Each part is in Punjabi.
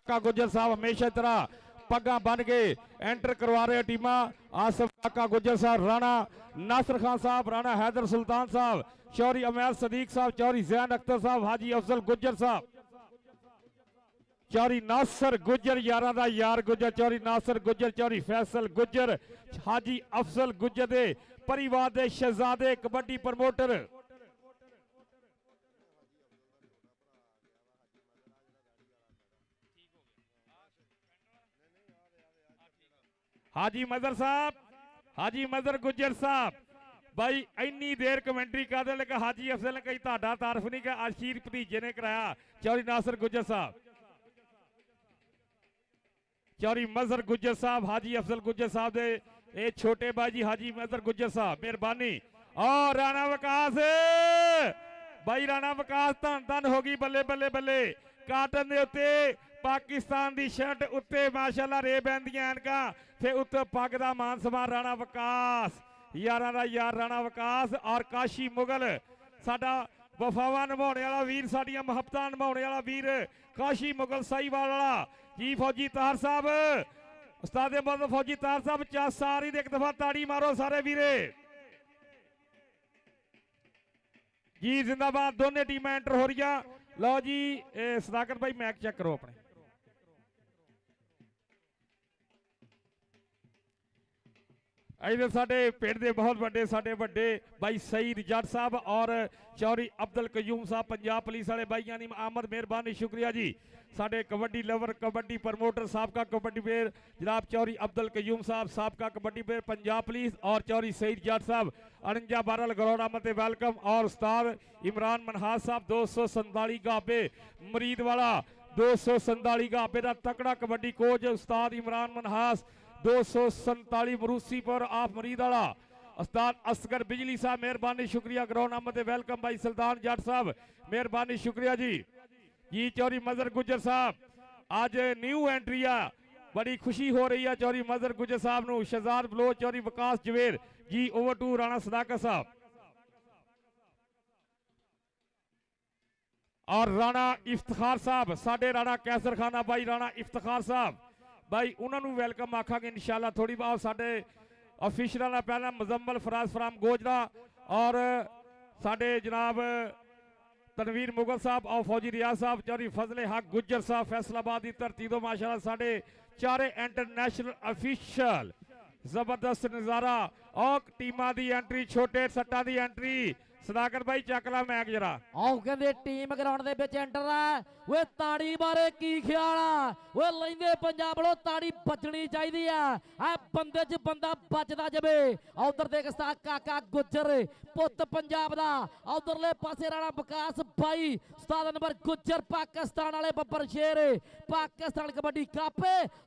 काका गुजर साहब हमेशा तरह पग्गा बन के एंटर करवा रहे टीमां। आसिफ काका गुजर साहब, राणा नासिर खान साहब, राणा हैदर सुल्तान साहब, चौरी अमैर सदीक साहब, चौरी जैन अख्तर साहब, हाजी अफजल गुजर साहब, चौरी नासिर गुजर यारा दा यार गुजर, चौरी नासिर गुजर, चौरी फैसल गुजर, हाजी अफजल गुजर दे परिवार दे शहजादे कबड्डी प्रमोटर हाजी मजर साहब, हाजी मजर गुजर साहब भाई इन्नी देर कमेंट्री कर दे लेकिन हाजी अफजल ने कही ताड़ा तारफ नहीं किया, आशीर भतीजे ने कराया। चौरी नासिर गुजर साहब, चौरी मजर गुजर साहब, हाजी अफजल गुजर साहब दे ए छोटे भाई जी हाजी मजर गुजर साहब मेहरबानी। और राणा विकास भाई, राणा विकास धन धन होगी, बल्ले बल्ले बल्ले। काटन दे उत्ते पाकिस्तान दी शर्ट उत्ते माशाल्लाह रेबैन दियां ऐनकां ते उत्ते पग दा मान सम्मान। राणा विकास यारां दा यार राणा विकास और काशी मुगल साडा वफावां निभाने वाला वीर, साडियां मुहब्बतां निभाने वाला वीर काशी मुगल साहीवाल वाला जी। फौजी तार साहब, उस्ताद मोहम्मद फौजी तार साहब, सारी एक दफा ताड़ी मारो सारे वीरे जी। जिंदाबाद, दोनों टीमें एंटर हो रही। लो जी सदाकर भाई मैक चेक करो अपने। इधर साडे पिंड दे बहुत बड़े साडे वड्डे भाई सईद जट साहब और चौरी अब्दुल कयूम साहब पंजाब पुलिस वाले भाई यानी आमद, मेहरबानी शुक्रिया जी। साडे कबड्डी लवर कबड्डी प्रमोटर साबका कबड्डी प्लेयर जनाब चौरी अब्दुल कयूम साहब, साबका कबड्डी प्लेयर पंजाब पुलिस और चौरी सईद जट साहब 49 बारल गरौड़ आमद वेलकम। और उस्ताद इमरान मनहास साहब 247 गाबे मरीद वाला, 247 गाबे का तकड़ा kabaddi coach Ustad Imran Manhas, 247 मरूसीपुर of मरीद वाला उस्ताद असगर बिजली साहब मेहरबानी शुक्रिया। ग्राउंड आमद वेलकम भाई सुल्तान जट साहब मेहरबानी शुक्रिया जी। जी चौरी मजर गुजर साहब आज न्यू एंट्री आ, बड़ी खुशी हो रही है चौरी मजर गुजर साहब नूं। शहजाद बलोच, चौरी विकास जवेर जी, ओवर टू राणा सदाकत साहब और राणा इफ्तिखार साहब, साडे राणा कैसर खाना भाई राणा इफ्तिखार साहब भाई उन्होंने वेलकम आखांगे इंशाल्लाह थोड़ी बहुत। साडे ऑफिशियल का पहला मुजम्मल फराज फराम गोजरा और साडे जनाब तनवीर मुगल साहब और फौजी रियाज साहब, चौरी फजले हक गुज्जर साहब फैसलाबाद की धरती तो माशाल्लाह साडे चारे इंटरनेशनल ऑफिशियल जबरदस्त नज़ारा। और टीमां दी एंट्री, छोटे सट्टा दी एंट्री। सदाकर भाई चक ला मैक जरा। आओ कहंदे टीम ग्राउंड दे विच एंटर है। वे ताड़ी बारे की ख्याल आ? वे लैंदे पंजाब वालों ताड़ी बचनी चाहिदी आ। आ बंदे च बंदा बचदा जवे। उधर देख सा काका गुजर पुत पंजाब दा, उधरले पासे राणा विकास भाई उस्ताद नंबर गुजर पाकिस्तान वाले बब्बर शेर, पाकिस्तान कबड्डी कप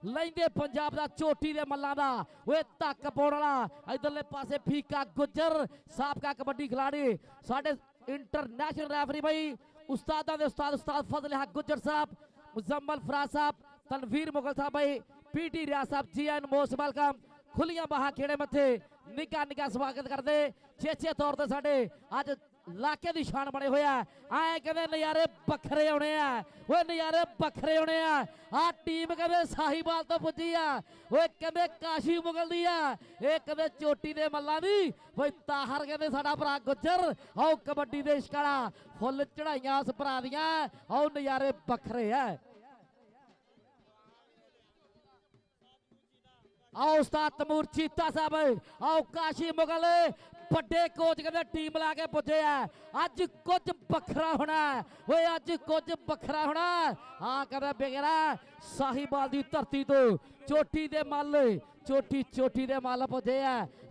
लैंदे पंजाब दा चोटी दे मल्लां दा। वे तक पाउण वाला इधरले पासे फीका गुजर साबका कबड्डी खिलाड़ी साडे इंटरनेशनल रेफरी भाई उस्तादा दे उस्ताद उस्ताद फजल हक गुजर साहब, मुजम्मल फराज साहब, तनवीर मुगल साहब भाई, पीटी रियाज साहब जी एन मोस्ट वेलकम। खुलियां बाहां खेड़े मथे निका निका स्वागत करते चेचे तौर ते साडे अज इलाके की शान बने हुए आए कहते नज़ारे बखरे होने वो नज़ारे बखरे होने आ टीम कहते साहिवाल तो पुजी वो कहते काशी मुगल दी ये कहते चोटी दे मल्लां दी वो ताहर कहते साडा भरा गुजर आओ कबड्डी दे इश्कारा फुल चढ़ाइयां उस भरा दियां आओ नज़ारे बखरे है। आओ उस्ताद तमूर चीता साहब आओ काशी मुगल बड़े कोच कहते टीम ला के पुजे अज कुछ बखरा होना वो अज कुछ बखरा होना हाँ कहते बेगरा साहिवाल की धरती तो चोटी दे मल चोटी दे मल पुजे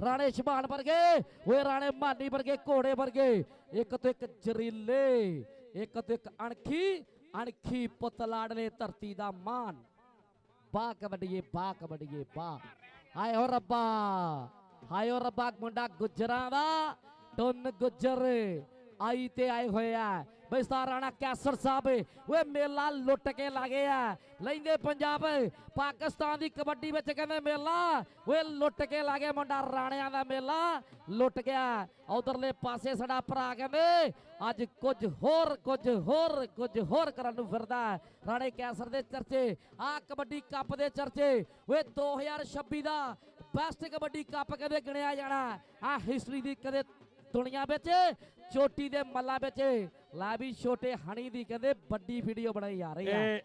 राणे शबान वर्गे वो राणे मानी वर्गे घोड़े वर्गे एक तो एक जरीले एक तो एक अणखी पुत लाडले धरती दा मान बा कबड्डी बा हाय हो रब्बा मुंडा गुजरां दा टुन गुजर आई ते आए होए ਬਈ ਸਤਾਰ ਰਾਣਾ ਕੈਸਰ ਸਾਹਿਬ ਓਏ ਮੇਲਾ ਲੁੱਟ ਕੇ ਲਾਗੇ ਆ ਲੈਂਦੇ ਪੰਜਾਬ ਪਾਕਿਸਤਾਨ ਦੀ ਕਬੱਡੀ ਵਿੱਚ ਕਹਿੰਦੇ ਮੇਲਾ ਓਏ ਲੁੱਟ ਕੇ ਲਾਗੇ ਮੁੰਡਾ ਰਾਣਿਆਂ ਦਾ ਮੇਲਾ ਲੁੱਟ ਗਿਆ ਉਧਰਲੇ ਪਾਸੇ ਸਾਡਾ ਭਰਾ ਕਹਿੰਦੇ ਅੱਜ ਕੁਝ ਹੋਰ ਕਰਨ ਨੂੰ ਫਿਰਦਾ ਰਾਣੇ ਕੈਸਰ ਦੇ ਚਰਚੇ ਆ ਕਬੱਡੀ ਕੱਪ ਦੇ ਚਰਚੇ ਓਏ 2026 ਦਾ ਬੈਸਟ ਕਬੱਡੀ ਕੱਪ ਕਦੇ ਗਿਣਿਆ ਜਾਣਾ ਆ ਹਿਸਟਰੀ ਦੀ ਕਦੇ ਦੁਨੀਆ ਵਿੱਚ ਚੋਟੀ ਦੇ ਮੱਲਾਂ ਵਿੱਚ ਲਾ ਵੀ ਛੋਟੇ ਹਣੀ ਦੀ ਕਹਿੰਦੇ ਵੱਡੀ ਵੀਡੀਓ ਬਣਾਈ ਜਾ ਰਹੀ ਆ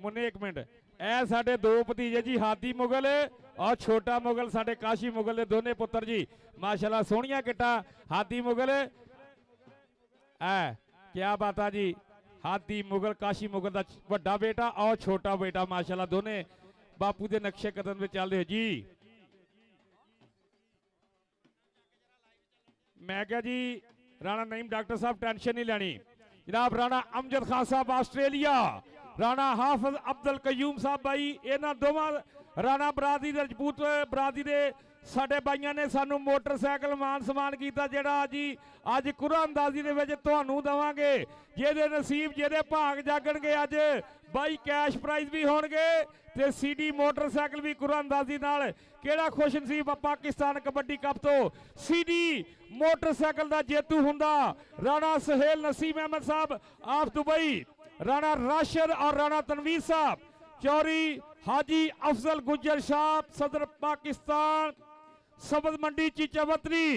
ਮੁੰਨੇ ਇੱਕ ਮਿੰਟ ਇਹ ਸਾਡੇ ਦੋ ਭਤੀਜੇ ਜੀ ਹਾਦੀ ਮੁਗਲ ਔਰ ਛੋਟਾ ਮੁਗਲ ਸਾਡੇ ਕਾਸ਼ੀ ਮੁਗਲ ਦੇ ਦੋਨੇ ਪੁੱਤਰ ਜੀ ਮਾਸ਼ਾਅੱਲਾ ਸੋਹਣੀਆਂ ਕਿੱਟਾਂ ਹਾਦੀ ਮੁਗਲ ਕਿਆ ਬਾਤ ਆ ਜੀ ਹਾਦੀ ਮੁਗਲ ਕਾਸ਼ੀ ਮੁਗਲ ਦਾ ਵੱਡਾ ਬੇਟਾ ਔਰ ਛੋਟਾ ਬੇਟਾ ਮਾਸ਼ਾਅੱਲਾ ਦੋਨੇ ਬਾਪੂ ਦੇ ਨਕਸ਼ੇ ਕਦਮ ਵਿੱਚ ਚੱਲਦੇ ਹੋ ਜੀ मैं क्या जी राणा नईम डॉक्टर साहब टेंशन नहीं लेनी जनाब राणा अमजद खान साहब आस्ट्रेलिया राणा हाफिज अब्दुल कयूम साहब भाई इन्होंने दोवां राणा बरादरी दे रजपूत बरादरी दे साडे भाइयां ने सानू मोटरसाइकिल मान सम्मान कीता जेड़ा जी अज कुरानंदाजी दे विच तुहानू देवांगे जेदे नसीब जेदे भाग जागणगे अज भाई कैश प्राइज भी होणगे ते सीडी मोटरसाइकिल भी कुरानंदाजी नाल केड़ा खुश नसीब पाकिस्तान कबड्डी कप तो सीडी मोटरसाइकिल दा जेतू हुंदा राणा सुहेल नसीम अहमद साहब ऑफ दुबई राणा राशिद और राणा तनवीर साहब चौरी हाजी अफजल गुज्जर साहब सदर पाकिस्तान सबद मंडी चीचावतरी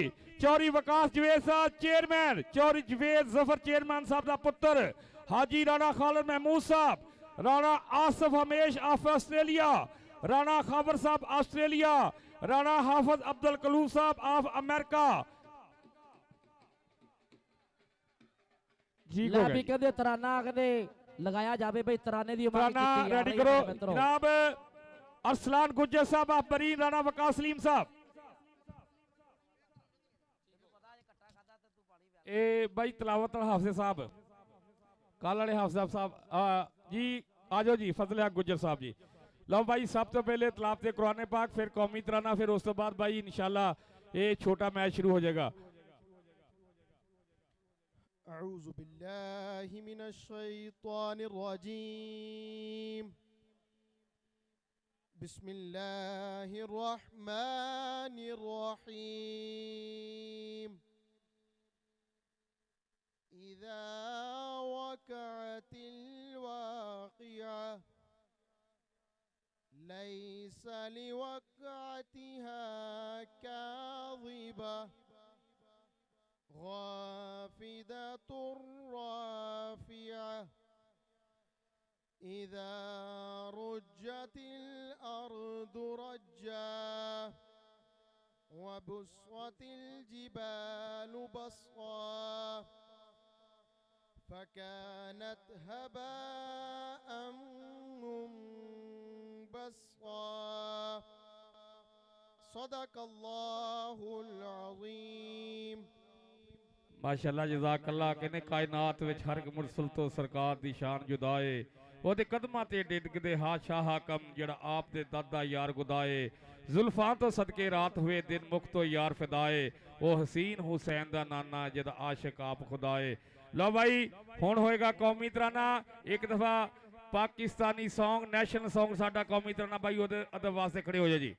चौरी वकास जवेद साहब चेयरमैन चौरी जवेद जफर चेयरमैन साहब का पुत्र हाजी राणा खालिद महमूद साहब राणा आसफ हमेश ऑफ ऑस्ट्रेलिया राणा खाबर साहब ऑस्ट्रेलिया राणा हाफिज अब्दुल कलूम साहब ऑफ अमेरिका जी ਲੈ ਵੀ ਕਹਿੰਦੇ ਤਰਾਨਾ ਕਹਿੰਦੇ ਲਗਾਇਆ ਜਾਵੇ ਬਈ ਤਰਾਨੇ ਦੀ ਉਮਰ तराना रेडी करो जनाब अरसलान गुज्जर साहब ऑफ बरीन राणा वकास सलीम साहब ए भाई तलावत हाफिज साहब कल वाले हाफिज साहब जी आ जाओ जी फजल हक गुज्जर साहब जी लो भाई सब तो पहले तलाब से कुरान पाक फिर कौमी तराना फिर उस तो बाद भाई इंशाल्लाह ये छोटा मैच शुरू हो जाएगा अऊज़ु बिल्लाहि मिनश शैतानिर रजीम बिस्मिल्लाहिर रहमानिर रहीम इज़ा वक़अतिल वाक़िअह लैसा लिवक़अतिहा काज़िबah خافضة رافعة إذا رجت الأرض رجا وبسطت الجبال بسطا فكانت هباء منبثا صدق الله العظيم माशाअल्लाह जज़ाकल्लाह कहने कायनात विच हर एक मुरसल तो सरकार दी शान जुदाए ओदे कदमां ते डिगदे हाशा हाकम जेड़ा आप दे दादा यार गुदाए जुल्फां तो सदके रात हुए दिन मुख तो यार फिदाए ओ हसीन हुसैन दा नाना जेदा आशिक आप खुदाए लो भाई हुण होएगा कौमी तराना एक दफा पाकिस्तानी सॉन्ग नेशनल सॉन्ग साडा कौमी तराना भाई ओदे अदब वास्ते खड़े हो जाओ जी।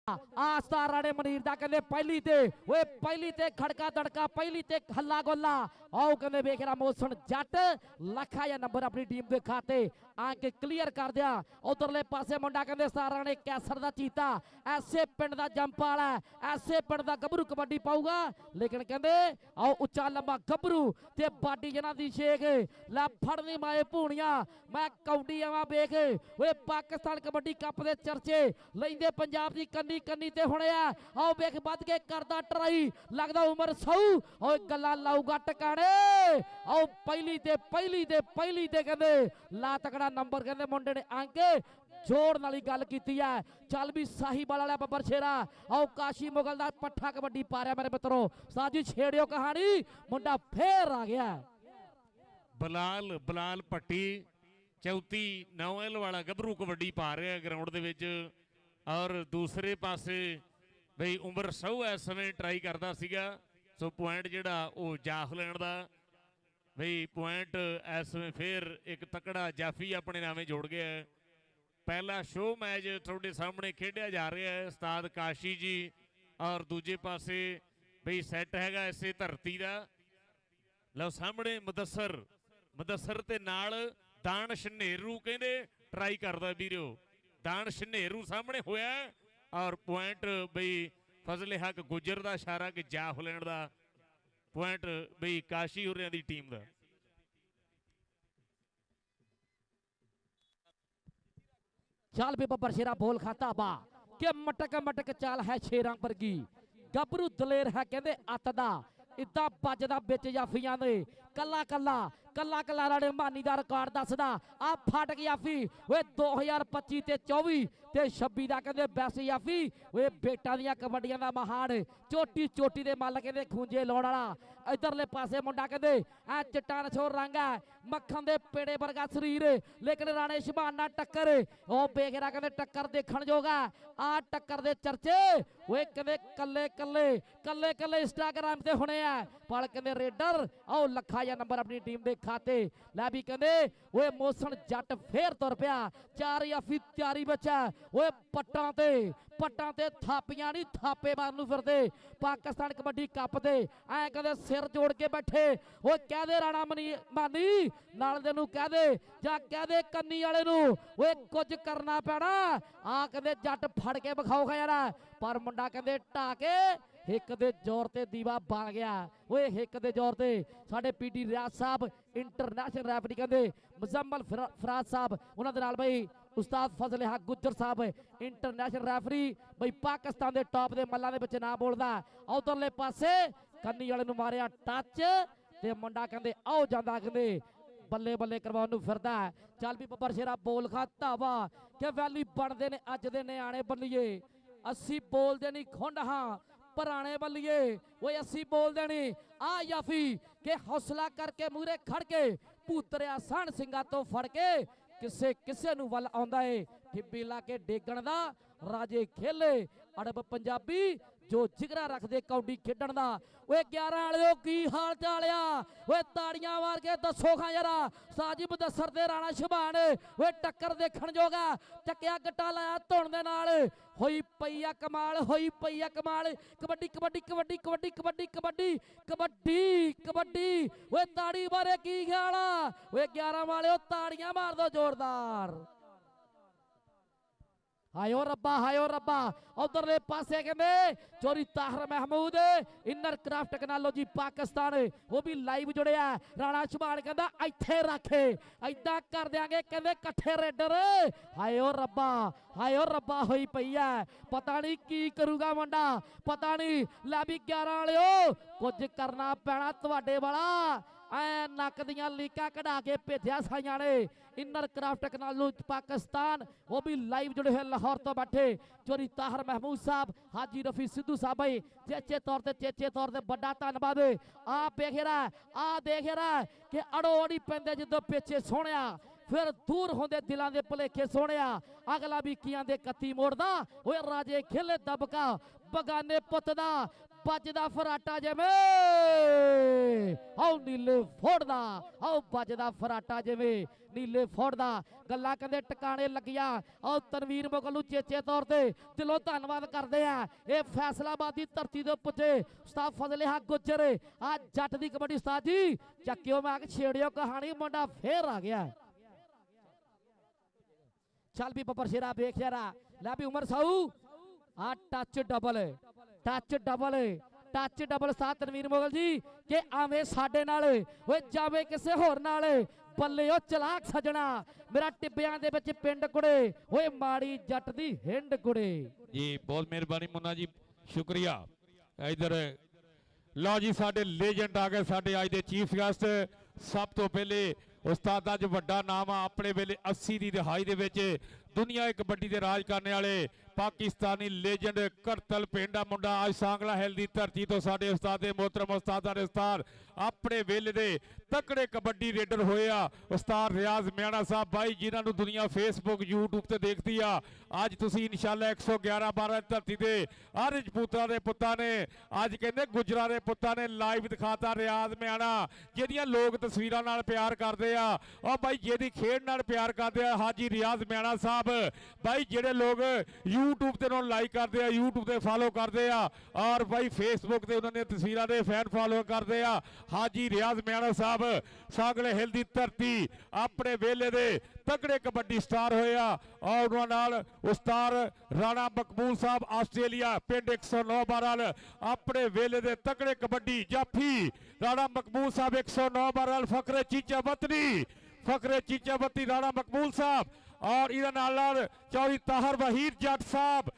ਆਸਤਾ ਰਾਣੇ ਮਨੀਰ ਦਾ ਕਹਿੰਦੇ ਪਹਿਲੀ ਤੇ ਓਏ ਪਹਿਲੀ ਤੇ ਖੜਕਾ ਦੜਕਾ ਪਹਿਲੀ ਤੇ ਹੱਲਾ ਗੋਲਾ ਆਓ ਕਹਿੰਦੇ ਵੇਖਰਾ ਮੋਸਣ ਜੱਟ ਲੱਖਾ ਜਾਂ ਨੰਬਰ ਆਪਣੀ ਟੀਮ ਦੇ ਖਾਤੇ ਆਂਕੇ ਕਲੀਅਰ ਕਰ ਦਿਆ। ਉਧਰਲੇ ਪਾਸੇ ਮੁੰਡਾ ਕਹਿੰਦੇ ਸਤਾਰਾ ਰਾਣੇ ਕੈਸਰ ਦਾ ਚੀਤਾ ਐਸੇ ਪਿੰਡ ਦਾ ਜੰਪ ਵਾਲਾ ਐਸੇ ਪਿੰਡ ਦਾ ਗੱਭਰੂ ਕਬੱਡੀ ਪਾਊਗਾ ਲੇਕਿਨ ਕਹਿੰਦੇ ਆਓ ਉੱਚਾ ਲੰਬਾ ਗੱਭਰੂ ਤੇ ਬਾਡੀ ਜਨਾਂ ਦੀ ਸ਼ੇਖ ਲੈ ਫੜਨੀ ਮਾਏ ਭੂਣੀਆਂ ਮੈਂ ਕੌਡੀ ਆਵਾਂ ਵੇਖ ਓਏ ਪਾਕਿਸਤਾਨ ਕਬੱਡੀ ਕੱਪ ਦੇ ਚਰਚੇ ਲੈਂਦੇ ਪੰਜਾਬ ਦੀ ਕੰਨੀ ਕੰਨੀ ਤੇ ਹੁਣੇ ਆ ਆਓ ਵੇਖ ਵੱਧ ਕੇ ਕਰਦਾ ਟਰਾਈ ਲੱਗਦਾ ਉਮਰ ਸੌ ਓਏ ਗੱਲਾਂ ਲਾਊਗਾ ਟਿਕਾਣੇ ਆਓ ਪਹਿਲੀ ਤੇ ਕਹਿੰਦੇ ਲਾ ਤਕੜਾ ਨੰਬਰ ਕਹਿੰਦੇ ਮੁੰਡੇ ਨੇ ਆਂਕੇ ਜੋੜ ਵਾਲੀ ਗੱਲ ਕੀਤੀ ਹੈ। ਚੱਲ ਵੀ ਸਾਹੀਵਾਲ ਵਾਲਾ ਬੱਬਰ ਸ਼ੇਰਾ ਆਓ ਕਾਸ਼ੀ ਮੁਗਲ ਦਾ ਪੱਠਾ ਕਬੱਡੀ ਪਾ ਰਿਹਾ ਮੇਰੇ ਮਿੱਤਰੋ ਸਾਜੀ ਛੇੜਿਓ ਕਹਾਣੀ ਮੁੰਡਾ ਫੇਰ ਆ ਗਿਆ। ਬਲਾਲ ਪੱਟੀ ਚੌਥੀ 9L ਵਾਲਾ ਗੱਭਰੂ ਕਬੱਡੀ ਪਾ ਰਿਹਾ ਗਰਾਊਂਡ ਦੇ ਵਿੱਚ ਔਰ ਦੂਸਰੇ ਪਾਸੇ ਬਈ ਉਮਰ ਸਹੁ ਇਸ ਸਮੇਂ ਟਰਾਈ ਕਰਦਾ ਸੀਗਾ ਸੋ ਪੁਆਇੰਟ ਜਿਹੜਾ ਉਹ ਜਾਫਲੈਂਡ ਦਾ ਬਈ ਪੁਆਇੰਟ ਇਸ ਸਮੇਂ ਫੇਰ ਇੱਕ ਤਕੜਾ ਜਾਫੀ ਆਪਣੇ ਨਾਵੇਂ ਜੋੜ ਗਿਆ। ਪਹਿਲਾ ਸ਼ੋਅ ਮੈਚ ਤੁਹਾਡੇ ਸਾਹਮਣੇ ਖੇਡਿਆ ਜਾ ਰਿਹਾ ਹੈ ਉਸਤਾਦ ਕਾਸ਼ੀ ਜੀ ਔਰ ਦੂਜੇ ਪਾਸੇ ਬਈ ਸੈੱਟ ਹੈਗਾ ਇਸੇ ਧਰਤੀ ਦਾ ਲਓ ਸਾਹਮਣੇ ਮੁਦੱਸਰ ਤੇ ਨਾਲ ਦਾਨਿਸ਼ ਨਹਿਰੂ ਕਹਿੰਦੇ ਟਰਾਈ ਕਰਦਾ ਵੀਰੋ ਦਾਨਿਸ਼ ਨਹਿਰੂ ਸਾਹਮਣੇ ਹੋਇਆ ਔਰ ਪੁਆਇੰਟ ਬਈ ਫਜ਼ਲੇ ਹਕ ਗੁੱਜਰ ਦਾ ਇਸ਼ਾਰਾ ਕਿ ਜਾਫਲੈਂਡ ਦਾ ਪੁਆਇੰਟ ਬਈ ਕਾਸ਼ੀ ਹੋਰਿਆਂ ਦੀ ਟੀਮ ਦਾ। ਚੱਲ ਵੀ ਬੱਬਰ ਸ਼ੇਰਾ ਬੋਲ ਖਾਤਾ ਬਾ ਕਿ ਮਟਕ ਚਾਲ ਹੈ ਸ਼ੇਰਾਂ ਵਰਗੀ ਗੱਭਰੂ ਦਲੇਰ ਹੈ ਕਹਿੰਦੇ ਅੱਤ ਦਾ ਇਦਾਂ ਵੱਜਦਾ ਵਿੱਚ ਜਾਫੀਆਂ ਦੇ ਕੱਲਾ ਰਾਣੇ ਮਾਨੀ ਦਾ ਰਿਕਾਰਡ ਦੱਸਦਾ ਆ ਫਟ ਗਿਆ ਜਾਫੀ ਓਏ 2025 ਤੇ 24 ਤੇ 26 ਦਾ ਕਹਿੰਦੇ ਬੈਸਟ ਜਾਫੀ ਓਏ ਬੇਟਾਂ ਦੀਆਂ ਕਬੱਡੀਆਂ ਦਾ ਮਹਾਨ ਚੋਟੀ ਦੇ ਮੱਲ ਕਹਿੰਦੇ ਖੂੰਜੇ ਲਾਉਣ ਵਾਲਾ ਇਧਰਲੇ ਪਾਸੇ ਮੁੰਡਾ ਕਹਿੰਦੇ ਆ ਚਿੱਟਾ ਨਛੋਰ ਰੰਗ ਹੈ ਮੱਖਣ ਦੇ ਪੇੜੇ ਵਰਗਾ ਸਰੀਰ ਲੇਕਿਨ ਰਾਣੇ ਸ਼ਬਾਨ ਨਾਲ ਟੱਕਰ ਉਹ ਵੇਖਦਾ ਕਹਿੰਦੇ ਟੱਕਰ ਦੇਖਣ ਜੋਗਾ ਆ ਟੱਕਰ ਦੇ ਚਰਚੇ ਓਏ ਕਹਿੰਦੇ ਕੱਲੇ ਇੰਸਟਾਗ੍ਰਾਮ ਤੇ ਹੁਣੇ ਆ ਪਰ ਕਹਿੰਦੇ ਰੇਡਰ ਆਓ ਲੱਖਾ ਜਾਂ ਨੰਬਰ ਆਪਣੀ ਟੀਮ ਦੇ ਖਾਤੇ ਲੈ ਵੀ ਕਹਿੰਦੇ ਓਏ ਮੋਸਣ ਜੱਟ ਫੇਰ ਤੁਰ ਪਿਆ 4 ਜਾਫੀ ਤਿਆਰੀ ਬੱਚਾ ਓਏ ਪੱਟਾਂ ਤੇ ਥਾਪੀਆਂ ਨਹੀਂ ਥਾਪੇ ਮਾਰਨ ਨੂੰ ਫਿਰਦੇ ਪਾਕਿਸਤਾਨ ਕਬੱਡੀ ਕੱਪ ਤੇ ਐ ਕਹਿੰਦੇ ਸਿਰ ਜੋੜ ਕੇ ਬੈਠੇ ਓਏ ਕਹਦੇ ਰਾਣਾ ਮਾਨੀ ਨਾਲ ਦੇ ਨੂੰ ਕਹਦੇ ਜਾਂ ਕਹਦੇ ਕੰਨੀ ਵਾਲੇ ਨੂੰ ਓਏ ਕੁਝ ਕਰਨਾ ਪੈਣਾ ਆ ਕਹਿੰਦੇ ਜੱਟ ਫੜ ਕੇ ਵਿਖਾਓਗਾ ਯਾਰ ਪਰ ਮੁੰਡਾ ਕਹਿੰਦੇ ਢਾ ਕੇ ਹਿੱਕ ਦੇ ਜ਼ੋਰ ਤੇ ਦੀਵਾ ਬਣ ਗਿਆ ਓਏ ਹਿੱਕ ਦੇ ਜ਼ੋਰ ਤੇ ਸਾਡੇ ਪੀਟੀ ਰਿਆਜ਼ ਸਾਹਿਬ ਇੰਟਰਨੈਸ਼ਨਲ ਰੈਫਰੀ ਕਹਿੰਦੇ ਮੁਜ਼ੰਮਲ ਫਰਾਜ਼ ਸਾਹਿਬ ਉਹਨਾਂ ਦੇ ਨਾਲ ਬਈ ਉਸਤਾਦ ਫਜ਼ਲ ਹਕ ਗੁੱਜਰ ਸਾਹਿਬ ਇੰਟਰਨੈਸ਼ਨਲ ਰੈਫਰੀ ਬਈ ਪਾਕਿਸਤਾਨ ਦੇ ਟੌਪ ਦੇ ਮੱਲਾਂ ਦੇ ਵਿੱਚ ਨਾ ਬੋਲਦਾ ਉਧਰਲੇ ਪਾਸੇ ਕੰਨੀ ਵਾਲੇ ਨੂੰ ਮਾਰਿਆ ਟੱਚ ਤੇ ਮੁੰਡਾ ਕਹਿੰਦੇ ਆਓ ਜਾਂਦਾ ਕਹਿੰਦੇ ਬੱਲੇ ਕਰਵਾਉਣ ਨੂੰ ਫਿਰਦਾ ਚੱਲ ਵੀ ਬੱਬਰ ਸ਼ੇਰਾ ਬੋਲ ਖਾਤਾ ਵਾ ਕਿ ਵੈਲੀ ਬਣਦੇ ਨੇ ਅੱਜ ਦੇ ਨਿਆਣੇ ਬੱਲੀਏ ਅਸੀਂ ਬੋਲਦੇ ਨਹੀਂ ਖੁੰਡ ਹਾਂ ਪੁਰਾਣੇ ਬੱਲੀਏ ਓਏ ਅਸੀਂ ਬੋਲਦੇ ਨਹੀਂ ਆ ਜਾਫੀ ਕਿ ਹੌਸਲਾ ਕਰਕੇ ਮੂਰੇ ਖੜ ਕੇ ਭੂਤਰਿਆ ਸਣ ਸਿੰਘਾਂ ਤੋਂ ਫੜ ਕੇ ਕਿਸੇ ਨੂੰ ਵੱਲ ਆਉਂਦਾ ਏ ਠਿੱਬੀ ਲਾ ਕੇ ਡੇਗਣ ਦਾ ਰਾਜੇ ਖੇਲੇ ਅੜਬ ਪੰਜਾਬੀ ਜੋ ਜਿਗਰਾ ਰੱਖਦੇ ਕੌਡੀ ਖੇਡਣ ਦਾ ਓਏ 11 ਵਾਲਿਓ ਕੀ ਹਾਲ ਚਾਲਿਆ ਓਏ ਤਾੜੀਆਂ ਮਾਰ ਕੇ ਦੱਸੋ ਖਾਂ ਯਾਰਾ ਸਾਜੀ ਮੁਦੱਸਰ ਤੇ ਰਾਣਾ ਸ਼ਬਾਨ ਓਏ ਟੱਕਰ ਦੇਖਣ ਜੋਗਾ ਚੱਕਿਆ ਗੱਟਾ ਲਾਇਆ ਧੁਣ ਦੇ ਨਾਲ ਹੋਈ ਪਈ ਆ ਕਮਾਲ ਕਬੱਡੀ ਓਏ ਤਾੜੀ ਬਾਰੇ ਕੀ ਖਿਆਲ ਆ ਓਏ 11 ਵਾਲਿਓ ਤਾੜੀਆਂ ਮਾਰ ਦੋ ਜ਼ੋਰਦਾਰ ਹਾਇਓ ਰੱਬਾ ਉਧਰਲੇ ਪਾਸੇ ਕਹਿੰਦੇ ਚੋਰੀ ਤਾਹਰ ਮਹਿਮੂਦ ਇਨਰ ਕਰਾਫਟ ਟੈਕਨੋਲੋਜੀ ਪਾਕਿਸਤਾਨ ਉਹ ਵੀ ਲਾਈਵ ਜੁੜਿਆ ਰਾਣਾ ਸ਼ਬਾਨ ਕਹਿੰਦਾ ਇੱਥੇ ਰੱਖੇ ਐਦਾਂ ਕਰ ਦਿਆਂਗੇ ਕਹਿੰਦੇ ਇਕੱਠੇ ਰੇਡਰ ਹਾਇਓ ਰੱਬਾ ਹੋਈ ਪਈ ਐ ਪਤਾ ਨਹੀਂ ਕੀ ਕਰੂਗਾ ਮੁੰਡਾ ਪਤਾ ਨਹੀਂ ਲੈ ਵੀ 11 ਵਾਲਿਓ ਕੁਝ ਕਰਨਾ ਪੈਣਾ ਤੁਹਾਡੇ ਵਾਲਾ ਐ ਨੱਕ ਦੀਆਂ ਲੀਕਾਂ ਕਢਾ ਕੇ ਭੇਜਿਆ ਸਾਈਆਂ ਨੇ ਇਨਰ ਕਰਾਫਟ ਟੈਕਨੋਲੋਜੀ ਪਾਕਿਸਤਾਨ ਉਹ ਵੀ ਲਾਈਵ ਜੁੜੇ ਹੋਏ ਲਾਹੌਰ ਤੋਂ ਬੈਠੇ ਚੋਰੀ ਤਾਹਰ ਮਹਿਮੂਦ ਸਾਹਿਬ ਹਾਜੀ ਰਫੀ ਸਿੱਧੂ ਸਾਹਿਬ ਭਾਈ ਚੇਚੇ ਤੌਰ ਤੇ ਵੱਡਾ ਧੰਨਵਾਦ ਆ ਦੇਖ ਰਿਹਾ ਕਿ ਅੜੋ ਅੜੀ ਪੈਂਦੇ ਜਦੋਂ ਪਿੱਛੇ ਸੋਹਣਿਆ ਫਿਰ ਦੂਰ ਹੁੰਦੇ ਦਿਲਾਂ ਦੇ ਭੁਲੇਖੇ ਸੋਹਣਿਆ ਅਗਲਾ ਵੀ ਕੀਆਂ ਦੇ ਕੱਤੀ ਮੋੜਦਾ ਓਏ ਰਾਜੇ ਖੇਲੇ ਦਬਕਾ ਬਗਾਨੇ ਪੁੱਤ ਦਾ ਵੱਜਦਾ ਫਰਾਟਾ ਜਿਵੇਂ ਆਓ ਨੀਲੇ ਫੋੜਦਾ ਆਓ ਵੱਜਦਾ ਫਰਾਟਾ ਜਿਵੇਂ ਨੀਲੇ ਫੋੜਦਾ ਗੱਲਾਂ ਕਹਿੰਦੇ ਟਿਕਾਣੇ ਲੱਗੀਆਂ ਆਓ ਤਨਵੀਰ ਮੁਗਲ ਨੂੰ ਚੇਚੇ ਤੌਰ ਤੇ ਦਿਲੋਂ ਧੰਨਵਾਦ ਕਰਦੇ ਆ ਇਹ ਫੈਸਲਾਬਾਦ ਦੀ ਧਰਤੀ ਦੇ ਪੁੱਜੇ ਉਸਤਾਦ ਫਜ਼ਲਿਹਾ ਗੁੱਜਰ ਆ ਜੱਟ ਦੀ ਕਬੱਡੀ ਉਸਤਾਦ ਜੀ ਚੱਕਿਓ ਮੈਂ ਕਿ ਛੇੜਿਓ ਕਹਾਣੀ ਮੁੰਡਾ ਫੇਰ ਆ ਗਿਆ ਚੱਲ ਵੀ ਬੱਬਰ ਸ਼ੇਰਾ ਵੇਖ ਜਰਾ ਲੈ ਵੀ ਉਮਰ ਸਾਊ ਆ ਟੱਚ ਡਬਲ ਸਾਥ ਤਨਵੀਰ ਮੁਗਲ ਜੀ ਕਿ ਆਵੇਂ ਸਾਡੇ ਨਾਲ ਓਏ ਜਾਵੇ ਕਿਸੇ ਹੋਰ ਨਾਲ ਬੱਲੇ ਉਹ ਚਲਾਕ ਸਜਣਾ ਮੇਰਾ ਟਿੱਬਿਆਂ ਦੇ ਵਿੱਚ ਪਿੰਡ ਕੁੜੇ ਓਏ ਮਾੜੀ ਜੱਟ ਦੀ ਹਿੰਡ ਕੁੜੇ ਜੀ ਬਹੁਤ ਮਿਹਰਬਾਨੀ ਮੁੰਨਾ ਜੀ ਸ਼ੁਕਰੀਆ ਇਧਰ ਲਓ ਜੀ ਸਾਡੇ ਲੈਜੈਂਡ ਆ ਗਏ ਸਾਡੇ ਅੱਜ ਦੇ ਚੀਫ ਗੈਸਟ ਸਭ ਤੋਂ ਪਹਿਲੇ ਉਸਤਾਦਾਂ 'ਚ ਵੱਡਾ ਨਾਮ ਆ ਆਪਣੇ ਵੇਲੇ 80 ਦੀ ਦਹਾਈ ਦੇ ਵਿੱਚ ਦੁਨੀਆ ਕਬੱਡੀ ਦੇ ਰਾਜ ਕਰਨ ਵਾਲੇ ਪਾਕਿਸਤਾਨੀ ਲੈਜੈਂਡ ਕਰਤਲ ਪਿੰਡਾ ਮੁੰਡਾ ਅੱਜ ਸਾਂਗਲਾ ਹਿੱਲ ਦੀ ਧਰਤੀ ਤੋਂ ਸਾਡੇ ਉਸਤਾਦ ਦੇ ਮੋਹਤਰਮ ਉਸਤਾਦਾਂ ਦੇ ਉਸਤਾਦ ਆਪਣੇ ਵੇਲੇ ਦੇ ਤਕੜੇ ਕਬੱਡੀ ਰੇਡਰ ਹੋਏ ਆ ਉਸਤਾਦ ਰਿਆਜ਼ ਮਿਆਣਾ ਸਾਹਿਬ ਬਾਈ ਜਿਨ੍ਹਾਂ ਨੂੰ ਦੁਨੀਆ ਫੇਸਬੁੱਕ YouTube ਤੇ ਦੇਖਦੀ ਆ ਅੱਜ ਤੁਸੀਂ ਇਨਸ਼ਾਅੱਲਾ 111 12 ਧਰਤੀ ਤੇ ਆਰਜ ਪੁੱਤਰਾਂ ਦੇ ਪੁੱਤਾਂ ਨੇ ਅੱਜ ਕਹਿੰਦੇ ਗੁਜਰਾਂ ਦੇ ਪੁੱਤਾਂ ਨੇ ਲਾਈਵ ਦਿਖਾਤਾ ਰਿਆਜ਼ ਮਿਆਣਾ ਜਿਹਦੀਆਂ ਲੋਕ ਤਸਵੀਰਾਂ ਨਾਲ ਪਿਆਰ ਕਰਦੇ ਆ ਉਹ ਬਾਈ ਜਿਹਦੀ ਖੇਡ ਨਾਲ ਪਿਆਰ ਕਰਦੇ ਆ ਹਾਜੀ ਰਿਆਜ਼ ਮਿਆਣਾ ਸਾਹਿਬ ਬਾਈ ਜਿਹੜੇ ਲੋਕ YouTube ਤੇ ਉਹਨਾਂ ਲਾਈਕ ਕਰਦੇ ਆ YouTube ਤੇ ਫਾਲੋ ਕਰਦੇ ਆ ਔਰ ਬਾਈ Facebook ਤੇ ਉਹਨਾਂ ਦੀਆਂ ਤਸਵੀਰਾਂ ਦੇ ਫੈਨ ਫਾਲੋ ਕਰਦੇ ਆ ਹਾਜੀ ਰਿਆਜ਼ ਮਿਆਣਾ ਸਾਹਿਬ ਸਾਂਗਲੇ ਹਿੱਲ ਦੀ ਧਰਤੀ ਆਪਣੇ ਵੇਲੇ ਦੇ ਤਕੜੇ ਕਬੱਡੀ ਸਟਾਰ ਹੋਏ ਆ ਔਰ ਉਹਨਾਂ ਨਾਲ ਉਸਤਾਦ ਰਾਣਾ ਮਕਬੂਲ ਸਾਹਿਬ ਆਸਟ੍ਰੇਲੀਆ ਪਿੰਡ 109 ਬਾਰਾਲ ਆਪਣੇ ਵੇਲੇ ਦੇ ਤਕੜੇ ਕਬੱਡੀ ਜਾਫੀ ਰਾਣਾ ਮਕਬੂਲ ਸਾਹਿਬ 109 ਬਾਰਾਲ ਫਕਰੇ ਚੀਚਾ ਬੱਤੀ ਰਾਣਾ ਮਕਬੂਲ ਸਾਹਿਬ और इधर नाल चौधरी ताहर वहीद जट साहब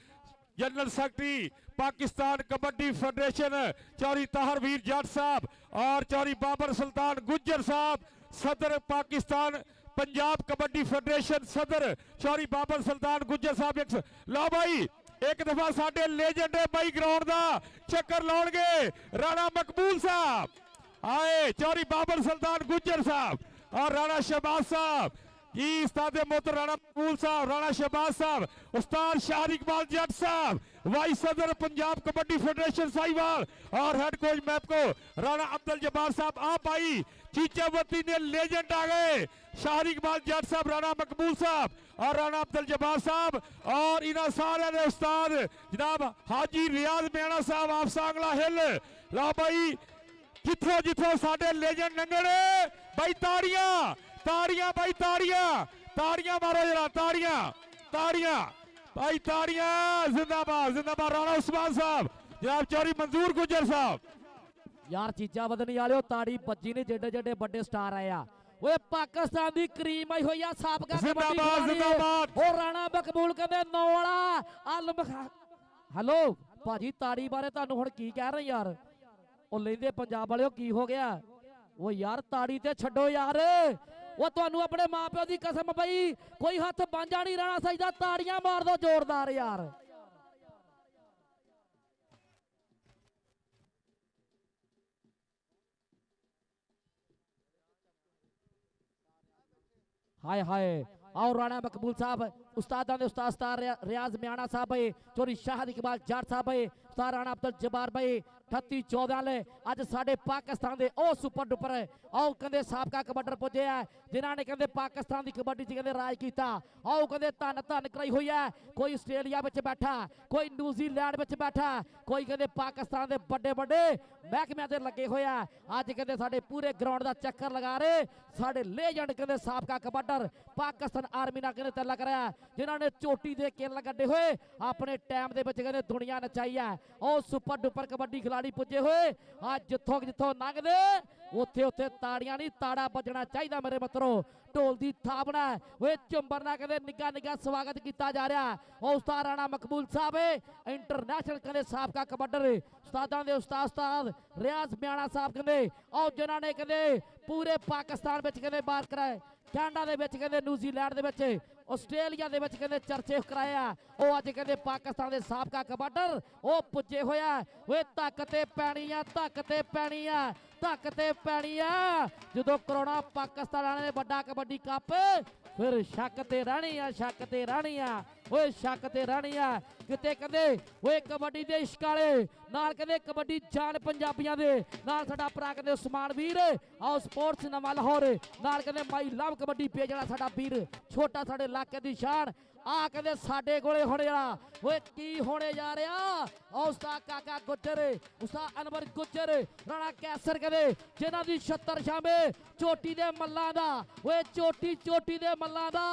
general secretary Pakistan Kabaddi federation Chaudhry Tahir Veer Jatt साहब और चौधरी बाबर सुल्तान गुज्जर साहब सदर पाकिस्तान पंजाब कबड्डी फेडरेशन सदर चौधरी बाबर सुल्तान गुज्जर साहब लो भाई एक दफा साडे लेजेंड भाई ग्राउंड दा चक्कर लाउणगे राणा मकबूल साहब आए चौधरी बाबर सुल्तान गुज्जर साहब और राणा शहबाज साहब जी उस्ताद मोहतर राणा मकबूल साहब राणा शहबाज साहब उस्ताद शाह इकबाल जट साहब वाइस सदर पंजाब कबड्डी फेडरेशन साहिवाल और हेड कोच मैपको राणा अब्दुल जब्बार साहब आप भाई चीचावती ने लेजेंड आ गए शाह इकबाल जट साहब राणा मकबूल साहब और राणा अब्दुल जब्बार साहब और इन्होंने सारे ने उस्ताद जनाब हाजी रियाज मियाणा साहब आप सांगला हिल लो भाई जिथों जिथों साडे लेजेंड लंघणे भाई ताड़ियां भाई ताड़ियां मारो जरा ताड़ियां भाई ताड़ियां जिंदाबाद राणा उस्मान साहब जनाब चौधरी मंजूर गुज्जर साहब यार चीजा बदनी वाले ताड़ी बज्जी ने जेडे जेडे बड़े स्टार आए आ ਓਏ ਪਾਕਿਸਤਾਨ ਦੀ ਕਰੀਮ ਆਈ ਹੋਈ ਆ ਸਾਬਕਾ ਜ਼ਿੰਦਾਬਾਦ ਉਹ ਰਾਣਾ ਮਕਬੂਲ ਕਹਿੰਦੇ ਨੌ ਵਾਲਾ ਆਲਮ ਹੈਲੋ ਭਾਜੀ ਤਾੜੀ ਬਾਰੇ ਤੁਹਾਨੂੰ ਹੁਣ ਕੀ ਕਹਿ ਰਹੇ ਯਾਰ ਉਹ ਲੈਂਦੇ ਪੰਜਾਬ ਵਾਲਿਓ ਕੀ ਹੋ ਗਿਆ ਉਹ ਯਾਰ ਤਾੜੀ ਤੇ ਛੱਡੋ ਯਾਰ ਉਹ ਤੁਹਾਨੂੰ ਆਪਣੇ ਮਾਪਿਓ ਦੀ ਕਸਮ ਬਈ ਕੋਈ ਹੱਥ ਬਾਂਝਾ ਨਹੀਂ ਰਹਿਣਾ ਚਾਹੀਦਾ ਤਾੜੀਆਂ ਮਾਰ ਦੋ ਜ਼ੋਰਦਾਰ ਯਾਰ हाय हाय और राणा मकबूल साहब उस्ताद उस्ताद रियाज मियाणा साहब भाई चौधरी शाह इकबाल जट साहब भाई उस्ताद राणा अब्दुल जब्बार भाई 38-14 वाले अज साडे पाकिस्तान दे ओ सुपर डुपर आओ कहंदे साबका कबड्डर पुजे है जिन्हां ने कहंदे पाकिस्तान दी कबड्डी च कहंदे राज कीता आओ कहंदे धन धन कराई हुई है कोई आस्ट्रेलिया विच बैठा कोई न्यूजीलैंड विच बैठा कोई कहंदे पाकिस्तान दे बड़े बड़े महकमे ते लगे हुए है अज कहंदे साडे पूरे ग्राउंड दा चक्कर लगा रहे साडे लेजेंड कहंदे साबका कबड्डर पाकिस्तान आर्मी नाल कहंदे तल्ला कराया जिन्हां ने चोटी दे किल कड्डे हुए अपने टाइम दे विच कहंदे दुनिया नचाई है ओ सुपर डुपर कबड्डी खिलाड़ी पुजे हुए आज जिथों जिथों लंघदे उत्थे उत्थे ताड़ियां नहीं ताड़ा बजना चाहिए मेरे मित्रों ढोल दी थापना वे चुंबरना कहते निगा निगा स्वागत किया जा रहा और उस्ताद राणा मकबूल साहब इंटरनेशनल कहते साबका कबड्डर उस्तादां दे उस्ताद रियाज मियाणा साहब कहते और जिन्होंने कहते पूरे पाकिस्तान में कहते बात कराए कैनेडा दे विच कहते न्यूजीलैंड दे विच आस्ट्रेलिया दे विच कहते चर्चे कराया वो अज कहते पाकिस्तान दे साबका कबड्डर वो पुजे होया वे ताकते पैनी आ जदों करोना पाकिस्तान ने बड़ा कबड्डी कप फिर शक ते रहनी आ ਓਏ ਸ਼ੱਕ ਤੇ ਰਹਿਣੀ ਆ ਕਿਤੇ ਕਹਿੰਦੇ ਓਏ ਕਬੱਡੀ ਦੇ ਇਸ਼ਕ ਵਾਲੇ ਨਾਲ ਕਹਿੰਦੇ ਕਬੱਡੀ ਜਾਨ ਪੰਜਾਬੀਆਂ ਦੇ ਨਾਲ ਸਾਡਾ ਭਰਾ ਕਹਿੰਦੇ ਉਸਮਾਨ ਵੀਰ ਆਓ ਸਪੋਰਟਸ ਨਵਾਂ ਲਾਹੌਰ ਨਾਲ ਕਹਿੰਦੇ ਮਾਈ ਲਵ ਕਬੱਡੀ ਪੇਜ ਵਾਲਾ ਸਾਡਾ ਵੀਰ ਛੋਟਾ ਸਾਡੇ ਇਲਾਕੇ ਦੀ ਸ਼ਾਨ ਆ ਕਹਿੰਦੇ ਸਾਡੇ ਕੋਲੇ ਹੋਣੇ ਵਾਲਾ ਓਏ ਕੀ ਹੋਣੇ ਜਾ ਰਿਹਾ ਉਸਤਾਦ ਕਾਕਾ ਗੁੱਜਰ ਉਸਤਾਦ ਅਨਵਰ ਗੁੱਜਰ ਰਾਣਾ ਕੈਸਰ ਕਹਿੰਦੇ ਜਿਨ੍ਹਾਂ ਦੀ 76 ਸ਼ਾਮੇ ਚੋਟੀ ਦੇ ਮੱਲਾਂ ਦਾ ਓਏ ਚੋਟੀ ਦੇ ਮੱਲਾਂ ਦਾ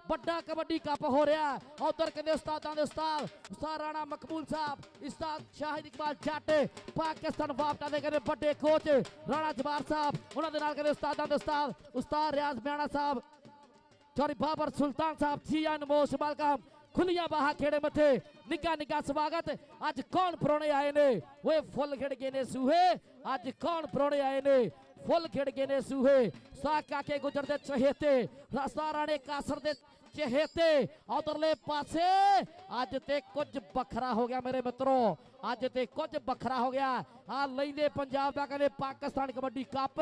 ਵੱਡਾ ਕਬੱਡੀ ਕੱਪ ਹੋ ਰਿਹਾ ਉਧਰ ਕਹਿੰਦੇ ਉਸਤਾਦਾਂ ਦੇ ਉਸਤਾਦ ਰਾਣਾ ਮਕਬੂਲ ਸਾਹਿਬ ਉਸਤਾਦ ਸ਼ਾਹਿਦ ਇਕਬਾਲ ਜੱਟ ਪਾਕਿਸਤਾਨ ਵਾਪਟਾ ਦੇ ਕਹਿੰਦੇ ਵੱਡੇ ਕੋਚ ਰਾਣਾ ਜਵਾਰ ਸਾਹਿਬ ਉਹਨਾਂ ਦੇ ਨਾਲ ਕਹਿੰਦੇ ਉਸਤਾਦਾਂ ਦੇ ਉਸਤਾਦ ਰਿਆਜ਼ ਮਿਆਣਾ ਸਾਹਿਬ ਚੌਰੀ ਬਾਬਰ ਸੁਲਤਾਨ ਸਾਹਿਬ ਜੀ ਅਨਮੋਸ਼ ਵੈਲਕਮ ਖੁੱਲੀਆਂ ਬਾਹਾਂ ਖੇੜੇ ਮੱਥੇ ਨਿੱਘਾ ਸਵਾਗਤ ਅੱਜ ਕੌਣ ਪ੍ਰਾਹੁਣੇ ਆਏ ਨੇ ਓਏ ਫੁੱਲ ਖਿੜ ਗਏ ਨੇ ਸੂਹੇ ਅੱਜ ਕੌਣ ਪ੍ਰਾਹੁਣੇ ਆਏ ਨੇ ਫੁੱਲ ਖਿੜ ਗਏ ਨੇ ਸੂਹੇ ਸਾ ਕਾਕੇ ਗੁਜਰ ਦੇ ਚਹੇਤੇ ਰਸਤਾ ਰਾਣੇ ਕਾਸਰ ਦੇ ਚਹੇਤੇ ਉਧਰਲੇ ਪਾਸੇ ਅੱਜ ਤੇ ਕੁਝ ਵੱਖਰਾ ਹੋ ਗਿਆ ਮੇਰੇ ਮਿੱਤਰੋ ਅੱਜ ਤੇ ਕੁਝ ਵੱਖਰਾ ਹੋ ਗਿਆ ਆ ਲੈਂਦੇ ਪੰਜਾਬ ਦਾ ਕਹਿੰਦੇ ਪਾਕਿਸਤਾਨ ਕਬੱਡੀ ਕੱਪ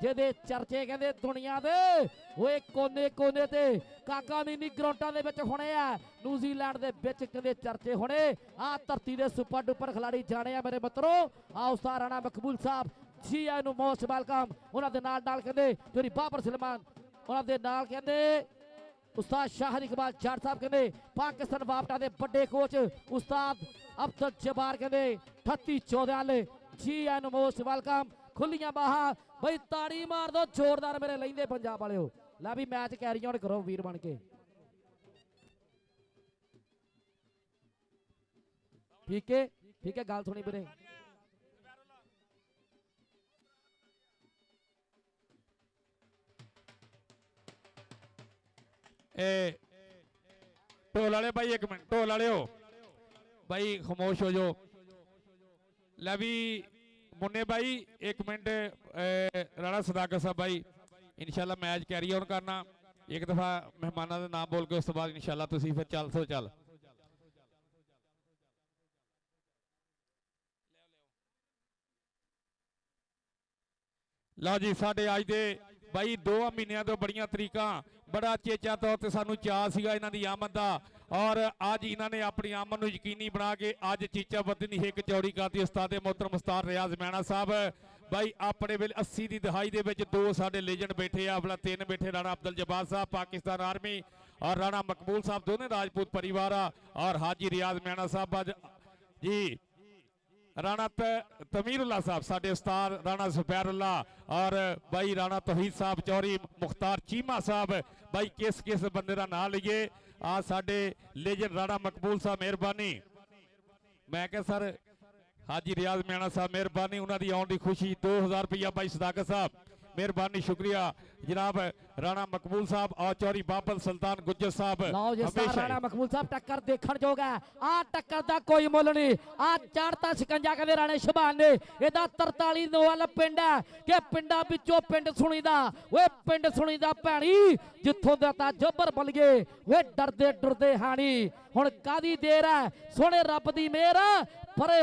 ਜਿਹਦੇ ਚਰਚੇ ਕਹਿੰਦੇ ਦੁਨੀਆ ਦੇ ਓਏ ਕੋਨੇ ਤੇ ਕਾਕਾ ਮਿੰਨੀ ਗਰਾਊਂਡਾਂ ਦੇ ਵਿੱਚ ਹੋਣੇ ਆ ਨਿਊਜ਼ੀਲੈਂਡ ਦੇ ਵਿੱਚ ਕਹਿੰਦੇ ਚਰਚੇ ਹੋਣੇ ਆ ਧਰਤੀ ਦੇ ਸੁਪਰ ਡੁਪਰ ਖਿਲਾੜੀ ਜਾਣੇ ਆ ਮੇਰੇ ਮਿੱਤਰੋ ਆ ਉਸਤਾਦ ਰਾਣਾ ਮਕਬੂਲ ਸਾਹਿਬ ਜੀ ਆਇਆਂ ਨੂੰ ਮੋਸਟ ਵੈਲਕਮ ਉਹਨਾਂ ਦੇ ਨਾਲ ਕਹਿੰਦੇ ਜਿਹੜੀ ਬਾਬਰ ਸਲਮਾਨ ਉਹਨਾਂ ਦੇ ਨਾਲ ਕਹਿੰਦੇ ਉਸਤਾਦ ਸ਼ਾਹਿਦ ਇਕਬਾਲ ਜੱਟ ਸਾਹਿਬ ਕਹਿੰਦੇ ਪਾਕਿਸਤਾਨ ਵਾਪਟਾ ਦੇ ਵੱਡੇ ਕੋਚ ਉਸਤਾਦ ਅਬਦੁਲ ਜਬਾਰ ਕਹਿੰਦੇ 38 14 ਵਾਲੇ ਜੀ ਆਇਆਂ ਨੂੰ ਮੋਸਟ ਵੈਲਕਮ ਖੁੱਲੀਆਂ ਬਾਹਾਂ ਬਈ ਤਾੜੀ ਮਾਰ ਦੋ ਜ਼ੋਰਦਾਰ ਮੇਰੇ ਲੈਂਦੇ ਪੰਜਾਬ ਵਾਲਿਓ ਲੈ ਵੀ ਮੈਚ ਕੈਰੀ ਆਨ ਕਰੋ ਵੀਰ ਬਣ ਕੇ ਠੀਕ ਹੈ ਗੱਲ ਸੁਣੀ ਵੀਰੇ ਢੋਲ ਵਾਲੇ ਬਾਈ ਇੱਕ ਮਿੰਟ ਢੋਲ ਵਾਲਿਓ ਬਾਈ ਖਾਮੋਸ਼ ਹੋ ਜਾਓ ਲੈ ਵੀ ਮੁੰਨੇ भाई एक मिनट राणा सदागर साहब भाई इंशाल्लाह मैच कैरी ऑन करना एक दफा मेहमानों के नाम बोल के उस बाद इंशाल्लाह तुसी फिर चल लो जी साडे अज दे भाई 2 महीनों तो बड़िया तरीका बड़ा चेचा तौर पर सानू चाह सीगा इन्हां दी आमद दा और आज इन्होंने अपनी आमद को यकीनी बना के अज चीचा बदनी हिक चौड़ी करती उस्ताद मोहतरम उस्ताद रियाज मैना साहब भाई अपने वेले 80 की दहाई दे विच 2 साडे लेजेंड बैठे आ अपना 3 बैठे राणा अब्दुल जब्बार साहब पाकिस्तान आर्मी और राणा मकबूल साहब दोनों राजपूत परिवार और हाजी रियाज मैना साहब अज जी राणा तमीरुल्लाह साहब साडे उस्ताद राणा जुबैरुल्लाह और भाई राणा तौहीद साहब चौरी मुख्तार चीमा साहब भाई किस बंदे का नाम लीए आ साडे लेजेंड राणा मकबूल साहब मेहरबानी मैं क्या सर हाजी रियाज मैना साहब मेहरबानी उन्होंने आने की खुशी 2000 रुपया भाई सदाकर साहब मेहरबानी शुक्रिया जनाब राणा मकबूल साहब और चौरी बाबर सुल्तान गुज्जर साहब राणा मकबूल साहब टक्कर देखण जोग है आ टक्कर दा कोई मुल नहीं आ चढ़ता शिकंजा कहते राणे शबान ने एदा 43 नोवल पिंड है कि पिंडा विचों पिंड सुनीदा वे पिंड सुनीदा भैणी जिथों दा ता जबर बल गए वे डरदे डरदे हानी हुण कादी देर है सोने रब दी मेहर परे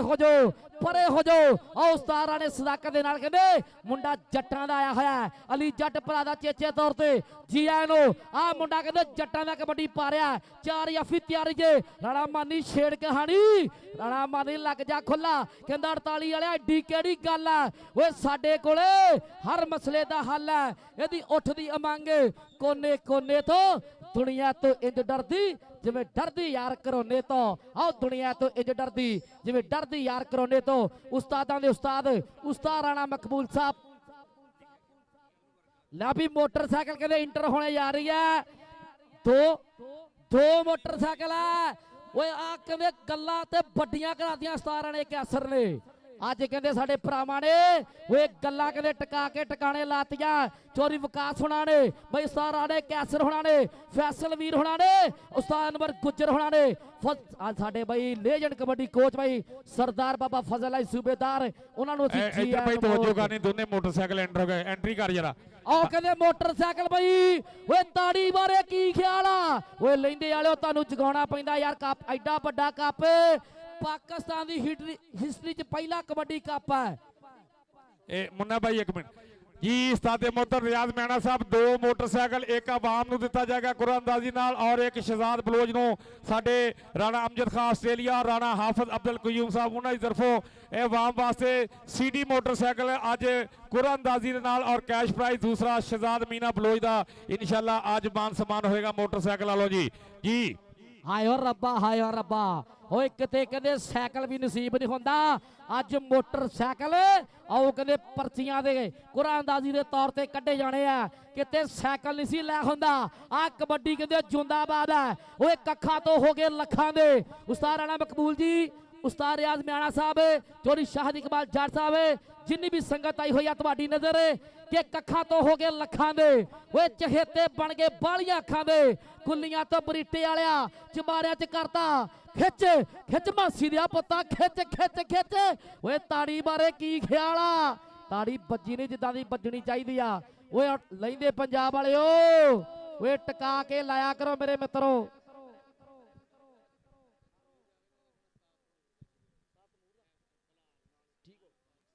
हो जाओ और उस्ताद राणे सदाकत दे नाल कहंदे मुंडा जट्टां दा आया होया अली जट भरा दा चेचे तौर ते जी आए नो आ मुंडा कहंदे जट्टां दा कबड्डी पा रहा 4 याफी तैयारी जे राणा मानी छेड़ कहानी राणा मानी लग जा खुला कहंदा 48 वाले एडी केड़ी गल है ओए साडे कोले हर मसले दा हल है एदी उठदी अमंग कोने तो दुनिया तो इंज डरदी जिवें डरदी यार करोने तो आओ दुनिया तो इंज डरदी जिवें डरदी यार करोने तो उस्तादां दे उस्ताद राणा मकबूल साहब ला भी मोटरसाइकिल कहते इंटर होने जा रही है दो मोटरसाइकिल है ओए आ कहते गल्लां ते बड्डियां करातियां उस्ताद राणे कैसर ने अज कहते साडे भरावां ने वे गल्लां कहते टका के टकाने लातियां चौरी विकास होना ने भाई उस्ताद राणे कैसर होना ने फैसल वीर होना ने उस्ताद अनवर गुज्जर होना ने आज साडे भाई लेजेंड कबड्डी कोच भाई सरदार बाबा फजल आई सूबेदार उन्हां नूं जी भाई तवज्जो करनी दोने मोटरसाइकिल एंट्री कर जरा आओ कहते मोटरसाइकिल भाई वे ताड़ी बारे की ख्याल आ वे लेंदे वाले तुहानूं जगाउणा पैंदा यार कप एडा वड्डा कप पाकिस्तान की हिस्ट्री च पहला कबड्डी कप है मुन्ना भाई एक मिनट जी उस्ताद मोहतरम रियाज मैना साहब 2 मोटरसाइकिल एक आवाम ਨੂੰ ਦਿੱਤਾ ਜਾਏਗਾ ਕੁਰਾਨਦਾਜ਼ੀ ਨਾਲ ਔਰ ਇੱਕ ਸ਼ਹਜ਼ਾਦ ਬਲੋਚ ਨੂੰ ਸਾਡੇ ਰਾਣਾ ਅਮਜਦ ਖਾਨ ਆਸਟ੍ਰੇਲੀਆ ਰਾਣਾ ਹਾਫਿਜ਼ ਅਬਦੁਲ ਕਯੂਮ ਸਾਹਿਬ ਉਹਨਾਂ ਦੀ ਤਰਫੋਂ ਇਹ ਆਵਾਮ ਵਾਸਤੇ ਸੀਡੀ ਮੋਟਰਸਾਈਕਲ ਅੱਜ ਕੁਰਾਨਦਾਜ਼ੀ ਦੇ ਨਾਲ ਔਰ ਕੈਸ਼ ਪ੍ਰਾਈਜ਼ ਦੂਸਰਾ ਸ਼ਹਜ਼ਾਦ ਮੀਨਾ ਬਲੋਚ ਦਾ ਇਨਸ਼ਾਅੱਲਾ ਅੱਜ ਮਾਨ ਸਨਮਾਨ ਹੋਏਗਾ ਮੋਟਰਸਾਈਕਲ ਵਾਲੋ ਜੀ ਹਾਏ ਓ ਰੱਬਾ ਹਾਏ ਓ ਰੱਬਾ ਓਏ ਕਿਤੇ ਕਹਿੰਦੇ ਸਾਈਕਲ ਵੀ ਨਸੀਬ ਨਹੀਂ ਹੁੰਦਾ ਅੱਜ ਮੋਟਰਸਾਈਕਲ ਆਓ ਕਹਿੰਦੇ ਪਰਚੀਆਂ ਦੇ ਕੁਰਾਨਦਾਜ਼ੀ ਦੇ ਤੌਰ ਤੇ ਕੱਢੇ ਜਾਣੇ ਆ ਕਿਤੇ ਸਾਈਕਲ ਨਹੀਂ ਸੀ ਲੈ ਹੁੰਦਾ ਆ ਕਬੱਡੀ ਕਹਿੰਦੇ ਜਿੰਦਾਬਾਦ ਹੈ ਓਏ ਕੱਖਾਂ ਤੋਂ ਹੋ ਗਏ ਲੱਖਾਂ ਦੇ ਉਸਤਾਦ ਰਾਣਾ ਮਕਬੂਲ ਜੀ ਉਸਤਾਦ ਰਿਆਜ਼ ਮਿਆਣਾ ਸਾਹਿਬ ਚੌਧਰੀ ਸ਼ਾਹਦ ਇਕਬਾਲ ਜੱਟ ਸਾਹਿਬ ਜਿੰਨੀ ਵੀ ਸੰਗਤ ਆਈ ਹੋਈ ਆ ਤੁਹਾਡੀ ਨਜ਼ਰ ਕਿ ਕੱਖਾਂ ਤੋਂ ਹੋ ਗਏ ਲੱਖਾਂ ਦੇ ਓਏ ਚਹੇਤੇ ਬਣ ਗਏ ਬਾਲੀਆਂ ਅੱਖਾਂ ਦੇ ਕੁੱਲੀਆਂ ਤੋਂ ਬਰੀਟੇ ਵਾਲਿਆ ਚਮਾਰਿਆਂ ਚ ਕਰਤਾ ਖਿੱਚ ਮਾਸੀ ਦਿਆ ਪੁੱਤਾ ਖਿੱਚ ਓਏ ਤਾੜੀ ਬਾਰੇ ਕੀ ਖਿਆਲ ਆ ਤਾੜੀ ਵੱਜੀ ਨਹੀਂ ਜਿੱਦਾਂ ਦੀ ਵੱਜਣੀ ਚਾਹੀਦੀ ਆ ਓਏ ਲੈਂਦੇ ਪੰਜਾਬ ਵਾਲਿਓ ਓਏ ਟਿਕਾ ਕੇ ਲਾਇਆ ਕਰੋ ਮੇਰੇ ਮਿੱਤਰੋ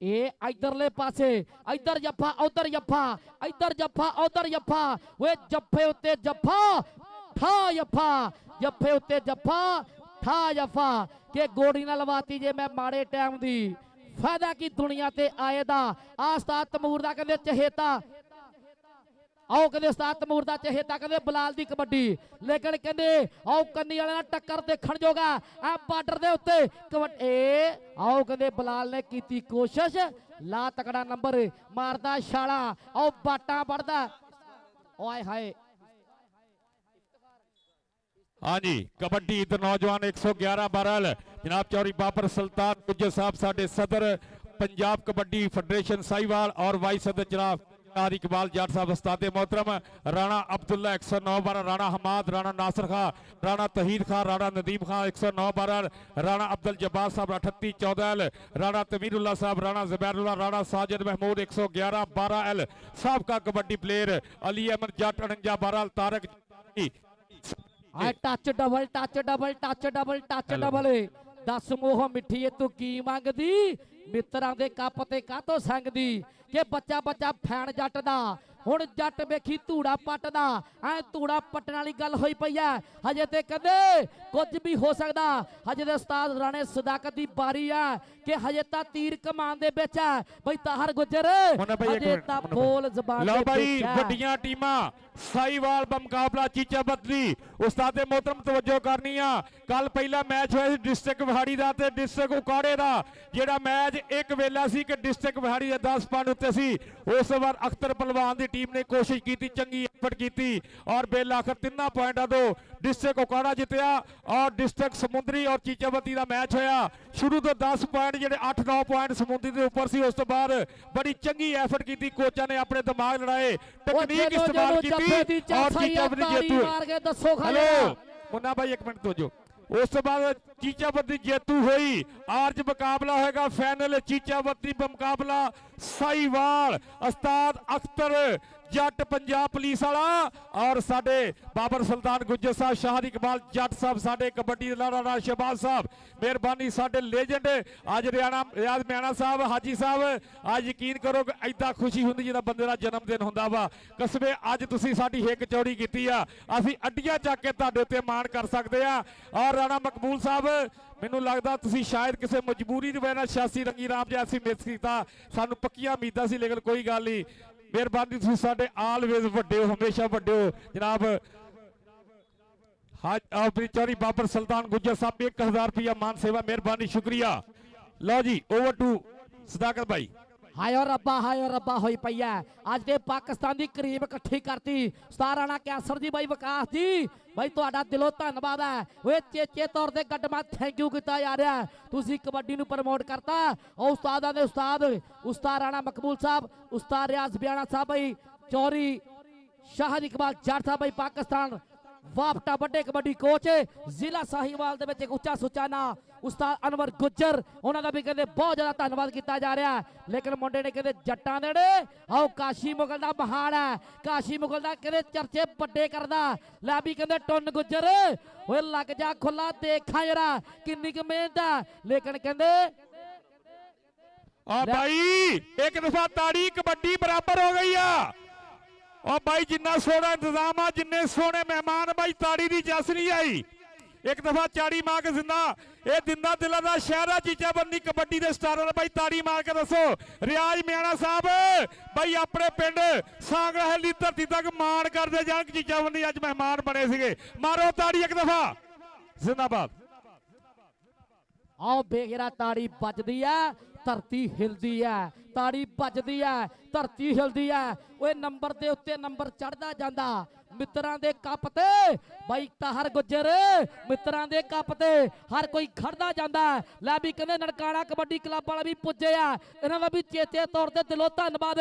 ਇਹ ਇਧਰਲੇ ਪਾਸੇ ਇਧਰ ਜੱਫਾ ਉਧਰ ਜੱਫਾ ਇਧਰ ਜੱਫਾ ਉਧਰ ਜੱਫਾ ਓਏ ਜੱਫੇ ਉੱਤੇ ਜੱਫਾ ਠਾ ਜੱਫਾ ਜੱਫੇ ਉੱਤੇ ਜੱਫਾ ਠਾ ਜੱਫਾ ਕਿ ਗੋੜੀ ਨਾਲ ਲਵਾਤੀ ਜੇ ਮੈਂ ਮਾੜੇ ਟਾਈਮ ਦੀ ਫਾਇਦਾ ਕੀ ਦੁਨੀਆ ਤੇ ਆਏ ਦਾ ਉਸਤਾਦ ਤਮੂਰ ਦਾ ਕਹਿੰਦੇ ਚਹੇਤਾ ਆਓ ਕਹਿੰਦੇ ਉਸਤਾਦ ਤਮੂਰ ਦਾ ਚਹੇਤਾ ਕਹਿੰਦੇ ਬਲਾਲ ਦੀ ਕਬੱਡੀ ਲੇਕਿਨ ਕਹਿੰਦੇ ਆਓ ਕੰਨੀ ਵਾਲੇ ਨਾਲ ਟੱਕਰ ਦੇਖਣ ਜੋਗਾ ਆ ਬਾਰਡਰ ਦੇ ਉੱਤੇ ਆਓ ਕਹਿੰਦੇ ਬਲਾਲ ਨੇ ਕੀਤੀ ਕੋਸ਼ਿਸ਼ ਲਾ ਤਕੜਾ ਨੰਬਰ ਮਾਰਦਾ ਛਾਲਾ ਆਓ ਬਾਟਾਂ ਵੜਦਾ ਓਏ ਹਾਏ हाँ जी कबड्डी तो नौजवान 111 बरल जनाब चौधरी बाबर सुल्तान गुज्जर साहब साडे सदर पंजाब कबड्डी फेडरेशन साहिवाल और वाइस सदर जनाब इकबाल जाट साहब उस्ताद मोहतरम राणा अब्दुल्ला 109 बारह राणा हमाद राणा नासिर खां राणा तहीद खां राणा नदीम खां 109 बारह राणा अब्दुल जब्बार साहब 38 14 राणा तमीरुल्लाह साहब राणा जुबैरुल्लाह राणा साजिद महमूद 111 12 साहब का कबड्डी प्लेयर अली अहमद जट 49 12 तारक टच डबल दस मोह मिठी तू की मंगदी मित्रां दे कप ते कातों संगदी कि बच्चा फैन जट दा हुण जट वेखी धूड़ा पटदा ऐ धूड़ा पटण वाली गल होई पई है हजे ते कदे कुछ भी हो सकदा हजे दे उस्ताद राणे सदाकत दी बारी है कि हजे ता तीर कमान दे विच है बई ताहर गुजर हजे ता बोल जबान लो भाई वड्डियां टीमां साहिवाल बमुकाबला चीचा बदली उस्ताद मोहतरम तवज्जो करनी आ कल पहला मैच होया डिस्ट्रिक्ट विहाड़ी दा ते डिस्ट्रिक्ट उकाड़े दा जेड़ा मैच एक वेला सी कि डिस्ट्रिक्ट विहाड़ी दे 10 पॉइंट उत्ते सी उस वार अख्तर पहलवान दी टीम ने कोशिश की चंगी एफर्ट की और बेल आखिर 3 पॉइंट दो डिस्ट्रिक्ट उकाड़ा जितया और डिस्ट्रिक्ट समुद्री और चीचावती का मैच होया शुरू तो 10 पॉइंट जेडे 8-9 पॉइंट समुद्री के उपर सी उस तो बाद बड़ी चंगी एफर्ट की कोचा ने अपने दिमाग लड़ाए तकनीक इस्तेमाल की और चीचावती जेतू हेलो मुन्ना भाई एक मिनट तो जो उस तो बाद चीचावती जेतू हुई आज मुकाबला होगा फाइनल चीचावती मुकाबला साहिवाल उस्ताद अख्तर जट पंजाब पुलिस वाला और साडे बाबर सुल्तान गुज्जर साहब शाहद इकबाल जट साहब साडे कबड्डी राणा शहबाज साहब मेहरबानी साडे लेजेंड आज रियाज मियाना साहब हाजी साहब आज यकीन करो कि ऐदा खुशी हुंदी जिदा बंदे दा जन्मदिन हुंदा वा कसबे अज तुसीं साडी हिक चौड़ी कीती आ असीं अड्डियां चक के तुहाडे उत्ते मान कर सकदे आ और राणा मकबूल साहब मैनूं लगदा तुसीं शायद किसी मजबूरी दी वजह नाल 86 रंगी राम जी असीं मिस कीता सानूं पक्कियां उम्मीदां सी लेकिन कोई गल नहीं मेहरबानी तुसीं साडे आलवेज वड्डे हो हमेशा वड्डे हो जनाब चौधरी बाबर सुल्तान गुज्जर साहब 1000 रुपया मान सेवा मेहरबानी शुक्रिया लो जी ओवर टू सदाकत भाई हाय रब्बा होई पई है अज दे पाकिस्तान दी करीब इकट्ठी करती उस्ताद राणा कैंसर जी भाई विकास जी भाई तुहाडा दिलों धन्नवाद है ओए चेचे तौर ते गड्डमा थैंक यू कीता जा रहा है तुसीं कबड्डी नूं प्रमोट करता और उस्तादां दे उस्ताद राणा मकबूल साहब उस्ताद रियाज बियाना साहब भाई चौधरी शाहद इकबाल जट साहब भाई पाकिस्तान वापटा बड़े कबड्डी कोच जिला साहिवाल दे विच उच्चा सुच्चा ना उस्ताद अनवर गुज्जर उन्हां दा भी कहंदे बहुत ज्यादा धन्नवाद किया जा रहा है लेकिन मुंडे ने कहंदे जट्टां दे ने आओ काशी मुगल दा महान है काशी मुगल दा कहंदे चर्चे बड़े करदा लै भी कहंदे टुन गुज्जर ओए लग जा खुला देखा जरा किन्नी क मेहनत है लेकिन कहंदे ਆ ਬਾਈ ਇੱਕ ਦਫਾ ਤਾੜੀ ਕਬੱਡੀ ਬਰਾਬਰ ਹੋ ਗਈ ਆ। ਉਹ ਬਾਈ ਜਿੰਨਾ ਸੋਹਣਾ ਇੰਤਜ਼ਾਮ ਆ, ਜਿੰਨੇ ਸੋਹਣੇ ਮਹਿਮਾਨ, ਬਾਈ ਤਾੜੀ ਦੀ ਜਸ ਨਹੀਂ ਆਈ। ਇੱਕ ਦਫਾ ਚਾੜੀ ਮਾਰ ਕੇ ਜ਼ਿੰਦਾ, ਇਹ ਦਿੰਦਾ ਦਿਲਾਂ ਦਾ ਸ਼ਹਿਰਾ ਚੀਚਾ ਬੰਦੀ ਕਬੱਡੀ ਦੇ ਸਟਾਰਾਂ ਦਾ ਬਾਈ ਤਾੜੀ ਮਾਰ ਕੇ ਦੱਸੋ। ਰਿਆਜ਼ ਮਿਆਣਾ ਸਾਹਿਬ ਬਾਈ ਆਪਣੇ ਪਿੰਡ ਸਾਂਗਰਾਹਲ ਦੀ ਧਰਤੀ ਤੱਕ ਮਾਣ ਕਰਦੇ ਜਾਣ, ਚੀਚਾ ਬੰਦੀ ਅੱਜ ਮਹਿਮਾਨ ਬਣੇ ਸੀਗੇ। ਮਾਰੋ ਤਾੜੀ ਇੱਕ ਦਫਾ, ਜ਼ਿੰਦਾਬਾਦ। ਆਓ ਬੇਗਰਾ ਤਾੜੀ ਵੱਜਦੀ ਆ, ਧਰਤੀ ਹਿਲਦੀ ਹੈ, ਤਾੜੀ ਵੱਜਦੀ ਹੈ, ਧਰਤੀ ਹਿਲਦੀ ਹੈ। ਓਏ ਨੰਬਰ ਦੇ ਉੱਤੇ ਨੰਬਰ ਚੜਦਾ ਜਾਂਦਾ, ਮਿੱਤਰਾਂ ਦੇ ਕੱਪ ਤੇ ਬਾਈ ਤਾਹਰ ਗੁੱਜਰ, ਮਿੱਤਰਾਂ ਦੇ ਕੱਪ ਤੇ ਹਰ ਕੋਈ ਖੜਦਾ ਜਾਂਦਾ। ਲੈ ਵੀ ਕਹਿੰਦੇ ਨਨਕਾਣਾ ਕਬੱਡੀ ਕਲੱਬ ਵਾਲੇ ਵੀ ਪੁੱਜੇ ਆ, ਇਹਨਾਂ ਦਾ ਵੀ ਚੇਤੇ ਤੌਰ ਤੇ ਦਿਲੋਂ ਧੰਨਵਾਦ।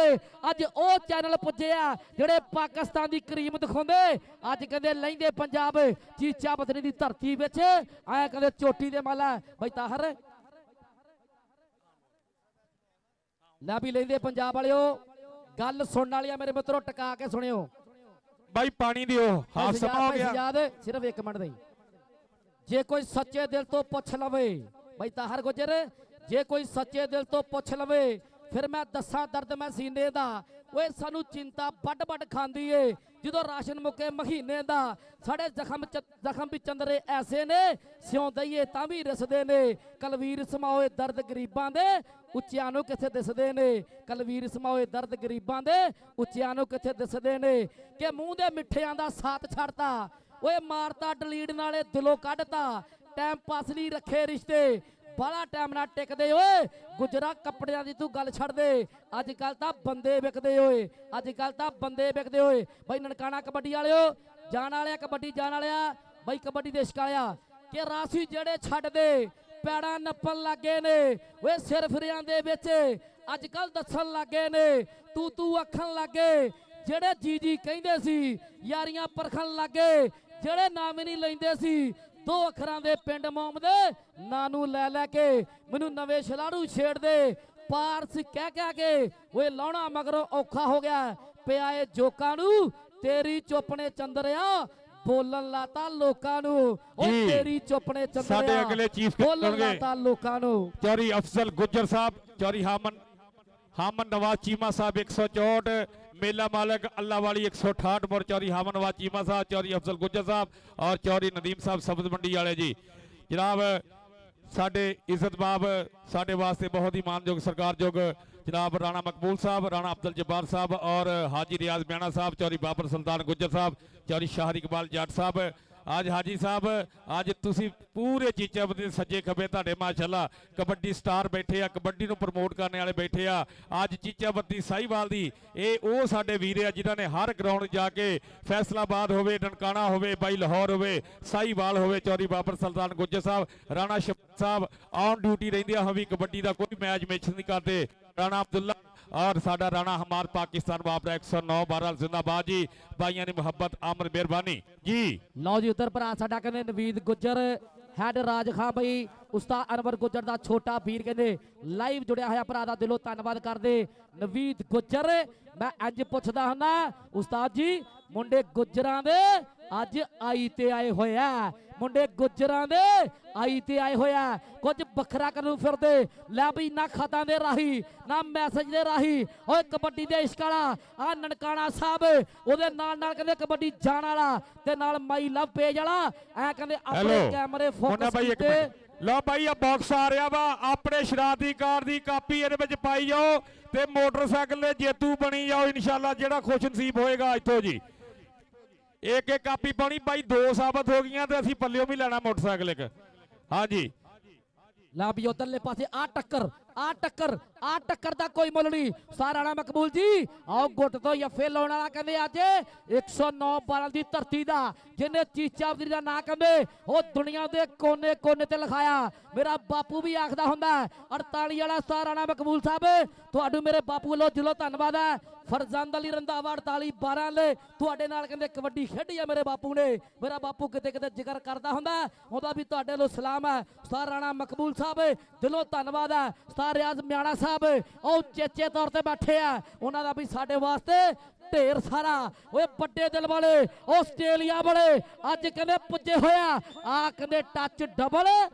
ਅੱਜ ਉਹ ਚੈਨਲ ਪੁੱਜੇ ਆ ਜਿਹੜੇ ਪਾਕਿਸਤਾਨ ਦੀ ਕਰੀਮ ਦਿਖਾਉਂਦੇ, ਅੱਜ ਕਹਿੰਦੇ ਲੈਂਦੇ ਪੰਜਾਬ ਚੀਚਾ ਬਦਨੀ ਦੀ ਧਰਤੀ ਵਿੱਚ, ਐ ਕਹਿੰਦੇ ਚੋਟੀ ਦੇ ਮਾਲਾ ਬਾਈ ਤਾਹਰ। ਲੈ ਵੀ ਲੈਂਦੇ ਪੰਜਾਬ ਵਾਲਿਓ, ਗੱਲ ਸੁਣਨ ਵਾਲਿਆ ਮੇਰੇ ਮਿੱਤਰੋ ਟਿਕਾ ਕੇ ਸੁਣਿਓ। ਬਾਈ ਪਾਣੀ ਦਿਓ, ਹਾਫ ਸਮਾਂ ਹੋ ਗਿਆ। ਯਾਦ ਸਿਰਫ 1 ਮਿੰਟ ਦੇ, ਜੇ ਕੋਈ ਸੱਚੇ ਦਿਲ ਤੋਂ ਪੁੱਛ ਲਵੇ ਬਾਈ ਤਾਹਰ ਗੁੱਜਰ, ਜੇ ਕੋਈ ਸੱਚੇ ਦਿਲ ਤੋਂ ਪੁੱਛ ਲਵੇ ਫਿਰ ਮੈਂ ਦੱਸਾਂ ਦਰਦ ਮੈਂ ਸੀਨੇ ਦਾ। ਓਏ ਸਾਨੂੰ ਚਿੰਤਾ ਵੱਡ ਵੱਡ ਖਾਂਦੀ ਏ ਜਦੋਂ ਰਾਸ਼ਨ ਮੁੱਕੇ ਮਹੀਨੇ ਦਾ। ਸਾਡੇ ਜ਼ਖਮ ਵੀ ਚੰਦਰੇ ਐਸੇ ਨੇ, ਸਿਉਂ ਦਈਏ ਤਾਂ ਵੀ ਰਿਸਦੇ ਨੇ। ਕਲਵੀਰ ਸਮਾਓਏ ਦਰਦ ਗਰੀਬਾਂ ਦੇ, ਉੱਚਿਆਂ ਨੂੰ ਕਿੱਥੇ ਦਿਸਦੇ ਨੇ। ਕਲਵੀਰ ਸਮਾਓਏ ਦਰਦ ਗਰੀਬਾਂ ਦੇ, ਉੱਚਿਆਂ ਨੂੰ ਕਿੱਥੇ ਦਿਸਦੇ ਨੇ। ਕਿ ਮੂੰਹ ਦੇ ਮਿੱਠਿਆਂ ਦਾ ਸਾਥ ਛੱਡਤਾ, ਓਏ ਮਾਰਤਾ ਡਲੀਟ ਨਾਲੇ ਦਿਲੋਂ ਕੱਢਤਾ। ਟਾਈਮ ਪਾਸ ਲਈ ਰੱਖੇ ਰਿਸ਼ਤੇ, ਬਾਲਾ ਟਾਈਮ ਨਾਲ ਟਿਕਦੇ। ਓਏ ਗੁਜਰਾ ਕੱਪੜਿਆਂ ਦੀ ਤੂੰ ਗੱਲ ਛੱਡ ਦੇ, ਅੱਜ ਕੱਲ ਤਾਂ ਬੰਦੇ ਵਿਕਦੇ। ਓਏ ਅੱਜ ਕੱਲ ਤਾਂ ਬੰਦੇ ਵਿਕਦੇ। ਓਏ ਬਾਈ ਨਨਕਾਣਾ ਕਬੱਡੀ ਵਾਲਿਓ, ਜਾਣ ਵਾਲਿਆ ਕਬੱਡੀ ਜਾਣ ਵਾਲਿਆ, ਬਾਈ ਕਬੱਡੀ ਦੇ ਇਸ਼ਕ ਵਾਲਿਆ, ਕਿ ਰਾਸੀ ਜਿਹੜੇ ਛੱਡਦੇ ਪੈੜਾ ਨੱਪਣ ਲੱਗੇ ਨੇ। ਓਏ ਸਿਰ ਫਿਰਿਆਂ ਦੇ ਵਿੱਚ ਅੱਜ ਕੱਲ ਦੱਸਣ ਲੱਗੇ ਨੇ, ਤੂੰ ਅੱਖਣ ਲੱਗੇ। ਜਿਹੜੇ ਜੀ ਕਹਿੰਦੇ ਸੀ ਯਾਰੀਆਂ ਪਰਖਣ ਲੱਗੇ, ਜਿਹੜੇ ਨਾਮ ਹੀ ਨਹੀਂ ਲੈਂਦੇ ਸੀ 2 ਅੱਖਰਾਂ ਦੇ ਪਿੰਡ ਮੋਮ ਦੇ ਨਾਂ ਨੂੰ ਲੈ ਕੇ ਮੈਨੂੰ ਨਵੇਂ ਛਲਾੜੂ ਛੇੜਦੇ। ਪਾਰਸ ਕਹਿ ਕੇ ਓਏ ਲਾਉਣਾ ਮਗਰੋਂ ਔਖਾ ਹੋ ਗਿਆ ਪਿਆ ਏ ਜੋਕਾਂ ਨੂੰ। ਤੇਰੀ ਚੁੱਪ ਨੇ ਚੰਦਰਿਆ ਬੋਲਣ ਲਾਤਾ ਲੋਕਾਂ ਨੂੰ। ਓਏ ਤੇਰੀ ਚੁੱਪ ਨੇ ਚੰਦਰਿਆ ਸਾਡੇ ਅਗਲੇ ਚੀਫ ਬੋਲਣ ਲਾਤਾ ਲੋਕਾਂ ਨੂੰ। ਚੌਰੀ ਅਫਜ਼ਲ ਗੁੱਜਰ ਸਾਹਿਬ, ਚੌਰੀ ਹਾਮਨ नवाज चीमा साहब 164, मेला मालिक अल्लाह वाली 168 मोर चौरी हामन नवाज चीमा साहब, चौरी अफजल गुज्जर साहब और चौरी नदीम साहब सब्ज मंडी वाले जी। जनाब साडे इज्जत बाब साडे वास्ते बहुत ही मानयोग सरकारयोग जनाब राणा मकबूल साहब, राणा अब्दुल जब्बार साहब और हाजी रियाज मियाणा साहब, चौरी बाबर सुल्तान गुज्जर साहब, चौरी शाहर इकबाल जाट साहब। आज हाजी साहब आज तुसी पूरे चीचा बदे सज्जे खबे तुहाडे माशाअल्लाह कबड्डी स्टार बैठे आ, कबड्डी नूं प्रमोट करने वाले बैठे आ। आज चीचा बद्दी साहिवाल दी ये ओ साडे वीर आ जिन्हां ने हर ग्राउंड जाके फैसलाबाद होवे, ननकाना होवे, बाई लाहौर होवे, साहिवाल होवे, चौरी बाबर सुल्तान गुज्जर साहब, राणा शब्द साहब ऑन ड्यूटी रहिंदे आ। भी कबड्डी का कोई मैच नहीं करते। राणा अब्दुल्ला और साडा राणा हमार पाकिस्तान बाबरा 109 12 जिंदाबाद जी। भाइयों ने मुहब्बत आमर मेहरबानी जी। लो जी उधर भरा साडा कहंदे नवीद गुज्जर हैड राज खां बई उस्ताद अनवर गुज्जर दा छोटा वीर कहंदे लाइव जुड़िया होया भरा दा दिलों धन्नवाद करदे नवीद गुज्जर। मैं इंज पुछदा हुंदा उस्ताद जी मुंडे गुज्जरां दे अज आई ते आए होया, मुंडे गुज्जरां दे आई ते आए होया, कुछ बखरा करन फिरदे। लै बई ना खतां दे राही ना मैसेज दे राही ओए कबड्डी दे इश्क वाला आ ननकाना साहब ओदे नाल कहंदे कबड्डी जाण वाला ते नाल माई लव पेज वाला ऐ कहंदे अपने कैमरे फोकस कीते। लो भाई आ बॉक्स आ रहा वा अपने शरारती कार दी कापी इहदे विच पाई जाओ ते मोटरसाइकिल दे जेतू बनी जाओ इंशाअल्लाह। जेड़ा खुश नसीब होएगा इत्थों जी एक एक कापी पानी भाई 2 साबित हो गई तो असीं पल्लियों भी लेना मोटरसाइकिल एक। हाँ जी ला भी उधरले पासे आ टक्कर दा कोई मुल नहीं। राणा मकबूल जी आओ गुट तो यफे लाने वाला कहंदे अज 109 12 दी धरती दा जिन्हें चीचा बदरी दा नाम कहंदे ओ दुनिया दे कोने कोने ते लिखाया। मेरा बापू भी आखदा हुंदा 48 वाला उस्ताद राणा मकबूल साहब तुहाडू मेरे बापू वालों दिलों धन्नवाद है। फरजंद अली रंधावा 48 12 ले तुहाडे नाल कहंदे कबड्डी खेडी है मेरे बापू ने। मेरा बापू किते किते जिक्र करदा हुंदा ओदा भी तुहाडे लो सलाम है। उस्ताद राणा मकबूल साहब दिलों धन्नवाद है। उस्ताद रियाज मियाणा साहब ओ चेचे तौर ते बैठे आ उन्हां दा भी साडे वास्ते ਢੇਰ ਸਾਰਾ ਓਏ ਵੱਡੇ ਦਿਲ ਵਾਲੇ ਆਸਟ੍ਰੇਲੀਆ ਵਾਲੇ ਅੱਜ ਕਹਿੰਦੇ ਪੁੱਜੇ ਹੋਇਆ ਆ ਕਹਿੰਦੇ ਟੱਚ ਡਬਲ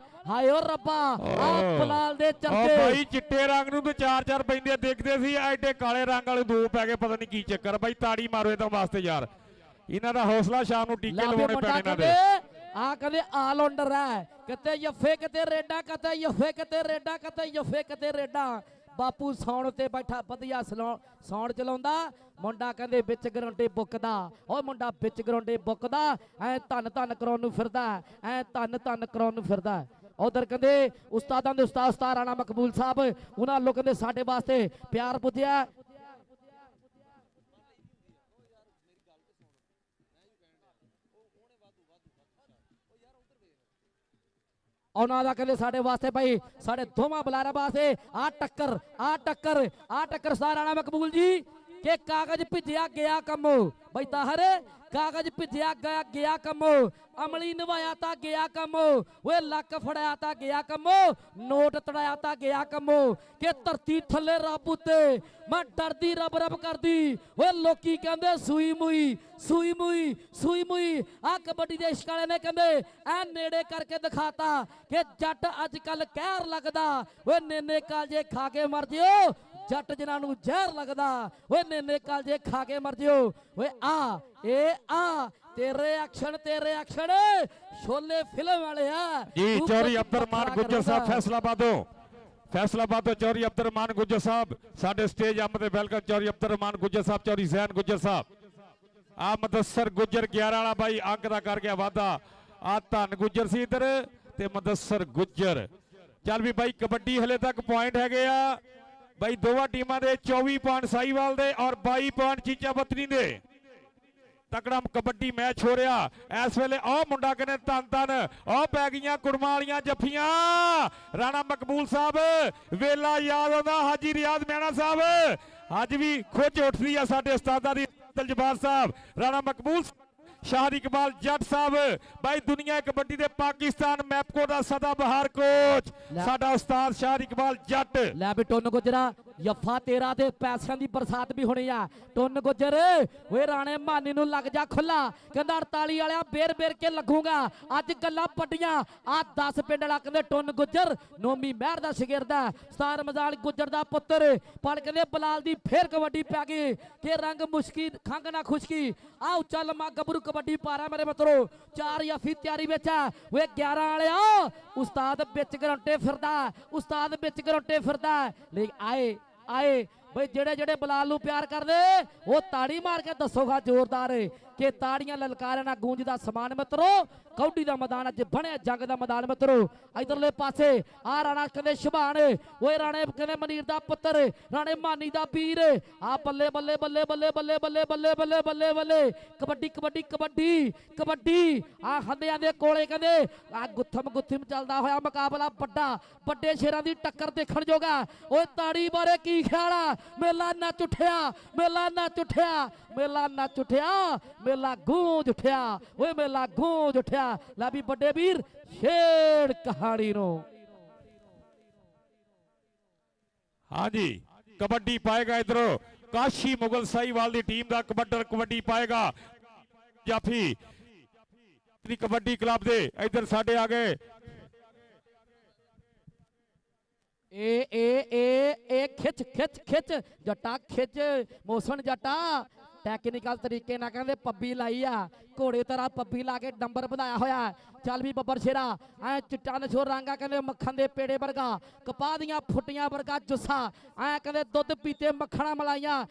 ਹਾਏ ਓ ਰੱਬਾ ਆ ਬਲਾਲ ਦੇ ਉਹ ਚਰਚੇ ਬਾਈ ਚਿੱਟੇ ਰੰਗ ਨੂੰ ਤੇ 4-4 ਪੈਂਦੇ ਦੇਖਦੇ ਸੀ ਐਡੇ ਕਾਲੇ ਰੰਗ ਵਾਲੇ 2 ਪੈ ਗਏ ਪਤਾ ਨਹੀਂ ਕੀ ਚੱਕਰ ਬਾਈ ਤਾੜੀ ਮਾਰੋ ਇਹਦੇ ਵਾਸਤੇ ਯਾਰ ਇਹਨਾਂ ਦਾ ਹੌਸਲਾ ਸ਼ਾਮ ਨੂੰ ਟੀਕੇ ਲਵਾਉਣੇ ਪੈਣੇ ਇਹਨਾਂ ਦੇ ਆ ਕਹਿੰਦੇ ਆਲਰਾਊਂਡਰ ਹੈ ਕਿਤੇ ਯਫੇ ਕਿਤੇ ਰੇਡਾ ਕਿਤੇ ਯਫੇ ਕਿਤੇ ਰੇਡਾ ਕਿਤੇ ਯਫੇ ਕਿਤੇ ਰੇਡਾ ਬਾਪੂ ਸੌਣ ਤੇ ਬੈਠਾ ਵਧੀਆ ਸੌਣ ਚਲਾਉਂਦਾ ਮੁੰਡਾ ਕਹਿੰਦੇ ਵਿੱਚ ਗਰਾਉਂਡੇ ਬੁੱਕਦਾ ਓਏ ਮੁੰਡਾ ਵਿੱਚ ਗਰਾਉਂਡੇ ਬੁੱਕਦਾ ਐ ਧੰਨ ਧੰਨ ਕਰਾਉਣ ਨੂੰ ਫਿਰਦਾ ਐ ਧੰਨ ਧੰਨ ਕਰਾਉਣ ਨੂੰ ਫਿਰਦਾ ਉਧਰ ਕਹਿੰਦੇ ਉਸਤਾਦਾਂ ਦੇ ਉਸਤਾਦ ਰਾਣਾ ਮਕਬੂਲ ਸਾਹਿਬ ਉਹਨਾਂ ਲੋਕਾਂ ਦੇ ਸਾਡੇ ਵਾਸਤੇ ਪਿਆਰ ਪੁੱਜਿਆ ਉਹਨਾਂ ਦਾ ਕਹਿੰਦੇ ਸਾਡੇ ਵਾਸਤੇ ਭਾਈ ਸਾਡੇ ਦੋਵਾਂ ਬਲਾਰਾਂ ਵਾਸਤੇ ਆ ਟੱਕਰ ਸਾਰਾਣਾ ਮਕਬੂਲ ਜੀ ਕਿ ਕਾਗਜ਼ ਭਿੱਜਿਆ ਗਿਆ ਕੰਮ ਬਈ ਤਾਹਰ ਕਾਗਜ਼ ਭਿੱਜਿਆ ਗਿਆ ਕੰਮ ਅਮਲੀ ਨਿਭਾਇਆ ਤਾਂ ਗਿਆ ਕੰਮ ਓਏ ਲੱਕ ਫੜਾਇਆ ਤਾਂ ਗਿਆ ਕੰਮ ਨੋਟ ਤੜਾਇਆ ਤਾਂ ਗਿਆ ਕੰਮ ਕਿ ਧਰਤੀ ਥੱਲੇ ਰੱਬ ਉੱਤੇ ਮੈਂ ਡਰਦੀ ਰੱਬ ਕਰਦੀ ਓਏ ਲੋਕੀ ਕਹਿੰਦੇ ਸੂਈ ਮੂਈ ਆ ਕਬੱਡੀ ਦੇ ਇਸ਼ਕ ਵਾਲੇ ਨੇ ਕਹਿੰਦੇ ਐ ਨੇੜੇ ਕਰਕੇ ਦਿਖਾਤਾ ਕਿ ਜੱਟ ਅੱਜ ਕੱਲ ਕਹਿਰ ਲੱਗਦਾ ਓਏ ਨੇਨੇ ਕਾਲਜੇ ਖਾ ਕੇ ਮਰ ਜਿਓ ਜੱਟ ਜਿਨ੍ਹਾਂ ਨੂੰ ਜ਼ਹਿਰ ਲੱਗਦਾ ਓਏ ਨੇਨੇ ਕਾਲਜੇ ਖਾ ਕੇ ਮਰ ਜਿਓ ਓਏ ਆ ਤੇਰੇ ਐਕਸ਼ਨ ਸ਼ੋਲੇ ਫਿਲਮ ਵਾਲੇ ਆ ਜੀ ਚੌਰੀ ਅਬਦੁਰਰਹਿਮਾਨ ਗੁੱਜਰ ਸਾਹਿਬ ਫੈਸਲਾਬਾਦੋਂ ਚੌਰੀ ਅਬਦੁਰਰਹਿਮਾਨ ਗੁੱਜਰ ਸਾਹਿਬ ਸਾਡੇ ਸਟੇਜ ਆਮਦ ਤੇ ਵੈਲਕਮ ਚੌਰੀ ਅਬਦੁਰਰਹਿਮਾਨ ਗੁੱਜਰ ਸਾਹਿਬ ਚੌਰੀ ਜ਼ੈਨ ਗੁੱਜਰ ਸਾਹਿਬ ਆ ਮੁਦੱਸਰ ਗੁੱਜਰ 11 ਵਾਲਾ ਬਾਈ ਅੰਕ ਦਾ ਕਰ ਗਿਆ ਵਾਦਾ ਆ ਧੰਨ ਗੁੱਜਰ ਸੀ ਇਧਰ ਤੇ ਮੁਦੱਸਰ ਗੁੱਜਰ ਚੱਲ ਵੀ ਬਾਈ ਕਬੱਡੀ ਹਲੇ ਤੱਕ ਪੁਆਇੰਟ ਹੈਗੇ ਆ ਬਾਈ ਦੋਵਾਂ ਟੀਮਾਂ ਦੇ 24 ਪੁਆਇੰਟ ਸਾਈਵਾਲ ਦੇ ਔਰ 22 ਪੁਆਇੰਟ ਚੀਚਾ ਬੱਤਨੀ ਦੇ ਤਕੜਾ ਕਬੱਡੀ ਮੈਚ ਹੋ ਰਿਹਾ ਇਸ ਵੇਲੇ ਉਹ ਮੁੰਡਾ ਕਹਿੰਦੇ ਧੰਨ ਉਹ ਪੈ ਗਈਆਂ ਕੁੜਮਾਂ ਵਾਲੀਆਂ ਜੱਫੀਆਂ ਰਾਣਾ ਮਕਬੂਲ ਸਾਹਿਬ ਵੇਲਾ ਯਾਦ ਆਉਂਦਾ ਹਾਜੀ ਰਿਆਜ਼ ਮੈਣਾ ਸਾਹਿਬ ਅੱਜ ਵੀ ਖੁੱਜ ਉੱਠਦੀ ਆ ਸਾਡੇ ਉਸਤਾਦਾਂ ਦੀ ਜਬਾਰ ਸਾਹਿਬ ਰਾਣਾ ਮਕਬੂਲ ਸ਼ਾਹਰ ਇਕਬਾਲ ਜੱਟ ਸਾਹਿਬ ਬਾਈ ਦੁਨੀਆ ਕਬੱਡੀ ਦੇ ਪਾਕਿਸਤਾਨ ਮੈਪਕੋ ਦਾ ਸਦਾ ਬਹਾਰ ਕੋਚ ਸਾਡਾ ਉਸਤਾਦ ਸ਼ਾਹਰ ਇਕਬਾਲ ਜੱਟ ਲੈ ਵੀ ਟੁੰਨ ਗੁੱਜਰਾ ਯਫਾ ਤੇਰਾ ਤੇ ਪੈਸਿਆਂ ਦੀ ਬਰਸਾਤ ਵੀ ਹੋਣੀ ਆ ਟੁੰਨ ਗੁੱਜਰ ਓਏ ਰਾਣੇ ਮਾਨੀ ਨੂੰ ਲੱਗ ਜਾ ਖੁੱਲਾ ਕਹਿੰਦਾ 48 ਵਾਲਿਆ ਬੇਰ ਕੇ ਲੱਗੂਗਾ ਅੱਜ ਗੱਲਾਂ ਵੱਡੀਆਂ ਆ 10 ਪਿੰਡ ਵਾਲਾ ਕਹਿੰਦੇ ਟੁੰਨ ਗੁੱਜਰ ਨੋਮੀ ਮਹਿਰ ਦਾ ਸ਼ਗਿਰਦਾ ਸਤਾਰ ਮਜ਼ਾਲ ਗੁੱਜਰ ਦਾ ਪੁੱਤਰ ਪਰ ਕਹਿੰਦੇ ਬਲਾਲ ਦੀ ਫੇਰ ਕਬੱਡੀ ਪੈ ਗਈ ਕਿ ਰੰਗ ਮੁਸ਼ਕੀ ਖੰਗ ਨਾ ਖੁਸ਼ਕੀ ਆ ਉੱਚਾ ਲੰਮਾ ਗੱਭਰੂ ਕਬੱਡੀ ਪਾਰਾ ਮੇਰੇ ਮਿੱਤਰੋ 4 ਯਫੀ ਤਿਆਰੀ ਵਿੱਚ ਆ ਓਏ 11 ਵਾਲਿਆ ਉਸਤਾਦ ਵਿੱਚ ਗਰੰਟੇ ਫਿਰਦਾ ਲੈ ਆਏ ਬਈ ਜਿਹੜੇ ਬਲਾਲ ਨੂੰ ਪਿਆਰ ਕਰਦੇ ਉਹ ਤਾੜੀ ਮਾਰ ਕੇ ਦੱਸੋਗਾ ਜ਼ੋਰਦਾਰ ਕਿ ਤਾੜੀਆਂ ਲਲਕਾਰਿਆਂ ਨਾਲ ਗੂੰਜਦਾ ਸਮਾਨ ਮਿੱਤਰੋ ਕੌਡੀ ਦਾ ਮੈਦਾਨ ਅੱਜ ਬਣਿਆ ਜੰਗ ਦਾ ਮੈਦਾਨ ਮਿੱਤਰੋ ਇਧਰਲੇ ਪਾਸੇ ਆ ਰਾਣਾ ਕਹਿੰਦੇ ਸ਼ੁਭਾਨ ਓਏ ਰਾਣੇ ਕਹਿੰਦੇ ਮਨੀਰ ਦਾ ਪੁੱਤਰ ਰਾਣੇ ਮਾਨੀ ਦਾ ਵੀਰ ਆ ਬੱਲੇ ਕਬੱਡੀ ਆ ਹੰਦਿਆਂ ਦੇ ਕੋਲੇ ਕਹਿੰਦੇ ਆ ਗੁੱਥਮ ਚੱਲਦਾ ਹੋਇਆ ਮੁਕਾਬਲਾ ਵੱਡੇ ਸ਼ੇਰਾਂ ਦੀ ਟੱਕਰ ਦੇਖਣ ਜੋਗਾ ਓਏ ਤਾੜੀ ਬਾਰੇ ਕੀ ਖਿਆਲ ਆ ਮੇਲਾ ਨੱਚ ਉੱਠਿਆ ਮੇਲਾ ਗੂੰਜ ਉੱਠਿਆ ਲੈ ਵੀ ਵੱਡੇ ਵੀਰ ਛੇੜ ਕਹਾਣੀ ਨੂੰ ਹਾਂਜੀ ਕਬੱਡੀ ਪਾਏਗਾ ਇਧਰੋਂ ਕਾਸ਼ੀ ਮੁਗਲ ਸਾਹੀਵਾਲ ਦੀ ਟੀਮ ਦਾ ਕਬੱਡੀ ਪਾਏਗਾ ਜਾਫੀ ਕਬੱਡੀ ਕਲੱਬ ਦੇ ਇਧਰ ਸਾਡੇ ਆ ਗਏ ਇਹ ਖਿੱਚ ਜੱਟਾ ਖਿੱਚ ਮੋਸਣ ਜੱਟਾ ਟੈਕਨੀਕਲ ਤਰੀਕੇ ਨਾਲ ਕਹਿੰਦੇ ਪੱਬੀ ਲਾਈ ਆ ਘੋੜੇ ਤਰ੍ਹਾਂ ਪੱਬੀ ਲਾ ਕੇ ਨੰਬਰ ਵਧਾਇਆ ਹੋਇਆ ਚੱਲ ਵੀ ਬੱਬਰ ਸ਼ੇਰਾ ਐ ਚਿੱਟਾ ਨਸ਼ੋਰ ਰੰਗਾ ਕਹਿੰਦੇ ਮੱਖਣ ਦੇ ਪੇੜੇ ਵਰਗਾ ਕਪਾਹ ਦੀਆਂ ਫੁੱਟੀਆਂ ਵਰਗਾ ਜੁੱਸਾ ਐ ਕਹਿੰਦੇ ਦੁੱਧ ਪੀਤੇ ਮੱਖਣਾ ਮਲਾਈਆਂ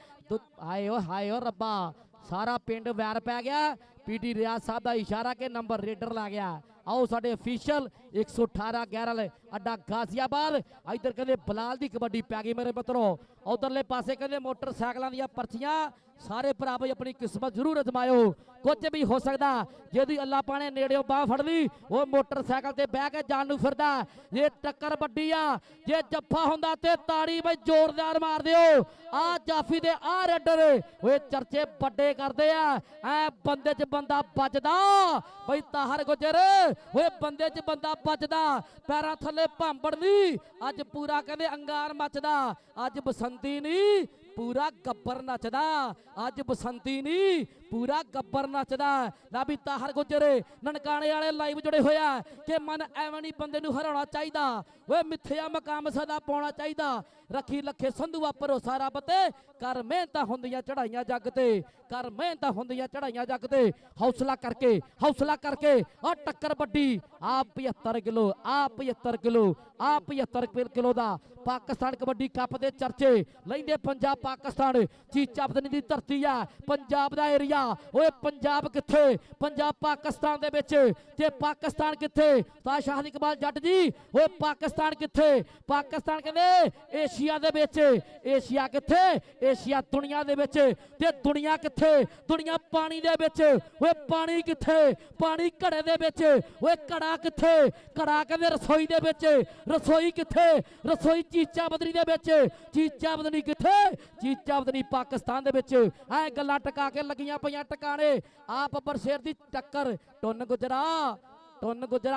ਹਾਏ ਓ ਰੱਬਾ ਸਾਰਾ ਪਿੰਡ ਵੈਰ ਪੈ ਗਿਆ ਪੀਟੀ ਰਿਆਜ਼ ਸਾਹਿਬ ਦਾ ਇਸ਼ਾਰਾ ਕਿ ਨੰਬਰ ਰੇਡਰ ਲਾ ਗਿਆ ਆਓ ਸਾਡੇ ਅਫੀਸ਼ੀਅਲ 118 11 ਅੱਡਾ ਗਾਜ਼ੀਆਬਾਦ ਇਧਰ ਕਹਿੰਦੇ ਬਲਾਲ ਦੀ ਕਬੱਡੀ ਪੈ ਗਈ ਮੇਰੇ ਮਿੱਤਰੋ ਉਧਰਲੇ ਪਾਸੇ ਕਹਿੰਦੇ ਮੋਟਰਸਾਈਕਲਾਂ ਦੀਆਂ ਪਰਚੀਆਂ ਸਾਰੇ ਭਰਾ ਬਈ ਆਪਣੀ ਕਿਸਮਤ ਜ਼ਰੂਰ ਅਜ਼ਮਾਇਓ ਕੁਝ ਵੀ ਹੋ ਸਕਦਾ ਜਿਹਦੀ ਅੱਲਾ ਪਾਣੇ ਨੇੜਿਓਂ ਬਾਹ ਫੜ ਲਈ ਉਹ ਮੋਟਰਸਾਈਕਲ ਤੇ ਬਹਿ ਕੇ ਜਾਣ ਨੂੰ ਫਿਰਦਾ ਇਹ ਟੱਕਰ ਵੱਡੀ ਆ ਜੇ ਜੱਫਾ ਹੁੰਦਾ ਤੇ ਤਾੜੀ ਬਈ ਜ਼ੋਰਦਾਰ ਮਾਰ ਦਿਓ ਆ ਜਾਫੀ ਦੇ ਆ ਰੈਡਰ ਓਏ ਚਰਚੇ ਵੱਡੇ ਕਰਦੇ ਆ ਐ ਬੰਦੇ 'ਚ ਬੰਦਾ ਵੱਜਦਾ ਬਈ ਤਾਹਰ ਗੁੱਜਰ ਓਏ ਬੰਦੇ 'ਚ ਬੰਦਾ ਵੱਜਦਾ ਪੈਰਾਂ ਥੱਲੇ ਭਾਂਬੜ ਨਹੀਂ ਅੱਜ ਪੂਰਾ ਕਹਿੰਦੇ ਅੰਗਾਰ ਮੱਚਦਾ ਅੱਜ ਬਸੰਤੀ ਨਹੀਂ ਪੂਰਾ ਗੱਬਰ ਨੱਚਦਾ ਅੱਜ ਬਸੰਤੀ ਨਹੀਂ ਪੂਰਾ ਗੱਬਰ ਨੱਚਦਾ ਨਾ ਵੀ ਤਾਹਰ ਗੁੱਜਰੇ ਨਨਕਾਣੇ ਵਾਲੇ ਲਾਈਵ ਜੁੜੇ ਹੋਇਆ ਕਿ ਮਨ ਐਵੇਂ ਨਹੀਂ ਬੰਦੇ ਨੂੰ ਹਰਾਉਣਾ ਚਾਹੀਦਾ ਓਏ ਮਿੱਥਿਆ ਮਕਾਮ ਸਦਾ ਪਾਉਣਾ ਚਾਹੀਦਾ ਰੱਖੀ ਲੱਖੇ ਸੰਧੂਆ ਭਰੋਸਾ ਰੱਬ ਤੇ ਕਰ ਮਿਹਨਤਾਂ ਹੁੰਦੀਆਂ ਚੜਾਈਆਂ ਜੱਗ ਤੇ ਕਰ ਮਿਹਨਤਾਂ ਹੁੰਦੀਆਂ ਚੜਾਈਆਂ ਜੱਗ ਤੇ ਹੌਸਲਾ ਕਰਕੇ ਆ ਟੱਕਰ ਵੱਡੀ ਆ 75 ਕਿਲੋ ਆ 75 ਕਿਲੋ ਆ 75 ਕਿਲੋ ਦਾ ਪਾਕਿਸਤਾਨ ਕਬੱਡੀ ਕੱਪ ਦੇ ਚਰਚੇ ਲੈਂਦੇ ਪੰਜਾਬ ਪਾਕਿਸਤਾਨ ਚੀਚਾ ਬਦਨੀ ਦੀ ਧਰਤੀ ਆ ਪੰਜਾਬ ਦਾ ਏਰੀਆ ਓਏ ਪੰਜਾਬ ਕਿੱਥੇ ਪੰਜਾਬ ਪਾਕਿਸਤਾਨ ਦੇ ਵਿੱਚ ਤੇ ਪਾਕਿਸਤਾਨ ਕਿੱਥੇ ਤਾਂ ਸ਼ਾਹਦ ਇਕਬਾਲ ਜੱਟ ਜੀ ਓਏ ਪਾਕਿਸਤਾਨ ਕਿੱਥੇ ਪਾਕਿਸਤਾਨ ਕਹਿੰਦੇ ਏਸ਼ੀਆ ਦੇ ਵਿੱਚ ਏਸ਼ੀਆ ਕਿੱਥੇ ਏਸ਼ੀਆ ਦੁਨੀਆ ਦੇ ਵਿੱਚ ਤੇ ਦੁਨੀਆ ਕਿੱਥੇ ਦੁਨੀਆ ਪਾਣੀ ਦੇ ਵਿੱਚ ਓਏ ਪਾਣੀ ਕਿੱਥੇ ਪਾਣੀ ਘੜੇ ਦੇ ਵਿੱਚ ਓਏ ਘੜਾ ਕਿੱਥੇ ਘੜਾ ਕਹਿੰਦੇ ਰਸੋਈ ਦੇ ਵਿੱਚ ਰਸੋਈ ਕਿੱਥੇ ਰਸੋਈ ਚੀਚਾ ਬਦਨੀ ਦੇ ਵਿੱਚ ਚੀਚਾ ਬਦਨੀ ਕਿੱਥੇ ਚੀਚਾ ਬਦਨੀ ਪਾਕਿਸਤਾਨ ਦੇ ਵਿੱਚ ਐ ਗੱਲਾਂ ਟਕਾ ਕੇ ਲੱਗੀਆਂ ਪਈਆਂ ਟਿਕਾਣੇ ਆਪ ਬਰਸ਼ੇਰ ਦੀ ਟੱਕਰ ਟੁੰਨ ਗੁਜਰਾ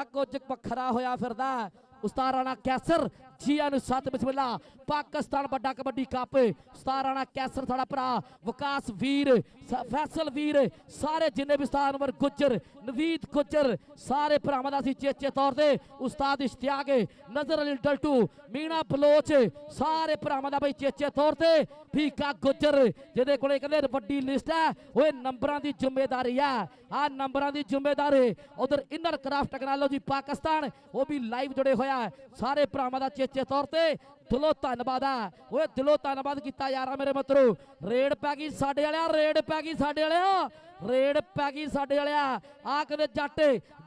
ਕੁਝ ਵੱਖਰਾ ਹੋਇਆ ਫਿਰਦਾ ਉਸਤਾਦ ਰਾਣਾ ਕੈਸਰ ਜੀਆਂ ਨੂੰ ਸਤ ਬਿਸਮਿਲ੍ਲਾ ਪਾਕਿਸਤਾਨ ਵੱਡਾ ਕਬੱਡੀ ਕੱਪ ਉਸਤਾਦ ਰਾਣਾ ਕੈਸਰ ਸਾਡਾ ਭਰਾ ਵਿਕਾਸ ਵੀਰ ਫੈਸਲ ਵੀਰ ਸਾਰੇ ਜਿੰਨੇ ਵੀ ਉਸਤਾਦ ਉਮਰ ਗੁੱਜਰ ਨਵੀਦ ਗੁੱਜਰ ਸਾਰੇ ਭਰਾਵਾਂ ਦਾ ਅਸੀਂ ਚੇਚੇ ਤੌਰ ਤੇ ਉਸਤਾਦ ਇਸ਼ਤਿਆਕ ਨਜ਼ਰ ਅਲੀ ਡਲਟੂ ਮੀਣਾ ਬਲੋਚ ਸਾਰੇ ਭਰਾਵਾਂ ਦਾ ਬਈ ਚੇਚੇ ਤੌਰ ਤੇ ਫੀਕਾ ਗੁੱਜਰ ਜਿਹਦੇ ਕੋਲੇ ਕਹਿੰਦੇ ਵੱਡੀ ਲਿਸਟ ਹੈ ਓਏ ਨੰਬਰਾਂ ਦੀ ਜ਼ਿੰਮੇਵਾਰੀ ਆ ਨੰਬਰਾਂ ਦੀ ਜ਼ਿੰਮੇਵਾਰੀ ਉਧਰ ਇਨਰ ਕਰਾਫਟ ਟੈਕਨੋਲੋਜੀ ਪਾਕਿਸਤਾਨ ਉਹ ਵੀ ਲਾਈਵ ਜੁੜੇ ਹੋਇਆ ਸਾਰੇ ਭਰਾਵਾਂ ਦਾ ਚੇਚੇ ਤੌਰ ਤੇ ਦਿਲੋਂ ਧੰਨਵਾਦ ਆ ਓਏ ਦਿਲੋਂ ਧੰਨਵਾਦ ਕੀਤਾ ਯਾਰਾ ਮੇਰੇ ਮਿੱਤਰੋ ਰੇਡ ਪੈ ਗਈ ਸਾਡੇ ਵਾਲਿਆ ਰੇਡ ਪੈ ਗਈ ਸਾਡੇ ਵਾਲਿਆ ਰੇਡ ਪੈ ਗਈ ਸਾਡੇ ਵਾਲਿਆ ਆ ਕਦੇ ਜੱਟ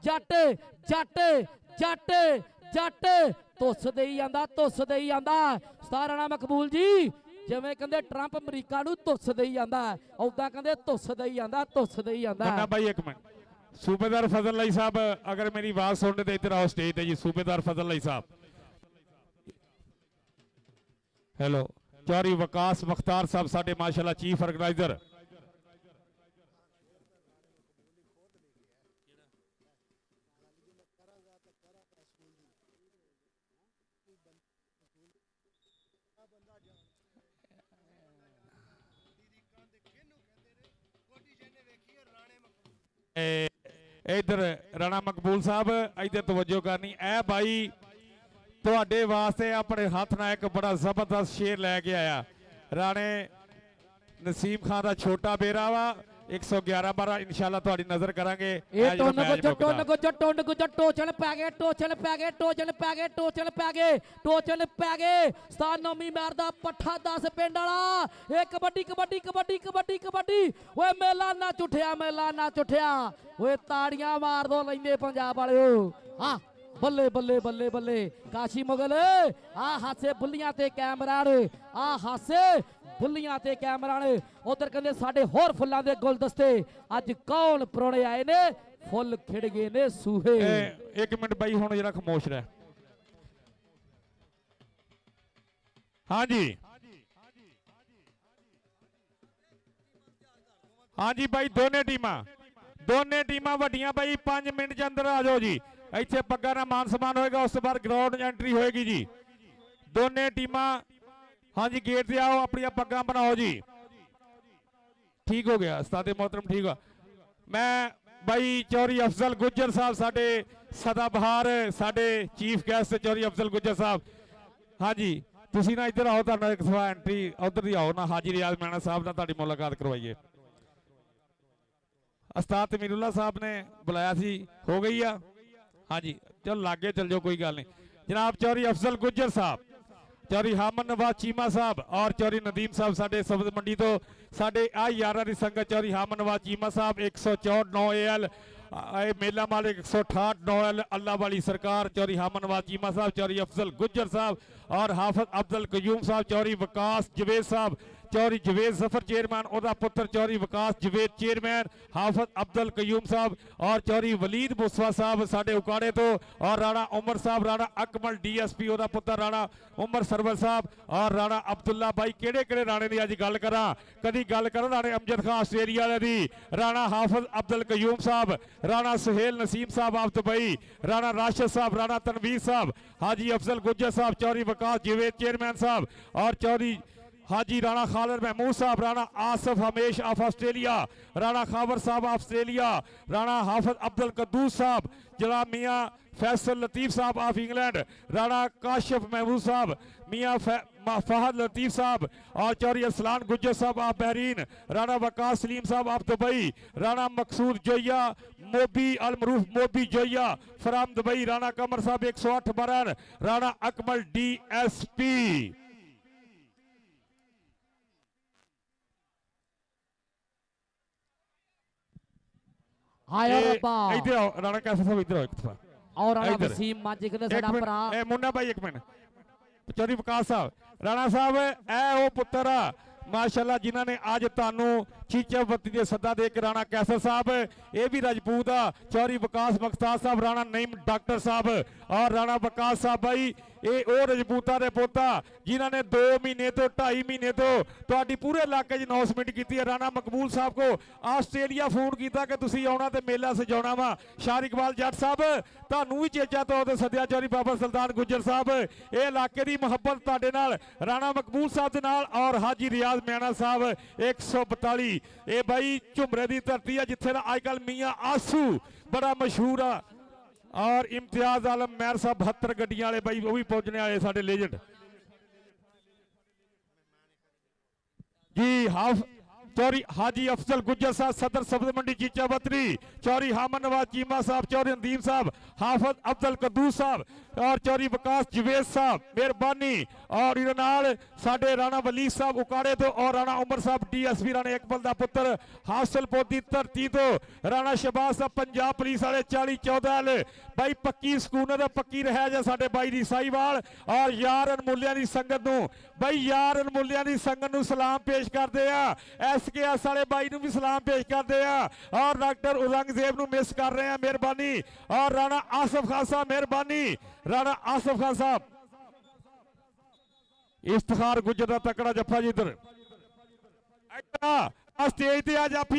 ਜੱਟ ਜੱਟ ਜੱਟ ਜੱਟ ਤੁੱਸ ਦੇਈ ਜਾਂਦਾ ਉਸਤਾਦ ਰਾਣਾ ਮਕਬੂਲ ਜੀ ਜਿਵੇਂ ਕਹਿੰਦੇ ਟਰੰਪ ਅਮਰੀਕਾ ਨੂੰ ਤੁੱਸ ਦੇਈ ਜਾਂਦਾ ਉਦਾਂ ਕਹਿੰਦੇ ਤੁੱਸ ਦੇਈ ਜਾਂਦਾ ਨਾ ਬਾਈ ਇੱਕ ਮਿੰਟ सूबेदार फजल अली साहब अगर मेरी आवाज सुनने तो इधर आओ स्टेज पे जी सूबेदार फजल अली साहब हेलो चौधरी वकास मुख्तार साहब साडे माशाल्लाह चीफ ऑर्गेनाइजर इधर राणा मकबूल साहब इधर तवज्जो करनी ए भाई तुहाडे वास्ते अपने हाथ नाल एक बड़ा जबरदस्त शेर लैके आया राणे नसीम खान का छोटा बेरा वा 111 बारा इंशाल्लाह तुहाडी नजर करांगे ਇਹ ਟੋਨ ਗੁੱਜਰ ਟੋਚਣ ਪੈ ਗਏ ਸਤਾਨ ਨੌਮੀ ਮਾਰਦਾ ਪੱਠਾ 10 ਪਿੰਡ ਵਾਲਾ ਇਹ ਕਬੱਡੀ ਓਏ ਮੇਲਾ ਨਾ ਝੁੱਠਿਆ ਓਏ ਤਾੜੀਆਂ ਮਾਰ ਦੋ ਲੈਂਦੇ ਪੰਜਾਬ ਵਾਲਿਓ ਹਾਂ ਬੱਲੇ ਕਾਸ਼ੀ ਮੁਗਲ ਆ ਹਾਸੇ ਬੁੱਲੀਆਂ ਤੇ ਕੈਮਰਾਨ ਉਧਰ ਕਹਿੰਦੇ ਸਾਡੇ ਹੋਰ ਫੁੱਲਾਂ ਦੇ ਗੁਲਦਸਤੇ ਅੱਜ ਕੌਣ ਪਰੋਣੇ ਆਏ ਨੇ ਫੁੱਲ ਖਿੜ ਗਏ ਨੇ ਸੂਹੇ एक मिनट भाई हुण जरा खामोश रह हाँ जी भाई दोने टीमां वड्डियां भाई 5 मिनट के अंदर आ जाओ जी इत्थे पग्गां दा मान सम्मान होएगा उस तो बाद ग्राउंड एंट्री होएगी जी दोने टीमां हाँ जी गेट से आओ अपनी पग्गां बनाओ जी ठीक हो गया उस्ताद मोहतरम ठीक हो मैं भाई चौधरी अफजल गुज्जर साहब साडे सदाबहार साडे चीफ गेस्ट चौधरी अफजल गुज्जर साहब हाँ जी तुसी ना इधर आओ तुहाडा एक सवा एंट्री उधर ही आओ ना हाजी रियाज मैना साहब नाल तुहाडी मुलाकात करवाइए उस्ताद तमीरुल्ला साहब ने बुलाया सी हो गई आ हाँ जी चलो लागे चल जाओ कोई गल नहीं जनाब चौधरी अफजल गुज्जर साहब चौधरी हामद नवाज चीमा साहब और चौधरी नदीम साहब साडे सब्ज मंडी तो साडे आ यारा दी संगत चौधरी हामद नवाज चीमा साहब 164 9 AL मेला मालिक 168 9 AL अल्लाह वाली सरकार चौधरी हामद नवाज चीमा साहब चौधरी अफजल गुज्जर साहब और हाफिज अब्दुल कयूम साहब चौधरी वकास जवेद साहब चौधरी जवेद जफर चेयरमैन ओदा पुत्र चौधरी वकास जवेद चेयरमैन हाफिज अब्दुल कयूम साहब और चौधरी वलीद मुसवा साहब साडे उकाड़े तो और राणा उमर साहब राणा अकमल DSP ओदा पुत्र राणा उमर सरवर साहब और राणा अब्दुल्ला भाई केड़े राणे दी अज गल करा कदी गल करा राणे अमजद खान आस्ट्रेलिया दी राणा हाफिज अब्दुल कयूम साहब राणा सुहेल नसीम साहब आप दुबई राणा राशिद साहब राणा तनवीर साहब हाजी अफजल गुज्जर साहब चौधरी वकास जवेद चेयरमैन साहब और चौधरी हाजी राणा खालिद महमूद साहब, राणा आसिफ हमेश ऑफ ऑस्ट्रेलिया, राणा खावर साहब ऑस्ट्रेलिया, राणा हाफिज अब्दुल कद्दूस साहब, जनाब मियाँ फैसल लतीफ़ साहब ऑफ इंग्लैंड, राणा काशिफ महमूद साहब, मियाँ फहद लतीफ़ साहब और चौधरी असलान गुज्जर साहब ऑफ बहरीन, राणा वकास सलीम साहब ऑफ दुबई, राणा मकसूद जोया मोबी अल मरूफ मोबी जोया फ्राम दुबई, राणा कमर साहब 108 बरन, राणा अकमल DSP। हाय रब्बा इधर आओ राणा कैसा साहब, इधर आओ एक दफा। और राणा इधर। वसीम मांझी कहते एक साडा मिनट, भरा ए मुन्ना भाई एक मिनट, चौधरी विकास साहब, राणा साहब ए ओ पुत्र आ माशाल्लाह जिन्हों ने आज तानू चीचा बत्ती दे सदा दे के, राणा कैसर साहब ये भी राजपूत आ, चौधरी विकास मखतार साहब, राणा नईम डॉक्टर साहब और राणा विकास साहब भाई ये ओ राजपूता दे पोता जिन्होंने 2 महीने तो 2.5 महीने तो तुहाडी पूरे इलाके च अनाउंसमेंट की है। राणा मकबूल साहब को आस्ट्रेलिया फोन किया कि तुसीं आउणा ते मेला सजाउणा वा। शाह इकबाल जट साहब तुहानू भी चेचा तौर ते सद्दिया, चौधरी बाबा सुल्तान गुज्जर साहब ये इलाके की मुहब्बत तुहाडे नाल, राणा मकबूल साहब दे नाल और हाजी रियाज मैना साहब 142 ये भाई झुमरे की धरती है जिथे अजकल मियाँ आसू बड़ा मशहूर आ और इम्तियाज आलम मैर साहब 72 गड्डियां वाले भाई वो भी पहुंचने वाले साडे लेजेंड जी। हाफ चौधरी हाजी अफजल गुज्जर साहब सदर सब्ज मंडी चीचा बतरी, चौधरी हामद नवाज चीमा साहब, चौधरी नदीम साहब, हाफिज अब्दुल कद्दूस साहब और चौधरी विकास जवेद साहब मेहरबानी और इहदे नाल साडे राणा वली साहब उकाड़े तो और राणा उमर साहब DSP राणा इकबाल दा पुत्र हासिलपुर दी धरती तो, राणा शहबाज साहब पंजाब पुलिस वाले 4014 भाई पक्की सकून ते पक्की रहा जा साडे बाई दी साईवाल और यार अनमुलियां दी संगत नूं भाई यार अनमुलियां दी संगत नूं सलाम पेश करदे आ। SKS वाले बाई नूं भी सलाम पेश करदे आ और डॉक्टर औरंगजेब नूं मिस कर रहे हैं मेहरबानी और राणा आसिफ खान साहब मेहरबानी, राणा आसिफ खान साहब इफ्तिखार गुज्जर दा तकड़ा जफा जी इधर स्टेज ते आज आप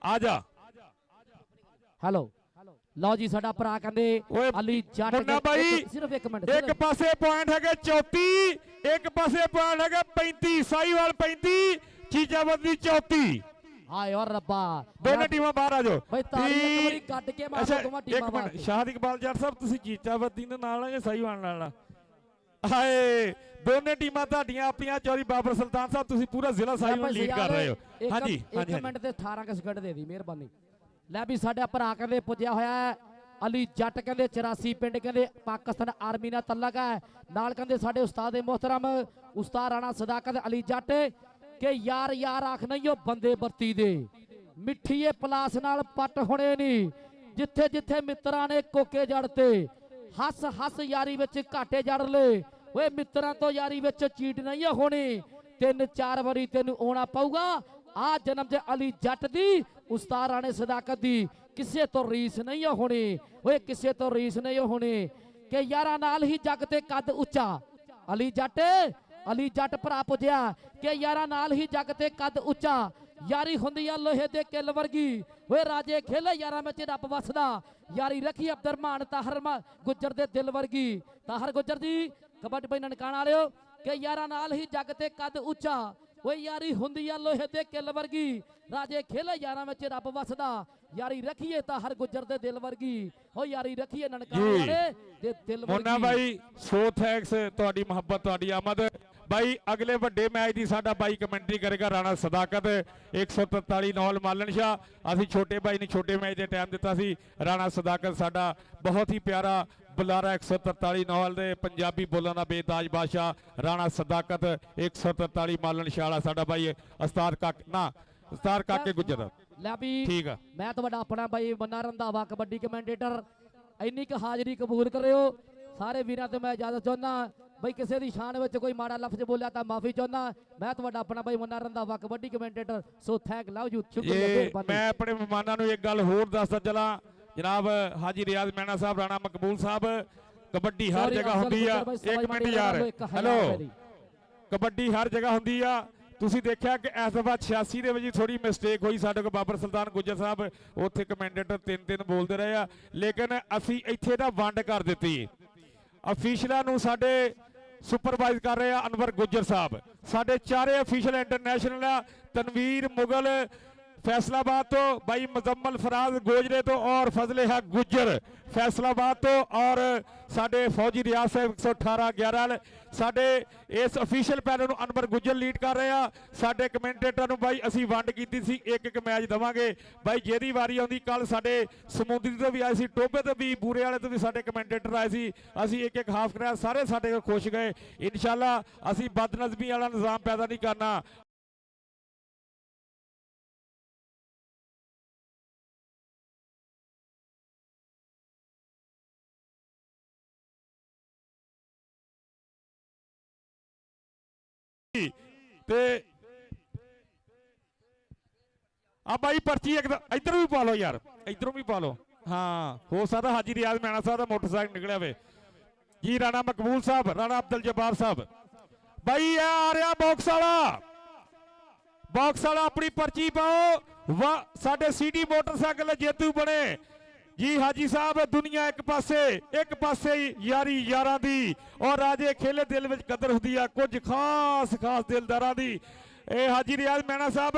आ जा। हेलो लो जी साडा भरा कहंदे ओए अली जट मुन्ना भाई सिर्फ एक मिनट एक पासे पॉइंट है 34 एक पासे पॉइंट है 35 साईवाल 35 चीजावती 34 हाय और रब्बा दोनों टीमां बाहर आ जाओ भाई ताली एक बारी ਕੱਢ ਕੇ ਮਾਰੋ अच्छा ਦੋਵਾਂ एक ਟੀਮਾਂ मिनट ਵਾਸਤੇ। शाह इकबाल जट साहब ਤੁਸੀਂ ਚੀਚਾਵਤੀ ਦੇ ਨਾਲ ਆ ਜਾਂ ਸਾਈਵਾਲ ਨਾਲ ਆ? ਹਾਏ ਦੋਨੇ ਟੀਮਾਂ ਤੁਹਾਡੀਆਂ ਆਪਣੀਆਂ, ਚੌਧਰੀ ਬਾਬਰ ਸੁਲਤਾਨ ਸਾਹਿਬ ਤੁਸੀਂ ਪੂਰਾ ਜ਼ਿਲ੍ਹਾ ਸਾਈਵਾਲ ਲੀਡ ਕਰ ਰਹੇ ਹੋ। ਹਾਂਜੀ ਇੱਕ ਮਿੰਟ ਤੇ 18 ਸਕਿੰਟ ਦੇ ਦੀ ਮਿਹਰਬਾਨੀ। ਲੈ ਵੀ ਸਾਡਾ ਭਰਾ ਕਹਿੰਦੇ ਪੁੱਜਿਆ ਹੋਇਆ ਹੈ ਅਲੀ ਜੱਟ ਕਹਿੰਦੇ 84 ਪਿੰਡ ਕਹਿੰਦੇ ਪਾਕਿਸਤਾਨ ਆਰਮੀ ਨਾਲ ਤਲਕ ਹੈ, ਨਾਲ ਕਹਿੰਦੇ ਸਾਡੇ ਉਸਤਾਦ ਮੁਹਤਰਮ ਉਸਤਾਦ ਰਾਣਾ ਸਦਾਕਤ ਅਲੀ ਜੱਟ ਕਿ ਯਾਰ ਯਾਰ ਆਖ ਨਹੀਂ ਉਹ ਬੰਦੇ ਵਰਤੀ ਦੇ ਮਿੱਠੀਏ ਪਲਾਸ ਨਾਲ ਪੱਟ ਹੋਣੇ ਨਹੀਂ, ਜਿੱਥੇ ਜਿੱਥੇ ਮਿੱਤਰਾਂ ਨੇ ਕੋਕੇ ਜੜਤੇ ਹੱਸ ਹੱਸ ਯਾਰੀ ਵਿੱਚ ਘਾਟੇ ਜੜ ਲਏ, ਓਏ ਮਿੱਤਰਾਂ ਤੋਂ ਯਾਰੀ ਵਿੱਚ ਚੀਟ ਨਹੀਂ ਹੋਣੀ, 3-4 ਵਾਰੀ ਤੈਨੂੰ ਆਉਣਾ ਪਊਗਾ ਆ ਜਨਮ ਤੇ ਅਲੀ ਜੱਟ ਦੀ ਉਸਤਾਦ ਰਾਣੇ ਸਦਾਕਤ ਦੀ ਕਿਸੇ ਤੋਂ ਰੀਸ ਨਹੀਂ ਹੋਣੀ, ਓਏ ਕਿਸੇ ਤੋਂ ਰੀਸ ਨਹੀਂ ਹੋਣੀ ਕਿ ਯਾਰਾਂ ਨਾਲ ਹੀ ਜੱਗ ਤੇ ਕੱਦ ਉੱਚਾ। ਅਲੀ ਜੱਟ ਭਰਾ ਪੁੱਜਿਆ ਕਿ ਯਾਰਾਂ ਨਾਲ ਹੀ ਜੱਗ ਤੇ ਕੱਦ ਉੱਚਾ, ਯਾਰੀ ਹੁੰਦੀ ਆ ਲੋਹੇ ਦੇ ਕਿੱਲ ਵਰਗੀ, ਓਏ ਰਾਜੇ ਖੇਲੇ ਯਾਰਾਂ ਵਿੱਚ ਰੱਬ ਵਸਦਾ, ਯਾਰੀ ਰੱਖੀ ਅਬਦੁਰਮਾਨ ਤਾਹਰ ਗੁੱਜਰ ਦੇ ਦਿਲ ਵਰਗੀ। ਤਾਹਰ ਗੁੱਜਰ ਜੀ ਕਬੱਡੀ ਭਾਈ ਨਨਕਾਣਾ ਵਾਲਿਓ ਕਿ ਯਾਰਾਂ ਨਾਲ ਹੀ ਜੱਗ ਤੇ ਕੱਦ ਉੱਚਾ, ਓਏ ਯਾਰੀ ਹੁੰਦੀ ਆ ਲੋਹੇ ਦੇ ਕਿੱਲ ਵਰਗੀ, ਰਾਜੇ ਖੇਲੇ ਯਾਰਾਂ ਵਿੱਚ ਰੱਬ ਵਸਦਾ, ਯਾਰੀ ਰੱਖੀਏ ਤਾਂ ਹਰ ਗੁੱਜਰ ਦੇ ਦਿਲ ਵਰਗੀ, ਓ ਯਾਰੀ ਰੱਖੀਏ ਨਨਕਾਣੇ ਵਾਲੇ ਦੇ ਦਿਲ ਵਰਗੀ। ਮੁੰਨਾ ਬਾਈ ਸੋ ਥੈਂਕਸ ਤੁਹਾਡੀ ਮੁਹੱਬਤ ਤੁਹਾਡੀ ਆਮਦ ਬਾਈ। ਅਗਲੇ ਵੱਡੇ ਮੈਚ ਦੀ ਸਾਡਾ ਬਾਈ ਕਮੈਂਟਰੀ ਕਰੇਗਾ ਰਾਣਾ ਸਦਾਕਤ 143 ਨੌਲ ਮਾਲਣ ਸ਼ਾਹ। ਅਸੀਂ ਛੋਟੇ ਬਾਈ ਨੂੰ ਛੋਟੇ ਮੈਚ ਦੇ ਟਾਈਮ ਦਿੱਤਾ ਸੀ, ਰਾਣਾ ਸਦਾਕਤ ਸਾਡਾ ਬਹੁਤ ਹੀ ਪਿਆਰਾ ਬੁਲਾਰਾ 143 ਨੌਲ ਦੇ ਪੰਜਾਬੀ ਬੋਲਾਂ ਦਾ ਬੇਤਾਜ ਬਾਦਸ਼ਾਹ ਰਾਣਾ ਸਦਾਕਤ 143 ਮਾਲਣ ਸ਼ਾਹ ਵਾਲਾ ਸਾਡਾ ਬਾਈ ਉਸਤਾਦ ਕਾਕੇ ਗੁੱਜਰ। ਲੈ ਵੀ ਠੀਕ ਆ ਮੈਂ ਤੁਹਾਡਾ ਆਪਣਾ ਬਾਈ ਮੰਨਾ ਰੰਧਾਵਾ ਕਬੱਡੀ ਕਮੈਂਟੇਟਰ ਇੰਨੀ ਕੁ ਹਾਜ਼ਰੀ ਕਬੂਲ ਕਰਿਓ ਸਾਰੇ ਵੀਰਾਂ ਤੇ ਮੈਂ ਇਜਾਜ਼ਤ ਚਾਹੁੰਦਾ ਬਈ ਕਿਸੇ ਦੀ ਸ਼ਾਨ ਵਿੱਚ ਕੋਈ ਮਾੜਾ ਲਫ਼ਜ਼ ਬੋਲਿਆ ਤਾਂ ਮਾਫੀ ਚਾਹੁੰਦਾ। ਮੈਂ ਤੁਹਾਡਾ ਆਪਣਾ ਬਾਈ Manna Randhawa kabaddi commentator so thank love you ਸ਼ੁਕਰੀਆ। ਮੈਂ ਆਪਣੇ ਮਹਿਮਾਨਾਂ ਨੂੰ ਇੱਕ ਗੱਲ ਹੋਰ ਦੱਸਦਾ ਚਲਾਂ ਜਨਾਬ ਹਾਜੀ ਰਿਆਜ਼ ਮੈਣਾ ਸਾਹਿਬ ਰਾਣਾ ਮਕਬੂਲ ਸਾਹਿਬ ਕਬੱਡੀ ਹਰ ਜਗ੍ਹਾ ਹੁੰਦੀ ਆ। ਇੱਕ ਮਿੰਟ ਯਾਰ ਹੈਲੋ ਕਬੱਡੀ ਹਰ ਜਗ੍ਹਾ ਹੁੰਦੀ ਆ। ਤੁਸੀਂ ਦੇਖਿਆ ਕਿ ਇਸ ਦਫਾ 86 ਦੇ ਵਿੱਚ ਥੋੜੀ ਮਿਸਟੇਕ ਹੋਈ ਸਾਡੇ ਕੋਲ ਬਾਬਰ ਸੁਲਤਾਨ ਗੁੱਜਰ ਸਾਹਿਬ ਉੱਥੇ ਕਮੈਂਟੇਟਰ 3-3 ਬੋਲਦੇ ਰਹੇ ਆ, ਲੇਕਿਨ ਅਸੀਂ ਇੱਥੇ ਦਾ ਵੰਡ ਕਰ ਦਿੱਤੀ। ਅਫੀਸ਼ਲਾਂ ਨੂੰ ਸਾਡੇ ਸੁਪਰਵਾਈਜ਼ ਕਰ ਰਹੇ ਆ ਅਨਵਰ ਗੁੱਜਰ ਸਾਹਿਬ। ਸਾਡੇ ਚਾਰੇ ਅਫੀਸ਼ੀਅਲ ਇੰਟਰਨੈਸ਼ਨਲ ਆ, ਤਨਵੀਰ ਮੁਗਲ फैसलाबाद तो, भाई मुजम्मल फराज गोजरे तो, और फजले हक गुज्जर फैसलाबाद तो, और साडे फौजी रियाज साहब 118-11 साडे इस अफीशियल पैनल ਨੂੰ ਅਨਵਰ ਗੁੱਜਰ ਲੀਡ ਕਰ ਰਹੇ ਆ। ਸਾਡੇ ਕਮੈਂਟੇਟਰ ਨੂੰ ਬਾਈ ਅਸੀਂ ਵੰਡ ਕੀਤੀ ਸੀ, ਇੱਕ ਮੈਚ ਦਵਾਂਗੇ ਬਾਈ ਜਿਹਦੀ ਵਾਰੀ ਆਉਂਦੀ। ਕੱਲ ਸਾਡੇ ਸਮੁੰਦਰੀ ਤੋਂ ਵੀ ਆਏ ਸੀ, ਟੋਬੇ ਤੋਂ ਵੀ, ਬੂਰੇ ਵਾਲੇ ਤੋਂ ਵੀ ਸਾਡੇ ਕਮੈਂਟੇਟਰ ਆਏ ਸੀ। ਅਸੀਂ ਇੱਕ ਹਾਫ ਕਰਾਇਆ, ਸਾਰੇ ਸਾਡੇ ਖੁਸ਼ ਗਏ। ਇਨਸ਼ਾਅੱਲਾ ਅਸੀਂ ਬਦਨਜ਼ਮੀ ਵਾਲਾ ਨਿਜ਼ਾਮ ਪੈਦਾ ਨਹੀਂ ਕਰਨਾ। ਤੇ ਆ ਬਾਈ ਪਰਚੀ ਇੱਕ ਇਧਰ ਵੀ ਪਾ ਲਓ ਯਾਰ, ਇਧਰੋਂ ਵੀ ਪਾ ਲਓ। ਹਾਂ ਹੋ ਸਕਦਾ ਹਾਜੀ ਰਿਆਜ਼ ਮੈਣਾ ਸਾਹਿਬ ਦਾ ਮੋਟਰਸਾਈਕਲ ਨਿਕਲਿਆ ਹੋਵੇ ਜੀ। ਰਾਣਾ ਮਕਬੂਲ ਸਾਹਿਬ, ਰਾਣਾ ਅਬਦੁਲ ਜੱਬਾਰ ਸਾਹਿਬ, ਬਾਈ ਇਹ ਆ ਰਿਹਾ ਬਾਕਸ ਵਾਲਾ, ਬਾਕਸ ਵਾਲਾ ਆਪਣੀ ਪਰਚੀ ਪਾਓ। ਵਾਹ ਸਾਡੇ ਸੀਡੀ ਮੋਟਰਸਾਈਕਲ ਜੇਤੂ ਬਣੇ ਜੀ। ਹਾਜੀ ਸਾਹਿਬ ਦੁਨੀਆ ਇੱਕ ਪਾਸੇ ਯਾਰੀ ਯਾਰਾਂ ਦੀ, ਔਰ ਰਾਜੇ ਖੇਲੇ ਦਿਲ ਵਿੱਚ ਕਦਰ ਹੁੰਦੀ ਆ ਕੁਝ ਖਾਸ ਦਿਲਦਾਰਾਂ ਦੀ। ਇਹ ਹਾਜੀ ਰਿਆਜ਼ ਮੈਣਾ ਸਾਹਿਬ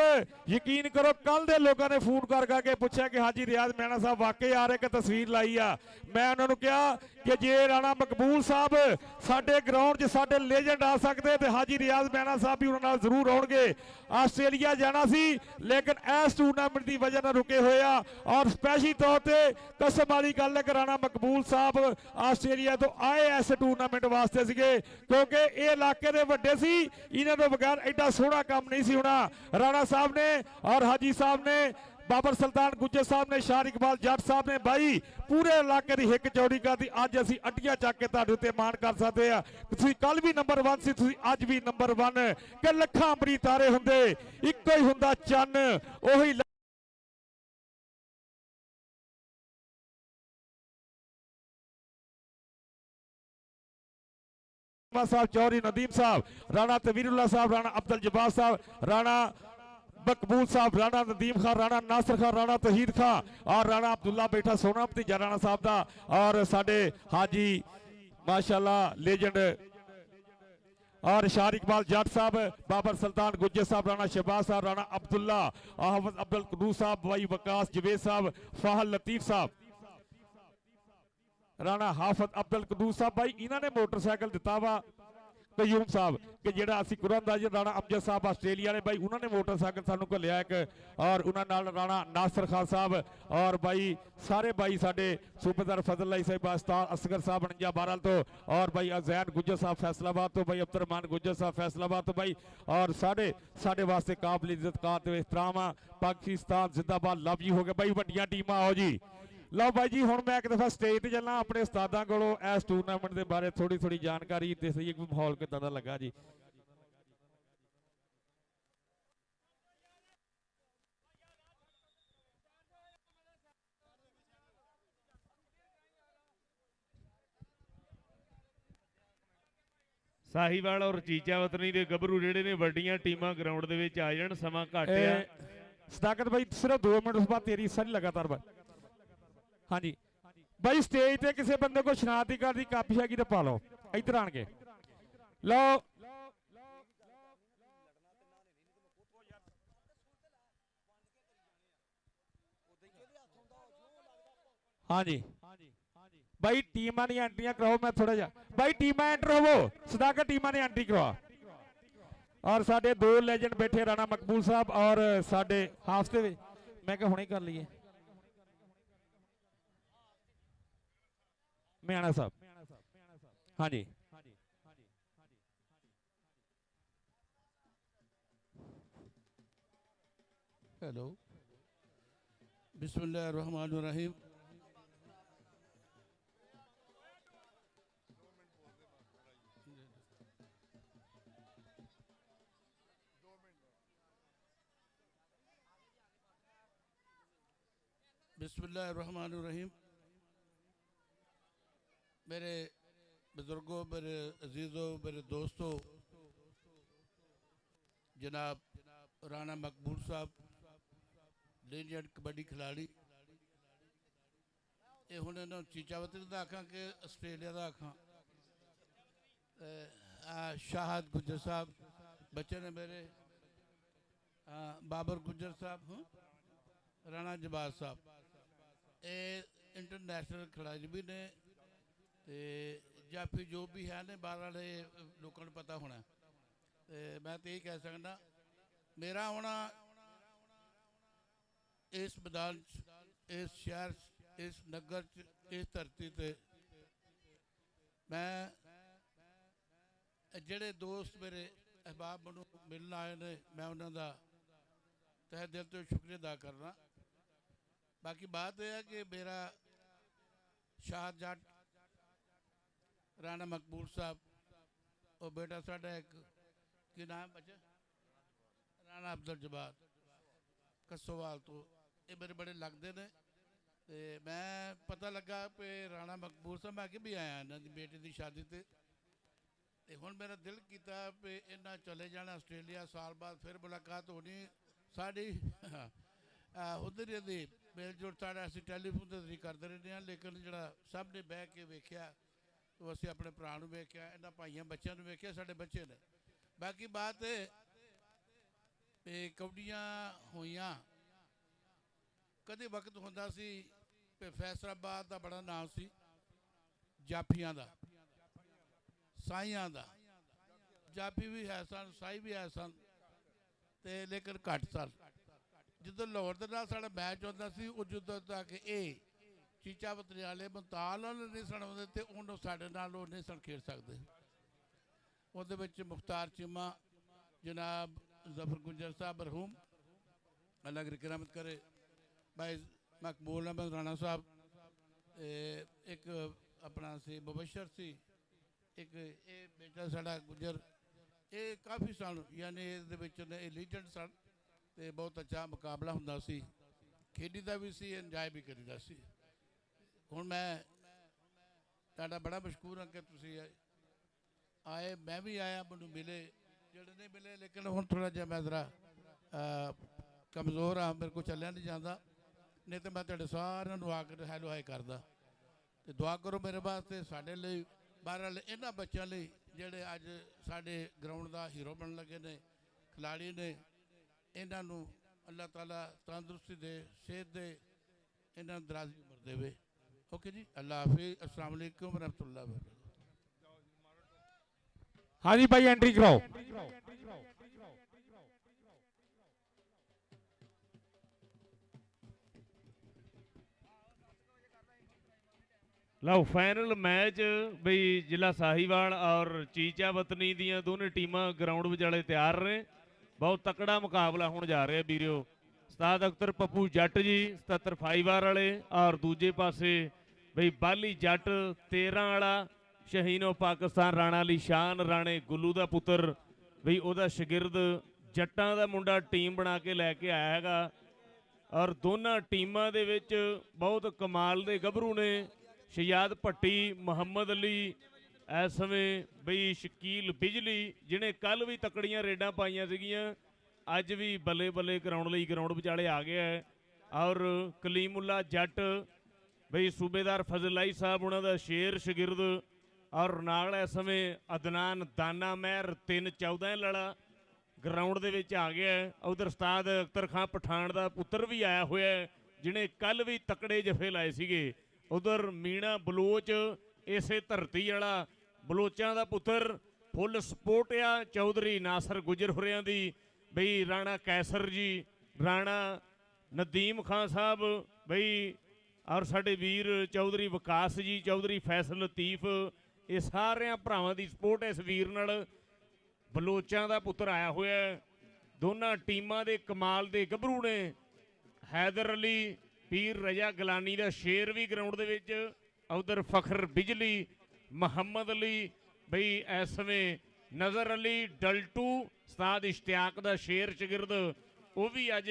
ਯਕੀਨ ਕਰੋ, ਕੱਲ ਦੇ ਲੋਕਾਂ ਨੇ ਫੋਨ ਕਰ ਕੇ ਪੁੱਛਿਆ ਕਿ ਹਾਜੀ ਰਿਆਜ਼ ਮੈਣਾ ਸਾਹਿਬ ਵਾਕਈ ਆ ਰਹੇ ਕਿ ਤਸਵੀਰ ਲਾਈ ਆ। ਮੈਂ ਉਹਨਾਂ ਨੂੰ ਕਿਹਾ ਕਿ ਜੇ ਰਾਣਾ ਮਕਬੂਲ ਸਾਹਿਬ ਸਾਡੇ ਗਰਾਊਂਡ 'ਚ ਸਾਡੇ ਲੇਜੈਂਡ ਆ ਸਕਦੇ ਤੇ ਹਾਜੀ ਰਿਆਜ਼ ਮੈਣਾ ਸਾਹਿਬ ਵੀ ਉਹਨਾਂ ਨਾਲ ਜ਼ਰੂਰ ਆਉਣਗੇ। ਆਸਟ੍ਰੇਲੀਆ ਜਾਣਾ ਸੀ ਲੇਕਿਨ ਇਸ ਟੂਰਨਾਮੈਂਟ ਦੀ ਵਜ੍ਹਾ ਨਾਲ ਰੁਕੇ ਹੋਏ ਆ, ਔਰ ਸਪੈਸ਼ਲੀ ਤੌਰ ਤੇ ਕਸਮ ਵਾਲੀ ਗੱਲ ਹੈ ਕਿ ਰਾਣਾ ਮਕਬੂਲ ਸਾਹਿਬ ਆਸਟ੍ਰੇਲੀਆ ਤੋਂ ਆਏ ਇਸ ਟੂਰਨਾਮੈਂਟ ਵਾਸਤੇ ਸੀਗੇ, ਕਿਉਂਕਿ ਇਹ ਇਲਾਕੇ ਦੇ ਵੱਡੇ ਸੀ, ਇਹਨਾਂ ਤੋਂ ਬਗੈਰ ਐਡਾ ਸੋਹਣਾ ਕੰਮ नहीं सी होना। राणा साहब ने और हाजी साहब ने, बाबर सुल्तान गुज्जर साहब ने, शार इकबाल जट साहब ने भाई पूरे इलाके की हिक चौड़ी कर दी। अज असी अड्डियां चक के तुहाडे उत्ते मान कर सकते हैं। तुसीं कल भी नंबर 1 सी, तुसीं अज भी नंबर 1 कि लखां अमरी तारे हुंदे इक्को ही हुंदा चन्न, ओही साहब, चौधरी नदीम साहब, राणा तवीरुल्लाह साहब, राणा अब्दुल जब्बार साहब, राणा मकबूल साहब, राणा नदीम खान, राणा नासिर खान, राणा तहीद खान और राणा अब्दुल्ला बैठा सोना भतीजा राणा साहब का, और साडे हाजी माशाल्लाह लेजेंड और शार इकबाल जट साहब, बाबर सुल्तान गुज्जर साहब, राणा शहबाज साहब, राणा अब्दुल्ला, अहमद अब्दुल कदूस साहब, भाई वकास जवेद साहब, फाहल लतीफ साहब, राणा हाफत अब्दुल कदूस साहब। भाई इन्होंने मोटरसाइकिल दिता वा कयूम साहब कि जेड़ा असी कुरंदाजी। राणा अमजद साहब आस्ट्रेलिया ने भाई उन्होंने मोटरसाइकिल सानू घलिया एक, और उन्होंने राणा नासिर खान साहब और भाई सारे भाई साडे सूबेदार फजल अली साहब, असगर साहब 49-12 तो, और भाई अजैन गुज्जर साहब फैसलाबाद तो, भाई अब्दुर्रहमान गुज्जर साहब फैसलाबाद तो भाई, और साडे वास्ते काबिल इज्जत कार एहतराम पाकिस्तान जिंदाबाद, लव यू हो गया भाई। वड्डियां टीमां आओ जी। लो भाई जी हुण मैं एक दफा स्टेज ते चलना अपने उस्तादां कोलों इस टूरनामेंट के बारे थोड़ी जानकारी दे सही कि माहौल किदां दा लगा जी। साहिवाल और चीचा वतनी के गभरू जिहड़े ने वड्डियां टीमां ग्राउंड दे विच आ जाण, समा घट आ। सदाकत भाई सिर्फ 2 मिनट बाद तेरी सारी लगातार बात। हाँ जी भाई स्टेज पे किसी बंदे को शनाती कर दी कापी शागी तो पा लो इधर आन के लो। हाँ जी भाई टीमां दी एंट्रियां कराओ। मैं थोड़ा जा भाई टीमां एंटर होवो, सदाकत टीमां ने एंट्री करवा। और साडे 2 लेजेंड बैठे राणा मकबूल साहब और साडे हाफते मैं क्या हुणे कर लिए मैना साहब। हाँ जी हेलो बिस्मिल्लाहिर्रहमानिर्रहीम। बिस्मिल्लाहिर्रहमानिर्रहीम। मेरे बुजुर्गों, मेरे अजीज़ों, मेरे दोस्तों, जनाब राणा मकबूल साहब लीजेंड कबड्डी खिलाड़ी, ये हुण चीचावती का आखा कि आस्ट्रेलिया का आखा शाहद गुज्जर साहब बच्चे ने मेरे, बाबर गुज्जर साहब, राणा जबाज साहब, ये इंटरनेशनल खिलाड़ी भी ने, जाफी जो भी है ने बाहर वाले लोगों को पता होना। मैं तो यही कह सकना मेरा होना इस मैदान इस शहर इस नगर इस धरती ते मैं ਜਿਹੜੇ ਦੋਸਤ ਮੇਰੇ ਅਹਿਬਾਬ ਮੈਨੂੰ ਮਿਲਣ ਆਏ ਨੇ ਮੈਂ ਉਹਨਾਂ ਦਾ ਤਹਿ ਦਿਲ ਤੋਂ ਸ਼ੁਕਰੀਆ ਅਦਾ ਕਰਨਾ। ਬਾਕੀ ਬਾਤ ਇਹ ਹੈ ਕਿ ਮੇਰਾ ਸ਼ਾਹਦ ਜੱਟ ਰਾਣਾ ਮਕਬੂਲ ਸਾਹਿਬ ਉਹ ਬੇਟਾ ਸਾਡਾ ਇੱਕ ਕੀ ਨਾਮ ਬੱਚਾ ਰਾਣਾ ਅਬਦੁਲ ਜਬਾਰ ਕਸੋਵਾਲ ਤੋਂ, ਇਹ ਮੇਰੇ ਬੜੇ ਲੱਗਦੇ ਨੇ। ਤੇ ਮੈਂ ਪਤਾ ਲੱਗਾ ਕਿ ਰਾਣਾ ਮਕਬੂਲ ਸਾਹਿਬ ਮੈਂ ਅੱਗੇ ਵੀ ਆਇਆ ਇਹਨਾਂ ਦੀ ਬੇਟੀ ਦੀ ਸ਼ਾਦੀ ਤੇ ਹੁਣ ਮੇਰਾ ਦਿਲ ਕੀਤਾ ਵੀ ਇਹਨਾਂ ਚਲੇ ਜਾਣਾ ਆਸਟ੍ਰੇਲੀਆ, ਸਾਲ ਬਾਅਦ ਫਿਰ ਮੁਲਾਕਾਤ ਹੋਣੀ ਸਾਡੀ ਉਧਰ ਦੀ ਮੇਲ ਜੋੜ ਸਾਡਾ ਅਸੀਂ ਟੈਲੀਫੋਨ 'ਤੇ ਅਸੀਂ ਕਰਦੇ ਰਹਿੰਦੇ ਹਾਂ, ਲੇਕਿਨ ਜਿਹੜਾ ਸਭ ਨੇ ਬਹਿ ਕੇ ਵੇਖਿਆ ਉਹ ਅਸੀਂ ਆਪਣੇ ਭਰਾ ਨੂੰ ਵੇਖਿਆ, ਇਹਨਾਂ ਭਾਈਆਂ ਬੱਚਿਆਂ ਨੂੰ ਵੇਖਿਆ, ਸਾਡੇ ਬੱਚੇ ਨੇ। ਬਾਕੀ ਬਾਤ ਇਹ ਕਬੱਡੀਆਂ ਹੋਈਆਂ ਕਦੇ ਵਕਤ ਹੁੰਦਾ ਸੀ ਕਿ ਫੈਸਲਾਬਾਦ ਦਾ ਬੜਾ ਨਾਮ ਸੀ, ਜਾਫੀਆਂ ਦਾ, ਸਾਈਆਂ ਦਾ, ਜਾਫੀ ਵੀ ਹੈ ਸਨ, ਸਾਈ ਵੀ ਹੈ ਸਨ, ਤੇ ਲੇਕਿਨ ਘੱਟ ਸਨ। ਜਦੋਂ ਲਾਹੌਰ ਦੇ ਨਾਲ ਸਾਡਾ ਮੈਚ ਹੁੰਦਾ ਸੀ ਉਹ ਜਦੋਂ ਤੱਕ ਇਹ ਚੀਚਾ ਵਤਨੀ ਵਾਲੇ ਮੁਤਾਲ ਨਾਲ ਨਹੀਂ ਸਨ ਆਉਂਦੇ ਤੇ ਉਹਨੂੰ ਸਾਡੇ ਨਾਲ ਉਹ ਨਹੀਂ ਸਨ ਖੇਡ ਸਕਦੇ। ਉਹਦੇ ਵਿੱਚ ਮੁਖਤਾਰ ਚੀਮਾ, ਜਨਾਬ ਜ਼ਫਰ ਗੁੱਜਰ ਸਾਹਿਬ ਮਰਹੂਮ ਅੱਲਾਹ ਦੀ ਰਹਿਮਤ ਕਰੇ, ਭਾਈ ਮਕਬੂਲ ਅਹਿਮਦ ਰਾਣਾ ਸਾਹਿਬ, ਇੱਕ ਆਪਣਾ ਸੀ ਮੁਬਸ਼ਰ ਸੀ, ਇੱਕ ਇਹ ਬੇਟਾ ਸਾਡਾ ਗੁੱਜਰ, ਇਹ ਕਾਫੀ ਸਨ ਯਾਨੀ ਇਹਦੇ ਵਿੱਚ ਇਹ ਲੀਜੈਂਡ ਸਨ ਤੇ ਬਹੁਤ ਅੱਛਾ ਮੁਕਾਬਲਾ ਹੁੰਦਾ ਸੀ, ਖੇਡੀ ਦਾ ਵੀ ਸੀ, ਇੰਜੋਏ ਵੀ ਕਰੀਦਾ ਸੀ। ਹੁਣ ਮੈਂ ਤੁਹਾਡਾ ਬੜਾ ਮਸ਼ਕੂਰ ਹਾਂ ਕਿ ਤੁਸੀਂ ਆਏ, ਮੈਂ ਵੀ ਆਇਆ, ਮੈਨੂੰ ਮਿਲੇ, ਜਿਹੜੇ ਨਹੀਂ ਮਿਲੇ, ਲੇਕਿਨ ਹੁਣ ਥੋੜ੍ਹਾ ਜਿਹਾ ਮੈਂ ਜ਼ਰਾ ਕਮਜ਼ੋਰ ਹਾਂ, ਮੇਰੇ ਕੋਲ ਚੱਲਿਆ ਨਹੀਂ ਜਾਂਦਾ, ਨਹੀਂ ਤਾਂ ਮੈਂ ਤੁਹਾਡੇ ਸਾਰਿਆਂ ਨੂੰ ਆ ਕੇ ਹੈਲੋ ਹਾਈ ਕਰਦਾ। ਤੇ ਦੁਆ ਕਰੋ ਮੇਰੇ ਵਾਸਤੇ, ਸਾਡੇ ਲਈ, ਬਾਹਰ ਵਾਲੇ ਇਹਨਾਂ ਬੱਚਿਆਂ ਲਈ ਜਿਹੜੇ ਅੱਜ ਸਾਡੇ ਗਰਾਊਂਡ ਦਾ ਹੀਰੋ ਬਣਨ ਲੱਗੇ ਨੇ, ਖਿਲਾੜੀ ਨੇ, ਇਹਨਾਂ ਨੂੰ ਅੱਲਾਹ ਤਾਲਾ ਤੰਦਰੁਸਤੀ ਦੇ, ਸਿਹਤ ਦੇ, ਇਹਨਾਂ ਨੂੰ ਦਰਾਜ਼ੀ ਉਮਰ ਦੇਵੇ। ਓਕੇ ਜੀ, ਅੱਲਾਹ ਹਾਫਿਜ਼, अस्सलाम वालेकुम रहमतुल्लाह वबरकातुहू। हाँ जी भाई एंट्री कराओ। ਲਓ ਫਾਈਨਲ ਮੈਚ ਬਈ ਜ਼ਿਲ੍ਹਾ ਸਾਹੀਵਾਲ ਔਰ ਚੀਚਾ ਵਤਨੀ ਦੀਆਂ ਦੋਨੇ ਟੀਮਾਂ ਗਰਾਊਂਡ ਵਿਚਾਲੇ ਤਿਆਰ ਨੇ। ਬਹੁਤ ਤਕੜਾ ਮੁਕਾਬਲਾ ਹੋਣ ਜਾ ਰਿਹਾ ਵੀਰਿਓ। ਉਸਤਾਦ ਅਖਤਰ ਪੱਪੂ ਜੱਟ ਜੀ 77 ਫਾਈਵਾਰ ਵਾਲੇ ਔਰ ਦੂਜੇ ਪਾਸੇ ਬਈ ਬਾਲੀ ਜੱਟ 13 ਵਾਲਾ ਸ਼ਹੀਨੋ ਪਾਕਿਸਤਾਨ ਰਾਣਾ ਅਲੀ ਸ਼ਾਨ ਰਾਣੇ ਗੁੱਲੂ ਦਾ ਪੁੱਤਰ ਬਈ ਉਹਦਾ ਸ਼ਾਗਿਰਦ ਜੱਟਾਂ ਦਾ ਮੁੰਡਾ ਟੀਮ ਬਣਾ ਕੇ ਲੈ ਕੇ ਆਇਆ ਹੈਗਾ। ਔਰ ਦੋਨਾਂ ਟੀਮਾਂ ਦੇ ਵਿੱਚ ਬਹੁਤ ਕਮਾਲ ਦੇ ਗੱਭਰੂ ਨੇ। ਸ਼ਜਾਦ ਭੱਟੀ, ਮੁਹੰਮਦ ਅਲੀ, ਇਸ ਸਮੇਂ ਬਈ ਸ਼ਕੀਲ ਬਿਜਲੀ ਜਿਹਨੇ ਕੱਲ ਵੀ ਤਕੜੀਆਂ ਰੇਡਾਂ ਪਾਈਆਂ ਸੀਗੀਆਂ, ਅੱਜ ਵੀ ਬੱਲੇ ਬੱਲੇ ਕਰਾਉਣ ਲਈ ਗਰਾਊਂਡ ਵਿਚਾਲੇ ਆ ਗਿਆ ਹੈ। ਔਰ ਕਲੀਮੁੱਲਾ ਜੱਟ ਬਈ ਸੂਬੇਦਾਰ ਫਜ਼ਲਾਈ ਸਾਹਿਬ ਉਹਨਾਂ ਦਾ ਸ਼ੇਰ ਸ਼ਾਗਿਰਦ, ਔਰ ਨਾਲ ਇਸ ਸਮੇਂ ਅਦਨਾਨ ਦਾਨਾ ਮਹਿਰ 3-14 ਲੜਾ ਗਰਾਊਂਡ ਦੇ ਵਿੱਚ ਆ ਗਿਆ ਹੈ। ਉਧਰ ਉਸਤਾਦ ਅਖਤਰ ਖਾਨ ਪਠਾਨ ਦਾ ਪੁੱਤਰ ਵੀ ਆਇਆ ਹੋਇਆ ਜਿਹਨੇ ਕੱਲ ਵੀ ਤਕੜੇ ਜਫੇ ਲਾਏ ਸੀਗੇ। ਉਧਰ ਮੀਣਾ ਬਲੋਚ ਇਸੇ ਧਰਤੀ ਵਾਲਾ ਬਲੋਚਾਂ ਦਾ ਪੁੱਤਰ ਫੁੱਲ ਸਪੋਰਟ ਆ ਚੌਧਰੀ ਨਾਸਰ ਗੁਜਰ ਹੋਰਿਆਂ ਦੀ ਬਈ ਰਾਣਾ ਕੈਸਰ ਜੀ, ਰਾਣਾ ਨਦੀਮ ਖਾਨ ਸਾਹਿਬ ਬਈ, ਔਰ ਸਾਡੇ ਵੀਰ ਚੌਧਰੀ ਵਿਕਾਸ ਜੀ, ਚੌਧਰੀ ਫੈਸਲ ਲਤੀਫ, ਇਹ ਸਾਰਿਆਂ ਭਰਾਵਾਂ ਦੀ ਸਪੋਰਟ ਇਸ ਵੀਰ ਨਾਲ ਬਲੋਚਾਂ ਦਾ ਪੁੱਤਰ ਆਇਆ ਹੋਇਆ। ਦੋਨਾਂ ਟੀਮਾਂ ਦੇ ਕਮਾਲ ਦੇ ਗੱਭਰੂ ਨੇ। ਹੈਦਰ ਅਲੀ ਪੀਰ ਰਜਾ ਗਲਾਨੀ ਦਾ ਸ਼ੇਰ ਵੀ ਗਰਾਊਂਡ ਦੇ ਵਿੱਚ, ਉਧਰ ਫਖਰ ਬਿਜਲੀ, ਮੁਹੰਮਦ ਅਲੀ ਬਈ ਇਸ ਸਮੇਂ ਨਜ਼ਰ ਅਲੀ ਡਲਟੂ ਉਸਤਾਦ ਇਸ਼ਤਿਆਕ ਦਾ ਸ਼ੇਰ ਸ਼ਾਗਿਰਦ, ਉਹ ਵੀ ਅੱਜ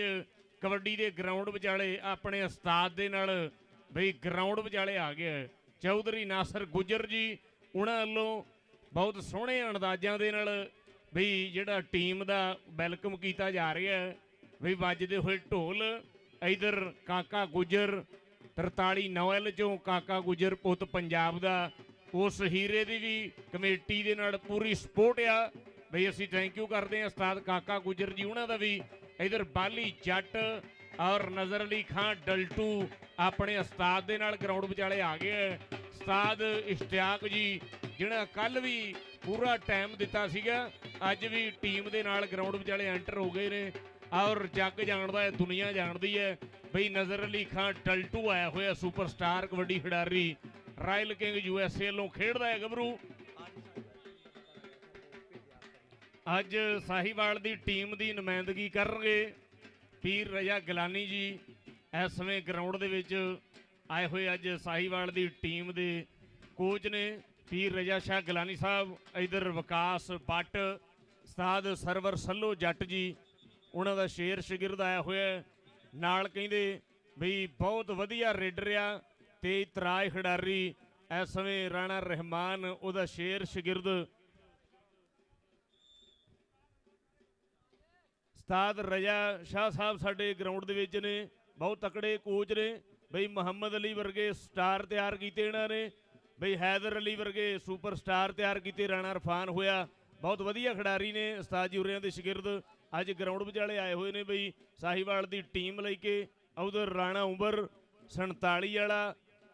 ਕਬੱਡੀ ਦੇ ਗਰਾਊਂਡ ਵਿਚਾਲੇ ਆਪਣੇ ਉਸਤਾਦ ਦੇ ਨਾਲ ਬਈ ਗਰਾਊਂਡ ਵਿਚਾਲੇ ਆ ਗਿਆ। ਚੌਧਰੀ ਨਾਸਰ ਗੁਜਰ ਜੀ ਉਹਨਾਂ ਵੱਲੋਂ ਬਹੁਤ ਸੋਹਣੇ ਅੰਦਾਜ਼ਾਂ ਦੇ ਨਾਲ ਬਈ ਜਿਹੜਾ ਟੀਮ ਦਾ ਵੈਲਕਮ ਕੀਤਾ ਜਾ ਰਿਹਾ ਬਈ ਵੱਜਦੇ ਹੋਏ ਢੋਲ। ਇਧਰ ਕਾਕਾ ਗੁਜਰ 43 ਨੌਲ ਚੋਂ ਕਾਕਾ ਗੁਜਰ ਪੁੱਤ ਪੰਜਾਬ ਦਾ ਉਸ ਹੀਰੇ ਦੀ ਵੀ ਕਮੇਟੀ ਦੇ ਨਾਲ ਪੂਰੀ ਸਪੋਰਟ ਆ ਬਈ ਅਸੀਂ ਥੈਂਕ ਯੂ ਕਰਦੇ ਹਾਂ ਉਸਤਾਦ ਕਾਕਾ ਗੁਜਰ ਜੀ ਉਹਨਾਂ ਦਾ ਵੀ। ਇਧਰ ਬਾਲੀ ਜੱਟ ਔਰ ਨਜ਼ਰ ਅਲੀ ਖਾਨ ਡਲਟੂ ਆਪਣੇ ਉਸਤਾਦ ਦੇ ਨਾਲ ਗਰਾਊਂਡ ਵਿਚਾਲੇ ਆ ਗਏ ਹੈ। ਉਸਤਾਦ ਇਸ਼ਤਿਆਕ ਜੀ ਜਿਹੜਾ ਕੱਲ ਵੀ ਪੂਰਾ ਟਾਈਮ ਦਿੱਤਾ ਸੀਗਾ, ਅੱਜ ਵੀ ਟੀਮ ਦੇ ਨਾਲ ਗਰਾਊਂਡ ਵਿਚਾਲੇ ਐਂਟਰ ਹੋ ਗਏ ਨੇ। ਔਰ ਜੱਗ ਜਾਣਦਾ ਹੈ, ਦੁਨੀਆ ਜਾਣਦੀ ਹੈ ਬਈ ਨਜ਼ਰ ਅਲੀ ਖਾਨ ਡਲਟੂ ਆਇਆ ਹੋਇਆ ਸੁਪਰਸਟਾਰ ਕਬੱਡੀ ਖਿਡਾਰੀ, ਰਾਇਲ ਕਿੰਗ USA ਵੱਲੋਂ ਖੇਡਦਾ ਹੈ ਗੱਭਰੂ। ਅੱਜ ਸਾਹੀਵਾਲ ਦੀ ਟੀਮ ਦੀ ਨੁਮਾਇੰਦਗੀ ਕਰਨਗੇ ਪੀਰ ਰਜ਼ਾ ਗਿਲਾਨੀ ਜੀ। ਇਸ ਸਮੇਂ ਗਰਾਊਂਡ ਦੇ ਵਿੱਚ ਆਏ ਹੋਏ ਅੱਜ ਸਾਹੀਵਾਲ ਦੀ ਟੀਮ ਦੇ ਕੋਚ ਨੇ ਪੀਰ ਰਜ਼ਾ ਸ਼ਾਹ ਗਿਲਾਨੀ ਸਾਹਿਬ। ਇਧਰ ਵਿਕਾਸ ਬੱਟ, ਉਸਤਾਦ ਸਰਵਰ ਸੱਲੋ ਜੱਟ ਜੀ, ਉਹਨਾਂ ਦਾ ਸ਼ੇਰ ਸ਼ਾਗਿਰਦ ਆਇਆ ਹੋਇਆ ਨਾਲ। ਕਹਿੰਦੇ ਬਈ ਬਹੁਤ ਵਧੀਆ ਰੇਡਰ ਆ ਤੇ ਤਰਾਜ ਖਿਡਾਰੀ। ਇਸ ਸਮੇਂ ਰਾਣਾ ਰਹਿਮਾਨ ਉਹਦਾ ਸ਼ੇਰ ਸ਼ਾਗਿਰਦ। ਉਸਤਾਦ ਰਜ਼ਾ ਸ਼ਾਹ ਸਾਹਿਬ ਸਾਡੇ ਗਰਾਊਂਡ ਦੇ ਵਿੱਚ ਨੇ, ਬਹੁਤ ਤਕੜੇ ਕੋਚ ਨੇ ਬਈ। ਮੁਹੰਮਦ ਅਲੀ ਵਰਗੇ ਸਟਾਰ ਤਿਆਰ ਕੀਤੇ ਇਹਨਾਂ ਨੇ ਬਈ, ਹੈਦਰ ਅਲੀ ਵਰਗੇ ਸੁਪਰ ਸਟਾਰ ਤਿਆਰ ਕੀਤੇ। ਰਾਣਾ ਇਰਫਾਨ ਹੋਇਆ, ਬਹੁਤ ਵਧੀਆ ਖਿਡਾਰੀ ਨੇ ਉਸਤਾਦ ਜੀ ਉਰਿਆਂ ਦੇ ਸ਼ਾਗਿਰਦ ਅੱਜ ਗਰਾਊਂਡ ਵਿਚਾਲੇ ਆਏ ਹੋਏ ਨੇ ਬਈ ਸਾਹੀਵਾਲ ਦੀ ਟੀਮ ਲੈ ਕੇ। ਉਧਰ ਰਾਣਾ ਉਮਰ 47 ਵਾਲਾ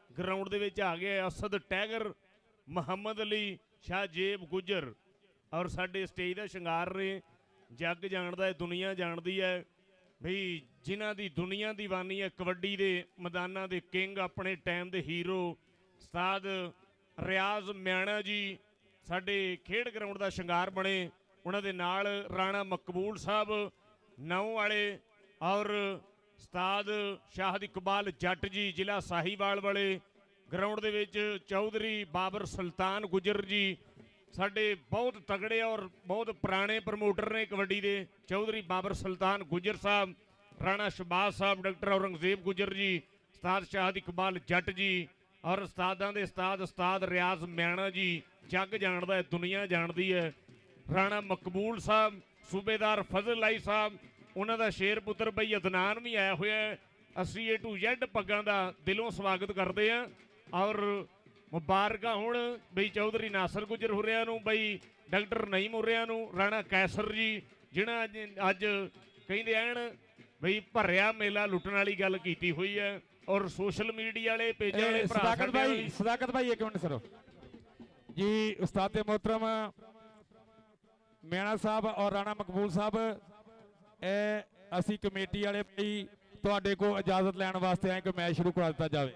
ਗਰਾਊਂਡ ਦੇ ਵਿੱਚ ਆ ਗਿਆ, ਅਸਦ ਟੈਗਰ, ਮੁਹੰਮਦ ਅਲੀ, ਸ਼ਾਹਜੇਬ ਗੁਜਰ। ਔਰ ਸਾਡੇ ਸਟੇਜ ਦਾ ਸ਼ਿੰਗਾਰ ਨੇ, ਜੱਗ ਜਾਣਦਾ ਹੈ, ਦੁਨੀਆ ਜਾਣਦੀ ਹੈ ਬਈ ਜਿਨ੍ਹਾਂ ਦੀ ਦੁਨੀਆ ਦੀਵਾਨੀ ਹੈ, ਕਬੱਡੀ ਦੇ ਮੈਦਾਨਾਂ ਦੇ ਕਿੰਗ, ਆਪਣੇ ਟਾਈਮ ਦੇ ਹੀਰੋ ਉਸਤਾਦ ਰਿਆਜ਼ ਮਿਆਣਾ ਜੀ ਸਾਡੇ ਖੇਡ ਗਰਾਊਂਡ ਦਾ ਸ਼ਿੰਗਾਰ ਬਣੇ। ਉਹਨਾਂ ਦੇ ਨਾਲ ਰਾਣਾ ਮਕਬੂਲ ਸਾਹਿਬ ਨੌ ਵਾਲੇ ਔਰ ਉਸਤਾਦ ਸ਼ਾਹਦ ਇਕਬਾਲ ਜੱਟ ਜੀ ਜ਼ਿਲ੍ਹਾ ਸਾਹੀਵਾਲ ਵਾਲੇ। ਗਰਾਊਂਡ ਦੇ ਵਿੱਚ ਚੌਧਰੀ ਬਾਬਰ ਸੁਲਤਾਨ ਗੁਜਰ ਜੀ ਸਾਡੇ ਬਹੁਤ ਤਗੜੇ ਔਰ ਬਹੁਤ ਪੁਰਾਣੇ ਪ੍ਰਮੋਟਰ ਨੇ ਕਬੱਡੀ ਦੇ। ਚੌਧਰੀ ਬਾਬਰ ਸੁਲਤਾਨ ਗੁਜਰ ਸਾਹਿਬ, ਰਾਣਾ ਸ਼ਬਾਜ਼ ਸਾਹਿਬ, ਡਾਕਟਰ ਔਰੰਗਜ਼ੇਬ ਗੁਜਰ ਜੀ, ਉਸਤਾਦ ਸ਼ਾਹਦ ਇਕਬਾਲ ਜੱਟ ਜੀ ਔਰ ਉਸਤਾਦਾਂ ਦੇ ਉਸਤਾਦ ਰਿਆਜ਼ ਮਿਆਣਾ ਜੀ। ਜੱਗ ਜਾਣਦਾ ਹੈ, ਦੁਨੀਆ ਜਾਣਦੀ ਹੈ। ਰਾਣਾ ਮਕਬੂਲ ਸਾਹਿਬ, ਸੂਬੇਦਾਰ ਫਜ਼ਲ ਆਈ ਸਾਹਿਬ, ਉਹਨਾਂ ਦਾ ਸ਼ੇਰ ਪੁੱਤਰ ਬਈ ਅਦਨਾਨ ਵੀ ਆਇਆ ਹੋਇਆ ਹੈ। ਅਸੀਂ A to Z ਪੱਗਾਂ ਦਾ ਦਿਲੋਂ ਸਵਾਗਤ ਕਰਦੇ ਹਾਂ ਔਰ ਮੁਬਾਰਕਾਂ ਹੁਣ ਬਈ ਚੌਧਰੀ ਨਾਸਰ ਗੁਜਰ ਹੁਰਿਆਂ ਨੂੰ, ਬਈ ਡਾਕਟਰ ਨਈਮ ਹੁਰਿਆਂ ਨੂੰ, ਰਾਣਾ ਕੈਸਰ ਜੀ ਜਿਹਨਾਂ ਅੱਜ ਕਹਿੰਦੇ ਐਨ ਬਈ ਭਰਿਆ ਮੇਲਾ ਲੁੱਟਣ ਵਾਲੀ ਗੱਲ ਕੀਤੀ ਹੋਈ ਹੈ। ਔਰ ਸੋਸ਼ਲ ਮੀਡੀਆ ਵਾਲੇ ਪੇਜਾਂ ਵਾਲੇ ਭਰਾ ਸਦਾਕਤ ਭਾਈ ਇੱਕ ਮਿੰਟ ਸਰੋ ਜੀ। ਉਸਤਾਦ मोहतरम ਮਿਆਣਾ ਸਾਹਿਬ ਔਰ ਰਾਣਾ ਮਕਬੂਲ ਸਾਹਿਬ, ਇਹ ਅਸੀਂ ਕਮੇਟੀ ਵਾਲੇ ਭਾਈ ਤੁਹਾਡੇ ਕੋਲ ਇਜਾਜ਼ਤ ਲੈਣ ਵਾਸਤੇ ਆਏ ਕਿ ਮੈਚ ਸ਼ੁਰੂ ਕਰਾ ਦਿੱਤਾ ਜਾਵੇ।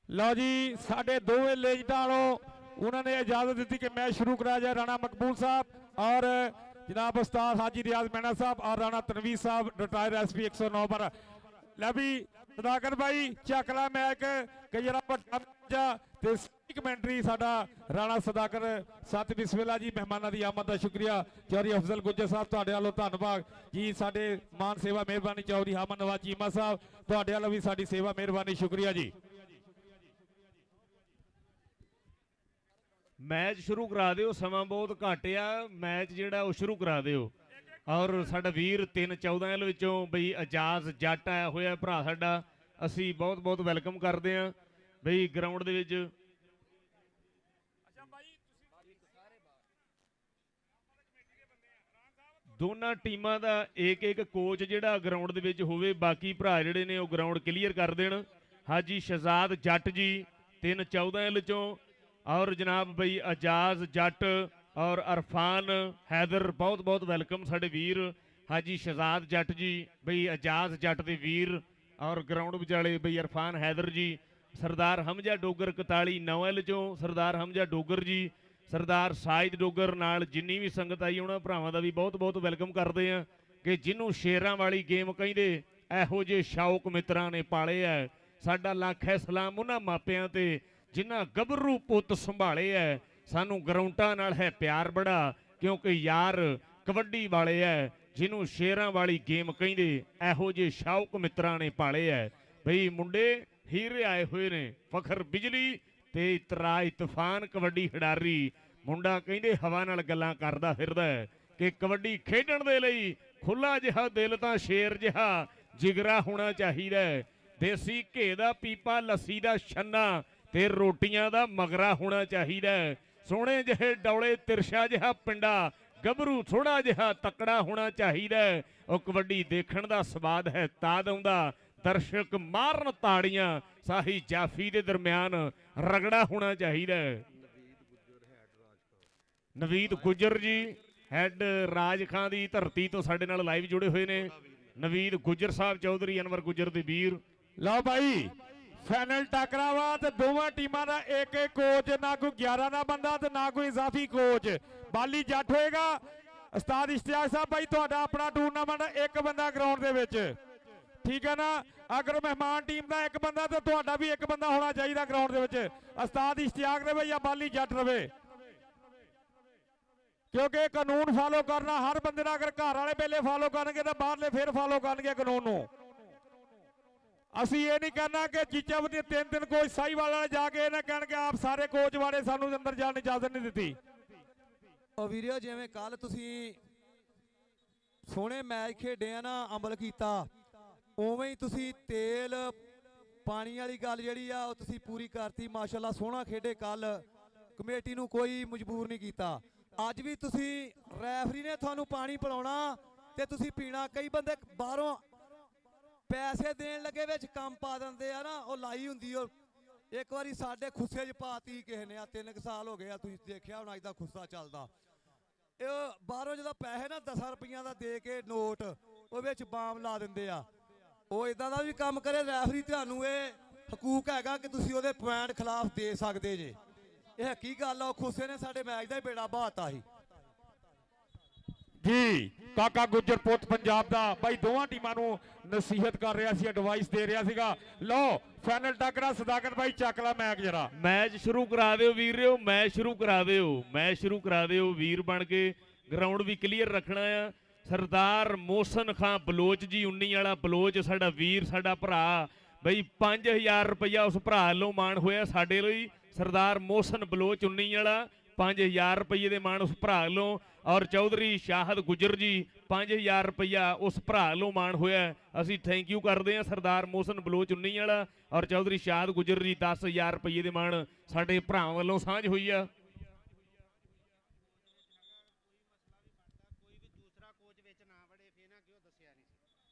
ਲਓ ਜੀ, ਸਾਡੇ ਦੋਵੇਂ ਲੇਜਟਾਂ ਵਾਲੋਂ ਉਹਨਾਂ ਨੇ ਇਜਾਜ਼ਤ ਦਿੱਤੀ ਕਿ ਮੈਚ ਸ਼ੁਰੂ ਕਰਾਇਆ ਜਾਏ। ਰਾਣਾ ਮਕਬੂਲ ਸਾਹਿਬ ਔਰ जनाब उस्ताद हाजी रियाज मैना साहब और राणा तनवीर साहब रिटायर SP 109 पर। ਲੈ ਵੀ ਸਦਾਕਤ ਭਾਈ ਚੱਕ ਲਾ ਮੈਚ ਕਿ ਜਿਹੜਾ ਵੱਡਾ ਤੇ ਕਮੈਂਟਰੀ ਸਾਡਾ ਰਾਣਾ ਸਦਾਕਤ ਸਤ ਬਿਸਮਿਲ੍ਲਾ ਜੀ। ਮਹਿਮਾਨਾਂ ਦੀ ਆਮਦ ਦਾ ਸ਼ੁਕਰੀਆ। ਚੌਧਰੀ ਅਫਜ਼ਲ ਗੁੱਜਰ ਸਾਹਿਬ ਤੁਹਾਡੇ ਵੱਲੋਂ ਧੰਨਵਾਦ ਜੀ। ਸਾਡੇ ਮਾਨ ਸੇਵਾ ਮਿਹਰਬਾਨੀ ਚੌਧਰੀ ਹਾਮਦ ਨਵਾਜ਼ ਚੀਮਾ ਸਾਹਿਬ ਤੁਹਾਡੇ ਵੱਲੋਂ ਵੀ ਸਾਡੀ ਸੇਵਾ ਮਿਹਰਬਾਨੀ ਸ਼ੁਕਰੀਆ ਜੀ। ਮੈਚ ਸ਼ੁਰੂ ਕਰਾ ਦਿਓ, ਸਮਾਂ ਬਹੁਤ ਘੱਟ ਆ, ਮੈਚ ਜਿਹੜਾ ਉਹ ਸ਼ੁਰੂ ਕਰਾ ਦਿਓ। ਔਰ ਸਾਡਾ ਵੀਰ 3-14 ਵਿੱਚੋਂ ਬਈ ਇਜਾਜ਼ ਜੱਟ ਆਇਆ ਹੋਇਆ ਭਰਾ ਸਾਡਾ, ਅਸੀਂ ਬਹੁਤ ਬਹੁਤ ਵੈਲਕਮ ਕਰਦੇ ਹਾਂ ਬਈ ਗਰਾਊਂਡ ਦੇ ਵਿੱਚ। ਦੋਨਾਂ ਟੀਮਾਂ ਦਾ ਇੱਕ ਕੋਚ ਜਿਹੜਾ ਗਰਾਊਂਡ ਦੇ ਵਿੱਚ ਹੋਵੇ, ਬਾਕੀ ਭਰਾ ਜਿਹੜੇ ਨੇ ਉਹ ਗਰਾਊਂਡ ਕਲੀਅਰ ਕਰ ਦੇਣ। ਹਾਜੀ ਸ਼ਹਜ਼ਾਦ ਜੱਟ ਜੀ 3-14 ਵਿੱਚੋਂ ਔਰ ਜਨਾਬ ਬਈ ਇਜਾਜ਼ ਜੱਟ ਔਰ ਅਰਫਾਨ हैदर बहुत बहुत वेलकम साढ़े वीर हाजी शहजाद जट जी बई एजाज जट के वीर और ग्राउंड विचाले बई अरफान हैदर जी सरदार हमजा डोगर 41 नौल चों सरदार हमजा डोगर जी सरदार साहिद डोगर नाल जिन्नी भी संगत आई उन्होंने भरावां दा भी बहुत बहुत वेलकम करते हैं कि जिन्हों शेरां वाली गेम कहिंदे इहो जे शौक मित्रां ने पाले है। साडा लख है सलाम उन्हां मापियां ते जिन्हां गभरू पुत संभाले है। सानू ग्राउंडां नाल है प्यार बड़ा क्योंकि यार कबड्डी वाले है जिन्हों शेरां वाली गेम कहिंदे इहो जे शौक मित्रां ने पाले है। बई मुंडे हीरे आए हुए ने फखर बिजली ਤੇ ਇਤਰਾਜ ਤੂਫਾਨ ਕਬੱਡੀ ਖਿਡਾਰੀ ਮੁੰਡਾ ਕਹਿੰਦੇ ਹਵਾ ਨਾਲ ਗੱਲਾਂ ਕਰਦਾ ਫਿਰਦਾ ਕਿ ਕਬੱਡੀ ਖੇਡਣ ਦੇ ਲਈ ਖੁੱਲਾ ਜਿਹਾ ਦਿਲ ਤਾਂ ਸ਼ੇਰ ਜਿਹਾ ਜਿਗਰਾ ਹੋਣਾ ਚਾਹੀਦਾ। ਦੇਸੀ ਘੇ ਦਾ ਪੀਪਾ, ਲੱਸੀ ਦਾ ਛੰਨਾ ਤੇ ਰੋਟੀਆਂ ਦਾ ਮਗਰਾ ਹੋਣਾ ਚਾਹੀਦਾ। ਸੋਹਣੇ ਜਿਹੇ ਡੌਲੇ, ਤਿਰਛਾ ਜਿਹਾ ਪਿੰਡਾ, ਗੱਭਰੂ ਥੋੜਾ ਜਿਹਾ ਤਕੜਾ ਹੋਣਾ ਚਾਹੀਦਾ। ਉਹ ਕਬੱਡੀ ਦੇਖਣ ਦਾ ਸਵਾਦ ਹੈ ਤਾਦ ਆਉਂਦਾ, ਦਰਸ਼ਕ ਮਾਰਨ ਤਾੜੀਆਂ, ਸਾਹੀ ਜਾਫੀ ਦੇ ਦਰਮਿਆਨ ਰਗੜਾ ਹੋਣਾ ਚਾਹੀਦਾ। ਨਵੀਦ ਗੁੱਜਰ ਜੀ ਹੈਡ ਰਾਜ ਖਾਂ ਦੀ ਧਰਤੀ ਤੋਂ ਸਾਡੇ ਨਾਲ ਲਾਈਵ ਜੁੜੇ ਹੋਏ ਨੇ। ਨਵੀਦ ਗੁੱਜਰ ਸਾਹਿਬ, ਚੌਧਰੀ ਅਨਵਰ ਗੁੱਜਰ ਦੇ ਵੀਰ। ਲਓ ਭਾਈ ਫਾਈਨਲ ਟੱਕਰਾ ਵਾ ਤੇ ਦੋਵਾਂ ਟੀਮਾਂ ਦਾ ਇੱਕ ਇੱਕ ਕੋਚ, ਨਾ ਕੋਈ 11 ਦਾ ਬੰਦਾ ਤੇ ਨਾ ਕੋਈ ਇਜ਼ਾਫੀ ਕੋਚ। ਬਾਲੀ ਜੱਟ ਹੋਏਗਾ। ਉਸਤਾਦ ਇਸ਼ਤਿਆਕ ਸਾਹਿਬ ਭਾਈ ਤੁਹਾਡਾ ਆਪਣਾ ਟੂਰਨਾਮੈਂਟ, ਇੱਕ ਬੰਦਾ ਗਰਾਊਂਡ ਦੇ ਵਿੱਚ, ਠੀਕ ਹੈ ਨਾ। ਅਗਰ ਮਹਿਮਾਨ ਟੀਮ ਦਾ ਇੱਕ ਬੰਦਾ ਤੇ ਤੁਹਾਡਾ ਵੀ ਇੱਕ ਬੰਦਾ ਹੋਣਾ ਚਾਹੀਦਾ ਗਰਾਊਂਡ ਦੇ ਵਿੱਚ। ਉਸਤਾਦ ਇਸ਼ਤਿਆਕ ਰਵੇ ਜਾਂ ਬਾਲੀ ਜੱਟ ਰਵੇ, ਕਿਉਂਕਿ ਕਾਨੂੰਨ ਫਾਲੋ ਕਰਨਾ ਹਰ ਬੰਦੇ ਦਾ, ਅਗਰ ਘਰ ਵਾਲੇ ਪਹਿਲੇ ਫਾਲੋ ਕਰਨਗੇ ਤਾਂ ਬਾਹਰਲੇ ਫਿਰ ਫਾਲੋ ਕਰਨਗੇ ਕਾਨੂੰਨ ਨੂੰ। ਅਸੀਂ ਇਹ ਨਹੀਂ ਕਹਿਣਾ ਕਿ ਚੀਚਾ ਵੀ ਤਿੰਨ ਕੋਚ ਸਾਹੀਵਾਲ ਵਾਲੇ ਜਾ ਕੇ ਇਹਨਾਂ ਕਹਿਣਗੇ ਆਪ ਸਾਰੇ ਕੋਚ ਵਾਲੇ ਸਾਨੂੰ ਅੰਦਰ ਜਾਣ ਦੀ ਇਜਾਜ਼ਤ ਨਹੀਂ ਦਿੱਤੀ। ਉਹ ਵੀਰਿਓ ਜਿਵੇਂ ਕੱਲ ਤੁਸੀਂ ਸੋਹਣੇ ਮੈਚ ਖੇਡੇ ਆ ਨਾ, ਅਮਲ ਕੀਤਾ, ਉਵੇਂ ਹੀ ਤੁਸੀਂ ਤੇਲ ਪਾਣੀ ਵਾਲੀ ਗੱਲ ਜਿਹੜੀ ਆ ਉਹ ਤੁਸੀਂ ਪੂਰੀ ਕਰਤੀ। ਮਾਸ਼ਾਅੱਲਾ ਸੋਹਣਾ ਖੇਡੇ ਕੱਲ, ਕਮੇਟੀ ਨੂੰ ਕੋਈ ਮਜਬੂਰ ਨਹੀਂ ਕੀਤਾ। ਅੱਜ ਵੀ ਤੁਸੀਂ ਰੈਫਰੀ ਨੇ ਤੁਹਾਨੂੰ ਪਾਣੀ ਪਿਲਾਉਣਾ ਤੇ ਤੁਸੀਂ ਪੀਣਾ। ਕਈ ਬੰਦੇ ਬਾਹਰੋਂ ਪੈਸੇ ਦੇਣ ਲੱਗੇ ਵਿੱਚ ਕੰਮ ਪਾ ਦਿੰਦੇ ਆ ਨਾ, ਉਹ ਲਾਈ ਹੁੰਦੀ। ਉਹ ਇੱਕ ਵਾਰੀ ਸਾਡੇ ਖੁੱਸੇ 'ਚ ਪਾਤੀ ਕਿਸੇ ਨੇ, ਆ 3 ਸਾਲ ਹੋ ਗਏ ਆ, ਤੁਸੀਂ ਦੇਖਿਆ ਹੁਣ ਅੱਜ ਦਾ ਖੁੱਸਾ ਚੱਲਦਾ। ਇਹ ਬਾਹਰੋਂ ਜਦੋਂ ਪੈਸੇ ਨਾ 10 ਰੁਪਈਆਂ ਦਾ ਦੇ ਕੇ ਨੋਟ, ਉਹ ਵਿੱਚ ਬਾਮ ਲਾ ਦਿੰਦੇ ਆ। ਉਹ ਇਦਾਂ ਦਾ ਵੀ ਕੰਮ ਕਰੇ ਰੈਫਰੀ, ਤੁਹਾਨੂੰ ਇਹ ਹਕੂਕ ਹੈਗਾ ਕਿ ਤੁਸੀਂ ਉਹਦੇ ਪੁਆਇੰਟ ਖਿਲਾਫ ਦੇ ਸਕਦੇ ਜੇ। ਇਹ ਹਕੀ ਗੱਲ ਆ। ਉਹ ਖੁੱਸੇ ਨੇ ਸਾਡੇ ਮੈਚ ਦਾ ਹੀ ਬੇੜਾ ਬਹਾਤਾ ਸੀ ਜੀ। ਕਾਕਾ ਗੁੱਜਰ ਪੁੱਤ ਪੰਜਾਬ ਦਾ ਬਾਈ ਦੋਵਾਂ ਟੀਮਾਂ ਨੂੰ ਨਸੀਹਤ ਕਰ ਰਿਹਾ ਸੀ, ਐਡਵਾਈਸ ਦੇ ਰਿਹਾ ਸੀਗਾ। ਲਓ ਫਾਈਨਲ ਟੱਕਰਾ, ਸਦਾਕਤ ਬਾਈ ਚੱਕ ਲਾ ਮੈਚ ਜਰਾ। ਮੈਚ ਸ਼ੁਰੂ ਕਰਾ ਦਿਓ ਵੀਰਿਓ, ਮੈਚ ਸ਼ੁਰੂ ਕਰਾ ਦਿਓ, ਮੈਚ ਸ਼ੁਰੂ ਕਰਾ ਦਿਓ ਵੀਰ ਬਣ ਕੇ। ਗਰਾਊਂਡ ਵੀ ਕਲੀਅਰ ਰੱਖਣਾ ਆ। ਸਰਦਾਰ ਮੋਹਸਨ ਖਾਂ ਬਲੋਚ ਜੀ 19 ਵਾਲਾ ਬਲੋਚ, ਸਾਡਾ ਵੀਰ, ਸਾਡਾ ਭਰਾ ਬਈ 5000 ਰੁਪਇਆ ਉਸ ਭਰਾ ਵੱਲੋਂ ਮਾਣ ਹੋਇਆ ਸਾਡੇ ਲਈ। ਸਰਦਾਰ ਮੋਹਸਨ ਬਲੋਚ 19 ਵਾਲਾ 5000 ਰੁਪਏ ਦੇ ਮਾਣ ਉਸ ਭਰਾ ਵੱਲੋਂ। ਔਰ ਚੌਧਰੀ ਸ਼ਾਹਦ ਗੁੱਜਰ ਜੀ 5000 ਰੁਪਇਆ ਉਸ ਭਰਾ ਵੱਲੋਂ ਮਾਣ ਹੋਇਆ। ਅਸੀਂ ਥੈਂਕ ਯੂ ਕਰਦੇ ਹਾਂ ਸਰਦਾਰ ਮੋਹਸਨ ਬਲੋਚ 19 ਵਾਲਾ ਔਰ ਚੌਧਰੀ ਸ਼ਾਹਦ ਗੁੱਜਰ ਜੀ 10000 ਰੁਪਏ ਦੇ ਮਾਣ ਸਾਡੇ ਭਰਾਵਾਂ ਵੱਲੋਂ ਸਾਂਝ ਹੋਈ ਆ।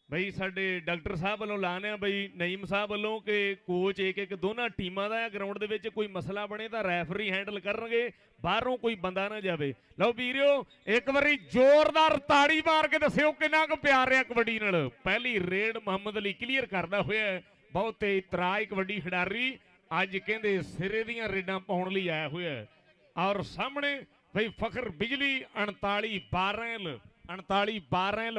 ਬਈ ਸਾਡੇ ਡਾਕਟਰ ਸਾਹਿਬ ਵੱਲੋਂ ਲਾਣੇ ਆ ਬਈ ਨਈਮ ਸਾਹਿਬ ਵੱਲੋਂ ਕਿ ਕੋਚ ਇੱਕ ਦੋਨਾਂ ਟੀਮਾਂ ਦਾ ਗਰਾਊਂਡ ਦੇ ਵਿੱਚ ਕੋਈ ਮਸਲਾ ਬਣੇ ਤਾਂ ਰੈਫਰੀ ਹੈਂਡਲ ਕਰਨਗੇ, ਬਾਹਰੋਂ ਕੋਈ ਬੰਦਾ ਨਾ ਜਾਵੇ। ਲਓ ਵੀਰਿਓ ਇੱਕ ਵਾਰੀ ਜ਼ੋਰਦਾਰ ਤਾੜੀ ਮਾਰ ਕੇ ਦੱਸਿਓ ਕਿੰਨਾ ਕੁ ਪਿਆਰ ਰਿਹਾ ਕਬੱਡੀ ਨਾਲ। ਪਹਿਲੀ ਰੇਡ ਮੁਹੰਮਦ ਅਲੀ ਕਲੀਅਰ ਕਰਦਾ ਹੋਇਆ। ਬਹੁਤੇ ਇਤਰਾਜ ਕਬੱਡੀ ਖਿਡਾਰੀ ਅੱਜ ਕਹਿੰਦੇ ਸਿਰੇ ਦੀਆਂ ਰੇਡਾਂ ਪਾਉਣ ਲਈ ਆਇਆ ਹੋਇਆ। ਔਰ ਸਾਹਮਣੇ ਬਈ ਫਖਰ ਬਿਜਲੀ 39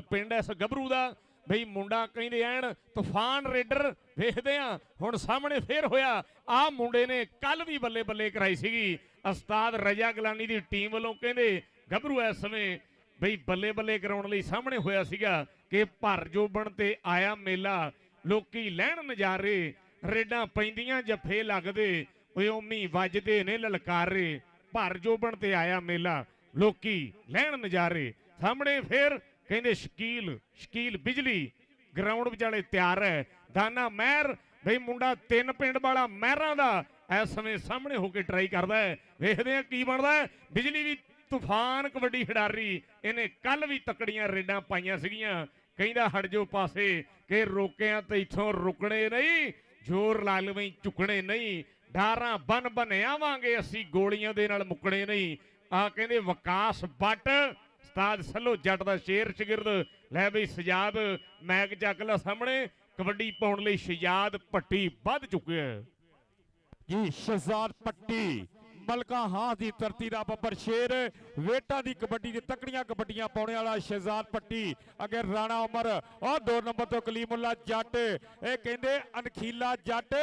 ਪਿੰਡ ਇਸ ਗੱਭਰੂ ਦਾ ਬਈ ਮੁੰਡਾ ਕਹਿੰਦੇ ਐਨ ਤੂਫਾਨ ਰੇਡਰ। ਵੇਖਦੇ ਆ ਹੁਣ ਸਾਹਮਣੇ ਫੇਰ ਹੋਇਆ। ਆਹ ਮੁੰਡੇ ਨੇ ਕੱਲ ਵੀ ਬੱਲੇ ਬੱਲੇ ਕਰਾਈ ਸੀਗੀ ਉਸਤਾਦ ਰਜਾ ਗਲਾਨੀ ਦੀ ਟੀਮ ਵੱਲੋਂ। ਕਹਿੰਦੇ ਗੱਭਰੂ ਇਸ ਸਮੇਂ ਬਈ ਬੱਲੇ ਬੱਲੇ ਕਰਾਉਣ ਲਈ ਸਾਹਮਣੇ ਹੋਇਆ ਸੀਗਾ ਕਿ ਭਰ ਜੋਬਣ ਤੇ ਆਇਆ ਮੇਲਾ, ਲੋਕੀ ਲੈਣ ਨਜ਼ਾਰੇ, ਰੇਡਾਂ ਪੈਂਦੀਆਂ ਜੱਫੇ ਲੱਗਦੇ, ਓਮੀ ਵੱਜਦੇ ਨੇ ਲਲਕਾਰੇ, ਭਰ ਜੋਬਣ ਤੇ ਆਇਆ ਮੇਲਾ, ਲੋਕੀ ਲੈਣ ਨਜ਼ਾਰੇ। ਸਾਹਮਣੇ ਫੇਰ ਕਹਿੰਦੇ ਸ਼ਕੀਲ ਬਿਜਲੀ ਗਰਾਊਂਡ ਵਿਚਾਲੇ ਤਿਆਰ ਹੈ। ਦਾਨਾ ਮਹਿਰ ਬਈ ਮੁੰਡਾ 3 ਪਿੰਡ ਵਾਲਾ ਮਹਿਰਾਂ ਦਾ ਇਸ ਸਮੇਂ ਸਾਹਮਣੇ ਹੋ ਕੇ ਟਰਾਈ ਕਰਦਾ ਹੈ। ਵੇਖਦੇ ਆ ਕੀ ਬਣਦਾ ਹੈ। ਬਿਜਲੀ ਵੀ ਤੂਫਾਨ ਕਬੱਡੀ ਖਿਡਾਰੀ, ਇਹਨੇ ਕੱਲ ਵੀ ਤਕੜੀਆਂ ਰੇਡਾਂ ਪਾਈਆਂ ਸੀਗੀਆਂ। ਕਹਿੰਦਾ ਹਟ ਜੋ ਪਾਸੇ ਕਿ ਰੋਕਿਆਂ ਤੇ ਇੱਥੋਂ ਰੁਕਣੇ ਨਹੀਂ, ਜ਼ੋਰ ਲਾ ਲਵੇਂ ਝੁਕਣੇ ਨਹੀਂ, ਡਾਰਾਂ ਬਨ ਆਵਾਂਗੇ ਅਸੀਂ, ਗੋਲੀਆਂ ਦੇ ਨਾਲ ਮੁੱਕਣੇ ਨਹੀਂ। ਆ ਕਹਿੰਦੇ ਵਿਕਾਸ ਬੱਟ ਉਸਤਾਦ ਸੱਲੋ ਜੱਟ ਦਾ ਸ਼ੇਰ ਸ਼ਾਗਿਰਦ। ਲੈ ਬਈ ਸਜਾਦ ਮੈਕ ਚੱਕ ਲਾ ਸਾਹਮਣੇ। ਕਬੱਡੀ ਪਾਉਣ ਲਈ ਸ਼ਜਾਦ ਪੱਟੀ ਵੱਧ ਚੁੱਕਿਆ ਜੀ। ਸ਼ਹਜ਼ਾਦ ਪੱਟੀ ਮਲਕਾ ਹਾਂ ਦੀ ਧਰਤੀ ਦਾ ਬੱਬਰ ਸ਼ੇਰ, ਵੇਟਾਂ ਦੀ ਕਬੱਡੀ ਦੀ ਤਕੜੀਆਂ ਕਬੱਡੀਆਂ ਪਾਉਣੇ ਵਾਲਾ ਸ਼ਹਜ਼ਾਦ ਪੱਟੀ। ਅਗੇ ਰਾਣਾ ਉਮਰ ਔਰ 2 ਨੰਬਰ ਤੋਂ ਕਲੀਮੁੱਲਾ ਜੱਟ, ਇਹ ਕਹਿੰਦੇ ਅਨਖੀਲਾ ਜੱਟ,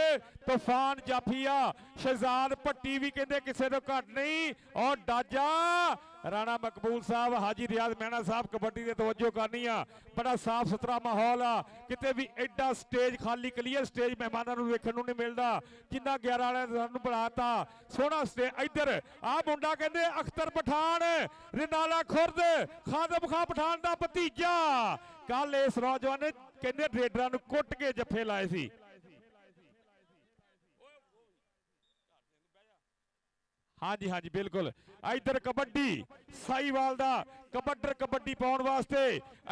ਤੂਫਾਨ ਜਾਫੀਆ। ਸ਼ਹਜ਼ਾਦ ਪੱਟੀ ਵੀ ਕਹਿੰਦੇ ਕਿਸੇ ਤੋਂ ਘੱਟ ਨਹੀਂ। ਔਰ ਡਾਜਾ ਰਾਣਾ ਮਕਬੂਲ ਸਾਹਿਬ, ਹਾਜੀ ਰਿਆਜ਼ ਮਹਿਣਾ ਸਾਹਿਬ ਕਬੱਡੀ ਦੇ ਤਵੱਜੋ ਕਰਨੀ ਆ। ਬੜਾ ਸਾਫ ਸੁਥਰਾ ਮਾਹੌਲ ਆ, ਕਿਤੇ ਵੀ ਐਡਾ ਸਟੇਜ ਖਾਲੀ ਕਲੀਅਰ ਸਟੇਜ ਮਹਿਮਾਨਾਂ ਨੂੰ ਵੇਖਣ ਨੂੰ ਨਹੀਂ ਮਿਲਦਾ ਜਿੰਨਾ 11 ਵਾਲਿਆਂ ਨੇ ਸਾਨੂੰ ਬਣਾਤਾ। ਸੋਹਣਾ ਸਟੇਜ। ਇੱਧਰ ਆ ਮੁੰਡਾ ਕਹਿੰਦੇ ਅਖਤਰ ਪਠਾਨ, ਰਿਨਾਲਾ ਖੁਰਦ, ਖਾਦਮ ਖਾਂ ਪਠਾਨ ਦਾ ਭਤੀਜਾ। ਕੱਲ ਇਸ ਨੌਜਵਾਨ ਨੇ ਕਹਿੰਦੇ ਰੇਡਰਾਂ ਨੂੰ ਕੁੱਟ ਕੇ ਜੱਫੇ ਲਾਏ ਸੀ। ਹਾਂਜੀ ਹਾਂਜੀ ਬਿਲਕੁਲ। ਇਧਰ ਕਬੱਡੀ ਸਾਈਵਾਲ ਦਾ ਕਬੱਡਰ ਕਬੱਡੀ ਪਾਉਣ ਵਾਸਤੇ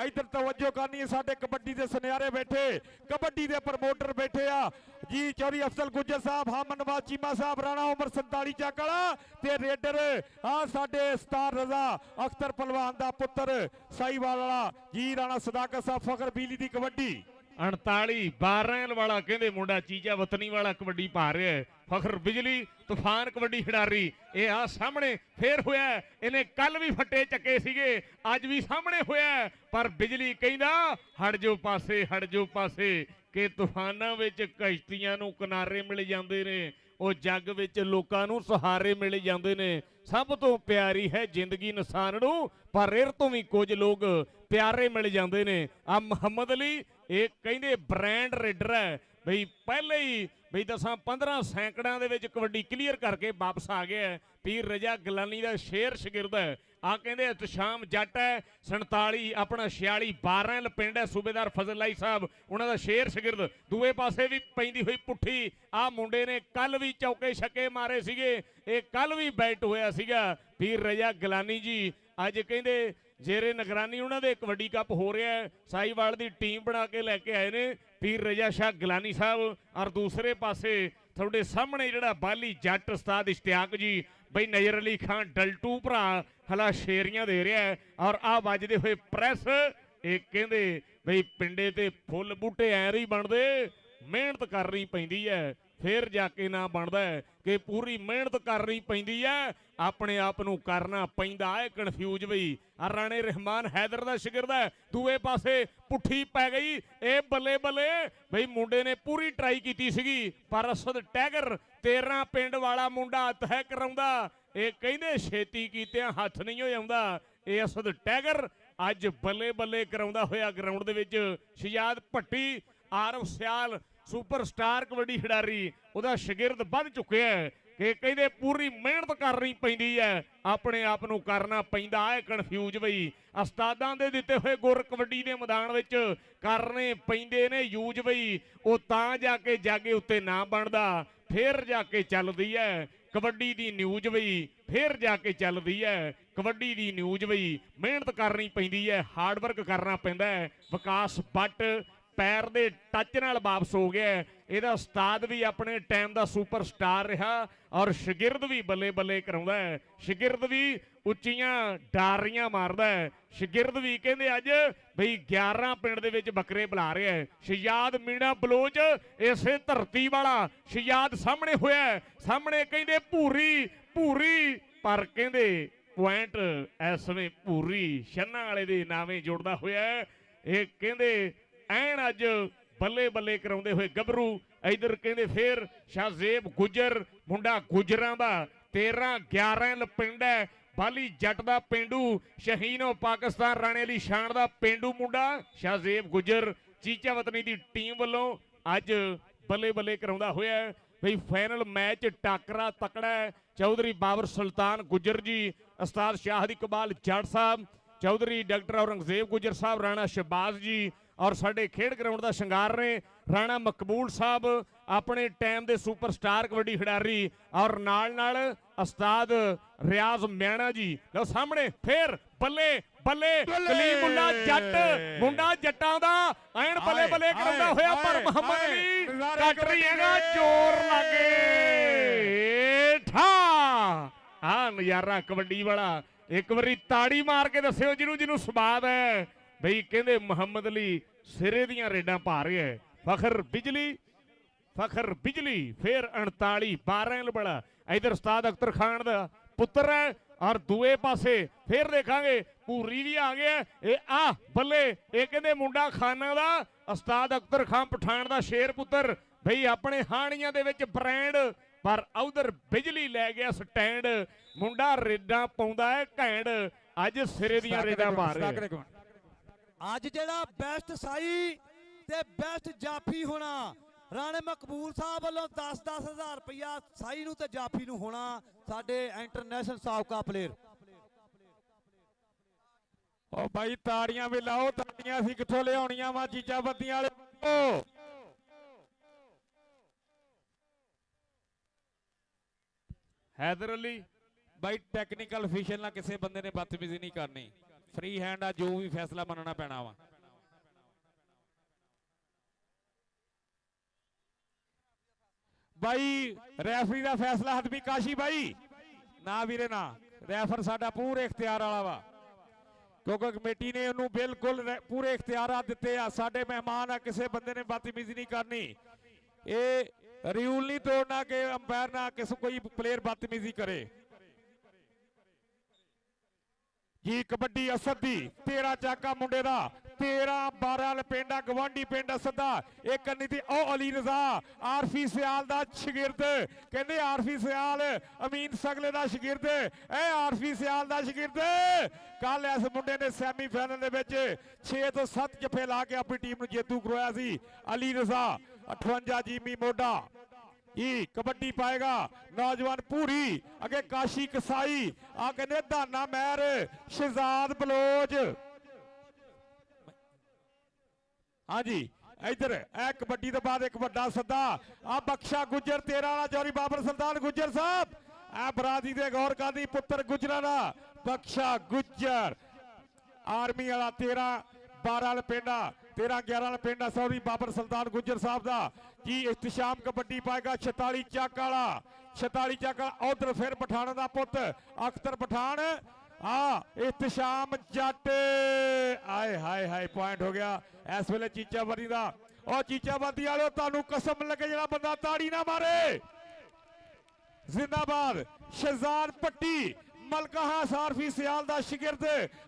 ਇਧਰ ਤਵੱਜੋ ਕਰਨੀ ਹੈ। ਸਾਡੇ ਕਬੱਡੀ ਦੇ ਸੁਨਿਆਰੇ ਬੈਠੇ, ਕਬੱਡੀ ਦੇ ਪ੍ਰਮੋਟਰ ਬੈਠੇ ਆ ਜੀ। ਚੌਧਰੀ ਅਫਜ਼ਲ ਗੁੱਜਰ ਸਾਹਿਬ, ਹਾਮਨ ਨਵਾਜ਼ ਚੀਮਾ ਸਾਹਿਬ, ਰਾਣਾ ਉਮਰ 47 ਚੱਕ ਵਾਲਾ ਤੇ ਰੇਡਰ ਆ ਸਾਡੇ ਸਤਾਰ ਰਜ਼ਾ ਅਖਤਰ ਪਹਿਲਵਾਨ ਦਾ ਪੁੱਤਰ ਸਾਈਵਾਲ ਵਾਲਾ ਜੀ। ਰਾਣਾ ਸਦਾਕਤ ਸਾਹਿਬ, ਫਖਰ ਬਿਜਲੀ ਦੀ ਕਬੱਡੀ 39 12 ਵਾਲਾ ਕਹਿੰਦੇ ਮੁੰਡਾ ਚੀਜਾ ਵਤਨੀ ਵਾਲਾ ਕਬੱਡੀ ਪਾ ਰਿਹਾ ਹੈ। ਫਖਰ ਬਿਜਲੀ ਤੂਫਾਨ ਕਬੱਡੀ ਖਿਡਾਰੀ ਇਹ ਆ ਸਾਹਮਣੇ ਫੇਰ ਹੋਇਆ। ਇਹਨੇ ਕੱਲ ਵੀ ਫੱਟੇ ਚੱਕੇ ਸੀਗੇ, ਅੱਜ ਵੀ ਸਾਹਮਣੇ ਹੋਇਆ। ਪਰ ਬਿਜਲੀ ਕਹਿੰਦਾ ਹਟ ਜੋ ਪਾਸੇ, ਹਟ ਜੋ ਪਾਸੇ, ਕਿ ਤੂਫਾਨਾਂ ਵਿੱਚ ਕਸ਼ਤੀਆਂ ਨੂੰ ਕਿਨਾਰੇ ਮਿਲ ਜਾਂਦੇ ਨੇ, ਉਹ ਜੱਗ ਵਿੱਚ ਲੋਕਾਂ ਨੂੰ ਸਹਾਰੇ ਮਿਲ ਜਾਂਦੇ ਨੇ। ਸਭ ਤੋਂ ਪਿਆਰੀ ਹੈ ਜ਼ਿੰਦਗੀ ਇਨਸਾਨ ਨੂੰ, ਪਰ ਇਹ ਤੋਂ ਵੀ ਕੁਝ ਲੋਕ ਪਿਆਰੇ ਮਿਲ ਜਾਂਦੇ ਨੇ। ਆ ਮੁਹੰਮਦ ਅਲੀ ਇਹ ਕਹਿੰਦੇ ਬ੍ਰਾਂਡ ਰੇਡਰ ਹੈ ਬਈ, ਪਹਿਲੇ ਹੀ ਬਈ 10-15 ਸੈਂਕੜਿਆਂ ਦੇ ਵਿੱਚ ਕਬੱਡੀ ਕਲੀਅਰ ਕਰਕੇ ਵਾਪਸ ਆ ਗਿਆ। ਪੀਰ ਰਜਾ ਗਲਾਨੀ ਦਾ ਸ਼ੇਰ ਸ਼ਾਗਿਰਦ ਹੈ। ਆ ਕਹਿੰਦੇ ਇਤਸ਼ਾਮ ਜੱਟ ਹੈ 47 ਆਪਣਾ 46 12 ਪਿੰਡ ਹੈ। ਸੂਬੇਦਾਰ ਫਜ਼ਲਾਈ ਸਾਹਿਬ ਉਹਨਾਂ ਦਾ ਸ਼ੇਰ ਸ਼ਾਗਿਰਦ। ਦੂਏ ਪਾਸੇ ਵੀ ਪੈਂਦੀ ਹੋਈ ਪੁੱਠੀ ਆ ਮੁੰਡੇ ਨੇ ਕੱਲ ਵੀ ਚੌਕੇ ਛੱਕੇ ਮਾਰੇ ਸੀਗੇ, ਇਹ ਕੱਲ ਵੀ ਬੈਟ ਹੋਇਆ ਸੀਗਾ। ਪੀਰ ਰਜਾ ਗਲਾਨੀ ਜੀ ਅੱਜ ਕਹਿੰਦੇ ਜੇਰੇ ਨਿਗਰਾਨੀ ਉਹਨਾਂ ਦੇ ਕਬੱਡੀ ਕੱਪ ਹੋ ਰਿਹਾ। ਸਾਈਵਾਲ ਦੀ ਟੀਮ ਬਣਾ ਕੇ ਲੈ ਕੇ ਆਏ ਨੇ ਪੀਰ ਰਜਾ ਸ਼ਾਹ ਗਲਾਨੀ ਸਾਹਿਬ। ਔਰ ਦੂਸਰੇ ਪਾਸੇ ਤੁਹਾਡੇ ਸਾਹਮਣੇ ਜਿਹੜਾ ਬਾਲੀ ਜੱਟ ਉਸਤਾਦ ਇਸ਼ਤਿਆਕ ਜੀ ਬਈ ਨਜ਼ਰ ਅਲੀ ਖਾਨ ਡਲਟੂ ਭਰਾ ਹਲਾ ਸ਼ੇਰੀਆਂ ਦੇ ਰਿਹਾ। ਔਰ ਆ ਵੱਜਦੇ ਹੋਏ ਪ੍ਰੈਸ ਇਹ ਕਹਿੰਦੇ ਬਈ ਪਿੰਡੇ ਤੇ ਫੁੱਲ ਬੂਟੇ ਐਂ ਹੀ ਬਣਦੇ, ਮਿਹਨਤ ਕਰਨੀ ਪੈਂਦੀ ਹੈ ਫੇਰ ਜਾ ਕੇ ਨਾ ਬਣਦਾ ਹੈ, ਕਿ ਪੂਰੀ ਮਿਹਨਤ ਕਰਨੀ ਪੈਂਦੀ ਹੈ, ਆਪਣੇ ਆਪ ਨੂੰ ਕਰਨਾ ਪੈਂਦਾ ਹੈ ਕਨਫਿਊਜ਼ ਬਈ। ਆ ਰਾਣੇ ਰਹਿਮਾਨ ਹੈਦਰ ਦਾ ਸ਼ਾਗਿਰਦ ਹੈ। ਦੂਏ ਪਾਸੇ ਪੁੱਠੀ ਪੈ ਗਈ, ਇਹ ਬੱਲੇ ਬੱਲੇ ਬਈ ਮੁੰਡੇ ਨੇ ਪੂਰੀ ਟਰਾਈ ਕੀਤੀ ਸੀਗੀ, ਪਰ ਅਸਦ ਟੈਗਰ 13 ਪਿੰਡ ਵਾਲਾ ਮੁੰਡਾ ਤਹਿ ਕਰਾਉਂਦਾ। ਇਹ ਕਹਿੰਦੇ ਛੇਤੀ ਕੀਤਿਆਂ ਹੱਥ ਨਹੀਂ ਹੋ ਜਾਂਦਾ। ਇਹ ਅਸਦ ਟੈਗਰ ਅੱਜ ਬੱਲੇ ਬੱਲੇ ਕਰਾਉਂਦਾ ਹੋਇਆ ਗਰਾਊਂਡ ਦੇ ਵਿੱਚ। ਸ਼ਜਾਦ ਭੱਟੀ ਆਰਫ ਸਿਆਲ ਸੁਪਰਸਟਾਰ ਕਬੱਡੀ ਖਿਡਾਰੀ ਉਹਦਾ ਸ਼ਾਗਿਰਦ ਵੱਧ ਚੁੱਕਿਆ ਹੈ, ਕਿ ਕਹਿੰਦੇ ਪੂਰੀ ਮਿਹਨਤ ਕਰਨੀ ਪੈਂਦੀ ਹੈ, ਆਪਣੇ ਆਪ ਨੂੰ ਕਰਨਾ ਪੈਂਦਾ ਹੈ ਕਨਫਿਊਜ਼ ਬਈ। ਉਸਤਾਦਾਂ ਦੇ ਦਿੱਤੇ ਹੋਏ ਗੁਰ ਕਬੱਡੀ ਦੇ ਮੈਦਾਨ ਵਿੱਚ ਕਰਨੇ ਪੈਂਦੇ ਨੇ ਯੂਜ ਬਈ, ਉਹ ਤਾਂ ਜਾ ਕੇ ਜਾਗੇ ਉੱਤੇ ਨਾ ਬਣਦਾ, ਫੇਰ ਜਾ ਕੇ ਚੱਲਦੀ ਹੈ ਕਬੱਡੀ ਦੀ ਨਿਊਜ਼ ਬਈ, ਫੇਰ ਜਾ ਕੇ ਚੱਲਦੀ ਹੈ ਕਬੱਡੀ ਦੀ ਨਿਊਜ਼ ਬਈ। ਮਿਹਨਤ ਕਰਨੀ ਪੈਂਦੀ ਹੈ, ਹਾਰਡ ਵਰਕ ਕਰਨਾ ਪੈਂਦਾ ਹੈ। ਵਿਕਾਸ ਬੱਟ ਪੈਰ ਦੇ ਟੱਚ ਨਾਲ ਵਾਪਸ ਹੋ ਗਿਆ। ਇਹਦਾ ਉਸਤਾਦ ਵੀ ਆਪਣੇ ਟਾਈਮ ਦਾ ਸੁਪਰਸਟਾਰ ਰਿਹਾ, ਔਰ ਸ਼ਾਗਿਰਦ ਵੀ ਬੱਲੇ ਬੱਲੇ ਕਰਾਉਂਦਾ ਹੈ। ਸ਼ਾਗਿਰਦ ਵੀ ਉੱਚੀਆਂ ਡਾਰੀਆਂ ਮਾਰਦਾ ਹੈ। ਸ਼ਾਗਿਰਦ ਵੀ ਕਹਿੰਦੇ ਅੱਜ ਬਈ 11 ਪਿੰਡ ਦੇ ਵਿੱਚ ਬੱਕਰੇ ਬੁਲਾ ਰਿਹਾ ਹੈ। ਸ਼ਜਾਦ ਮੀਣਾ ਬਲੋਚ ਇਸੇ ਧਰਤੀ ਵਾਲਾ ਸ਼ਜਾਦ ਸਾਹਮਣੇ ਹੋਇਆ, ਸਾਹਮਣੇ ਕਹਿੰਦੇ ਭੂਰੀ ਭੂਰੀ, ਪਰ ਕਹਿੰਦੇ ਪੁਆਇੰਟ ਇਸ ਸਮੇਂ ਭੂਰੀ ਛੰਨਾ ਵਾਲੇ ਦੇ ਨਾਵੇਂ ਜੁੜਦਾ ਹੋਇਆ। ਇਹ ਕਹਿੰਦੇ ਐਨ ਅੱਜ ਬੱਲੇ ਬੱਲੇ ਕਰਾਉਂਦੇ ਹੋਏ ਗੱਭਰੂ। ਇਧਰ ਕਹਿੰਦੇ ਫੇਰ ਸ਼ਾਹਜ਼ੇਬ ਗੁੱਜਰ ਮੁੰਡਾ ਗੁੱਜਰਾਂ ਦਾ 13-11 ਪਿੰਡ ਹੈ। ਬਾਲੀ ਜੱਟ ਦਾ ਪਿੰਡੂ ਸ਼ਹੀਨੋ ਪਾਕਿਸਤਾਨ ਰਾਣੇ ਅਲੀ ਸ਼ਾਨ ਦਾ ਪਿੰਡੂ ਮੁੰਡਾ ਸ਼ਾਹਜ਼ੇਬ ਗੁੱਜਰ ਚੀਚਾ ਵਤਨੀ ਦੀ ਟੀਮ ਵੱਲੋਂ ਅੱਜ ਬੱਲੇ ਬੱਲੇ ਕਰਾਉਂਦਾ ਹੋਇਆ ਬਈ। ਫਾਈਨਲ ਮੈਚ ਟਾਕਰਾ ਤਕੜਾ। ਚੌਧਰੀ ਬਾਬਰ ਸੁਲਤਾਨ ਗੁੱਜਰ ਜੀ, ਉਸਤਾਦ ਸ਼ਾਹਦ ਇਕਬਾਲ ਜੱਟ ਸਾਹਿਬ, ਚੌਧਰੀ ਡਾਕਟਰ ਔਰੰਗਜ਼ੇਬ ਗੁੱਜਰ ਸਾਹਿਬ, ਰਾਣਾ ਸ਼ਹਬਾਜ਼ ਜੀ, ਔਰ ਸਾਡੇ ਖੇਡ ਗਰਾਊਂਡ ਦਾ ਸ਼ਿੰਗਾਰ ਨੇ ਰਾਣਾ ਮਕਬੂਲ ਸਾਹਿਬ ਆਪਣੇ ਟਾਈਮ ਦੇ ਸੁਪਰਸਟਾਰ ਕਬੱਡੀ ਖਿਡਾਰੀ, ਔਰ ਨਾਲ ਨਾਲ ਉਸਤਾਦ ਰਿਆਜ਼ ਮਿਆਣਾ ਜੀ। ਲਓ ਸਾਹਮਣੇ ਫੇਰ ਬੱਲੇ ਬੱਲੇ ਕਲੀਮੁੱਲਾ ਜੱਟ ਮੁੰਡਾ ਜੱਟਾਂ ਦਾ ਐਨ ਬੱਲੇ ਬੱਲੇ ਕਰਾਉਂਦਾ ਹੋਇਆ, ਪਰ ਮੁਹੰਮਦ ਅਲੀ ਕੱਟ ਰਹੀ ਹੈਗਾ ਜ਼ੋਰ ਲਾਗੇ ਠਾ। ਆ ਨਜ਼ਾਰਾ ਕਬੱਡੀ ਵਾਲਾ ਇੱਕ ਵਾਰੀ ਤਾੜੀ ਮਾਰ ਕੇ ਦੱਸਿਓ ਜਿਹਨੂੰ ਸਵਾਦ ਹੈ ਬਈ। ਕਹਿੰਦੇ ਮੁਹੰਮਦ ਅਲੀ ਸਿਰੇ ਦੀਆਂ ਰੇਡਾਂ ਪਾ ਰਿਹਾ ਹੈ। ਫਖਰ ਬਿਜਲੀ ਫੇਰ 39-12 ਬੜਾ। ਇਧਰ ਉਸਤਾਦ ਅਖਤਰ ਖਾਨ ਦਾ ਪੁੱਤਰ ਹੈ, ਔਰ ਦੂਏ ਪਾਸੇ ਫੇਰ ਦੇਖਾਂਗੇ ਭੂਰੀ ਵੀ ਆ ਗਿਆ। ਇਹ ਆ ਬੱਲੇ ਇਹ ਕਹਿੰਦੇ ਮੁੰਡਾ ਖਾਨਾ ਦਾ ਉਸਤਾਦ ਅਖਤਰ ਖਾਨ ਪਠਾਨ ਦਾ ਸ਼ੇਰ ਪੁੱਤਰ ਬਈ, ਆਪਣੇ ਹਾਣੀਆਂ ਦੇ ਵਿੱਚ ਬ੍ਰਾਂਡ ਪਰ ਉਧਰ ਬਿਜਲੀ ਲੈ ਗਿਆ ਸਟੈਂਡ। ਮੁੰਡਾ ਰੇਡਾਂ ਪਾਉਂਦਾ ਹੈ ਘੈਂਡ, ਅੱਜ ਸਿਰੇ ਦੀਆਂ ਰੇਡਾਂ ਮਾਰ ਰਿਹਾ। ਅੱਜ ਜਿਹੜਾ ਬੈਸਟ ਸਾਈ ਤੇ ਬੈਸਟ ਜਾਫੀ ਹੋਣਾ ਰਾਣੇ ਮਕਬੂਲ ਸਾਹਿਬ ਵੱਲੋਂ 10-10 ਹਜ਼ਾਰ ਰੁਪਇਆ ਸਾਈ ਨੂੰ ਤੇ ਜਾਫੀ ਨੂੰ ਹੋਣਾ ਸਾਡੇ ਇੰਟਰਨੈਸ਼ਨਲ ਸਾਬਕਾ ਪਲੇਅਰ। ਓ ਬਾਈ ਤਾੜੀਆਂ ਵੀ ਲਾਓ, ਤਾੜੀਆਂ ਅਸੀਂ ਕਿੱਥੋਂ ਲਿਆਉਣੀਆਂ ਵਾ ਚੀਜ਼ਾਂ ਬੱਤੀਆਂ ਵਾਲੇ। ਹੈਦਰ ਅਲੀ ਬਾਈ ਟੈਕਨੀਕਲ ਅਫੀਸ਼ੀਅਲ ਨਾਲ ਕਿਸੇ ਬੰਦੇ ਨੇ ਬਦਤਮੀਜ਼ੀ ਨਹੀਂ ਕਰਨੀ, ਫ੍ਰੀ ਹੈਂਡ ਆ, ਜੋ ਵੀ ਫੈਸਲਾ ਮੰਨਣਾ ਪੈਣਾ ਵਾ। ਬਾਈ ਰੈਫਰੀ ਦਾ ਫੈਸਲਾ ਹਤਮੀ ਕਾਸ਼ੀ ਬਾਈ ਨਾ ਵੀਰੇ ਨਾ, ਰੈਫਰ ਸਾਡਾ ਪੂਰੇ ਇਖਤਿਆਰ ਵਾਲਾ ਵਾ, ਕਿਉਂਕਿ ਕਮੇਟੀ ਨੇ ਉਹਨੂੰ ਬਿਲਕੁਲ ਪੂਰੇ ਇਖਤਿਆਰਾਤ ਦਿੱਤੇ ਆ। ਸਾਡੇ ਮਹਿਮਾਨ ਆ, ਕਿਸੇ ਬੰਦੇ ਨੇ ਬਦਤਮੀਜ਼ੀ ਨਹੀਂ ਕਰਨੀ, ਇਹ ਰੂਲ ਨਹੀਂ ਤੋੜਨਾ ਕਿ ਅੰਪਾਇਰ ਨਾ ਕਿਸੇ ਕੋਈ ਪਲੇਅਰ ਬਦਤਮੀਜ਼ੀ ਕਰੇ ਜੀ। ਕਬੱਡੀ ਅਸਦ ਦੀ 13 ਚਾਕਾ ਮੁੰਡੇ ਦਾ, 13-12 ਪਿੰਡਾ ਗਵਾਂਢੀ ਪਿੰਡ ਅਸਦ ਦਾ। ਇਹ ਕੰਨੀ ਤੇ ਉਹ ਅਲੀ ਰਜ਼ਾ ਆਰਫੀ ਸਿਆਲ ਦਾ ਸ਼ਾਗਿਰਦ, ਕਹਿੰਦੇ ਆਰਫੀ ਸਿਆਲ ਅਮੀਨ ਸਗਲੇ ਦਾ ਸ਼ਾਗਿਰਦ, ਇਹ ਆਰਫੀ ਸਿਆਲ ਦਾ ਸ਼ਾਗਿਰਦ। ਕੱਲ ਇਸ ਮੁੰਡੇ ਨੇ ਸੈਮੀਫਾਈਨਲ ਦੇ ਵਿੱਚ 6 ਤੋਂ 7 ਜੱਫੇ ਲਾ ਕੇ ਆਪਣੀ ਟੀਮ ਨੂੰ ਜੇਤੂ ਕਰਵਾਇਆ ਸੀ। ਅਲੀ ਰਜ਼ਾ 58 ਜੀਮੀ ਮੋਢਾ ਜੀ ਕਬੱਡੀ ਪਾਏਗਾ ਨੌਜਵਾਨ ਪੂਰੀ, ਅੱਗੇ ਕਾਸ਼ੀ ਕਸਾਈ, ਆ ਕਹਿੰਦੇ ਧਾਨਾ ਮਹਿਰ, ਸ਼ਹਿਜ਼ਾਦ ਬਲੋਚ। ਹਾਂਜੀ ਇੱਧਰ ਇਹ ਕਬੱਡੀ ਤੋਂ ਬਾਅਦ ਇੱਕ ਵੱਡਾ ਸੱਦਾ, ਆ ਬਖਸ਼ਾ ਗੁੱਜਰ 13 ਵਾਲਾ ਚੌਰੀ ਬਾਬਰ ਸੁਲਤਾਨ ਗੁੱਜਰ ਸਾਹਿਬ, ਇਹ ਬਰਾਦੀ ਦੇ ਗੌਰ ਕਾਦੀ ਪੁੱਤਰ ਗੁੱਜਰਾਂ ਦਾ ਬਖਸ਼ਾ ਗੁੱਜਰ, ਆਰਮੀ ਵਾਲਾ 13-12 ਵਾਲਾ ਪਿੰਡਾ, 13-11 ਵਾਲਾ ਪਿੰਡਾ ਸੌਰੀ ਬਾਬਰ ਸੁਲਤਾਨ ਗੁੱਜਰ ਸਾਹਿਬ ਦਾ ਜੀ। ਇਖਤਿਸ਼ਾਮ ਕਬੱਡੀ ਪਾਏਗਾ 46 ਚੱਕ ਵਾਲਾ, 46 ਚੱਕ ਵਾਲਾ। ਉਧਰ ਫਿਰ ਪਠਾਣਾ ਦਾ ਪੁੱਤ ਅਖਤਰ ਪਠਾਨ, ਆ ਇਖਤਿਸ਼ਾਮ ਜੱਟ, ਆਏ ਹਾਏ ਹਾਏ ਪੁਆਇੰਟ ਹੋ ਗਿਆ ਇਸ ਵੇਲੇ ਚੀਚਾਵਦੀ ਦਾ। ਉਹ ਚੀਚਾਵਦੀ ਵਾਲਿਓ ਤੁਹਾਨੂੰ ਕਸਮ ਲੱਗੇ ਜਿਹੜਾ ਬੰਦਾ ਤਾੜੀ ਨਾ ਮਾਰੇ, ਜ਼ਿੰਦਾਬਾਦ। ਸ਼ਹਿਜ਼ਾਦ ਪੱਟੀ ਮਲਕਾਹਾ ਸਾਰਫੀ ਸਿਆਲ ਦਾ ਸ਼ਾਗਿਰਦ,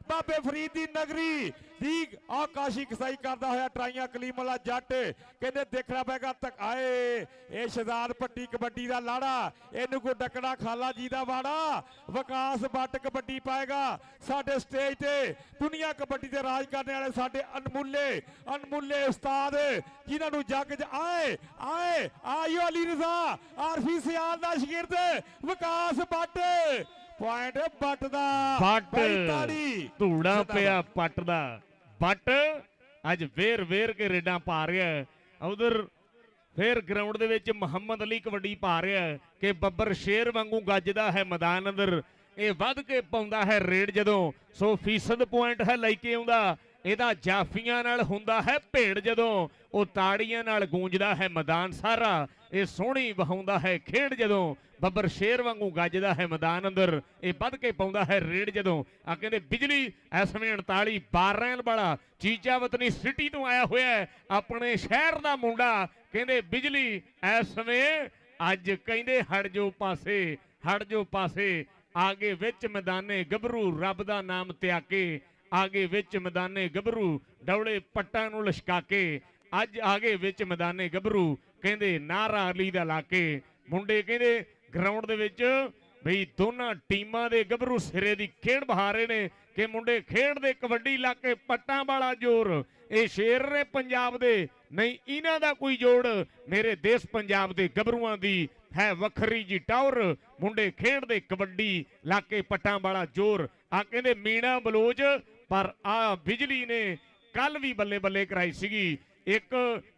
ਬਾਬੇ ਫਰੀਦ ਦੀ ਨਗਰੀ ਦੀ ਆਕਾਸ਼ੀ ਕਸਾਈ ਕਰਦਾ ਹੋਇਆ ਟਰਾਈਆਂ ਕਲੀਮ ਵਾਲਾ ਜੱਟ, ਕਹਿੰਦੇ ਦੇਖਣਾ ਪੈਗਾ ਤੱਕ ਆਏ ਇਹ ਸ਼ਹਿਜ਼ਾਦ ਪੱਟੀ ਕਬੱਡੀ ਦਾ ਲਾੜਾ, ਇਹਨੂੰ ਕੋ ਡੱਕਣਾ ਖਾਲਾ ਜੀ ਦਾ ਵਾੜਾ। ਵਿਕਾਸ ਬੱਟ ਕਬੱਡੀ ਪਾਏਗਾ ਸਾਡੇ ਸਟੇਜ ਤੇ, ਦੁਨੀਆ ਕਬੱਡੀ ਤੇ ਰਾਜ ਕਰਨ ਵਾਲੇ ਸਾਡੇ ਅਨਮੁੱਲੇ ਉਸਤਾਦ, ਜਿਨ੍ਹਾਂ ਨੂੰ ਜੱਗ 'ਚ ਆਏ ਆਇਓ ਅਲੀ ਰਜ਼ਾ ਆਰਫੀ ਸਿਆਲ ਦਾ ਸ਼ਾਗਿਰਦ ਵਿਕਾਸ ਬੱਟ, ਪੁਆਇੰਟ ਬੱਟ ਦਾ, ਬੱਟ ਧੂੜਾ ਪਿਆ ਪੱਟ ਦਾ। ਬੱਟ ਅੱਜ ਵੇਰ ਕੇ ਰੇਡਾਂ ਪਾ ਰਿਹਾ। ਉਧਰ ਫੇਰ ਗਰਾਊਂਡ ਦੇ ਵਿੱਚ ਮੁਹੰਮਦ ਅਲੀ ਕਬੱਡੀ ਪਾ ਰਿਹਾ ਕਿ ਬੱਬਰ ਸ਼ੇਰ ਵਾਂਗੂ ਗੱਜਦਾ ਹੈ ਮੈਦਾਨ ਅੰਦਰ, ਇਹ ਵੱਧ ਕੇ ਪਾਉਂਦਾ ਹੈ ਰੇਡ ਜਦੋਂ, ਸੋ ਫੀਸਦ ਪੁਆਇੰਟ ਹੈ ਲੈ ਕੇ ਆਉਂਦਾ। ਇਹਦਾ ਜਾਫੀਆਂ ਨਾਲ ਹੁੰਦਾ ਹੈ ਭੇੜ ਜਦੋਂ, ਉਹ ਤਾੜੀਆਂ ਨਾਲ ਗੂੰਜਦਾ ਹੈ ਮੈਦਾਨ ਸਾਰਾ, ਇਹ ਸੋਹਣੀ ਵਹਾਉਂਦਾ ਹੈ ਖੇਡ ਜਦੋਂ, ਬੱਬਰ ਸ਼ੇਰ ਵਾਂਗੂ ਗੱਜਦਾ ਹੈ ਮੈਦਾਨ ਅੰਦਰ, ਇਹ ਵੱਧ ਕੇ ਪਾਉਂਦਾ ਹੈ ਰੇਡ ਜਦੋਂ। ਆ ਕਹਿੰਦੇ ਬਿਜਲੀ ਇਸ ਸਮੇਂ 49 12 ਵਾਲਾ ਚੀਚਾਵਤਨੀ ਸਿਟੀ ਤੋਂ ਆਇਆ ਹੋਇਆ ਹੈ, ਆਪਣੇ ਸ਼ਹਿਰ ਦਾ ਮੁੰਡਾ, ਕਹਿੰਦੇ ਬਿਜਲੀ ਇਸ ਸਮੇਂ ਅੱਜ ਕਹਿੰਦੇ ਹਟ ਜੋ ਪਾਸੇ, ਆਗੇ ਵਿੱਚ ਮੈਦਾਨੇ ਗੱਭਰੂ ਰੱਬ ਦਾ ਨਾਮ ਤਿਆਕੇ, ਆਗੇ ਵਿੱਚ ਮੈਦਾਨੇ ਗੱਭਰੂ ਡੌਲੇ ਪੱਟਾਂ ਨੂੰ ਲਸ਼ਕਾ ਕੇ, ਅੱਜ ਆਗੇ ਵਿੱਚ ਮੈਦਾਨੇ ਗੱਭਰੂ ਕਹਿੰਦੇ ਨਾਰਾ ਅਲੀ ਦਾ ਲਾ ਕੇ। ਮੁੰਡੇ ਕਹਿੰਦੇ ਗਰਾਊਂਡ ਦੇ ਵਿੱਚ ਬਈ ਦੋਨਾਂ ਟੀਮਾਂ ਦੇ ਗੱਭਰੂ ਸਿਰੇ ਦੀ ਖੇਡ ਬਹਾ ਰਹੇ ਨੇ ਕਿ ਮੁੰਡੇ ਖੇਡਦੇ ਕਬੱਡੀ ਲਾ ਕੇ ਪੱਟਾਂ ਵਾਲਾ ਜ਼ੋਰ, ਇਹ ਸ਼ੇਰ ਨੇ ਪੰਜਾਬ ਦੇ, ਨਹੀਂ ਇਹਨਾਂ ਦਾ ਕੋਈ ਜੋੜ, ਮੇਰੇ ਦੇਸ਼ ਪੰਜਾਬ ਦੇ ਗੱਭਰੂਆਂ ਦੀ ਹੈ ਵੱਖਰੀ ਜੀ ਟਾਵਰ, ਮੁੰਡੇ ਖੇਡਦੇ ਕਬੱਡੀ ਲਾ ਕੇ ਪੱਟਾਂ ਵਾਲਾ ਜ਼ੋਰ। ਆ ਕਹਿੰਦੇ ਮੀਣਾ ਬਲੋਚ, ਪਰ ਆ ਬਿਜਲੀ ਨੇ ਕੱਲ ਵੀ ਬੱਲੇ ਕਰਾਈ ਸੀਗੀ। ਇੱਕ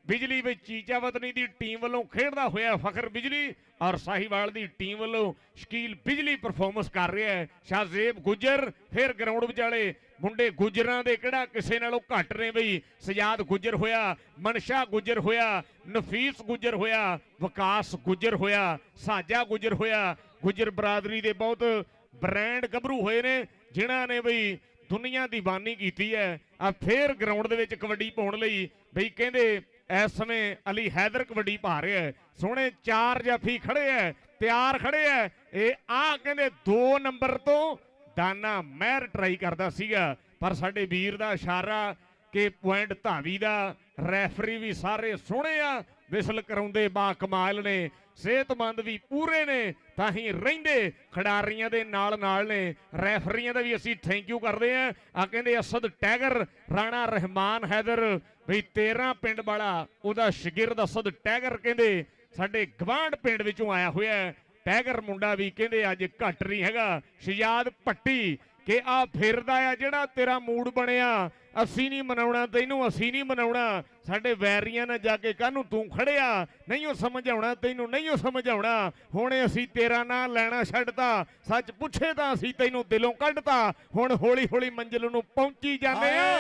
ਬਿਜਲੀ ਵਿੱਚ ਚੀਚਾਵਤਨੀ ਦੀ ਟੀਮ ਵੱਲੋਂ ਖੇਡਦਾ ਹੋਇਆ ਫਖਰ ਬਿਜਲੀ, ਔਰ ਸਾਹੀਵਾਲ ਦੀ ਟੀਮ ਵੱਲੋਂ ਸ਼ਕੀਲ ਬਿਜਲੀ ਪਰਫਾਰਮੈਂਸ ਕਰ ਰਿਹਾ ਹੈ। ਸ਼ਾਹਜ਼ੇਬ ਗੁੱਜਰ ਫਿਰ ਗਰਾਊਂਡ ਵਿਚਾਲੇ, ਮੁੰਡੇ ਗੁੱਜਰਾਂ ਦੇ ਕਿਹੜਾ ਕਿਸੇ ਨਾਲੋਂ ਘੱਟ ਨੇ ਬਈ, ਸਜਾਦ ਗੁੱਜਰ ਹੋਇਆ, ਮਨਸ਼ਾ ਗੁੱਜਰ ਹੋਇਆ, ਨਫੀਸ ਗੁੱਜਰ ਹੋਇਆ, ਵਿਕਾਸ ਗੁੱਜਰ ਹੋਇਆ, ਸਾਜਾ ਗੁੱਜਰ ਹੋਇਆ। ਗੁੱਜਰ ਬਰਾਦਰੀ ਦੇ ਬਹੁਤ ਬ੍ਰਾਂਡ ਗੱਭਰੂ ਹੋਏ ਨੇ ਜਿਨ੍ਹਾਂ ਨੇ ਬਈ ਦੁਨੀਆ ਦੀ ਬਾਨੀ ਕੀਤੀ ਹੈ। ਆ ਫੇਰ ਗਰਾਊਂਡ ਦੇ ਵਿੱਚ ਕਬੱਡੀ ਪਾਉਣ ਲਈ ਬਈ ਕਹਿੰਦੇ ਇਸ ਸਮੇਂ ਅਲੀ ਹੈਦਰ ਕਬੱਡੀ ਪਾ ਰਿਹਾ ਹੈ, ਸੋਹਣੇ 4 ਜਾਫੀ ਖੜੇ ਹੈ, ਤਿਆਰ ਖੜੇ ਹੈ। ਇਹ ਆ ਕਹਿੰਦੇ 2 ਨੰਬਰ ਤੋਂ ਦਾਨਾ ਮਹਿਰ ਟਰਾਈ ਕਰਦਾ ਸੀਗਾ, ਪਰ ਸਾਡੇ ਵੀਰ ਦਾ ਇਸ਼ਾਰਾ ਕਿ ਪੁਆਇੰਟ ਧਾਵੀ ਦਾ, ਰੈਫਰੀ ਵੀ ਸਾਰੇ ਸੋਹਣੇ ਆ, ਵਿਸਲ ਕਰਾਉਂਦੇ ਬਾ ਕਮਾਲ ਨੇ। ਸਿਹਤਮੰਦ ਵੀ ਪੂਰੇ ਨੇ ਤਾਂ ਹੀ ਰਹਿੰਦੇ ਖਿਡਾਰੀਆਂ ਦੇ ਨਾਲ ਨਾਲ ਨੇ। ਰੈਫਰੀਆਂ ਦਾ ਵੀ ਅਸੀਂ ਥੈਂਕ ਯੂ ਕਰਦੇ ਆਂ। ਆ ਕਹਿੰਦੇ ਅਸਦ ਟਾਈਗਰ ਰਾਣਾ ਰਹਿਮਾਨ ਹੈਦਰ ਵੀ 13 ਪਿੰਡ ਵਾਲਾ ਉਹਦਾ ਸ਼ਾਗਿਰਦ ਅਸਦ ਟਾਈਗਰ ਕਹਿੰਦੇ ਸਾਡੇ ਗਵਾਂਢ ਪਿੰਡ ਵਿੱਚੋਂ ਆਇਆ ਹੋਇਆ। ਟਾਈਗਰ ਮੁੰਡਾ ਵੀ ਕਹਿੰਦੇ ਅੱਜ ਘੱਟ ਨਹੀਂ ਹੈਗਾ। ਸ਼ਜਾਦ ਭੱਟੀ ਕਿ ਆ ਫਿਰਦਾ ਆ ਜਿਹੜਾ ਤੇਰਾ ਮੂਡ ਬਣਿਆ, ਅਸੀਂ ਨਹੀਂ ਮਨਾਉਣਾ ਤੈਨੂੰ, ਅਸੀਂ ਨਹੀਂ ਮਨਾਉਣਾ। ਸਾਡੇ ਵੈਰੀਆਂ ਨਾਲ ਜਾ ਕੇ ਕਾਹਨੂੰ ਤੂੰ ਖੜਿਆ, ਨਹੀਂ ਉਹ ਸਮਝਾਉਣਾ ਤੈਨੂੰ, ਨਹੀਂ ਉਹ ਸਮਝਾਉਣਾ। ਹੁਣ ਅਸੀਂ ਤੇਰਾ ਨਾਂ ਲੈਣਾ ਛੱਡਤਾ, ਸੱਚ ਪੁੱਛੇ ਤਾਂ ਅਸੀਂ ਤੈਨੂੰ ਦਿਲੋਂ ਕੱਢਤਾ। ਹੁਣ ਹੌਲੀ ਹੌਲੀ ਮੰਜ਼ਿਲ ਨੂੰ ਪਹੁੰਚੀ ਜਾਂਦੇ ਆ,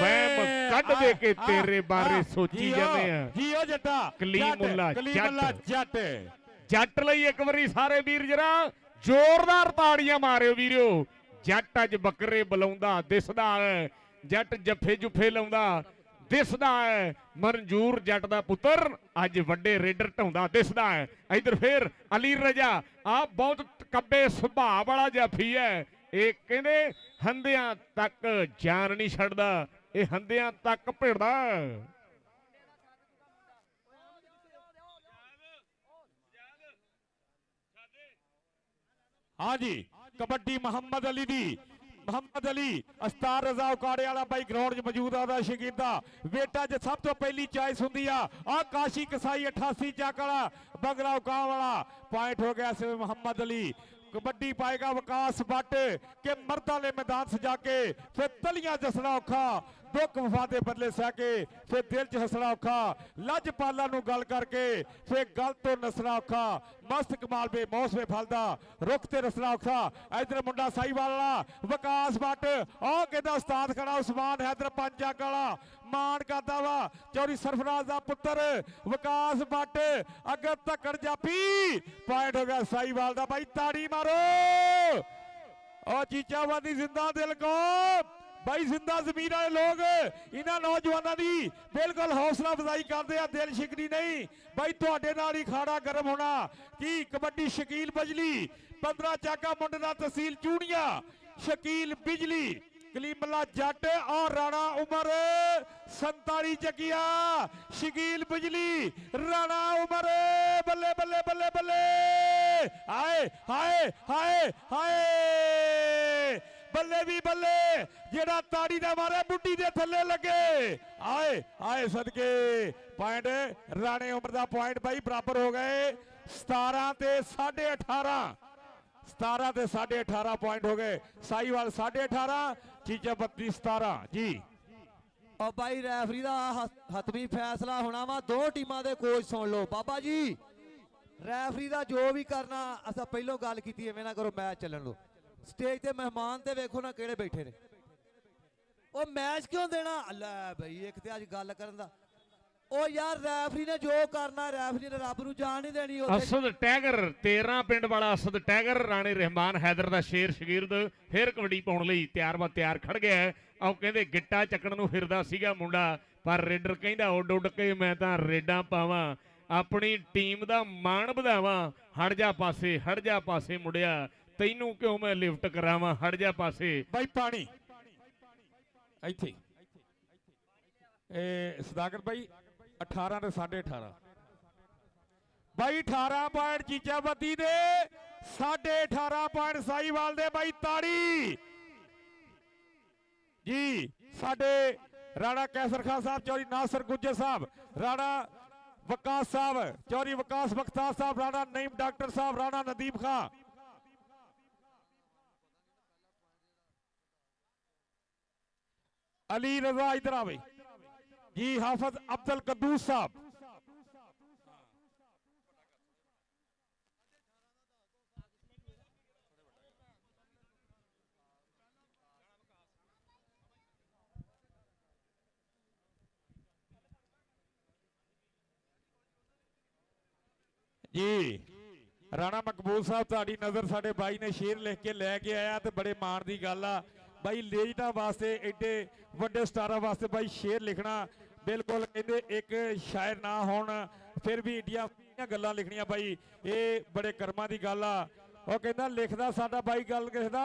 ਵਹਿਮ ਕੱਢ ਦੇ ਕੇ ਤੇਰੇ ਬਾਰੇ ਸੋਚੀ ਜਾਂਦੇ ਆ। ਜੀਓ ਜੱਟਾ ਕਲੀਮੁੱਲਾ ਜੱਟ ਜੱਟ ਲਈ ਇੱਕ ਵਾਰੀ ਸਾਰੇ ਵੀਰ ਜਰਾ ਜ਼ੋਰਦਾਰ ਤਾੜੀਆਂ ਮਾਰਿਓ ਵੀਰੋ। ਜੱਟ ਅੱਜ ਬੱਕਰੇ ਬੁਲਾਉਂਦਾ ਦਿਸਦਾ ਹੈ, ਜੱਟ ਜੱਫੇ ਜੁੱਫੇ ਲਾਉਂਦਾ ਦਿਸਦਾ ਹੈ। ਮਨਜੂਰ ਜੱਟ ਦਾ ਪੁੱਤਰ ਅੱਜ ਵੱਡੇ ਰੇਡਰ ਢਾਉਂਦਾ ਦਿਸਦਾ ਹੈ। ਇਧਰ ਫੇਰ ਅਲੀ ਰਜਾ ਆ ਬਹੁਤ ਕੱਬੇ ਸੁਭਾਅ ਵਾਲਾ ਜਾਫੀ ਹੈ। ਇਹ ਕਹਿੰਦੇ ਹੰਦਿਆਂ ਤੱਕ ਜਾਨ ਨਹੀਂ ਛੱਡਦਾ, ਇਹ ਹੰਦਿਆਂ ਤੱਕ ਭਿੜਦਾ। हाँ जी कबड्डी मोहम्मद अली दी मोहम्मद अली अस्तार रजा उकाड़े वाला भाई ग्राउंड च मौजूद आ शकीर दा बेटा जो सब तो पहली चॉइस हुंदी आ काशी कसाई 88 चक वाला बगरा उकाव वाला पॉइंट हो गया इस मोहम्मद अली। कबड्डी पाएगा विकास भट्ट के मर्द वाले मैदान सजा के फिर तलियां जसना औखा, दुख वफा दे बदले सह के फिर दिल च हसना औखा, लजपाला नूं गल करके फिर गल तो नसना औखा, मस्त कमाल बे मौसमे फलदा रुख ते रसना औखा। इधर मुंडा साईवाल वाला विकास भट्ट और कहदा उस्ताद खड़ा उस्मान हैदर पंजा वाला मान करदा वा चौरी सरफराज दा पुत्र विकास भट्ट अगर धक्कड़ जापी पॉइंट हो गया साईवाल दा। भाई ताड़ी मारो और चीचावादी जिंदा दिल को भाई जिंदा जमीन वाले लोग इन्हां नौजवानों की बिल्कुल हौसला अफजाई करते हैं, दिल शिकनी नहीं भाई तुहाडे नाल ही खाड़ा गर्म होना। की कबड्डी शकील बजली 15 चाका मुंडे दा तहसील चूड़िया शकील बिजली कलीमला जट और राणा उमर 47 चकिया शकील बिजली राणा उमर बल्ले बल्ले बल्ले बल्ले हाय हाय हाय हाय बल्ले भी बल्ले जेड़ा ताड़ी दा मारे बुड्डी दे थल्ले लगे। आए आए सदके पॉइंट राणे उमर दा पॉइंट भाई बराबर हो गए 17 ते 18.5 17 ते 18.5 पॉइंट हो गए। साईवाल 18.5 चीजा 32 17 जी। और भाई रैफरी का हतमी फैसला होना वा, दो टीमां दे कोच सुन लो बाबा जी। रैफरी का जो भी करना असा पहलों गल की इवें ना करो, मैच चलन लो। स्टेज ते मेहमान ते वेखो ना केड़े बैठे ने, ओ मैच क्यों देना लै भाई एक ते अज गल करन दा ओ यार रैफरी ने जो करना रैफरी ने रब नूं जान नहीं देनी। असद टैगर 13 पिंड वाला असद टैगर राणे रहमान हैदर दा शेर शगीरद फिर कबड्डी पाउण लई ਤਿਆਰ खड़ गया है। आओ कहंदे गिट्टा ਚੱਕਣ ਨੂੰ ਫਿਰਦਾ ਸੀਗਾ ਮੁੰਡਾ, ਪਰ ਰੇਡਰ ਕਹਿੰਦਾ ਉੱਡ ਉੱਡ ਕੇ ਮੈਂ ਤਾਂ ਰੇਡਾਂ ਪਾਵਾਂ, ਆਪਣੀ ਟੀਮ ਦਾ ਮਾਣ ਵਧਾਵਾਂ। ਹਟ ਜਾ ਪਾਸੇ ਮੁੰਡਿਆ, ਤੈਨੂੰ ਕਿਉਂ ਮੈਂ ਲਿਫਟ ਕਰਾਵਾਂ, ਹਟ ਜਾ ਪਾਸੇ। भाई पानी ਇੱਥੇ ਇਹ ਸਦਾਕਤ ਭਾਈ 18 ਤੇ 18.5 भाई 18 पॉइंट चीचावती दे 18.5 पॉइंट साईवाल दे भाई ताड़ी जी। साडे राणा कैसर खान साहब चौरी नासर गुज्जर साहब राणा वकास साहब चौरी वकास बख्तार साहब राणा नईम डॉक्टर साहब राणा नदीम खान अली रजा इधर आवे जी। हाफिज अब्दुल कद्दूस साहब जी। राणा मकबूल साहब ताड़ी नजर साडे भाई ने शेर लिख के लैके आया तो बड़े मान की गल आ भाई। लेजना वास्ते एडे वड्डे स्टारा वास्ते भाई शेर लिखना बिल्कुल कहते एक शायर ना होना फिर भी एडियां गल्लां लिखनियां भाई ये बड़े कर्मां दी गल आ। ਉਹ ਕਹਿੰਦਾ ਲਿਖਦਾ ਸਾਡਾ ਬਾਈ ਗੱਲ ਕਿਸਦਾ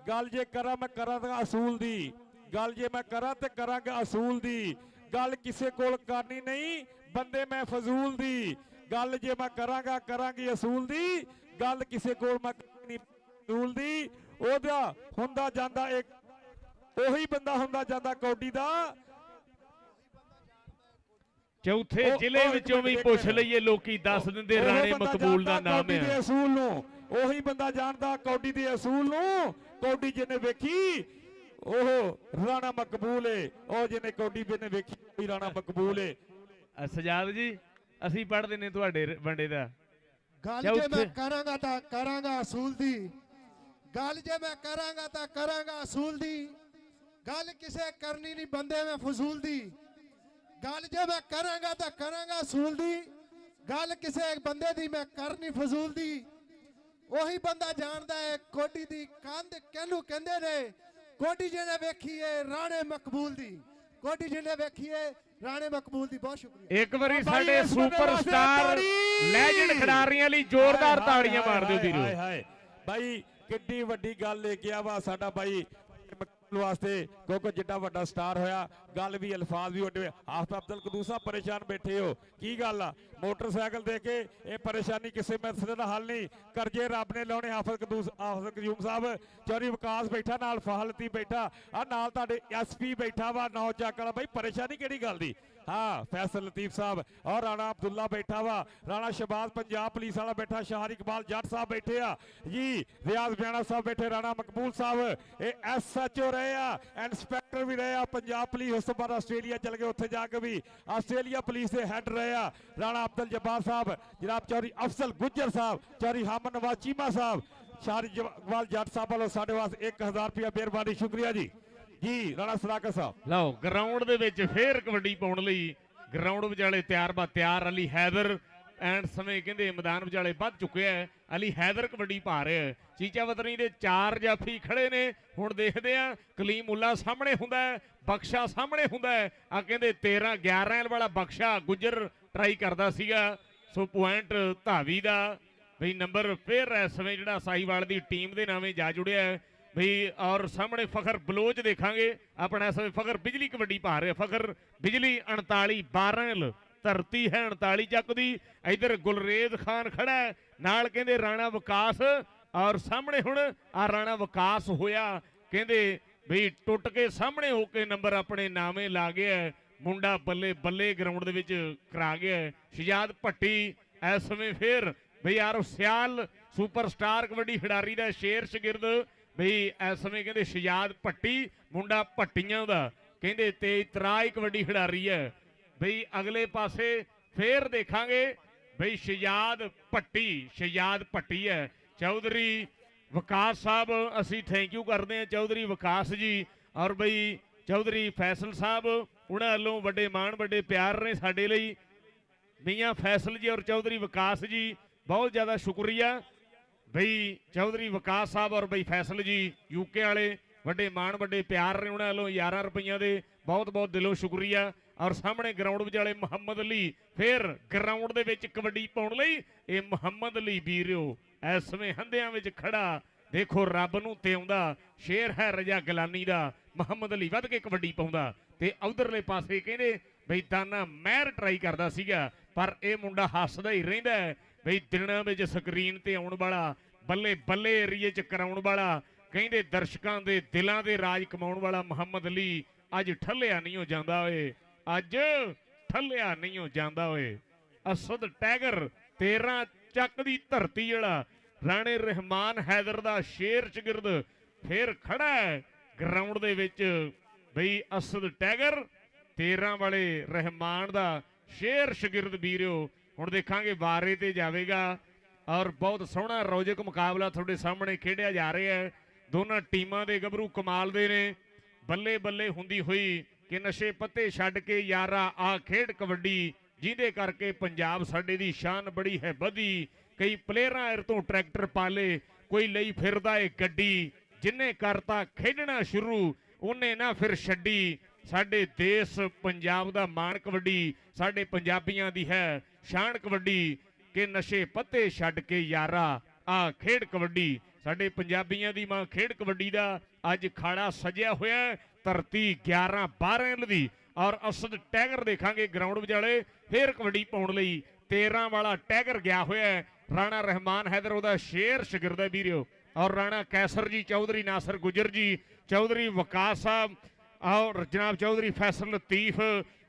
ਗੱਲ ਜੇ ਕਰਾਂ ਮੈਂ ਕਰਾਂ ਤਾਂ ਅਸੂਲ ਦੀ ਗੱਲ ਜੇ ਮੈਂ ਕਰਾਂ ਤੇ ਕਰਾਂਗਾ ਅਸੂਲ ਦੀ ਗੱਲ ਕਿਸੇ ਕੋਲ ਕਰਨੀ ਨਹੀਂ ਬੰਦੇ ਮੈਂ ਫਜ਼ੂਲ ਦੀ ਗੱਲ ਜੇ ਮੈਂ ਕਰਾਂਗੀ ਅਸੂਲ ਦੀ, ਗੱਲ ਕਿਸੇ ਕੋਲ ਮੈਂ ਨਹੀਂ ਅਸੂਲ ਦੀ। ਉਹਦਾ ਹੁੰਦਾ ਜਾਂਦਾ ਇੱਕ ਉਹੀ ਬੰਦਾ ਹੁੰਦਾ ਜਾਂਦਾ ਕੌਡੀ ਦਾ। ਚੌਥੇ ਜ਼ਿਲ੍ਹੇ ਵਿੱਚੋਂ ਵੀ ਪੁੱਛ ਲਈਏ ਲੋਕੀ ਦੱਸ ਦਿੰਦੇ ਰਾਣੇ ਮਕਬੂਲ ਦਾ ਨਾਮ ਕੌਡੀ ਦੇ ਹੈ। ਅਸੂਲ ਨੂੰ ਉਹੀ ਬੰਦਾ ਜਾਣਦਾ ਕੌਡੀ ਦੇ ਅਸੂਲ ਨੂੰ। ਕੌਡੀ ਜਿਹਨੇ ਵੇਖੀ ਉਹ ਰਾਣਾ ਮਕਬੂਲ ਏ, ਉਹ ਜਿਹਨੇ ਕੌਡੀ ਨੇ ਵੇਖੀ ਉਹ ਰਾਣਾ ਮਕਬੂਲ ਏ। ਸਜਾਦ ਜੀ ਅਸੀਂ ਪੜ੍ਹਦੇ ਨੇ ਤੁਹਾਡੇ ਵੰਡੇ ਦਾ। ਗੱਲ ਜੇ ਮੈਂ ਕਰਾਂਗਾ ਤਾਂ ਕਰਾਂਗਾ ਅਸੂਲ ਦੀ, ਗੱਲ ਜੇ ਮੈਂ ਕਰਾਂਗਾ ਤਾਂ ਕਰਾਂਗਾ ਅਸੂਲ ਦੀ। ਗੱਲ ਕਿਸੇ ਕਰਨੀ ਨਹੀਂ ਬੰਦੇ ਮੈਂ ਫਜ਼ੂਲ ਦੀ। ਗੱਲ ਜੇ ਮੈਂ ਕਰਾਂਗਾ ਤਾਂ ਕਰਾਂਗਾ ਅਸੂਲ ਦੀ। ਗੱਲ ਕਿਸੇ ਬੰਦੇ ਦੀ ਮੈਂ ਕਰਨੀ ਫਜ਼ੂਲ ਦੀ। ਉਹੀ ਬੰਦਾ ਜਾਣਦਾ ਹੈ ਕੋਡੀ ਦੀ ਕੰਧ ਕਿਹਨੂੰ ਕਹਿੰਦੇ ਨੇ। ਕੋਡੀ ਜਿਹਨੇ ਵੇਖੀ ਹੈ ਰਾਣੇ ਮਕਬੂਲ ਦੀ। ਕੋਡੀ ਜਿਹਨੇ ਵੇਖੀ ਹੈ ਰਾਣੇ ਮਕਬੂਲ ਦੀ। ਬਹੁਤ ਸ਼ੁਕਰੀਆ। ਇੱਕ ਵਾਰੀ ਸਾਡੇ ਸੁਪਰਸਟਾਰ ਲੈਜੈਂਡ ਖਿਡਾਰੀਆਂ ਲਈ ਜ਼ੋਰਦਾਰ ਤਾੜੀਆਂ ਮਾਰ ਦਿਓ ਵੀਰੋ। ਹਾਏ ਹਾਏ ਬਾਈ ਕਿੱਡੀ ਵੱਡੀ ਗੱਲ ਲੈ ਕੇ ਆਵਾ ਸਾਡਾ ਬਾਈ ਮਕਬੂਲ ਵਾਸਤੇ, ਕਿਉਂਕਿ ਜਿੱਡਾ ਵੱਡਾ ਸਟਾਰ ਹੋਇਆ ਗੱਲ ਵੀ ਅਲਫਾਜ਼ ਵੀ ਵੱਡੇ। ਆਫਤਾਬ ਅਬਦੁਲ ਕਦੂਸ ਸਾਹਿਬ ਪਰੇਸ਼ਾਨ ਬੈਠੇ ਹੋ, ਕੀ ਗੱਲ ਆ? ਮੋਟਰਸਾਈਕਲ ਦੇ ਕੇ ਇਹ ਪਰੇਸ਼ਾਨੀ ਕਿਸੇ ਮਸਲੇ ਦਾ ਹੱਲ ਨਹੀਂ, ਕਰਜ਼ੇ ਰੱਬ ਨੇ ਲਾਉਣੇ। ਹਾਫਿਜ਼ ਕਯੂਮ ਸਾਹਿਬ ਚੌਰੀ ਵਿਕਾਸ ਬੈਠਾ ਨਾਲ, ਫਾਹਲਤੀ ਬੈਠਾ ਆ ਨਾਲ, ਤੁਹਾਡੇ ਐਸਪੀ ਬੈਠਾ ਵਾ ਨੌ ਚੱਕ ਵਾਲਾ। ਬਾਈ ਪਰੇਸ਼ਾਨੀ ਕਿਹੜੀ ਗੱਲ ਦੀ? हाँ फैसल लतीफ साहब और राणा अब्दुल्ला बैठा वा, राणा शहबाज पंजाब पुलिस वाला बैठा, शाहर इकबाल जट साहब बैठे आ जी, रियाज बयाना साहब बैठे, राणा मकबूल साहब ये SHO रहे आ, इंस्पैक्टर भी रहे आ पंजाब पुलिस। उस तो बाद आस्ट्रेलिया चल गए, उत्थे जाके भी आस्ट्रेलिया पुलिस के हैड रहे आ राणा अब्दुल जब्बार साहब, जनाब चौधरी अफसल गुज्जर साहब, चौधरी हामद नवाज चीमा साहब, शाहर इकबाल जट साहब वालों साढ़े वास्ते 1000 रुपया मेहरबानी, शुक्रिया जी ਜੀ ਰਾਣਾ ਸਦਾਕਤ ਸਾਹਿਬ। ਲਓ ਗਰਾਊਂਡ ਦੇ ਵਿੱਚ ਫੇਰ ਕਬੱਡੀ ਪਾਉਣ ਲਈ ਗਰਾਊਂਡ ਵਿਚਾਲੇ ਤਿਆਰ ਅਲੀ ਹੈਦਰ ਐਂਡ ਸਮੇਂ ਕਹਿੰਦੇ ਮੈਦਾਨ ਵਿਚਾਲੇ ਵੱਧ ਚੁੱਕਿਆ ਹੈ। ਅਲੀ ਹੈਦਰ ਕਬੱਡੀ ਪਾ ਰਿਹਾ। ਚੀਚਾ ਵਤਨੀ ਦੇ 4 ਜਾਫੀ ਖੜੇ ਨੇ। ਹੁਣ ਦੇਖਦੇ ਆ ਕਲੀਮੁੱਲਾ ਸਾਹਮਣੇ ਹੁੰਦਾ ਹੈ, ਬਖਸ਼ਾ ਸਾਹਮਣੇ ਹੁੰਦਾ ਹੈ। ਆ ਕਹਿੰਦੇ 13-11 ਵਾਲਾ ਬਖਸ਼ਾ ਗੁੱਜਰ ਟਰਾਈ ਕਰਦਾ ਸੀਗਾ। ਸੋ ਪੁਆਇੰਟ ਧਾਵੀ ਦਾ ਬਈ ਨੰਬਰ ਫੇਰ ਇਸ ਸਮੇਂ ਜਿਹੜਾ ਸਾਹੀਵਾਲ ਦੀ ਟੀਮ ਦੇ ਨਾਵੇਂ ਜਾ ਜੁੜਿਆ ਹੈ भी। और सामने फखर बलोच देखांगे अपना इस फखर बिजली कबड्डी पा रहे। फखर बिजली 39-12 धरती है 39 चक दी। इधर गुलरेज खान खड़ा है नाल कहंदे राणा विकास और सामने हुण आ राणा विकास होया कहंदे भी टुट के सामने होके नंबर अपने नामे ला गया। मुंडा बल्ले बल्ले ग्राउंड दे विच करा गया। शहजाद भट्टी इस समय फिर भी यार सियाल सुपरस्टार कबड्डी खिडारी दा शेर शगिरद बई इस समय कहते शहजाद भट्टी मुंडा भट्टियां दा कहते तेज तराई कबड्डी खिडारी है। बई अगले पासे फिर देखांगे बई शहजाद भट्टी है। चौधरी विकास साहब असी थैंक यू करते हैं चौधरी विकास जी और बई चौधरी फैसल साहब उन्होंने वालों बड़े मान बड़े प्यार ने साडे लई। मियाँ फैसल जी और चौधरी विकास जी बहुत ज़्यादा शुक्रिया बई चौधरी विकास साहब और बई फैसल जी यूके वाले बड़े मान बड़े प्यार ने उन्होंने वालों 11 रुपये के बहुत बहुत दिलों शुक्रिया। और सामने ग्राउंड विचाले मुहम्मद अली फिर ग्राउंड दे विच कबड्डी पाउण लई ये मुहम्मद अली वीरो इस समय हंदियां विच खड़ा। देखो रब नूं ते आउंदा शेर है रजा गलानी दा मुहम्मद अली वध के कबड्डी पाउंदा ते उधरले पासे कहंदे बई दाना महर ट्राई करदा सीगा पर यह मुंडा हसदा ही रहिंदा है बई दिनां विच स्क्रीन ते आउण वाला बल्ले बल्ले एरिए च कराउण वाला कहंदे दर्शकां दे दिलां दे राज कमाउण वाला मुहम्मद अली अज ठल्लिया नहीं हो जांदा होए अज ठल्लिया नहीं हो जांदा होए। असद टैगर 13 चक दी धरती जड़ा राणे रहमान हैदर दा शेर शगिरद फिर खड़ा है ग्राउंड दे विच बई असद टैगर 13 वाले रहमान दा शेर शगिरद वीरो। हुण देखांगे वारे ते जावेगा और बहुत सोहना रोजक मुकाबला थोड़े सामने खेडिया जा रहा है। दोनों टीमां दे गभरू कमाल दे ने बल्ले बल्ले हुंदी हुई कि नशे पत्ते छड्ड के यारा आ खेड कबड्डी जिहदे करके पंजाब साडे दी शान बड़ी है बधी। कई प्लेयरां इर तो ट्रैक्टर पाले कोई लई फिरदा है गड्डी जिन्ने करता खेडना शुरू उन्ने ना फिर छड्डी। साडे देश पंजाब दा मान कबड्डी साडे पंजाबियां दी है शान कबड्डी के नशे पत्ते छड्ड के यारा आ खेड कबड्डी साडे पंजाबियां दी मां खेड कबड्डी दा अज खाड़ा सजिया होया धरती 11-12 दी। और असद टैगर देखांगे ग्राउंड विचाले फिर कबड्डी पाउण लई 13 ਵਾਲਾ ਟੈਗਰ ਗਿਆ ਹੋਇਆ ਹੈ। ਰਾਣਾ ਰਹਿਮਾਨ ਹੈਦਰ ਉਹਦਾ ਸ਼ੇਰ ਸ਼ਾਗਿਰਦ ਹੈ ਵੀਰਿਓ। ਔਰ ਰਾਣਾ ਕੈਸਰ ਜੀ, ਚੌਧਰੀ ਨਾਸਰ ਗੁਜਰ ਜੀ, ਚੌਧਰੀ ਵਕਾਸ ਸਾਹਿਬ ਔਰ ਜਨਾਬ ਚੌਧਰੀ ਫੈਸਲ ਲਤੀਫ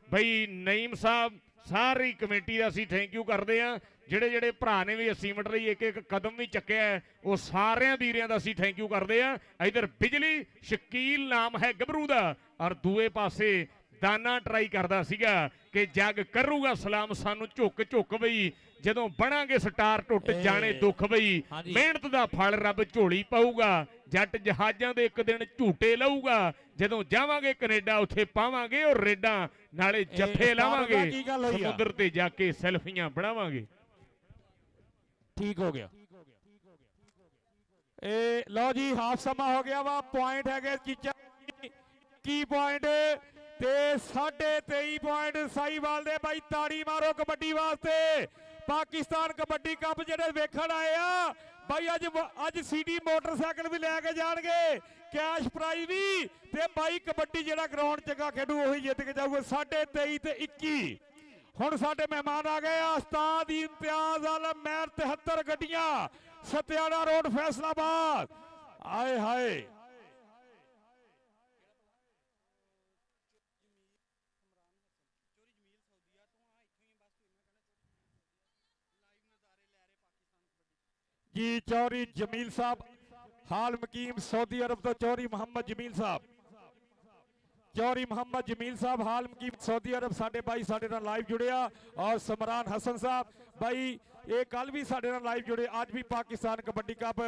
ਬਈ ਨਈਮ ਸਾਹਿਬ, ਸਾਰੀ ਕਮੇਟੀ ਦਾ ਅਸੀਂ ਥੈਂਕ ਯੂ ਕਰਦੇ ਹਾਂ। ਜਿਹੜੇ ਭਰਾ ਨੇ ਵੀ ਅਸੀਮਟ ਲਈ ਇੱਕ ਕਦਮ ਵੀ ਚੱਕਿਆ ਹੈ, ਉਹ ਸਾਰਿਆਂ ਵੀਰਿਆਂ ਦਾ ਅਸੀਂ ਥੈਂਕ ਯੂ ਕਰਦੇ ਹਾਂ। ਇਧਰ ਬਿਜਲੀ ਸ਼ਕੀਲ ਨਾਮ ਹੈ ਗੱਭਰੂ ਦਾ, ਔਰ ਦੂਏ ਪਾਸੇ ਦਾਨਾ ਟਰਾਈ ਕਰਦਾ ਸੀਗਾ ਕਿ ਜੱਗ ਕਰੂਗਾ ਸਲਾਮ ਸਾਨੂੰ ਝੁੱਕ ਬਈ, ਜਦੋਂ ਬਣਾਂਗੇ ਸਟਾਰ ਟੁੱਟ ਜਾਣੇ ਦੁੱਖ ਬਈ, ਮਿਹਨਤ ਦਾ ਫਲ ਰੱਬ ਝੋਲੀ ਪਾਊਗਾ, ਜੱਟ ਜਹਾਜ਼ਾਂ ਦੇ ਇੱਕ ਦਿਨ ਝੂਟੇ ਲਊਗਾ, ਜਦੋਂ ਜਾਵਾਂਗੇ ਕੈਨੇਡਾ ਉੱਥੇ ਪਾਵਾਂਗੇ ਉਹ ਰੇਡਾਂ, ਨਾਲੇ ਜੱਫੇ ਲਾਵਾਂਗੇ, ਸਮੁੰਦਰ ਤੇ ਜਾ ਕੇ ਸੈਲਫੀਆਂ ਬਣਾਵਾਂਗੇ। ਠੀਕ ਹੋ ਗਿਆ ਇਹ ਲਓ ਜੀ, ਹਾਫ ਸਮਾਂ ਹੋ ਗਿਆ ਵਾ। ਪੁਆਇੰਟ ਹੈਗੇ ਚੀਚਾ ਕੀ ਪੁਆਇੰਟ ਤੇ 23.5 ਪੁਆਇੰਟ ਸਾਈਵਾਲ ਦੇ। ਬਾਈ ਤਾੜੀ ਮਾਰੋ ਕਬੱਡੀ ਵਾਸਤੇ। ਪਾਕਿਸਤਾਨ ਕਬੱਡੀ ਕੱਪ ਜਿਹੜੇ ਵੇਖਣ ਆਏ ਆ ਬਾਈ, ਅੱਜ ਸੀਡੀ ਮੋਟਰਸਾਈਕਲ ਵੀ ਲੈ ਕੇ ਜਾਣਗੇ, ਕੈਸ਼ ਪ੍ਰਾਈਜ਼ ਵੀ, ਤੇ ਬਾਈ ਕਬੱਡੀ ਜਿਹੜਾ ਗਰਾਊਂਡ ਚੰਗਾ ਖੇਡੂ ਉਹੀ ਜਿੱਤ ਕੇ ਜਾਊਗਾ। 23.5 ਤੇ 21। ਹੁਣ ਸਾਡੇ ਮਹਿਮਾਨ ਆ ਗਏ ਆ, ਉਸਤਾਦ ਇਮਤਿਆਜ਼ ਆਲਮ ਮਹਿਰ 73 ਗੱਡੀਆਂ, ਸਤਿਆਣਾ ਰੋਡ ਫੈਸਲਾਬਾਦ। ਆਏ ਹਾਏ ਜੀ। ਚੌਧਰੀ ਜਮੀਲ ਸਾਹਿਬ ਹਾਲ ਮਕੀਮ ਸऊदी अरब ਤੋਂ ਚੌਧਰੀ ਮੁਹੰਮਦ ਜਮੀਲ ਸਾਹਿਬ, ਚੌਧਰੀ ਮੁਹੰਮਦ ਜਮੀਲ ਸਾਹਿਬ ਹਾਲ ਮਕੀਮ सऊदी अरब ਸਾਡੇ ਬਾਈ ਸਾਡੇ ਨਾਲ ਲਾਈਵ ਜੁੜਿਆ। ਔਰ ਸਮਰਾਨ ਹਸਨ ਸਾਹਿਬ ਬਾਈ ਇਹ ਕੱਲ ਵੀ ਸਾਡੇ ਨਾਲ ਲਾਈਵ ਜੁੜੇ, ਅੱਜ ਵੀ ਪਾਕਿਸਤਾਨ ਕਬੱਡੀ ਕੱਪ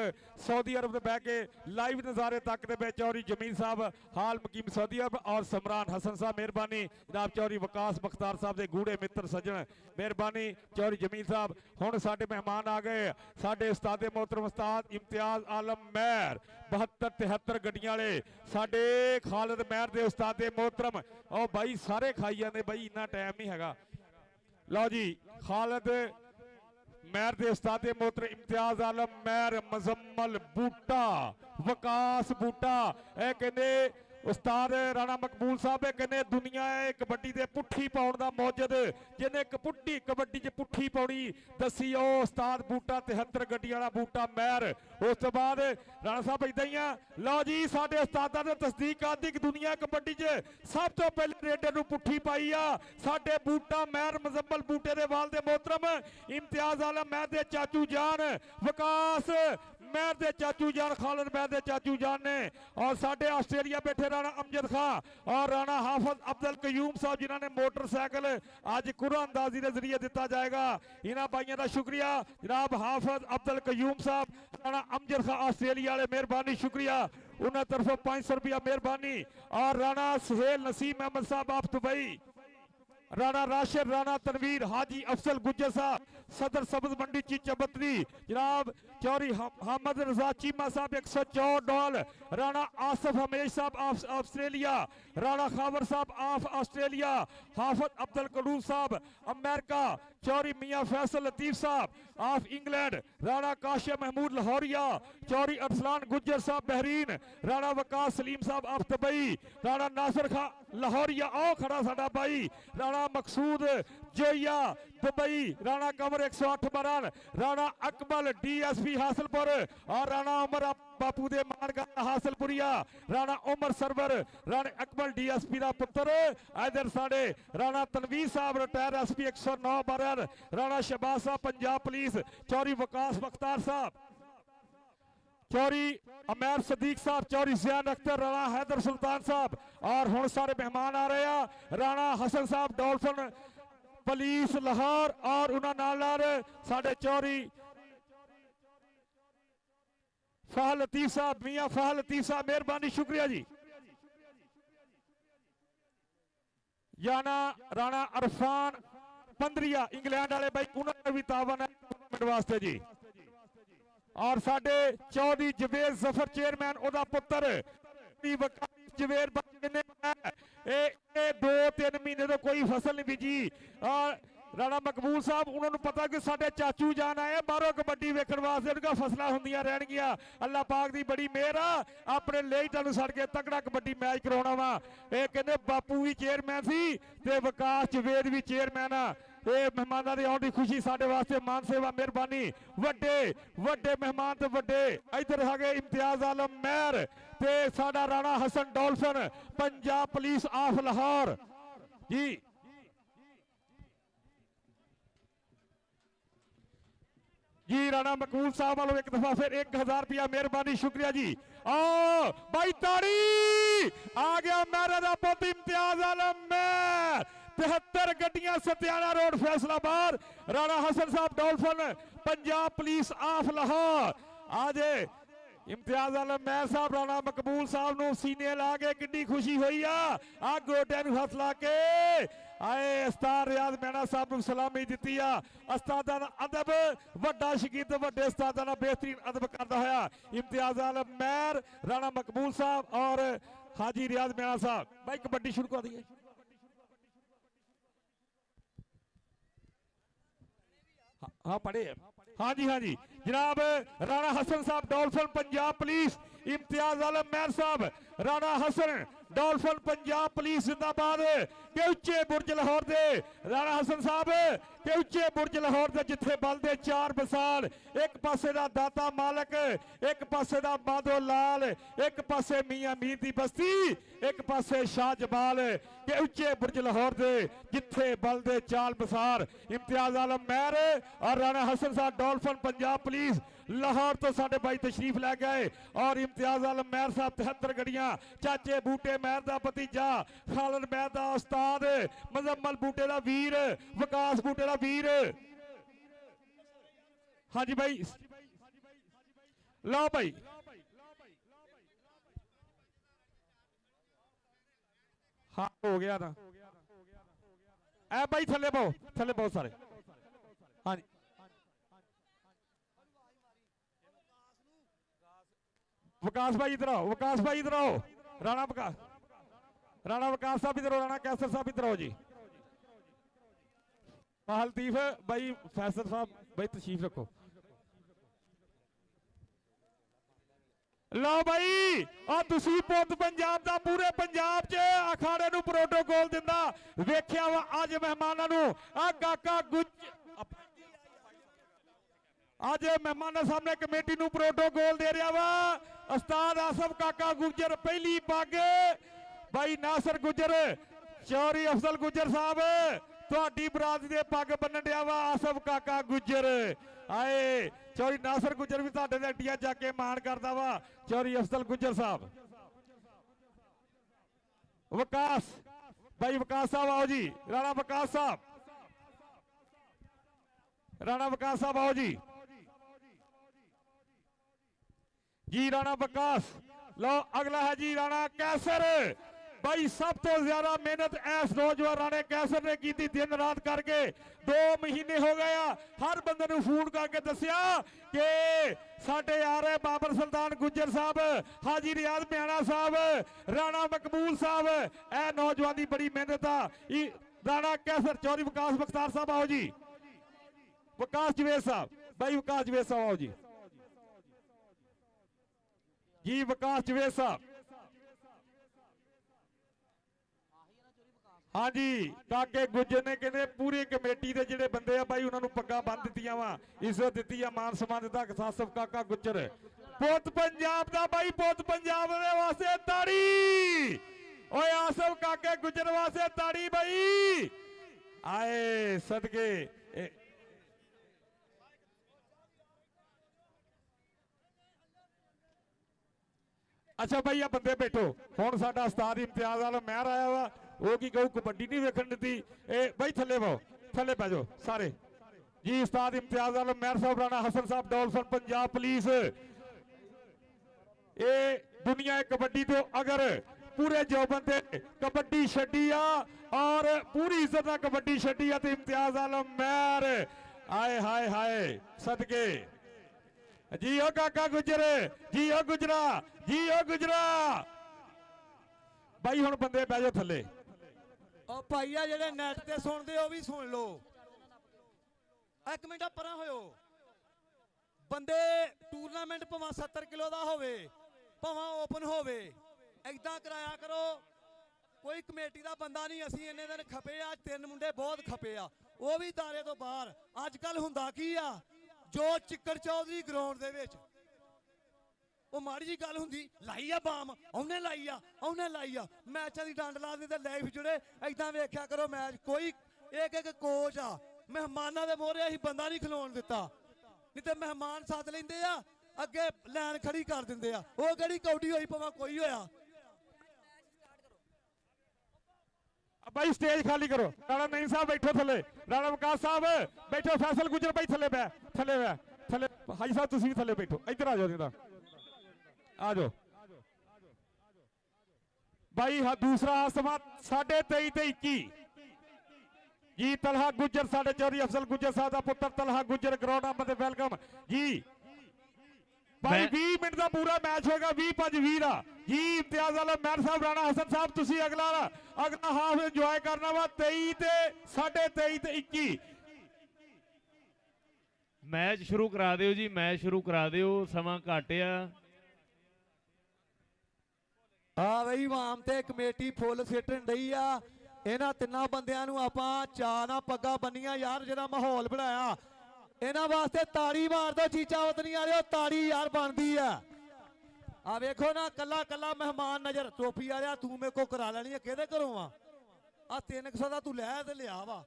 सऊदी अरब ਤੇ ਬਹਿ ਕੇ ਲਾਈਵ ਨਜ਼ਾਰੇ ਤੱਕ ਦੇ ਵਿੱਚ ਚੌਧਰੀ ਜਮੀਲ ਸਾਹਿਬ ਹਾਲ ਮਕੀਮ सऊदी अरब ਔਰ ਸਮਰਾਨ ਹਸਨ ਸਾਹਿਬ ਮਿਹਰਬਾਨੀ। ਜਨਾਬ ਚੌਧਰੀ ਵਕਾਸ ਬਖਤਾਰ ਸਾਹਿਬ ਦੇ ਗੂੜੇ ਮਿੱਤਰ ਸੱਜਣ ਮਿਹਰਬਾਨੀ। ਚੌਧਰੀ ਜਮੀਲ ਸਾਹਿਬ ਹੁਣ ਸਾਡੇ ਮਹਿਮਾਨ ਆ ਗਏ, ਸਾਡੇ ਉਸਤਾਦੇ ਮੋਹਤਰਮ ਉਸਤਾਦ ਇਮਤਿਆਜ਼ ਆਲਮ ਮਹਿਰ 72 73 ਗੱਡੀਆਂ ਵਾਲੇ, ਸਾਡੇ ਖਾਲਦ ਮਹਿਰ ਦੇ ਉਸਤਾਦੇ ਮੋਹਤਰਮ। ਉਹ ਬਾਈ ਸਾਰੇ ਖਾਈ ਜਾਂਦੇ ਬਾਈ, ਇੰਨਾ ਟਾਈਮ ਨਹੀਂ ਹੈਗਾ। ਲਓ ਜੀ ਖਾਲਦ ਮਹਿਰ ਦੇ ਉਸਤਾਦੇ ਮੋਹਤਰਮ ਇਮਤਿਆਜ਼ ਆਲਮ ਮਹਿਰ, ਮੁਜ਼ੰਮਲ ਬੂਟਾ, ਵਕਾਸ ਬੂਟਾ, ਇਹ ਕਹਿੰਦੇ ਉਸਤਾਦ ਰਾਣਾ ਮਕਬੂਲ ਸਾਹਿਬ ਇਹ ਕਹਿੰਦੇ ਦੁਨੀਆ ਹੈ ਕਬੱਡੀ ਦੇ ਪੁੱਠੀ ਪਾਉਣ ਦਾ ਮੌਜਦ, ਜਿਹਨੇ ਕਬੱਡੀ 'ਚ ਪੁੱਠੀ ਪਾਉਣੀ ਦੱਸੀ ਉਹ ਉਸਤਾਦ ਬੂਟਾ 73 ਗੱਡੀ ਵਾਲਾ ਬੂਟਾ ਮਹਿਰ। ਉਸ ਤੋਂ ਬਾਅਦ ਰਾਣਾ ਸਾਹਿਬ ਇਦਾਂ ਹੀ ਆ। ਲਓ ਜੀ ਸਾਡੇ ਉਸਤਾਦਾਂ ਨੇ ਤਸਦੀਕ ਕਰਦੀ ਕਿ ਦੁਨੀਆ ਕਬੱਡੀ 'ਚ ਸਭ ਤੋਂ ਪਹਿਲੇ ਰੇਡਰ ਨੂੰ ਪੁੱਠੀ ਪਾਈ ਆ ਸਾਡੇ ਬੂਟਾ ਮਹਿਰ, ਮੁਜ਼ੰਮਲ ਬੂਟੇ ਦੇ ਵਾਲਦੇ ਮੋਹਤਰਮ ਇਮਤਿਆਜ਼ ਆਲਮ ਮਹਿਰ ਦੇ ਚਾਚੂ ਜਾਨ, ਵਕਾਸ ਮਹਿਰ ਦੇ ਚਾਚੂ ਜਾਨ, ਖਾਲਦ ਮਹਿਰ ਦੇ ਚਾਚੂ ਜਾਨ ਨੇ। ਔਰ ਸਾਡੇ ਆਸਟ੍ਰੇਲੀਆ ਬੈਠੇ ਰਾਣਾ ਅਮਜਦ ਖਾਨ ਔਰ ਰਾਣਾ ਹਾਫਿਜ਼ ਅਬਦੁਲ ਕਯੂਮ ਸਾਹਿਬ ਜਿਨ੍ਹਾਂ ਨੇ ਮੋਟਰਸਾਈਕਲ ਅੱਜ ਕੁਰਾਨ ਅੰਦਾਜ਼ੀ ਦੇ ਜ਼ਰੀਏ ਦਿੱਤਾ ਜਾਏਗਾ। ਇਹਨਾਂ ਬਾਈਆਂ ਦਾ ਸ਼ੁਕਰੀਆ। ਜਨਾਬ ਹਾਫਿਜ਼ ਅਬਦੁਲ ਕਯੂਮ ਸਾਹਿਬ, ਰਾਣਾ ਅਮਜਦ ਖਾਨ ਆਸਟ੍ਰੇਲੀਆ ਵਾਲੇ ਮਿਹਰਬਾਨੀ ਸ਼ੁਕਰੀਆ, ਉਹਨਾਂ ਤਰਫੋਂ 500 रुपया मेहरबानी। और राणा सुहेल नसीम अहमद साहब आप दुबई, राणा राशिद, राणा तनवीर, हाजी अफसल गुज्जर साहब, सदर सब्ज मंडी चीचाबत्री, जनाब चौधरी हमद रजा चीमा साहब 104 डॉल, राणा आसफ हमेश साहब ऑस्ट्रेलिया, राणा खावर साहब ऑफ ऑस्ट्रेलिया, हाफिज अब्दुल करूम साहब अमेरिका, चौधरी मियाँ फैसल लतीफ साहब ऑफ इंग्लैंड, राणा काशिया महमूद लाहौरिया, चौधरी अरसलान गुज्जर साहब बहरीन, राणा वकास सलीम साहब ऑफ दुबई, राणा नासिर खान लाहौरिया आओ खड़ा साडा भाई, राणा मकसूद जोया दुबई, राणा कमर 108 बरन, राणा अकबल DSP हासिलपुर और राणा उमर बापू दे मानगा हासिलपुरिया, राणा उमर सरवर, राणा अकबल DSP का पुत्र, इधर साढ़े राणा तनवीर साहब रिटायर SP 109 बरन, राणा शहबाज साहब पंजाब पुलिस, चौधरी वकास बख्तार साहब, चौधरी अमैर सदीक साहब, चौधरी ज़ियान अख्तर, राणा हैदर सुल्तान साहब और हुण सारे मेहमान आ रहे हैं, राणा हसन साहब डॉल्फिन पुलिस लाहौर और उन्होंने साढ़े चौधरी फाहल लतीफ साहब, मियाँ फाहल लतीफ साहब मेहरबानी शुक्रिया जी। याना राणा अरफान पंद्रिया इंग्लैंड वाले भाई उन्होंने भी तावन है वास्ते जी। और साडे चौधरी जवेद जफर चेयरमैन ओदा पुत्र जवेद ने 2-3 महीने तो कोई फसल नहीं बीजी। और राणा मकबूल साहब उन्होंने पता कि साडे चाचू जान आए बाहरों कबड्डी वेखण वास्ते, उनका फसलां हुंदियां रहणगियां। अल्लाह पाक दी बड़ी मेहर आ, अपने लेई तुहानूं सड़ के तगड़ा कबड्डी मैच कराउणा वा। ये कहंदे बापू भी चेयरमैन सी ते वकास जवेद भी चेयरमैन आ। ਇਹ ਮਹਿਮਾਨਾਂ ਦੇ ਆਉਣ ਦੀ ਖੁਸ਼ੀ ਸਾਡੇ ਵਾਸਤੇ ਮਾਨ ਸੇਵਾ ਮਿਹਰਬਾਨੀ ਵੱਡੇ ਵੱਡੇ ਮਹਿਮਾਨ ਤੇ ਵੱਡੇ ਇੱਧਰ ਹੈਗੇ ਇਮਤਿਆਜ਼ ਆਲਮ ਮਹਿਰ ਤੇ ਸਾਡਾ Rana Hasan Adolf Punjab police of Lahore ਜੀ ਜੀ ਰਾਣਾ ਮਕਬੂਲ ਸਾਹਿਬ ਵਾਲੋਂ ਇੱਕ ਦਫਾ ਫਿਰ 1000 ਰੁਪਇਆ ਮਿਹਰਬਾਨੀ ਸ਼ੁਕਰੀਆ ਜੀ ਆ ਬਾਈ ਤਾੜੀ ਆ ਗਿਆ ਮਹਿਰੇ ਦਾ ਪੁੱਤ ਇਮਤਿਆਜ਼ ਆਲਮ ਮਹਿਰ 73 ਗੱਡੀਆਂ ਸਤਿਆਣਾ road Faisalabad Rana Hasan Sahib Adolf Punjab police of Lahore ਆਜੇ ਇਮਤਿਆਜ਼ ਆਲਮ ਮਹਿਰ ਸਾਹਿਬ ਰਾਣਾ ਮਕਬੂਲ ਸਾਹਿਬ ਨੂੰ ਸੀਨੇ ਲਾ ਕੇ ਕਿੰਨੀ ਖੁਸ਼ੀ ਹੋਈ ਆ ਗੋਡਿਆਂ ਨੂੰ ਹੱਥ ਲਾ ਕੇ ਆਏ ਉਸਤਾਦ ਰਿਆਜ਼ ਮਹਿਣਾ ਸਾਹਿਬ ਨੂੰ ਸਲਾਮੀ ਦਿੱਤੀ ਆ ਉਸਤਾਦਾਂ ਦਾ ਅਦਬ ਵੱਡਾ ਸ਼ਗੀਰਦ ਵੱਡੇ ਉਸਤਾਦਾਂ ਦਾ ਬਿਹਤਰੀਨ ਅਦਬ ਕਰਦਾ ਹੋਇਆ ਇਮਤਿਆਜ਼ ਆਲਮ ਮਹਿਰ ਰਾਣਾ ਮਕਬੂਲ ਸਾਹਿਬ ਔਰ ਹਾਜੀ ਰਿਆਜ਼ ਮਹਿਣਾ ਸਾਹਿਬ ਭਾਈ ਕਬੱਡੀ ਸ਼ੁਰੂ ਕਰ ਦਈਏ हाँ पढ़े हाँ जी जनाब राणा हसन साहब डॉल्फिन पंजाब पुलिस इम्तियाज आलम महर साहब राणा हसन डॉल्फिन पंजाब पुलिस जिंदाबाद के उच्चे बुरज लाहौर दे राणा हसन साहब के उच्चे बुरज लाहौर दे जिथे बल दे 4 बसाल एक पासे दा दाता मालक एक पासे दा माधो लाल एक पासे मियां मीर दी बस्ती एक पासे शाह जमाल के उच्चे बुरज लाहौर दे जिथे बल दे 4 बसार इम्तियाज आलम महर और राणा हसन साहब डॉल्फिन पंजाब पुलिस लाहौर तो साढ़े भाई तशरीफ लै गए और इम्तियाज आलम महर साहब 73 गड्डियां चाचे बूटे महर दा भतीजा खालिद महर दा उस्ताद मुजम्मल बूटे दा वीर विकास बूटे दा वीर हाँ जी भाई लो भाई हाँ हो गया ना ए भाई थले बहुत सारे हाँ जी विकास भाई इधर आओ विकास भाई इधर आओ राणा विकास साहब इधर आओ राणा कैसर साहब इधर आओ जी लतीफ भाई फैसल साहब भाई तशरीफ रखो लो भाई और दूसरी पुत पंजाब दा पूरे पंजाब च अखाड़े नूं प्रोटोकॉल दिंदा वेख्या वा अज मेहमानां नूं आ काका गुज आज मेहमाना सामने कमेटी नूं प्रोटोकॉल दे रहा वा उस्ताद आसफ काका गुजर पहली पग भाई नासर गुजर चौरी अफजल गुजर साहब तुहाडी बरादरी दे पग बन्नण दिया वा आसफ काका गुजर आए चौरी नासर गुजर भी तुहाडे दे अड्डियां जाके मान करदा वा चौरी अफजल गुजर साहब विकास भाई विकास साहब आओ जी राणा विकास साहब आओ जी राणा विकास लो अगला है जी राणा कैसर भाई सब तो ज्यादा मेहनत ऐस नौजवान राणे कैसर ने की दिन रात करके 2 महीने हो गया हर बंदे नूं फोन करके दसिया कि साडे आ रहे बाबर सुल्तान गुजर साहब हाजी रियाज म्याणा साहब राणा मकबूल साहब ए नौजवान की बड़ी मेहनत आ राणा कैसर चौधरी विकास बख्तार साहब आओ जी विकास जवेद साहब भाई विकास जवेद साहब आओ जी विकास जवेद साहब हाँ जी काके गुजर ने कहते पूरी कमेटी के जिहड़े बंदे आ भाई उन्होंने पग्गां बन दित्तियां वा इज्जत दित्ती आ मान सम्मान दित्ता आसफ काका गुजर पुत पंजाब दा भाई पुत पंजाब दे वास्ते ताड़ी ओए आसफ काके गुजर वास्ते ताड़ी भाई आए सदके अच्छा भाई आ बंदे बैठो हुण साडा उस्ताद इम्तियाज आलम महर आया वा वो की कहू कबड्डी नहीं वेखण दी भाई थले पाओ थले पै जाओ सारे जी उस्ताद इम्तियाज आलम महर साहब राणा हसन साहब डॉल्फिन पंजाब पुलिस ये दुनिया कबड्डी तो अगर पूरे जो बंदे कबड्डी छड्डी आ और पूरी इज्जत कबड्डी छड्डी आ तो इम्तियाज आलम महर आए हाय हाय सदके जी ओ काका गुजर जी ओ गुजरा जी ओ गुजरा भाई हुण बंदे बह जाओ थले ओ भाईया जेडे नेट ते सुनदे हो भी सुन लो एक मिनट परा होयो बंदे टूरनामेंट भावें 70 किलो दा होवे भावें ओपन होवे इदां कराया करो कोई कमेटी दा बंदा नहीं असीं इन्ने दिन खपे आ 3 मुंडे बहुत खपे आ ਉਹ ਵੀ ਦਾਇਰੇ ਤੋਂ ਬਾਹਰ। ਅੱਜ ਕੱਲ ਹੁੰਦਾ ਕੀ ਆ, ਜੋ ਚਿੱਕੜ ਚੌਧਰੀ ਗਰਾਊਂਡ ਦੇ ਵਿੱਚ ਉਹ ਮਾੜੀ ਜੀ ਗੱਲ ਹੁੰਦੀ, ਲਾਈ ਆ ਬਾਮ, ਉਹਨੇ ਲਾਈ ਆ, ਉਹਨੇ ਲਾਈ ਆ, ਮੈਚਾਂ ਦੀ ਡੰਡ ਲਾ ਦਿੰਦੇ ਲਾਈਵ ਜੁੜੇ। ਏਦਾਂ ਵੇਖਿਆ ਕਰੋ ਮੈਚ। ਕੋਈ ਇੱਕ ਕੋਚ ਆ, ਮਹਿਮਾਨਾਂ ਦੇ ਮੋਹਰੇ ਅਸੀਂ ਬੰਦਾ ਨਹੀਂ ਖਲੋਣ ਦਿੱਤਾ, ਨਹੀਂ ਤੇ ਮਹਿਮਾਨ ਸੱਦ ਲੈਂਦੇ ਆ, ਅੱਗੇ ਲਾਈਨ ਖੜੀ ਕਰ ਦਿੰਦੇ ਆ। ਉਹ ਕਿਹੜੀ ਕੌਡੀ ਹੋਈ ਭਾਵੇਂ ਕੋਈ ਹੋਇਆ। ਬਾਈ ਸਟੇਜ ਖਾਲੀ ਕਰੋ। ਰਾਣਾ ਨਹੀਂ ਸਾਹਿਬ ਬੈਠੋ ਥੱਲੇ, ਰਾਣਾ ਵਿਕਾਸ ਸਾਹਿਬ ਬੈਠੋ, ਫੈਸਲ ਗੁੱਜਰ ਭਾਈ ਥੱਲੇ ਬੈ, ਥੱਲੇ ਬੈ, ਥੱਲੇ। ਹਾਜੀ ਸਾਹਿਬ ਤੁਸੀਂ ਵੀ ਥੱਲੇ ਬੈਠੋ, ਇੱਧਰ ਆ ਜਾਓ ਜਰਾ, ਆ ਜਾਓ ਬਾਈ। ਦੂਸਰਾ ਸਮਾਂ 23:30 ਤੇ 21 ਜੀ। ਤਲਹਾ ਗੁੱਜਰ ਸਾਡੇ ਚੌਧਰੀ ਅਫਜ਼ਲ ਗੁੱਜਰ ਸਾਹਿਬ ਦਾ ਪੁੱਤਰ ਤਲਹਾ ਗੁੱਜਰ ਗਰਾਊਂਡ ਨੰਬਰ ਤੇ ਵੈਲਕਮ ਜੀ। ਭਾਈ 20 ਮਿੰਟ ਦਾ ਪੂਰਾ ਮੈਚ ਹੋਏਗਾ, 20-5-20 ਦਾ ਜੀ। ਇਮਤਿਆਜ਼ ਆਲਮ ਮੈਰ ਸਾਹਿਬ, ਰਾਣਾ ਹਸਨ ਸਾਹਿਬ, ਤੁਸੀਂ ਅਗਲਾ ਹਾਫ ਇੰਜੋਏ ਕਰਨਾ ਵਾ। 23 ਤੇ 23:30 ਤੇ 21 ਮੈਚ ਸ਼ੁਰੂ ਕਰਾ ਦਿਓ ਜੀ, ਮੈਚ ਸ਼ੁਰੂ ਕਰਾ ਦਿਓ, ਸਮਾਂ ਘੱਟ ਆ। ਆ ਬਈ ਵਾਮ ਤੇ ਕਮੇਟੀ ਫੁੱਲ ਸਿੱਟਣ ਡਈ ਆ। ਇਹਨਾਂ ਤਿੰਨਾਂ ਬੰਦਿਆਂ ਨੂੰ ਆਪਾਂ ਚਾਹ ਨਾਲ ਪੱਗਾਂ ਬੰਨੀਆਂ ਯਾਰ, ਜਿਹੜਾ ਮਾਹੌਲ ਬਣਾਇਆ ਇਹਨਾਂ ਵਾਸਤੇ। ਤਾੜੀ ਮਾਰ ਦੋ ਚੀਚਾ ਵਤਨੀ ਵਾਲਿਓ, ਤਾੜੀ ਯਾਰ ਬਣਦੀ ਆ। ਆ ਵੇਖੋ ਨਾ, ਕੱਲਾ ਕੱਲਾ ਮਹਿਮਾਨ ਨਜ਼ਰ। ਟੋਪੀ ਵਾਲਿਆ ਤੂੰ ਮੇਰੇ ਕੋ ਕਰਾ ਲੈਣੀ ਆ, ਕਿਹਦੇ ਘਰੋਂ ਆ 300 ਦਾ ਤੂੰ ਲੈ ਤੇ ਲਿਆ ਵਾ।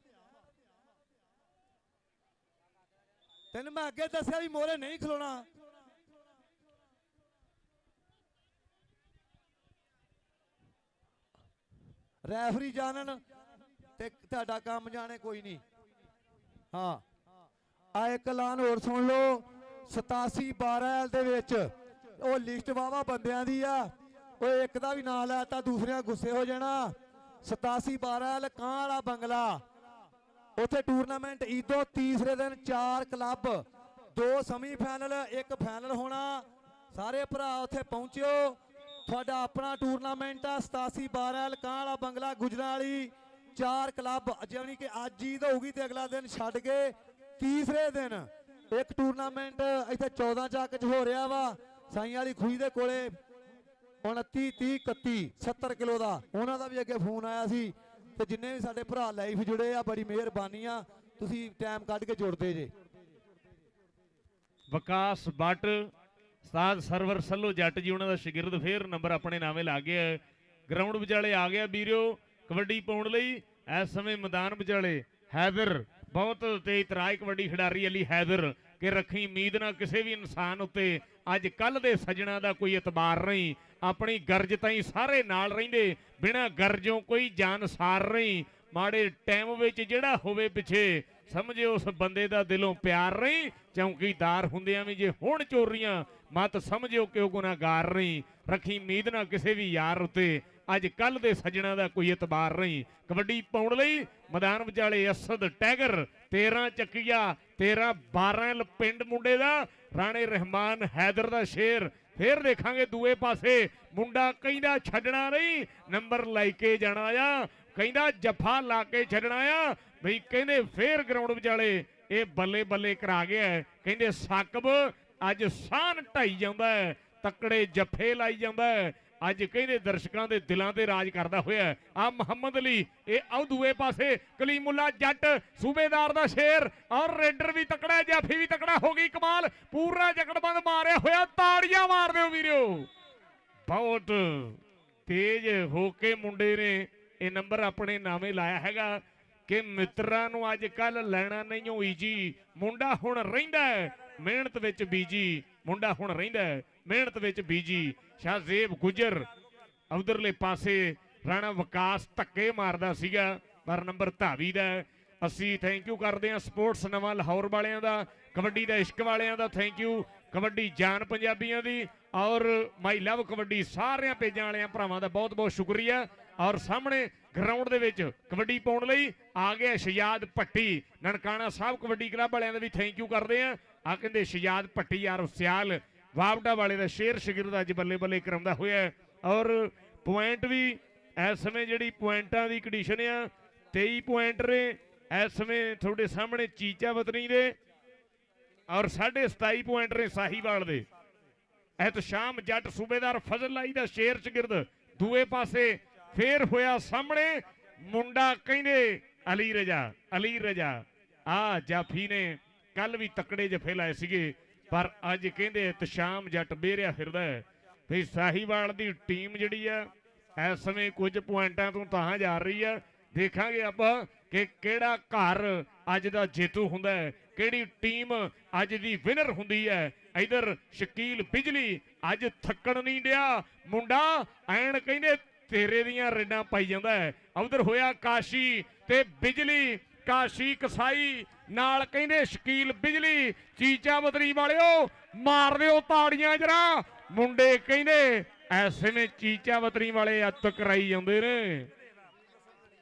ਤੈਨੂੰ ਮੈਂ ਅੱਗੇ ਦੱਸਿਆ ਵੀ ਮੋਰੇ ਨਹੀਂ ਖਲੋਣਾ। ਰੈਫਰੀ ਜਾਣਨ ਤੇ ਤੁਹਾਡਾ ਕੰਮ ਜਾਣੇ ਕੋਈ ਨਹੀਂ। ਹਾਂ ਆ ਇੱਕ ਐਲਾਨ ਹੋਰ ਸੁਣ ਲਓ। 87-12 ਦੇ ਵਿੱਚ ਉਹ ਲਿਸਟ ਵਾਵਾ ਬੰਦਿਆਂ ਦੀ ਆ। ਉਹ ਇੱਕ ਦਾ ਵੀ ਨਾਂ ਲੈ ਤਾਂ ਦੂਸਰਿਆਂ ਗੁੱਸੇ ਹੋ ਜਾਣਾ। 87-12 ਕਾਂ ਵਾਲਾ ਬੰਗਲਾ, ਉੱਥੇ ਟੂਰਨਾਮੈਂਟ ਈਦੋ ਤੀਸਰੇ ਦਿਨ 4 ਕਲੱਬ, 2 ਸੈਮੀਫਾਈਨਲ, 1 ਫਾਈਨਲ ਹੋਣਾ। ਸਾਰੇ ਭਰਾ ਉੱਥੇ ਪਹੁੰਚਿਓ। ਤੁਹਾਡਾ ਆਪਣਾ ਟੂਰਨਾਮੈਂਟ ਆ। 87-12 ਕਾਂ ਵਾਲਾ ਬੰਗਲਾ ਗੁਜਰਾਂ ਵਾਲੀ, 4 ਕਲੱਬ। ਜਿਵੇਂ ਕਿ ਅੱਜ ਈਦ ਹੋਊਗੀ ਤੇ ਅਗਲਾ ਦਿਨ ਛੱਡ ਕੇ ਤੀਸਰੇ ਦਿਨ ਇੱਕ ਟੂਰਨਾਮੈਂਟ ਇੱਥੇ 14 ਚੱਕ 'ਚ ਹੋ ਰਿਹਾ ਵਾ, ਸਾਈਂ ਵਾਲੀ ਖੂਹੀ ਦੇ ਕੋਲੇ। 29 30 31 70 ਕਿਲੋ ਦਾ। ਉਹਨਾਂ ਦਾ ਵੀ ਅੱਗੇ ਫੋਨ ਆਇਆ ਸੀ। ਤੇ ਜਿੰਨੇ ਵੀ ਸਾਡੇ ਭਰਾ ਲਾਈਵ ਜੁੜੇ ਆ, ਬੜੀ ਮਿਹਰਬਾਨੀ ਆ, ਤੁਸੀਂ ਟਾਈਮ ਕੱਢ ਕੇ ਜੁੜਦੇ ਜੇ। ਵਿਕਾਸ ਬੱਟ, ਉਸਤਾਦ ਸਰਵਰ ਸੱਲੋ ਜੱਟ ਜੀ, ਉਹਨਾਂ ਦਾ ਸ਼ਾਗਿਰਦ ਫੇਰ ਨੰਬਰ ਆਪਣੇ ਨਾਵੇਂ ਲਾ ਗਿਆ। ਗਰਾਊਂਡ ਵਿਚਾਲੇ ਆ ਗਿਆ ਵੀਰਿਓ ਕਬੱਡੀ ਪਾਉਣ ਲਈ। ਇਸ ਸਮੇਂ ਮੈਦਾਨ ਵਿਚਾਲੇ ਹੈਦਰ, ਬਹੁਤ ਤੇਜ਼ ਤਰਾਜ ਕਬੱਡੀ ਖਿਡਾਰੀ ਅਲੀ ਹੈਦਰ, ਕਿ ਰੱਖੀ ਉਮੀਦ ਨਾ ਕਿਸੇ ਵੀ ਇਨਸਾਨ ਉੱਤੇ ਅੱਜ ਕੱਲ ਦੇ ਸੱਜਣਾ ਦਾ ਕੋਈ ਇਤਬਾਰ ਨਹੀਂ। ਆਪਣੀ ਗਰਜ ਤਾਈਂ ਸਾਰੇ ਨਾਲ ਰਹਿੰਦੇ, ਬਿਨਾਂ ਗਰਜੋਂ ਕੋਈ ਜਾਨ ਸਾਰ ਨਹੀਂ। ਮਾੜੇ ਟਾਈਮ ਵਿੱਚ ਜਿਹੜਾ ਹੋਵੇ ਪਿੱਛੇ, ਸਮਝੇ ਉਸ ਬੰਦੇ ਦਾ ਦਿਲੋਂ ਪਿਆਰ ਨਹੀਂ। ਚੌਂਕੀਦਾਰ ਹੁੰਦਿਆਂ ਵੀ ਜੇ ਹੁਣ ਚੋਰੀਆਂ, ਮਤ ਸਮਝਿਓ ਕਿ ਉਹ ਗੁਨਾਹਗਾਰ ਨਹੀਂ। ਰੱਖੀ ਉਮੀਦ ਨਾ ਕਿਸੇ ਵੀ ਯਾਰ ਉੱਤੇ ਅੱਜ ਕੱਲ ਦੇ ਸੱਜਣਾ ਦਾ ਕੋਈ ਇਤਬਾਰ ਨਹੀਂ। ਕਬੱਡੀ ਪਾਉਣ ਲਈ ਮੈਦਾਨ ਵਿਚਾਲੇ ਅਸਦ ਟੈਗਰ, 13 ਚੱਕੀਆ, 13-12 ਪਿੰਡ ਮੁੰਡੇ ਦਾ, ਰਾਣੇ ਰਹਿਮਾਨ ਹੈਦਰ ਦਾ ਸ਼ੇਰ। ਫੇਰ ਦੇਖਾਂਗੇ ਦੂਏ ਪਾਸੇ ਮੁੰਡਾ ਕਹਿੰਦਾ ਛੱਡਣਾ ਨਹੀਂ, ਨੰਬਰ ਲੈ ਕੇ ਜਾਣਾ ਆ, ਕਹਿੰਦਾ ਜੱਫਾ ਲਾ ਕੇ ਛੱਡਣਾ ਆ ਬਈ। ਕਹਿੰਦੇ ਫੇਰ ਗਰਾਊਂਡ ਵਿਚਾਲੇ ਇਹ ਬੱਲੇ ਬੱਲੇ ਕਰਾ ਗਿਆ। ਕਹਿੰਦੇ ਸਾਕਬ ਅੱਜ ਸਾਨ ਢਾਈ ਜਾਂਦਾ, ਤਕੜੇ ਜੱਫੇ ਲਾਈ ਜਾਂਦਾ। ਅੱਜ ਕਹਿੰਦੇ ਦਰਸ਼ਕਾਂ ਦੇ ਦਿਲਾਂ ਤੇ ਰਾਜ ਕਰਦਾ ਹੋਇਆ ਆ ਮੁਹੰਮਦ ਅਲੀ। ਇਹ ਆਉ ਦੂਏ ਪਾਸੇ ਕਲੀਮੁੱਲਾ ਜੱਟ, ਸੂਬੇਦਾਰ ਦਾ ਸ਼ੇਰ, ਔਰ ਰੇਡਰ ਵੀ ਤਕੜਾ, ਜਾਫੀ ਵੀ ਤਕੜਾ। ਹੋ ਗਈ ਕਮਾਲ, ਪੂਰਾ ਜਕੜਬੰਦ ਮਾਰਿਆ ਹੋਇਆ। ਤਾੜੀਆਂ ਮਾਰ ਦਿਓ ਵੀਰਿਓ, ਬਹੁਤ ਤੇਜ਼ ਹੋ ਕੇ ਮੁੰਡੇ ਨੇ ਇਹ ਨੰਬਰ ਆਪਣੇ ਨਾਵੇਂ ਲਾਇਆ ਹੈਗਾ ਕਿ ਮਿੱਤਰਾਂ ਨੂੰ ਅੱਜ ਕੱਲ ਲੈਣਾ ਨਹੀਂ ਹੋਈ ਜੀ। ਮੁੰਡਾ ਹੁਣ ਰਹਿੰਦਾ ਮਿਹਨਤ ਵਿੱਚ ਬੀਜੀ, ਮੁੰਡਾ ਹੁਣ ਰਹਿੰਦਾ ਮਿਹਨਤ ਵਿੱਚ ਬੀਜੀ। ਸ਼ਾਹਜ਼ੇਬ ਗੁਜਰ ਉਧਰਲੇ ਪਾਸੇ ਰਾਣਾ ਵਿਕਾਸ ਧੱਕੇ ਮਾਰਦਾ ਸੀਗਾ, ਪਰ ਨੰਬਰ ਧਾਵੀ ਦਾ। ਅਸੀਂ ਥੈਂਕ ਯੂ ਕਰਦੇ ਹਾਂ ਸਪੋਰਟਸ ਨਵਾਂ ਲਾਹੌਰ ਵਾਲਿਆਂ ਦਾ, ਕਬੱਡੀ ਦਾ ਇਸ਼ਕ ਵਾਲਿਆਂ ਦਾ ਥੈਂਕ ਯੂ, ਕਬੱਡੀ ਜਾਨ ਪੰਜਾਬੀਆਂ ਦੀ, ਔਰ ਮਾਈ ਲਵ ਕਬੱਡੀ ਸਾਰਿਆਂ ਪੇਜਾਂ ਵਾਲਿਆਂ ਭਰਾਵਾਂ ਦਾ ਬਹੁਤ ਬਹੁਤ ਸ਼ੁਕਰੀਆ। ਔਰ ਸਾਹਮਣੇ ਗਰਾਊਂਡ ਦੇ ਵਿੱਚ ਕਬੱਡੀ ਪਾਉਣ ਲਈ ਆ ਗਿਆ ਸ਼ਜਾਦ ਭੱਟੀ, ਨਨਕਾਣਾ ਸਾਹਿਬ ਕਬੱਡੀ ਕਲੱਬ ਵਾਲਿਆਂ ਦਾ ਵੀ ਥੈਂਕ ਯੂ ਕਰਦੇ ਆ। ਆ ਕਹਿੰਦੇ ਸ਼ਜਾਦ ਭੱਟੀ ਯਾਰ ਸਿਆਲ ਵਾਵਡਾ ਵਾਲੇ ਦਾ ਸ਼ੇਰ ਸ਼ਾਗਿਰਦ ਅੱਜ ਬੱਲੇ ਬੱਲੇ ਕਰਾਉਂਦਾ ਹੋਇਆ। ਔਰ ਪੁਆਇੰਟ ਵੀ ਇਸ ਸਮੇਂ ਜਿਹੜੀ ਪੁਆਇੰਟਾਂ ਦੀ ਕੰਡੀਸ਼ਨ ਆ 23 ਪੁਆਇੰਟ ਨੇ ਇਸ ਸਮੇਂ ਤੁਹਾਡੇ ਸਾਹਮਣੇ ਚੀਚਾ ਵਤਨੀ ਦੇ, ਔਰ 27.5 ਪੁਆਇੰਟ ਨੇ ਸਾਹੀਵਾਲ ਦੇ। ਐਤਸ਼ਾਮ ਜੱਟ ਸੂਬੇਦਾਰ ਫਜ਼ਲ ਲਾਈ ਦਾ ਸ਼ੇਰ ਸ਼ਾਗਿਰਦ। ਦੂਏ ਪਾਸੇ ਫੇਰ ਹੋਇਆ ਸਾਹਮਣੇ ਮੁੰਡਾ ਕਹਿੰਦੇ ਅਲੀ ਰਜਾ ਆ ਜਾਫੀ ਨੇ ਕੱਲ ਵੀ ਤਕੜੇ ਜਫੇ ਲਾਏ ਸੀਗੇ, ਪਰ ਅੱਜ ਕਹਿੰਦੇ ਇਤਸ਼ਾਮ ਜੱਟ ਬੇਰਿਆ ਫਿਰਦਾ ਵੀ ਸਾਹੀਵਾਲ ਦੀ ਟੀਮ ਜਿਹੜੀ ਆ ਇਸ ਸਮੇਂ ਕੁਝ ਪੁਆਇੰਟਾਂ ਤੋਂ ਤਾਂ ਜਾ ਰਹੀ ਆ। ਦੇਖਾਂਗੇ ਆਪਾਂ ਕਿ ਕਿਹੜਾ ਘਰ ਅੱਜ ਦਾ ਜੇਤੂ ਹੁੰਦਾ ਹੈ, ਕਿਹੜੀ ਟੀਮ ਅੱਜ ਦੀ ਵਿਨਰ ਹੁੰਦੀ ਹੈ। ਇਧਰ ਸ਼ਕੀਲ ਬਿਜਲੀ ਅੱਜ ਥੱਕਣ ਨਹੀਂ ਡਿਆ ਮੁੰਡਾ, ਐਨ ਕਹਿੰਦੇ ਤੇਰੇ ਦੀਆਂ ਰੇਡਾਂ ਪਾਈ ਜਾਂਦਾ ਹੈ। ਉਧਰ ਹੋਇਆ ਕਾਸ਼ੀ ਤੇ ਬਿਜਲੀ, ਕਾਸ਼ੀ ਕਸਾਈ ਨਾਲ ਕਹਿੰਦੇ ਸ਼ਕੀਲ ਬਿਜਲੀ। ਚੀਚਾ ਬਦਰੀ ਵਾਲਿਓ ਮਾਰ ਦਿਓ ਤਾੜੀਆਂ ਜਰਾ, ਮੁੰਡੇ ਕਹਿੰਦੇ ਐਸੇ ਵਿੱਚ ਚੀਚਾ ਬਦਰੀ ਵਾਲੇ ਅੱਤ ਕਰਾਈ ਜਾਂਦੇ ਨੇ।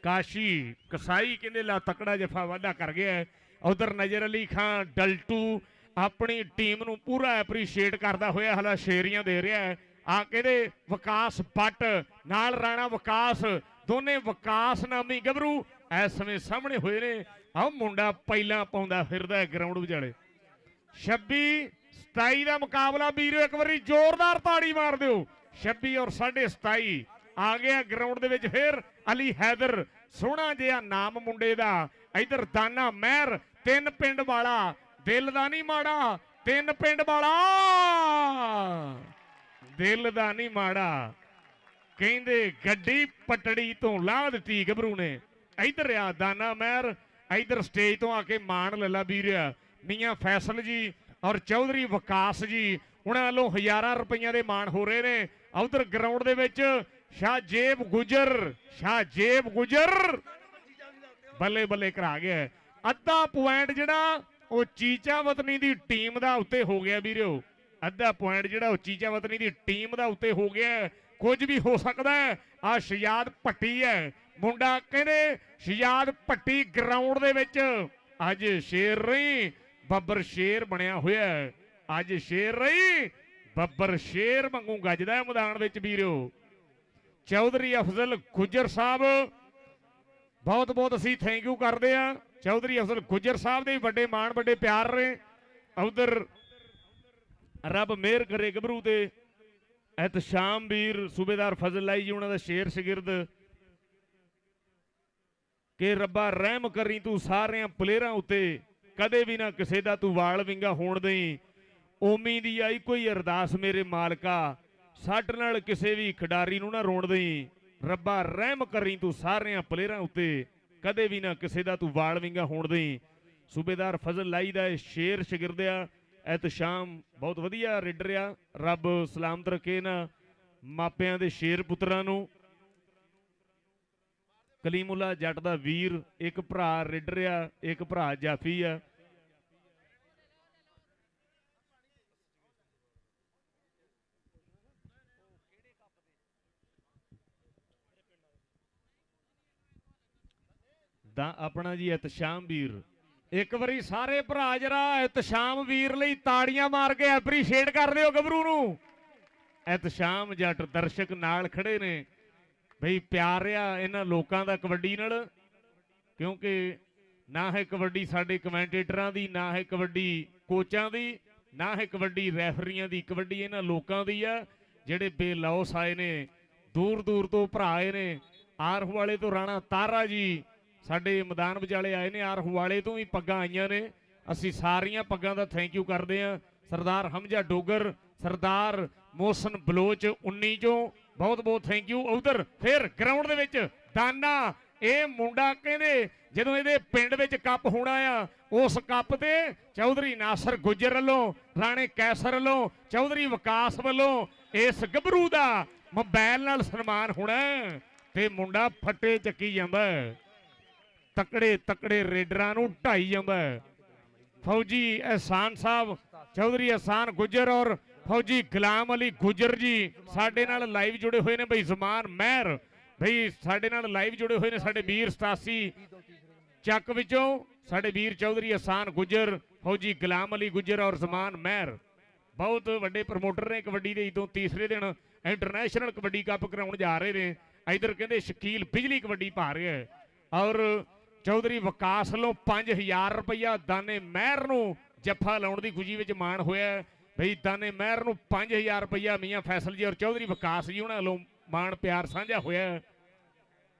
ਕਾਸ਼ੀ ਕਸਾਈ ਕਹਿੰਦੇ ਲਾ ਤਕੜਾ ਜਫਾ ਵਾਧਾ ਕਰ ਗਿਆ। ਉਧਰ ਨਜ਼ਰ ਅਲੀ ਖਾਨ ਡਲਟੂ ਆਪਣੀ ਟੀਮ ਨੂੰ ਪੂਰਾ ਐਪਰੀਸ਼ੀਏਟ ਕਰਦਾ ਹੋਇਆ ਹਲਾ ਸ਼ੇਰੀਆਂ ਦੇ ਰਿਹਾ। ਆ ਕਹਿੰਦੇ ਵਿਕਾਸ ਬੱਟ ਨਾਲ ਰਾਣਾ ਵਿਕਾਸ, ਦੋਨੇ ਵਿਕਾਸ ਨਾਮੀ ਗੱਭਰੂ ਇਸ ਸਮੇਂ ਸਾਹਮਣੇ ਹੋਏ ਨੇ। ਆਹ ਮੁੰਡਾ ਪਹਿਲਾਂ ਪਾਉਂਦਾ ਫਿਰਦਾ ਗਰਾਊਂਡ ਵਿਚਾਲੇ। 26-27 ਦਾ ਮੁਕਾਬਲਾ ਵੀਰੋ, ਇੱਕ ਵਾਰੀ ਜ਼ੋਰਦਾਰ ਤਾੜੀ ਮਾਰ ਦਿਓ। 26 ਔਰ 27.5 ਆ ਗਿਆ ਗਰਾਊਂਡ ਦੇ ਵਿੱਚ। ਫਿਰ ਅਲੀ ਹੈਦਰ, ਸੋਹਣਾ ਜਿਹਾ ਨਾਮ ਮੁੰਡੇ ਦਾ। ਇਧਰ ਦਾਨਾ ਮਹਿਰ, 3 ਪਿੰਡ ਵਾਲਾ, ਦਿਲ ਦਾ ਨਹੀਂ ਮਾੜਾ, 3 ਪਿੰਡ ਵਾਲਾ, ਦਿਲ ਦਾ ਨਹੀਂ ਮਾੜਾ। ਕਹਿੰਦੇ ਗੱਡੀ ਪਟੜੀ ਤੋਂ ਲਾਹ ਦਿੱਤੀ ਗੱਭਰੂ ਨੇ। ਇਧਰ ਆ ਦਾਨਾ ਮਹਿਰ, ਇਧਰ ਸਟੇਜ ਤੋਂ ਆ ਕੇ ਮਾਣ ਲੱਲਾ ਵੀਰ ਮੀਆਂ ਫੈਸਲ ਜੀ ਔਰ ਚੌਧਰੀ ਵਿਕਾਸ ਜੀ, ਉਹਨਾਂ ਵੱਲੋਂ ਹਜ਼ਾਰਾਂ ਰੁਪਈਆਂ ਦੇ ਮਾਣ ਹੋ ਰਹੇ ਨੇ। ਉਧਰ ਗਰਾਊਂਡ ਦੇ ਵਿੱਚ ਸ਼ਾਹਜੇਬ ਗੁਜਰ ਬੱਲੇ ਬੱਲੇ ਕਰਾ ਗਿਆ। ਅੱਧਾ ਪੁਆਇੰਟ ਜਿਹੜਾ ਉਹ ਚੀਚਾ ਵਤਨੀ ਦੀ ਟੀਮ ਦਾ ਉੱਤੇ ਹੋ ਗਿਆ ਵੀਰੋ, ਅੱਧਾ ਪੁਆਇੰਟ ਜਿਹੜਾ ਉਹ ਚੀਚਾ ਵਤਨੀ ਦੀ ਟੀਮ ਦਾ ਉੱਤੇ ਹੋ ਗਿਆ। ਕੁਝ ਵੀ ਹੋ ਸਕਦਾ ਹੈ। ਆ ਸ਼ਿਜਾਦ ਭੱਟੀ ਹੈ ਮੁੰਡਾ, ਕਹਿੰਦੇ ਸ਼ਿਜਾਦ ਭੱਟੀ ਗਰਾਊਂਡ ਦੇ ਵਿੱਚ ਅੱਜ ਸ਼ੇਰ ਰਹੀ ਬੱਬਰ ਸ਼ੇਰ ਬਣਿਆ ਹੋਇਆ। ਅੱਜ ਸ਼ੇਰ ਰਹੀ ਬੱਬਰ ਸ਼ੇਰ ਵਾਂਗੂ ਗੱਜਦਾ ਮੈਦਾਨ ਵਿੱਚ ਵੀਰੋ। ਚੌਧਰੀ ਅਫਜ਼ਲ ਗੁੱਜਰ ਸਾਹਿਬ ਬਹੁਤ ਬਹੁਤ ਅਸੀਂ ਥੈਂਕ ਯੂ ਕਰਦੇ ਆ। ਚੌਧਰੀ ਅਫਜ਼ਲ ਗੁੱਜਰ ਸਾਹਿਬ ਦੇ ਵੱਡੇ ਮਾਣ ਵੱਡੇ ਪਿਆਰ ਰਹੇ। ਉਧਰ ਰੱਬ ਮਿਹਰ ਕਰੇ ਗੱਭਰੂ ਤੇ ਇਤਸ਼ਾਮ ਵੀਰ ਸੂਬੇਦਾਰ ਫਜ਼ਲ ਲਾਈ ਜੀ, ਉਹਨਾਂ ਦਾ ਸ਼ੇਰ ਸ਼ਾਗਿਰਦ ਕਿ ਰੱਬਾ ਰਹਿਮ ਕਰੀ ਤੂੰ ਸਾਰਿਆਂ ਪਲੇਅਰਾਂ ਉੱਤੇ, ਕਦੇ ਵੀ ਨਾ ਕਿਸੇ ਦਾ ਤੂੰ ਵਾਲ ਵਿੰਗਾ ਹੋਣ ਦੇਈ। ਓਮੀ ਦੀ ਆਈ ਕੋਈ ਅਰਦਾਸ ਮੇਰੇ ਮਾਲਕਾ, ਸੱਟ ਨਾਲ ਕਿਸੇ ਵੀ ਖਿਡਾਰੀ ਨੂੰ ਨਾ ਰੋਣ ਦੇਈ। ਰੱਬਾ ਰਹਿਮ ਕਰੀ ਤੂੰ ਸਾਰਿਆਂ ਪਲੇਅਰਾਂ ਉੱਤੇ, ਕਦੇ ਵੀ ਨਾ ਕਿਸੇ ਦਾ ਤੂੰ ਵਾਲ ਵਿੰਗਾ ਹੋਣ ਦੇਈ। ਸੂਬੇਦਾਰ ਫਜ਼ਲ ਲਾਈ ਦਾ ਇਹ ਸ਼ੇਰ ਸ਼ਾਗਿਰਦ ਆ। ਇਤਸ਼ਾਮ ਬਹੁਤ ਵਧੀਆ ਰੇਡਰ ਆ, ਰੱਬ ਸਲਾਮਤ ਰੱਖੇ ਨਾ ਮਾਪਿਆਂ ਦੇ ਸ਼ੇਰ ਪੁੱਤਰਾਂ ਨੂੰ। ਕਲੀਮੁੱਲਾ ਜੱਟ ਦਾ ਵੀਰ, ਇੱਕ ਭਰਾ ਰੇਡਰ ਆ, ਇੱਕ ਭਰਾ ਜਾਫੀ ਆ। ਦਾ ਆਪਣਾ ਜੀ ਇਤਸ਼ਾਮ ਵੀਰ, ਇੱਕ ਵਾਰੀ ਸਾਰੇ ਭਰਾ ਜਰਾ ਇਤਸ਼ਾਮ ਵੀਰ ਲਈ ਤਾੜੀਆਂ ਮਾਰ ਕੇ ਐਪਰੀਸ਼ੀਏਟ ਕਰ ਦਿਓ ਗੱਭਰੂ ਨੂੰ। ਇਤਸ਼ਾਮ ਜੱਟ ਦਰਸ਼ਕ ਨਾਲ ਖੜੇ ਨੇ ਬਈ, ਪਿਆਰ ਆ ਇਹਨਾਂ ਲੋਕਾਂ ਦਾ ਕਬੱਡੀ ਨਾਲ, ਕਿਉਂਕਿ ਨਾ ਹੈ ਕਬੱਡੀ ਸਾਡੇ ਕਮੈਂਟੇਟਰਾਂ ਦੀ, ਨਾ ਹੈ ਕਬੱਡੀ ਕੋਚਾਂ ਦੀ, ਨਾ ਹੈ ਕਬੱਡੀ ਰੈਫਰੀਆਂ ਦੀ। ਕਬੱਡੀ ਇਹਨਾਂ ਲੋਕਾਂ ਦੀ ਆ ਜਿਹੜੇ ਬੇਲੌਸ ਆਏ ਨੇ, ਦੂਰ ਦੂਰ ਤੋਂ ਭਰਾ ਆਏ ਨੇ। ਆਰਫ ਵਾਲੇ ਤੋਂ ਰਾਣਾ ਤਾਰਾ ਜੀ ਸਾਡੇ ਮੈਦਾਨ ਵਿਚਾਲੇ ਆਏ ਨੇ, ਆਰਫ ਵਾਲੇ ਤੋਂ ਵੀ ਪੱਗਾਂ ਆਈਆਂ ਨੇ। ਅਸੀਂ ਸਾਰੀਆਂ ਪੱਗਾਂ ਦਾ ਥੈਂਕ ਯੂ ਕਰਦੇ ਹਾਂ। ਸਰਦਾਰ ਹਮਜ਼ਾ ਡੋਗਰ, ਸਰਦਾਰ ਮੋਹਸਨ ਬਲੋਚ 19 ਚੋਂ ਬਹੁਤ ਬਹੁਤ ਥੈਂਕ ਯੂ। ਉਧਰ ਫਿਰ ਗਰਾਊਂਡ ਦੇ ਵਿੱਚ ਦਾਨਾ, ਇਹ ਮੁੰਡਾ ਕਹਿੰਦੇ ਜਦੋਂ ਇਹਦੇ ਪਿੰਡ ਵਿੱਚ ਕੱਪ ਹੋਣਾ ਆ, ਉਸ ਕੱਪ ਤੇ ਚੌਧਰੀ ਨਾਸਰ ਗੁੱਜਰ ਵੱਲੋਂ, ਰਾਣੇ ਕੈਸਰ ਵੱਲੋਂ, ਚੌਧਰੀ ਵਿਕਾਸ ਵੱਲੋਂ ਇਸ ਗੱਭਰੂ ਦਾ ਮੋਬਾਈਲ ਨਾਲ ਸਨਮਾਨ ਹੋਣਾ ਤੇ ਮੁੰਡਾ ਫੱਟੇ ਚੱਕੀ ਜਾਂਦਾ, ਤਕੜੇ ਤਕੜੇ ਰੇਡਰਾਂ ਨੂੰ ਢਾਈ ਜਾਂਦਾ। ਫੌਜੀ ਅਹਿਸਾਨ ਸਾਹਿਬ, ਚੌਧਰੀ ਅਹਿਸਾਨ ਗੁੱਜਰ ਔਰ ਫੌਜੀ ਗੁਲਾਮ ਅਲੀ ਗੁੱਜਰ ਜੀ ਸਾਡੇ ਨਾਲ ਲਾਈਵ ਜੁੜੇ ਹੋਏ ਨੇ। ਬਈ ਜ਼ਮਾਨ ਮਹਿਰ ਬਈ ਸਾਡੇ ਨਾਲ ਲਾਈਵ ਜੁੜੇ ਹੋਏ ਨੇ। ਸਾਡੇ ਵੀਰ 87 ਚੱਕ ਵਿੱਚੋਂ ਸਾਡੇ ਵੀਰ ਚੌਧਰੀ ਅਹਿਸਾਨ ਗੁੱਜਰ, ਫੌਜੀ ਗੁਲਾਮ ਅਲੀ ਗੁੱਜਰ ਔਰ ਜ਼ਮਾਨ ਮਹਿਰ ਬਹੁਤ ਵੱਡੇ ਪ੍ਰਮੋਟਰ ਨੇ ਕਬੱਡੀ ਦੇ। ਇਦੋਂ ਤੀਸਰੇ ਦਿਨ ਇੰਟਰਨੈਸ਼ਨਲ ਕਬੱਡੀ ਕੱਪ ਕਰਾਉਣ ਜਾ ਰਹੇ ਨੇ। ਇਧਰ ਕਹਿੰਦੇ ਸ਼ਕੀਲ ਬਿਜਲੀ ਕਬੱਡੀ ਪਾ ਰਿਹਾ ਹੈ ਔਰ ਚੌਧਰੀ ਵਿਕਾਸ ਵੱਲੋਂ 5000 ਰੁਪਇਆ ਦਾਨੇ ਮਹਿਰ ਨੂੰ ਜੱਫਾ ਲਾਉਣ ਦੀ ਖੁਸ਼ੀ ਵਿੱਚ ਮਾਣ ਹੋਇਆ। ਬਈ ਦਾਨੇ ਮਹਿਰ ਨੂੰ 5000 ਰੁਪਇਆ ਮੀਆਂ ਫੈਸਲ ਜੀ ਔਰ ਚੌਧਰੀ ਵਿਕਾਸ ਜੀ ਉਹਨਾਂ ਵੱਲੋਂ ਮਾਣ ਪਿਆਰ ਸਾਂਝਾ ਹੋਇਆ।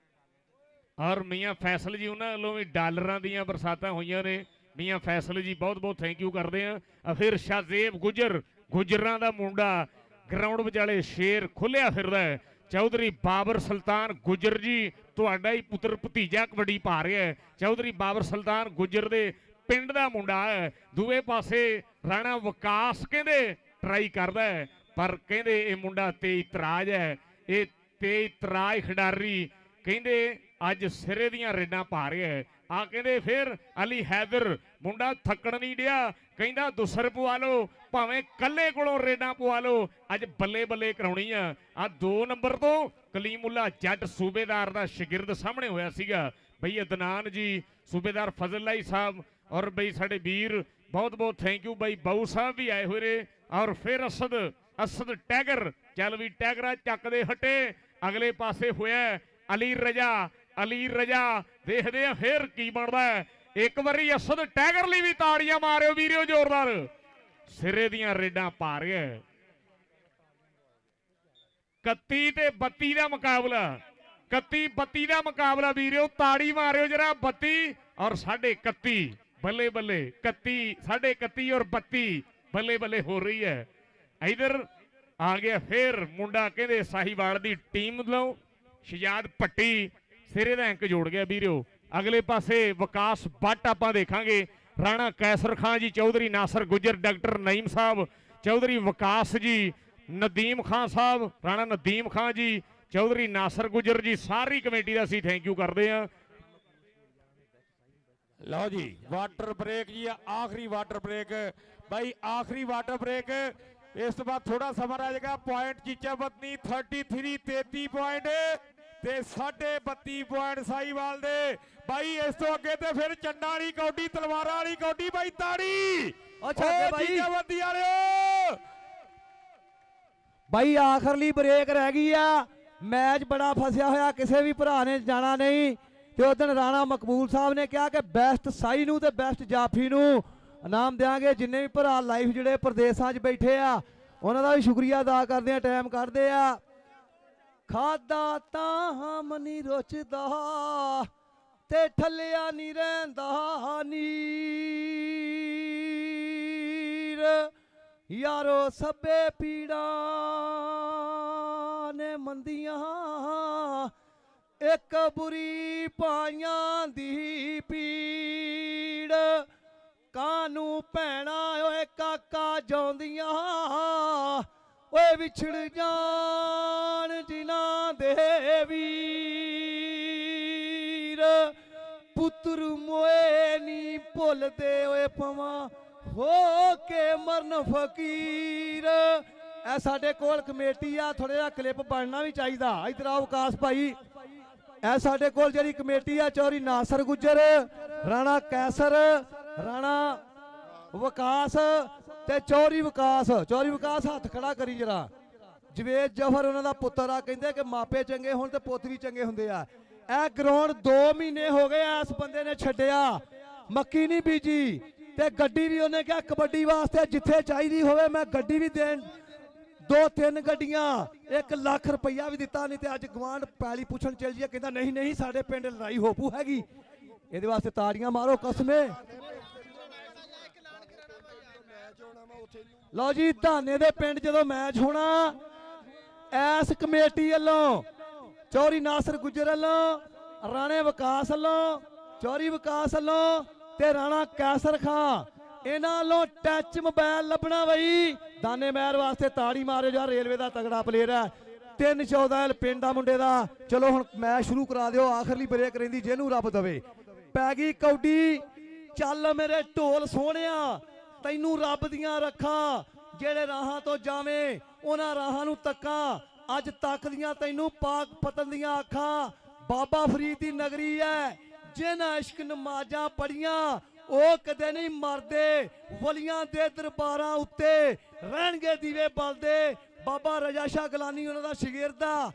ਔਰ ਮੀਆਂ ਫੈਸਲ ਜੀ ਉਹਨਾਂ ਵੱਲੋਂ ਵੀ ਡਾਲਰਾਂ ਦੀਆਂ ਬਰਸਾਤਾਂ ਹੋਈਆਂ ਨੇ। ਮੀਆਂ ਫੈਸਲ ਜੀ ਬਹੁਤ ਬਹੁਤ ਥੈਂਕ ਯੂ ਕਰਦੇ ਆ। ਫਿਰ ਸ਼ਾਜ਼ੇਬ ਗੁੱਜਰ, ਗੁੱਜਰਾਂ ਦਾ ਮੁੰਡਾ ਗਰਾਊਂਡ ਵਿਚਾਲੇ ਸ਼ੇਰ ਖੁੱਲਿਆ ਫਿਰਦਾ ਹੈ। ਚੌਧਰੀ ਬਾਬਰ ਸੁਲਤਾਨ ਗੁੱਜਰ ਜੀ ਤੁਹਾਡਾ ਹੀ ਪੁੱਤਰ ਭਤੀਜਾ ਕਬੱਡੀ ਪਾ ਰਿਹਾ ਹੈ। ਚੌਧਰੀ ਬਾਬਰ ਸੁਲਤਾਨ ਗੁੱਜਰ ਦੇ ਪਿੰਡ ਦਾ ਮੁੰਡਾ ਹੈ। ਦੂਏ ਪਾਸੇ ਰਾਣਾ ਵਿਕਾਸ ਕਹਿੰਦੇ ਟਰਾਈ ਕਰਦਾ ਹੈ, ਪਰ ਕਹਿੰਦੇ ਇਹ ਮੁੰਡਾ ਤੇਜ਼ ਤਰਾਜ ਹੈ। ਇਹ ਤੇਜ਼ ਤਰਾਜ ਖਿਡਾਰੀ ਕਹਿੰਦੇ ਅੱਜ ਸਿਰੇ ਦੀਆਂ ਰੇਡਾਂ ਪਾ ਰਿਹਾ ਹੈ। ਆ ਕਹਿੰਦੇ ਫਿਰ ਅਲੀ ਹੈਦਰ ਮੁੰਡਾ ਥੱਕਣ ਨਹੀਂ ਡਿਆ, ਕਹਿੰਦਾ ਦੁਸਰ ਪਵਾ ਲਓ, ਭਾਵੇਂ ਕੱਲੇ ਕੋਲੋਂ ਰੇਡਾਂ ਪਵਾ ਲਓ, ਅੱਜ ਬੱਲੇ ਬੱਲੇ ਕਰਾਉਣੀ ਆ 2 ਨੰਬਰ ਤੋਂ ਕਲੀਮੁੱਲਾ ਜੱਟ ਸੂਬੇਦਾਰ ਦਾ ਸ਼ਾਗਿਰਦ ਸਾਹਮਣੇ ਹੋਇਆ ਸੀਗਾ ਬਈ ਅਦਨਾਨ ਜੀ, ਸੂਬੇਦਾਰ ਫਜ਼ਲਾਈ ਸਾਹਿਬ ਔਰ ਬਈ ਸਾਡੇ ਵੀਰ ਬਹੁਤ ਬਹੁਤ ਥੈਂਕ ਯੂ ਬਈ ਬਾਊ ਸਾਹਿਬ ਵੀ ਆਏ ਹੋਏ ਨੇ। ਔਰ ਫਿਰ ਅਸਦ ਟੈਗਰ, ਚੱਲ ਵੀ ਟੈਗਰਾ ਚੱਕਦੇ ਹਟੇ। ਅਗਲੇ ਪਾਸੇ ਹੋਇਆ ਅਲੀ ਰਜਾ ਦੇਖਦੇ ਆ ਫੇਰ ਕੀ ਬਣਦਾ ਹੈ। ਇੱਕ ਵਾਰੀ ਅਸਦ ਟੈਗਰ ਲਈ ਵੀ ਤਾੜੀਆਂ ਮਾਰਿਓ ਵੀਰਿਓ ਜ਼ੋਰਦਾਰ, ਸਿਰੇ ਦੀਆਂ ਰੇਡਾਂ ਪਾ ਰਿਹਾ। 31 ਤੇ 32 ਦਾ ਮੁਕਾਬਲਾ, 31-32 ਦਾ ਮੁਕਾਬਲਾ ਵੀਰਿਓ, ਤਾੜੀ ਮਾਰਿਓ ਜਰਾ। 32 ਔਰ 31.5 ਬੱਲੇ ਬੱਲੇ, 31 31.5 ਔਰ 32 ਬੱਲੇ ਬੱਲੇ ਹੋ ਰਹੀ ਹੈ। ਇਧਰ ਆ ਗਿਆ ਫੇਰ ਮੁੰਡਾ ਕਹਿੰਦੇ ਸਾਹੀਵਾਲ ਦੀ ਟੀਮ ਵੱਲੋਂ ਸ਼ਜਾਦ ਭੱਟੀ, ਸਿਰੇ ਦਾ ਅੰਕ ਜੋੜ ਗਿਆ ਵੀਰਿਓ। ਅਗਲੇ ਪਾਸੇ ਵਿਕਾਸ ਬੱਟ ਆਪਾਂ ਦੇਖਾਂਗੇ, ਰਾਣਾ ਕੈਸਰ ਖਾਨ ਜੀ, ਚੌਧਰੀ ਨਾਸਰ ਗੁੱਜਰ, ਡਾਕਟਰ ਨਈਮ ਸਾਹਿਬ, ਚੌਧਰੀ ਵਿਕਾਸ ਜੀ, ਨਦੀਮ ਖਾਨ ਸਾਹਿਬ, ਰਾਣਾ ਨਦੀਮ ਖਾਨ ਜੀ, ਚੌਧਰੀ ਨਾਸਰ ਗੁੱਜਰ ਜੀ, ਸਾਰੀ ਕਮੇਟੀ ਦਾ ਅਸੀਂ ਥੈਂਕ ਯੂ ਕਰਦੇ ਹਾਂ। ਲਓ ਜੀ ਵਾਟਰ ਬ੍ਰੇਕ ਜੀ, ਆਖਰੀ ਵਾਟਰ ਬ੍ਰੇਕ ਬਾਈ, ਆਖਰੀ ਵਾਟਰ ਬ੍ਰੇਕ। ਇਸ ਤੋਂ ਬਾਅਦ ਥੋੜਾ ਸਮਾਂ ਰਹਿ ਜਾਏਗਾ। ਪੁਆਇੰਟ ਚੀਚਾ ਬਤਨੀ 33 ਪੁਆਇੰਟ ਤੇ 32.5 ਪੁਆਇੰਟ ਸਾਹੀਵਾਲ ਦੇ ਬਾਈ। ਇਸ ਤੋਂ ਅੱਗੇ ਤੇ ਫਿਰ ਚੰਡਾ ਵਾਲੀ ਕੌਡੀ, ਤਲਵਾਰਾਂ ਵਾਲੀ ਕੌਡੀ ਬਾਈ, ਤਾੜੀ ਅੱਛਾ ਬਾਈ ਚੀਚਾ ਬਤਨੀ ਵਾਲਿਓ ਬਾਈ ਆਖਰਲੀ ਬ੍ਰੇਕ ਰਹਿ ਗਈ ਆ। ਮੈਚ ਬੜਾ ਫਸਿਆ ਹੋਇਆ, ਕਿਸੇ ਵੀ ਭਰਾ ਨੇ ਜਾਣਾ ਨਹੀਂ। ਤੇ ਉਦੋਂ ਰਾਣਾ ਮਕਬੂਲ ਸਾਹਿਬ ਨੇ ਕਿਹਾ ਕਿ ਬੈਸਟ ਸਾਈ ਨੂੰ ਤੇ ਬੈਸਟ ਜਾਫੀ ਨੂੰ ਇਨਾਮ ਦੇਵਾਂਗੇ। ਜਿੰਨੇ ਵੀ ਭਰਾ ਲਾਈਵ ਜਿਹੜੇ ਪ੍ਰਦੇਸ਼ਾਂ 'ਚ ਬੈਠੇ ਆ ਉਹਨਾਂ ਦਾ ਵੀ ਸ਼ੁਕਰੀਆ ਅਦਾ ਕਰਦੇ ਆ, ਟਾਈਮ ਕੱਢਦੇ ਆ। ਖਾਦਾ ਤਾਂ ਹਮ ਨਹੀਂ ਰੁੱਚਦਾ ਤੇ ਠੱਲਿਆ ਨਹੀਂ ਰਹਿੰਦਾ ਨੀਰ, ਯਾਰੋ ਸਭੇ ਪੀੜਾਂ ਨੇ ਮੰਦੀਆਂ, ਇੱਕ ਬੁਰੀ ਪਾਈਆਂ ਦੀ ਪੀੜ, ਕਾਨੂੰ ਭੈਣਾ ਓਏ ਕਾਕਾ ਜਾਉਂਦੀਆਂ, ਓਏ ਵਿਛੜ ਜਾਣ ਜਿਨ੍ਹਾਂ ਦੇ ਵੀਰ, ਪੁੱਤਰ ਮੋਏ ਨੀ ਭੁੱਲਦੇ ਓਏ ਪਵਾਂ ਹੋ ਕੇ ਮਰਨ ਫਕੀਰ। ਇਹ ਸਾਡੇ ਕੋਲ ਕਮੇਟੀ ਆ, ਥੋੜਾ ਜਿਹਾ ਕਲਿੱਪ ਬਣਨਾ ਵੀ ਚਾਹੀਦਾ। ਇਧਰ ਆਓ ਵਿਕਾਸ ਭਾਈ, ਇਹ ਸਾਡੇ ਕੋਲ ਜਿਹੜੀ ਕਮੇਟੀ ਆ, ਚੌਧਰੀ ਨਾਸਰ ਗੁੱਜਰ, ਰਾਣਾ ਕੈਸਰ, ਰਾਣਾ ਵਿਕਾਸ ਤੇ ਚੌਧਰੀ ਵਿਕਾਸ ਹੱਥ ਖੜਾ ਕਰੀ ਜਰਾ। ਜਵੇਦ ਜਫਰ ਉਹਨਾਂ ਦਾ ਪੁੱਤਰ ਆ, ਕਹਿੰਦੇ ਕਿ ਮਾਪੇ ਚੰਗੇ ਹੋਣ ਤੇ ਪੁੱਤ ਵੀ ਚੰਗੇ ਹੁੰਦੇ ਆ। ਇਹ ਗਰਾਊਂਡ 2 ਮਹੀਨੇ ਹੋ ਗਏ ਇਸ ਬੰਦੇ ਨੇ ਛੱਡਿਆ, ਮੱਕੀ ਨਹੀਂ ਬੀਜੀ ਤੇ ਗੱਡੀ ਵੀ ਉਹਨੇ ਕਿਹਾ ਕਬੱਡੀ ਵਾਸਤੇ ਜਿੱਥੇ ਚਾਹੀਦੀ ਹੋਵੇ ਮੈਂ ਗੱਡੀ ਵੀ ਦੇਣ, 2-3 ਗੱਡੀਆਂ, 1 ਲੱਖ ਰੁਪਈਆ ਵੀ ਦਿੱਤਾ। ਨਹੀਂ ਤੇ ਅੱਜ ਗਵਾਂਢ ਪੈਲੀ ਪੁੱਛਣ ਚੱਲ ਜੀਏ, ਕਹਿੰਦਾ ਨਹੀਂ ਸਾਡੇ ਪਿੰਡ ਲੜਾਈ ਹੋਪੂ ਹੈਗੀ। ਇਹਦੇ ਵਾਸਤੇ ਤਾੜੀਆਂ ਮਾਰੋ ਕਸਮੇ। ਲਓ ਜੀ ਧਾਨੇ ਦੇ ਪਿੰਡ ਜਦੋਂ ਮੈਚ ਹੋਣਾ, ਐਸ ਕਮੇਟੀ ਵੱਲੋਂ, ਚੌਧਰੀ ਨਾਸਰ ਗੁੱਜਰ ਵੱਲੋਂ, ਰਾਣੇ ਵਿਕਾਸ ਵੱਲੋਂ, ਚੌਧਰੀ ਵਿਕਾਸ ਵੱਲੋਂ ਤੇ ਰਾਣਾ ਕੈਸਰ ਖਾਂ, ਇਹਨਾਂ ਵੱਲੋਂ ਟੱਚ ਮੋਬਾਈਲ ਲੱਭਣਾ ਬਈ। ਦਾਨੇ ਮਹਿਰ ਵਾਸਤੇ ਤਾੜੀ ਮਾਰਿਓ ਯਾਰ, ਰੇਲਵੇ ਦਾ ਤਗੜਾ ਪਲੇਅਰ ਹੈ। 3-14 ਪਿੰਡ ਦਾ ਮੁੰਡੇ ਦਾ। ਚਲੋ ਹੁਣ ਮੈਚ ਸ਼ੁਰੂ ਕਰਾ ਦਿਓ, ਆਖਰਲੀ ਬ੍ਰੇਕ ਰਹਿੰਦੀ, ਜਿਹਨੂੰ ਰੱਬ ਦਵੇ। ਪੈ ਗਈ ਕੌਡੀ, ਚੱਲ ਮੇਰੇ ਢੋਲ ਸੋਹਣਿਆ, ਤੈਨੂੰ ਰੱਬ ਦੀਆਂ ਰੱਖਾਂ, ਜਿਹੜੇ ਰਾਹਾਂ ਤੋਂ ਜਾਵੇਂ ਉਹਨਾਂ ਰਾਹਾਂ ਨੂੰ ਤੱਕਾਂ, ਅੱਜ ਤੱਕਦੀਆਂ ਤੈਨੂੰ ਪਾਕ ਪਤਨ ਦੀਆਂ ਅੱਖਾਂ। ਬਾਬਾ ਫਰੀਦ ਦੀ ਨਗਰੀ ਹੈ, ਜਿਨ੍ਹਾਂ ਇਸ਼ਕ ਨਮਾਜ਼ਾਂ ਪੜੀਆਂ ਉਹ ਕਦੇ ਨਹੀਂ ਮਰਦੇ, ਵਲੀਆਂ ਦੇ ਦਰਬਾਰਾਂ ਉੱਤੇ ਰਹਿਣਗੇ ਦੀਵੇ ਬਲਦੇ। ਬਾਬਾ ਰਜਾ ਸ਼ਾਹ ਗਲਾਨੀ ਉਹਨਾਂ ਦਾ ਸ਼ਾਗਿਰਦ ਆ।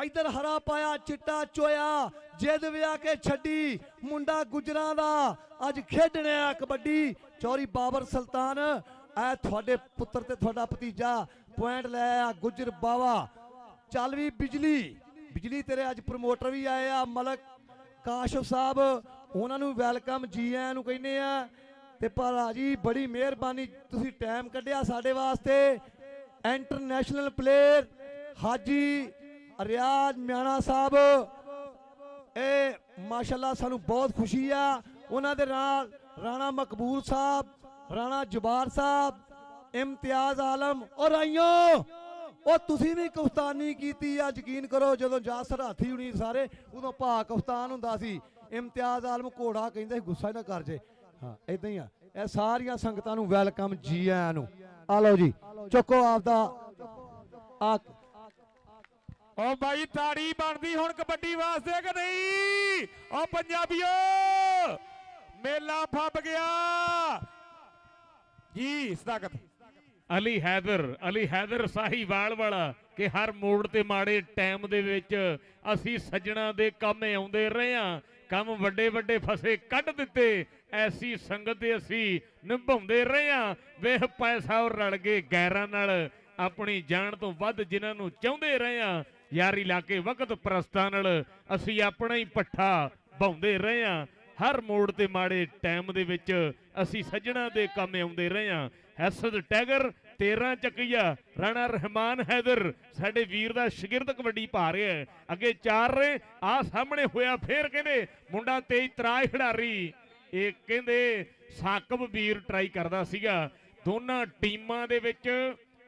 ਇਧਰ ਹਰਾ ਪਾਇਆ ਚਿੱਟਾ ਚੋਇਆ, ਜਿੱਦ ਵਿਆਹ ਕੇ ਛੱਡੀ, ਮੁੰਡਾ ਗੁਜਰਾਂ ਦਾ ਅੱਜ ਖੇਡਣਾ ਕਬੱਡੀ। ਚੌਧਰੀ ਬਾਬਰ ਸੁਲਤਾਨ, ਐ ਤੁਹਾਡੇ ਪੁੱਤਰ ਤੇ ਤੁਹਾਡਾ ਭਤੀਜਾ ਪੁਆਇੰਟ ਲੈ ਆ ਗੁਜਰ ਬਾਵਾ। ਚੱਲ ਵੀ ਬਿਜਲੀ ਤੇਰੇ ਅੱਜ ਪ੍ਰਮੋਟਰ ਵੀ ਆਏ ਆ, ਮਲਕ ਕਾਸ਼ਫ ਸਾਹਿਬ ਉਹਨਾਂ ਨੂੰ ਵੈਲਕਮ ਜੀ ਆਇਆਂ ਨੂੰ ਕਹਿੰਦੇ ਆ। ਤੇ ਭਰਾ ਜੀ ਬੜੀ ਮਿਹਰਬਾਨੀ ਤੁਸੀਂ ਟਾਈਮ ਕੱਢਿਆ ਸਾਡੇ ਵਾਸਤੇ। ਇੰਟਰਨੈਸ਼ਨਲ ਪਲੇਅਰ ਹਾਜੀ ਰਿਆਜ਼ ਮਿਆਣਾ ਸਾਹਿਬ, ਇਹ ਮਾਸ਼ਾਅੱਲਾ ਸਾਨੂੰ ਬਹੁਤ ਖੁਸ਼ੀ ਆ। ਉਹਨਾਂ ਦੇ ਨਾਲ ਰਾਣਾ ਮਕਬੂਲ ਸਾਹਿਬ, ਰਾਣਾ ਜੁਬਾਰ ਸਾਹਿਬ, ਇਮਤਿਆਜ਼ ਆਲਮ ਔਰ ਆਈਓ ਉਹ ਤੁਸੀਂ ਵੀ ਕਫਤਾਨੀ ਕੀਤੀ ਆ। ਯਕੀਨ ਕਰੋ ਜਦੋਂ ਜਾਸਰ ਹਾਥੀ ਹੁਣੀ ਸਾਰੇ ਉਦੋਂ ਭਾ ਕਫਤਾਨ ਹੁੰਦਾ ਸੀ। ਇਮਤਿਆਜ਼ ਆਲਮ ਘੋੜਾ ਕਹਿੰਦੇ ਗੁੱਸਾ ਹੀ ਨਾ ਕਰ ਜੇ। ਹਾਂ ਇਦਾਂ ਹੀ ਆ। ਇਹ ਸਾਰੀਆਂ ਸੰਗਤਾਂ ਨੂੰ ਵੈਲਕਮ ਜੀ ਆਇਆਂ ਨੂੰ। ਆ ਲਓ ਜੀ ਚੁੱਕੋ ਆਪਦਾ ਆ। ਓ ਬਾਈ ਤਾੜੀ ਬਣਦੀ ਹੁਣ ਕਬੱਡੀ ਵਾਸਤੇ ਕਿ ਨਹੀਂ? ਓ ਪੰਜਾਬੀਓ ਮੇਲਾ ਫੱਬ ਗਿਆ ਜੀ। ਸਦਾਕਤ ਅਲੀ ਹੈਦਰ ਸਾਹੀਵਾਲ ਵਾਲਾ ਕਿ ਹਰ ਮੋੜ ਤੇ ਮਾੜੇ ਟਾਈਮ ਦੇ ਵਿੱਚ ਅਸੀਂ ਸੱਜਣਾ ਦੇ ਕੰਮ ਆਉਂਦੇ ਰਹੇ ਹਾਂ। ਕੰਮ ਵੱਡੇ ਵੱਡੇ ਫਸੇ ਕੱਢ ਦਿੱਤੇ, ਐਸੀ ਸੰਗਤ ਦੇ ਅਸੀਂ ਨਿਭਾਉਂਦੇ ਰਹੇ ਹਾਂ। ਵੇਖ ਪੈਸਾ ਉਹ ਰਲ ਗਏ ਗੈਰਾਂ ਨਾਲ, ਆਪਣੀ ਜਾਨ ਤੋਂ ਵੱਧ ਜਿਨ੍ਹਾਂ ਨੂੰ ਚਾਹੁੰਦੇ ਰਹੇ ਹਾਂ। ਯਾਰੀ ਲਾ ਕੇ ਵਕਤ ਪ੍ਰਸਤਾਂ ਨਾਲ ਅਸੀਂ ਆਪਣਾ ਹੀ ਪੱਠਾ ਬਾਉਂਦੇ ਰਹੇ ਹਾਂ। ਹਰ ਮੋੜ ਤੇ ਮਾੜੇ ਟਾਈਮ ਦੇ ਵਿੱਚ ਅਸੀਂ ਸੱਜਣਾ ਦੇ ਕੰਮ ਆਉਂਦੇ ਰਹੇ ਹਾਂ। ਹਸਦ ਟੈਗਰ 13 ਚੱਕੀਆ, ਰਾਣਾ ਰਹਿਮਾਨ ਹੈਦਰ ਸਾਡੇ ਵੀਰ ਦਾ ਸ਼ਾਗਿਰਦ ਕਬੱਡੀ ਪਾ ਰਿਹਾ ਹੈ। ਅੱਗੇ 4 ਰਹੇ ਆ ਸਾਹਮਣੇ ਹੋਇਆ ਫੇਰ ਕਹਿੰਦੇ ਮੁੰਡਾ ਤੇਜ ਤਰਾਜ ਖਿਡਾਰੀ। ਇਹ ਕਹਿੰਦੇ ਸਾਕਬ ਵੀਰ ਟਰਾਈ ਕਰਦਾ ਸੀਗਾ। ਦੋਨਾਂ ਟੀਮਾਂ ਦੇ ਵਿੱਚ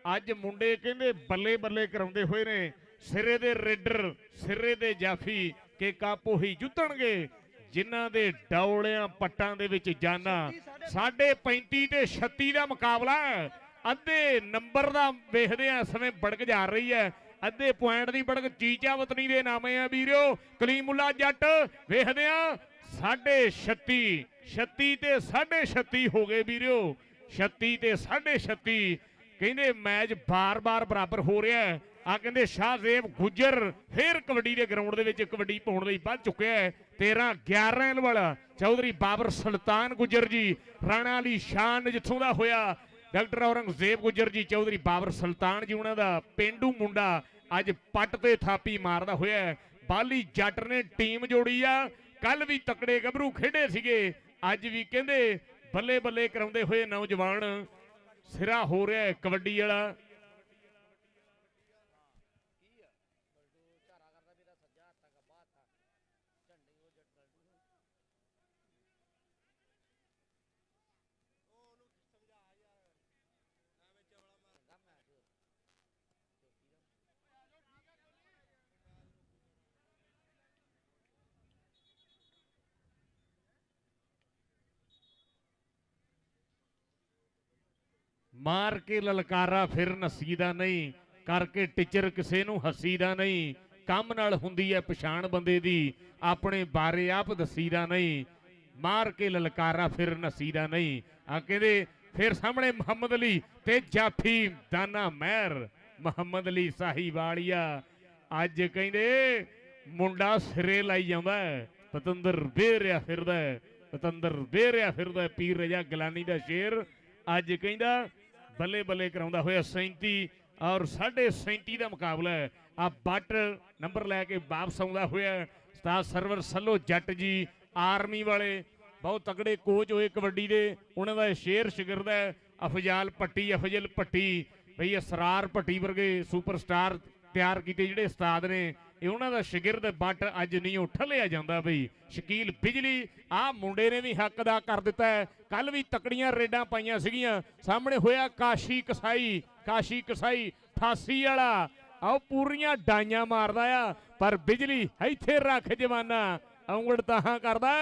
ਅੱਜ ਮੁੰਡੇ ਕਹਿੰਦੇ ਬੱਲੇ ਬੱਲੇ ਕਰਾਉਂਦੇ ਹੋਏ ਨੇ। ਸਿਰੇ ਦੇ ਰੇਡਰ, ਸਿਰੇ ਦੇ ਜਾਫੀ ਕਿ ਕਾਪੋ ਹੀ ਜਿੱਤਣਗੇ ਜਿਨ੍ਹਾਂ ਦੇ ਡੌਲਿਆਂ ਪੱਟਾਂ ਦੇ ਵਿੱਚ ਜਾਨਾ। 35.5 ਤੇ 36 ਦਾ ਮੁਕਾਬਲਾ। ਅੱਧੇ ਨੰਬਰ ਦਾ ਵੇਖਦੇ ਆ, ਇਸ ਸਮੇਂ ਬੜਕ ਜਾ ਰਹੀ ਹੈ। ਅੱਧੇ ਪੁਆਇੰਟ ਦੀ ਬੜਕ ਚੀਚਾ ਵਤਨੀ ਦੇ ਨਾਮੇ ਆ ਵੀਰੋ। ਕਲੀਮੁੱਲਾ ਜੱਟ ਵੇਖਦੇ ਆ 36 ਤੇ 36 ਹੋ ਗਏ ਵੀਰੋ। 36 ਤੇ 36 ਕਹਿੰਦੇ ਮੈਚ ਬਾਰ-ਬਾਰ ਬਰਾਬਰ ਹੋ ਰਿਹਾ ਹੈ। ਆ ਕਹਿੰਦੇ ਸ਼ਾਹਜ਼ੇਬ ਗੁੱਜਰ ਫੇਰ ਕਬੱਡੀ ਦੇ ਗਰਾਊਂਡ ਦੇ ਵਿੱਚ ਕਬੱਡੀ ਪਾਉਣ ਲਈ ਵੱਧ ਚੁੱਕਿਆ ਹੈ। 13-11 ਵਾਲਾ ਚੌਧਰੀ ਬਾਬਰ ਸੁਲਤਾਨ ਗੁੱਜਰ ਜੀ, ਰਾਣਾ ਅਲੀ ਸ਼ਾਨ ਜਿੱਥੋਂ ਦਾ ਹੋਇਆ, ਡਾਕਟਰ ਔਰੰਗਜ਼ੇਬ ਗੁੱਜਰ ਜੀ, ਚੌਧਰੀ ਬਾਬਰ ਸੁਲਤਾਨ ਜੀ ਉਹਨਾਂ ਦਾ ਪੇਂਡੂ ਮੁੰਡਾ ਅੱਜ ਪੱਟ ਤੇ ਥਾਪੀ ਮਾਰਦਾ ਹੋਇਆ। ਬਾਲੀ ਜੱਟ ਨੇ ਟੀਮ ਜੋੜੀ ਆ। ਕੱਲ ਵੀ ਤਕੜੇ ਗੱਭਰੂ ਖੇਡੇ ਸੀਗੇ, ਅੱਜ ਵੀ ਕਹਿੰਦੇ ਬੱਲੇ ਬੱਲੇ ਕਰਾਉਂਦੇ ਹੋਏ ਨੌਜਵਾਨ ਸਿਰਾ ਹੋ ਰਿਹਾ ਕਬੱਡੀ ਵਾਲਾ। ਮਾਰ ਕੇ ਲਲਕਾਰਾ ਫਿਰ ਨਸੀਦਾ ਨਹੀਂ, ਕਰਕੇ ਟੀਚਰ ਕਿਸੇ ਨੂੰ ਹੱਸੀਦਾ ਨਹੀਂ। ਕੰਮ ਨਾਲ ਹੁੰਦੀ ਹੈ ਪਛਾਣ ਬੰਦੇ ਦੀ, ਆਪਣੇ ਬਾਰੇ ਆਪ ਦਸੀਦਾ ਨਹੀਂ। ਮਾਰ ਕੇ ਲਲਕਾਰਾ ਫਿਰ ਨਸੀਦਾ ਨਹੀਂ। ਆ ਕਹਿੰਦੇ ਫਿਰ ਸਾਹਮਣੇ ਮੁਹੰਮਦ ਅਲੀ ਤੇ ਜਾਫੀ ਦਾਨਾ ਮਹਿਰ। ਮੁਹੰਮਦ ਅਲੀ ਸਾਹੀਵਾਲੀਆ ਅੱਜ ਕਹਿੰਦੇ ਮੁੰਡਾ ਸਿਰੇ ਲਾਈ ਜਾਂਦਾ। ਪਤੰਦਰ ਵੇਰਿਆ ਫਿਰਦਾ, ਪਤੰਦਰ ਵੇਰਿਆ ਫਿਰਦਾ। ਪੀਰ ਰਜਾ ਗਲਾਨੀ ਦਾ ਸ਼ੇਰ ਅੱਜ ਕਹਿੰਦਾ ਬੱਲੇ ਬੱਲੇ ਕਰਾਉਂਦਾ ਹੋਇਆ। 37 ਔਰ 37.5 ਦਾ ਮੁਕਾਬਲਾ ਹੈ। ਆ ਬੱਟ ਨੰਬਰ ਲੈ ਕੇ ਵਾਪਸ ਆਉਂਦਾ ਹੋਇਆ ਉਸਤਾਦ ਸਰਵਰ ਸੱਲੋ ਜੱਟ ਜੀ, ਆਰਮੀ ਵਾਲੇ ਬਹੁਤ ਤਕੜੇ ਕੋਚ ਹੋਏ ਕਬੱਡੀ ਦੇ। ਉਹਨਾਂ ਦਾ ਸ਼ੇਰ ਸ਼ਾਗਿਰਦ ਹੈ ਅਫਜ਼ਾਲ ਭੱਟੀ ਬਈ ਅਸਰਾਰ ਭੱਟੀ ਵਰਗੇ ਸੁਪਰਸਟਾਰ ਤਿਆਰ ਕੀਤੇ ਜਿਹੜੇ ਉਸਤਾਦ ਨੇ, ਇਹ ਉਹਨਾਂ ਦਾ ਸ਼ਾਗਿਰਦ। ਬੱਟ ਅੱਜ ਨਹੀਂ ਉੱਠ ਲਿਆ ਜਾਂਦਾ ਬਈ। ਸ਼ਕੀਲ ਬਿਜਲੀ ਆ ਮੁੰਡੇ ਨੇ ਵੀ ਹੱਕ ਅਦਾ ਕਰ ਦਿੱਤਾ ਹੈ। ਕੱਲ ਵੀ ਤਕੜੀਆਂ ਰੇਡਾਂ ਪਾਈਆਂ ਸੀਗੀਆਂ। ਸਾਹਮਣੇ ਹੋਇਆ ਕਾਸ਼ੀ ਕਸਾਈ 88 ਵਾਲਾ। ਆਓ ਪੂਰੀਆਂ ਡਾਈਆਂ ਮਾਰਦਾ ਆ, ਪਰ ਬਿਜਲੀ ਇੱਥੇ ਰੱਖ ਜਵਾਨਾ ਔਂਗੜ ਤਾਹਾਂ ਕਰਦਾ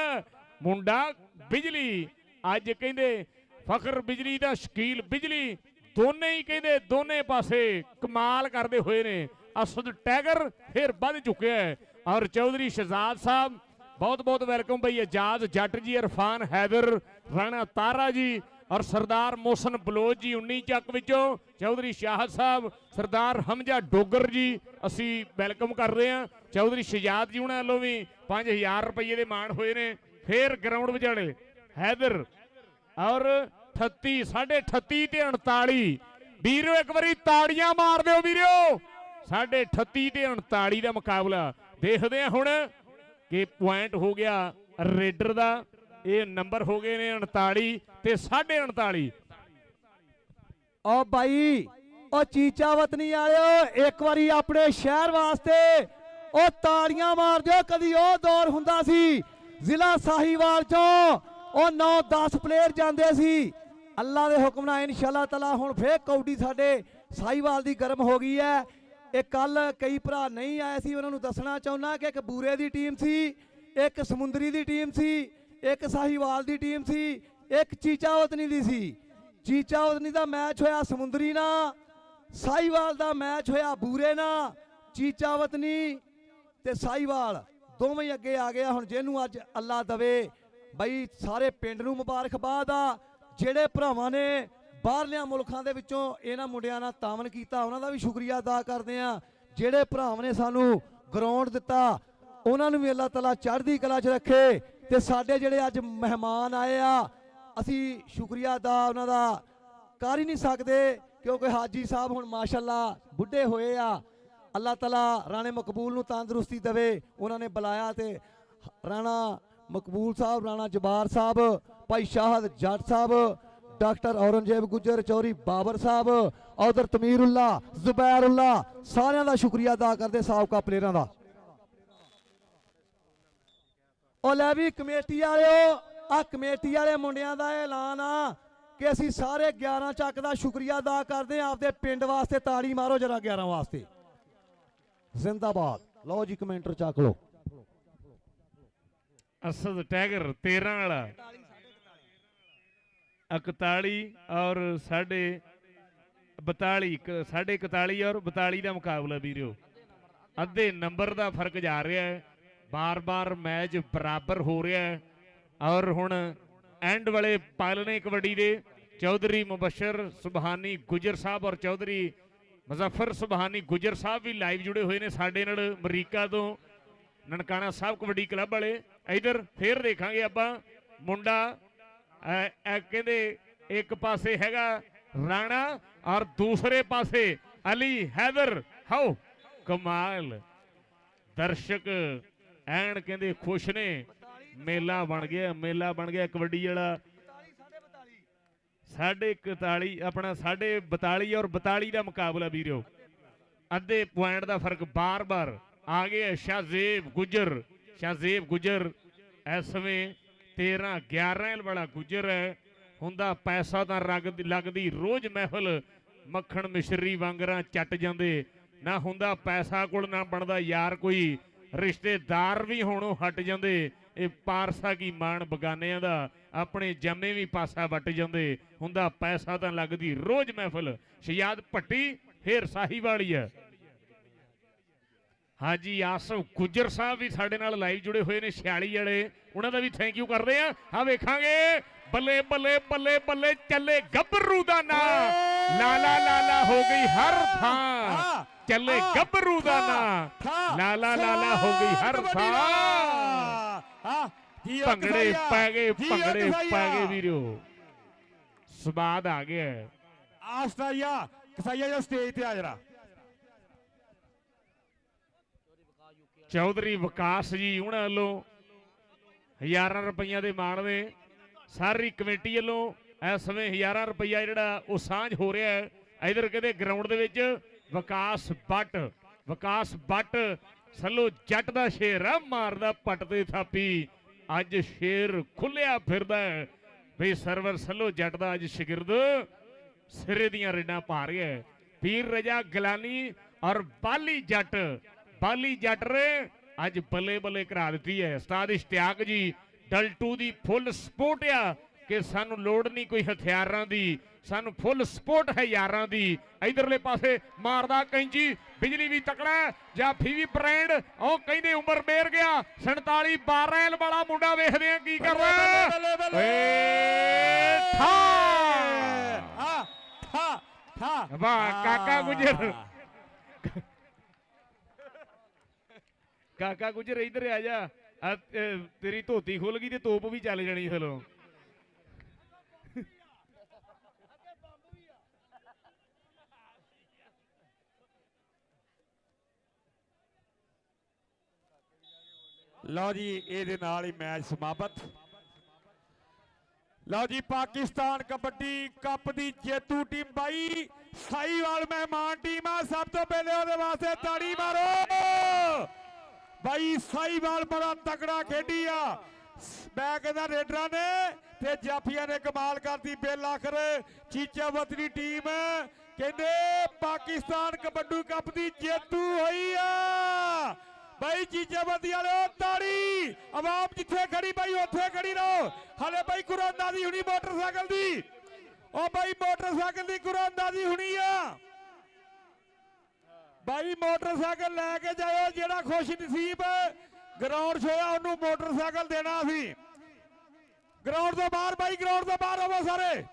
ਮੁੰਡਾ ਬਿਜਲੀ। ਅੱਜ ਕਹਿੰਦੇ ਫਖਰ ਬਿਜਲੀ ਦਾ ਸ਼ਕੀਲ ਬਿਜਲੀ ਦੋਨੇ ਹੀ ਕਹਿੰਦੇ ਦੋਨੇ ਪਾਸੇ ਕਮਾਲ ਕਰਦੇ ਹੋਏ ਨੇ। ਅਸਦ ਟੈਗਰ ਫਿਰ ਵੱਧ ਚੁੱਕਿਆ ਹੈ। ਔਰ ਚੌਧਰੀ ਸ਼ਹਜ਼ਾਦ ਸਾਹਿਬ ਬਹੁਤ ਬਹੁਤ ਵੈਲਕਮ ਬਈ। ਇਜਾਜ਼ ਜੱਟ ਜੀ, ਇਰਫਾਨ ਹੈਦਰ, ਰਾਣਾ ਤਾਰਾ ਜੀ ਔਰ ਸਰਦਾਰ ਮੋਹਸਨ ਬਲੋਚ ਜੀ 19 ਚੱਕ ਵਿੱਚੋਂ। ਚੌਧਰੀ ਸ਼ਾਹਦ ਸਾਹਿਬ, ਸਰਦਾਰ ਹਮਜ਼ਾ ਡੋਗਰ ਜੀ ਅਸੀਂ ਵੈਲਕਮ ਕਰਦੇ ਹਾਂ। ਚੌਧਰੀ ਸ਼ਹਜ਼ਾਦ ਜੀ ਉਹਨਾਂ ਵੱਲੋਂ ਵੀ 5000 ਰੁਪਏ ਦੇ ਮਾਣ ਹੋਏ ਨੇ। ਫੇਰ ਗਰਾਊਂਡ ਵਿਚਾਲੇ ਹੈਦਰ ਔਰ 38 38.5 ਤੇ 39 ਵੀਰੋ ਇੱਕ ਵਾਰੀ ਤਾੜੀਆਂ ਮਾਰ ਦਿਓ ਵੀਰੋ। 38.5 ਤੇ 39 ਦਾ ਮੁਕਾਬਲਾ ਦੇਖਦੇ ਆ ਹੁਣ। ਕਿ ਪੁਆਇੰਟ ਹੋ ਗਿਆ ਰੇਡਰ ਦਾ। ਇਹ ਨੰਬਰ ਹੋ ਗਏ ਨੇ 39 ਤੇ 39.5। ਓ ਬਾਈ ਓ ਚੀਚਾ ਵਤਨੀ ਵਾਲਿਓ ਇੱਕ ਵਾਰੀ ਆਪਣੇ ਸ਼ਹਿਰ ਵਾਸਤੇ ਉਹ ਤਾੜੀਆਂ ਮਾਰ ਦਿਓ। ਕਦੀ ਉਹ ਦੌਰ ਹੁੰਦਾ ਸੀ ਜ਼ਿਲ੍ਹਾ ਸਾਹੀਵਾਲ ਚੋਂ ਉਹ 9-10 ਪਲੇਅਰ ਜਾਂਦੇ ਸੀ। ਅੱਲਾ ਦੇ ਹੁਕਮ ਨਾਲ ਇਨਸ਼ਾਅੱਲਾ ਤਾਲਾ ਹੁਣ ਫੇਰ ਕੌਡੀ ਸਾਡੇ ਸਾਹੀਵਾਲ ਦੀ ਗਰਮ ਹੋ ਗਈ ਹੈ। ਇਹ ਕੱਲ ਕਈ ਭਰਾ ਨਹੀਂ ਆਏ ਸੀ, ਉਹਨਾਂ ਨੂੰ ਦੱਸਣਾ ਚਾਹੁੰਦਾ ਕਿ ਇੱਕ ਬੂਰੇ ਦੀ ਟੀਮ ਸੀ, ਇੱਕ ਸਮੁੰਦਰੀ ਦੀ ਟੀਮ ਸੀ, ਇੱਕ ਸਾਹੀਵਾਲ ਦੀ ਟੀਮ ਸੀ, ਇੱਕ ਚੀਚਾ ਵਤਨੀ ਦੀ ਸੀ। ਚੀਚਾ ਵਤਨੀ ਦਾ ਮੈਚ ਹੋਇਆ ਸਮੁੰਦਰੀ ਨਾਲ, ਸਾਹੀਵਾਲ ਦਾ ਮੈਚ ਹੋਇਆ ਬੂਰੇ ਨਾਲ। ਚੀਚਾ ਵਤਨੀ ਤੇ ਸਾਹੀਵਾਲ ਦੋਵੇਂ ਹੀ ਅੱਗੇ ਆ ਗਿਆ। ਹੁਣ ਜਿਹਨੂੰ ਅੱਜ ਅੱਲਾ ਦਵੇ ਬਈ ਸਾਰੇ ਪਿੰਡ ਨੂੰ ਮੁਬਾਰਕਬਾਦ ਆ। ਜਿਹੜੇ ਭਰਾਵਾਂ ਨੇ ਬਾਹਰਲਿਆਂ ਮੁਲਕਾਂ ਦੇ ਵਿੱਚੋਂ ਇਹਨਾਂ ਮੁੰਡਿਆਂ ਨਾਲ ਤਾਮਨ ਕੀਤਾ, ਉਹਨਾਂ ਦਾ ਵੀ ਸ਼ੁਕਰੀਆ ਅਦਾ ਕਰਦੇ ਆ। ਜਿਹੜੇ ਭਰਾਵਾਂ ਨੇ ਸਾਨੂੰ ਗਰਾਊਂਡ ਦਿੱਤਾ, ਉਹਨਾਂ ਨੂੰ ਵੀ ਅੱਲਾਹ ਤਾਲਾ ਚੜ੍ਹਦੀ ਕਲਾ 'ਚ ਰੱਖੇ। ਤੇ ਸਾਡੇ ਜਿਹੜੇ ਅੱਜ ਮਹਿਮਾਨ ਆਏ ਆ, ਅਸੀਂ ਸ਼ੁਕਰੀਆ ਅਦਾ ਉਹਨਾਂ ਦਾ ਕਰ ਹੀ ਨਹੀਂ ਸਕਦੇ, ਕਿਉਂਕਿ ਹਾਜੀ ਸਾਹਿਬ ਹੁਣ ਮਾਸ਼ਾਅੱਲਾ ਬੁੱਢੇ ਹੋਏ ਆ। ਅੱਲਾਹ ਤਾਲਾ ਰਾਣੇ ਮਕਬੂਲ ਨੂੰ ਤੰਦਰੁਸਤੀ ਦੇਵੇ। ਉਹਨਾਂ ਨੇ ਬੁਲਾਇਆ ਤੇ ਰਾਣਾ ਮਕਬੂਲ ਸਾਹਿਬ, ਰਾਣਾ ਜਬਾਰ ਸਾਹਿਬ, ਭਾਈ ਸ਼ਾਹਦ ਜੱਟ ਸਾਹਿਬ, ਡਾਕਟਰ ਔਰੰਗਜ਼ੇਬ ਗੁੱਜਰ, ਚੌਧਰੀ ਬਾਬਰ ਸਾਹਿਬ, ਉਧਰ ਤਮੀਰੁੱਲਾ, ਜ਼ੁਬੈਰੁੱਲਾ, ਸਾਰਿਆਂ ਦਾ ਸ਼ੁਕਰੀਆ ਅਦਾ ਕਰਦੇ ਸਾਬਕਾ ਪਲੇਅਰਾਂ ਦਾ। ਉਹ ਲੈ ਵੀ ਕਮੇਟੀ ਵਾਲਿਓ, ਆ ਕਮੇਟੀ ਵਾਲੇ ਮੁੰਡਿਆਂ ਦਾ ਐਲਾਨ ਆ ਕਿ ਅਸੀਂ ਸਾਰੇ 11 ਚੱਕ ਦਾ ਸ਼ੁਕਰੀਆ ਅਦਾ ਕਰਦੇ ਹਾਂ। ਆਪਦੇ ਪਿੰਡ ਵਾਸਤੇ ਤਾੜੀ ਮਾਰੋ ਜਰਾ 11 ਵਾਸਤੇ। ਜ਼ਿੰਦਾਬਾਦ। ਲਓ ਜੀ ਕਮੈਂਟਰ ਚੱਕ ਲਓ। ਅਸਦ ਟਾਈਗਰ 13 ਵਾਲਾ 41 ਔਰ 42 ਸਾਢੇ 41 ਔਰ 42 ਦਾ ਮੁਕਾਬਲਾ ਵੀਰੋ। ਅੱਧੇ ਨੰਬਰ ਦਾ ਫਰਕ ਜਾ ਰਿਹਾ ਹੈ। ਬਾਰ-ਬਾਰ ਮੈਚ ਬਰਾਬਰ ਹੋ ਰਿਹਾ ਹੈ। ਔਰ ਹੁਣ ਐਂਡ ਵਾਲੇ ਪਾਲਣੇ ਕਬੱਡੀ ਦੇ ਚੌਧਰੀ ਮੁਬਸ਼ਰ ਸੁਬਹਾਨੀ ਗੁਜਰ ਸਾਹਿਬ ਔਰ ਚੌਧਰੀ ਮੁਜ਼ੱਫਰ ਸੁਬਹਾਨੀ ਗੁਜਰ ਸਾਹਿਬ ਵੀ ਲਾਈਵ ਜੁੜੇ ਹੋਏ ਨੇ ਸਾਡੇ ਨਾਲ ਅਮਰੀਕਾ ਤੋਂ, ਨਨਕਾਣਾ ਸਾਹਿਬ ਕਬੱਡੀ ਕਲੱਬ ਵਾਲੇ। ਇਧਰ ਫੇਰ ਦੇਖਾਂਗੇ ਆਪਾਂ ਮੁੰਡਾ ਕਹਿੰਦੇ ਇੱਕ ਪਾਸੇ ਹੈਗਾ ਰਾਣਾ ਔਰ ਦੂਸਰੇ ਪਾਸੇ ਅਲੀ ਹੈਦਰ। ਹਾਓ ਕਮਾਲ, ਦਰਸ਼ਕ ਐਨ ਕਹਿੰਦੇ ਖੁਸ਼ ਨੇ। ਮੇਲਾ ਬਣ ਗਿਆ, ਮੇਲਾ ਬਣ ਗਿਆ ਕਬੱਡੀ ਵਾਲਾ। 41 ਆਪਣਾ 42 ਔਰ 42 ਦਾ ਮੁਕਾਬਲਾ ਵੀਰੋ। ਅੱਧੇ ਪੁਆਇੰਟ ਦਾ ਫਰਕ ਬਾਰ-ਬਾਰ ਆ ਗਿਆ। ਸ਼ਾਹਜ਼ੇਬ ਗੁਜਰ ਇਸ ਸਮੇਂ 13-11 ਵਾਲਾ ਗੁਜਰ ਹੈ। ਹੁੰਦਾ ਪੈਸਾ ਤਾਂ ਲੱਗਦੀ ਰੋਜ਼ ਮਹਿਫਲ, ਮੱਖਣ ਮਿਸ਼ਰੀ ਵਾਂਗਰਾਂ ਚੱਟ ਜਾਂਦੇ। ਨਾ ਹੁੰਦਾ ਪੈਸਾ ਕੋਲ, ਨਾ ਬਣਦਾ ਯਾਰ ਕੋਈ, ਰਿਸ਼ਤੇਦਾਰ ਵੀ ਹੋਣੋਂ ਹਟ ਜਾਂਦੇ। ਇਹ ਪਾਰਸਾ ਕੀ ਮਾਣ ਬਗਾਨਿਆਂ ਦਾ, ਆਪਣੇ ਜੰਮੇ ਵੀ ਪਾਸਾ ਵੱਟ ਜਾਂਦੇ। ਹੁੰਦਾ ਪੈਸਾ ਤਾਂ ਲੱਗਦੀ ਰੋਜ਼ ਮਹਿਫਲ। ਸ਼ਿਆਦ ਭੱਟੀ ਫੇਰ ਸਾਹੀਵਾਲੀ ਹੈ। ਹਾਜੀ ਆਸਫ ਗੁੱਜਰ ਸਾਹਿਬ ਵੀ ਸਾਡੇ ਨਾਲ ਲਾਈਵ ਜੁੜੇ ਹੋਏ ਨੇ 46 ਵਾਲੇ, ਉਹਨਾਂ ਦਾ ਵੀ ਥੈਂਕ ਯੂ ਕਰਦੇ ਆ। ਆ ਵੇਖਾਂਗੇ ਬੱਲੇ ਬੱਲੇ ਬੱਲੇ ਬੱਲੇ ਚੱਲੇ ਗੱਭਰੂ ਦਾ ਨਾਂ, ਲਾਲਾ ਲਾਲਾ ਹੋ ਗਈ ਹਰ ਥਾਂ। ਚੱਲੇ ਗੱਭਰੂ ਦਾ ਨਾਂ, ਲਾਲਾ ਲਾਲਾ ਹੋ ਗਈ ਹਰ ਥਾਂ। ਭੰਗੜੇ ਪੈ ਗਏ, ਭੰਗੜੇ ਪੈ ਗਏ ਵੀਰੋ। ਸਵਾਦ ਆ ਗਿਆ। ਆਸਟਾਇਆ ਕਸਾਈਆ ਜੋ ਸਟੇਜ ਤੇ ਆ ਜਰਾ। ਚੌਧਰੀ ਵਿਕਾਸ ਜੀ ਉਹਨਾਂ ਵੱਲੋਂ ਹਜ਼ਾਰਾਂ ਰੁਪਈਆਂ ਦੇ ਮਾਣ ਨੇ। ਸਾਰੀ ਕਮੇਟੀ ਵੱਲੋਂ ਇਸ ਸਮੇਂ ਹਜ਼ਾਰਾਂ ਰੁਪਈਆ ਜਿਹੜਾ ਉਹ ਸਾਂਝ ਹੋ ਰਿਹਾ ਹੈ। ਇਧਰ ਕਹਿੰਦੇ ਗਰਾਊਂਡ ਦੇ ਵਿੱਚ ਵਿਕਾਸ ਬੱਟ ਸੱਲੋ ਜੱਟ ਦਾ ਸ਼ੇਰ ਆ, ਮਾਰਦਾ ਪੱਟ ਤੇ ਥਾਪੀ। ਅੱਜ ਸ਼ੇਰ ਖੁੱਲਿਆ ਫਿਰਦਾ ਹੈ ਬਈ ਸਰਵਰ ਸੱਲੋ ਜੱਟ ਦਾ ਅੱਜ ਸ਼ਾਗਿਰਦ ਸਿਰੇ ਦੀਆਂ ਰੇਡਾਂ ਪਾ ਰਿਹਾ ਹੈ। ਪੀਰ ਰਜਾ ਗਲਾਨੀ ਔਰ ਬਾਲੀ ਜੱਟ ਰੇ ਅੱਜ ਬੱਲੇ ਬੱਲੇ ਕਰਾ ਦਿੱਤੀ ਹੈ। ਉਸਤਾਦ ਇਸ਼ਤਿਆਕ ਜੀ ਡਲਟੂ ਦੀ ਫੁੱਲ ਸਪੋਰਟ ਆ ਕਿ ਸਾਨੂੰ ਲੋੜ ਨਹੀਂ ਕੋਈ ਹਥਿਆਰਾਂ ਦੀ, ਸਾਨੂੰ ਫੁੱਲ ਸਪੋਰਟ ਹੈ ਯਾਰਾਂ ਦੀ। ਇਧਰਲੇ ਪਾਸੇ ਮਾਰਦਾ ਕੈਂਚੀ, ਬਿਜਲੀ ਵੀ ਤਕੜਾ, ਜਾਫੀ ਵੀ ਬ੍ਰਾਂਡ। ਉਹ ਕਹਿੰਦੇ ਉਮਰ ਮੇਰ ਗਿਆ 47 12 ਵਾਲਾ ਮੁੰਡਾ, ਵੇਖਦੇ ਆ ਕੀ ਕਰਦਾ। ਵਾਹ ਕਾਕਾ ਗੁਜਰ ਇੱਧਰ ਆ ਜਾ। ਤੇਰੀ ਧੋਤੀ ਖੁੱਲ ਗਈ ਤੇ ਤੋਪ ਵੀ ਚੱਲ ਜਾਣੀ ਥਲੋਂ। ਲਓ ਜੀ ਇਹਦੇ ਨਾਲ ਹੀ ਮੈਚ ਸਮਾਪਤ। ਲਓ ਜੀ ਪਾਕਿਸਤਾਨ ਕਬੱਡੀ ਕੱਪ ਦੀ ਜੇਤੂ ਟੀਮ ਬਾਈ ਸਾਈਵਾਲ ਮਹਿਮਾਨ ਟੀਮ ਆ। ਸਭ ਤੋਂ ਪਹਿਲੇ ਉਹਦੇ ਵਾਸਤੇ ਤਾੜੀ ਮਾਰੋ। ਬਾਈ ਸਾਈਵਾਲ ਬੜਾ ਤਕੜਾ ਖੇਡੀ ਆ। ਮੈਂ ਕਹਿੰਦਾ ਰੇਡਰਾਂ ਨੇ ਤੇ ਜਾਫੀਆਂ ਨੇ ਕਮਾਲ ਕਰਤੀ। ਬੇਲਾਖਰ ਚੀਚਾ ਵਤਨੀ ਟੀਮ ਕਹਿੰਦੇ ਪਾਕਿਸਤਾਨ ਕਬੱਡੀ ਕੱਪ ਦੀ ਜੇਤੂ ਹੋਈ ਆ। ਬਾਈ ਚੀਚਾਵਤੀ ਵਾਲਿਓ ਤਾੜੀ। ਆਵਾਮ ਜਿੱਥੇ ਖੜੀ ਬਾਈ ਉੱਥੇ ਖੜੀ ਰਹੋ। ਹਲੇ ਬਾਈ ਕੁਰਾਨਦਾਜ਼ੀ ਹੁਣੀ ਮੋਟਰਸਾਈਕਲ ਦੀ। ਉਹ ਬਾਈ ਮੋਟਰਸਾਈਕਲ ਦੀ ਕੁਰਾਨਦਾਜ਼ੀ ਹੁਣੀ ਆ। ਬਾਈ ਮੋਟਰਸਾਈਕਲ ਲੈ ਕੇ ਜਾਇਓ। ਜਿਹੜਾ ਖੁਸ਼ ਨਸੀਬ ਗਰਾਊਂਡ 'ਚ ਹੋਇਆ ਉਹਨੂੰ ਮੋਟਰਸਾਈਕਲ ਦੇਣਾ ਸੀ। ਗਰਾਊਂਡ ਤੋਂ ਬਾਹਰ ਬਾਈ, ਗਰਾਊਂਡ ਤੋਂ ਬਾਹਰ ਹੋਵੋ ਸਾਰੇ।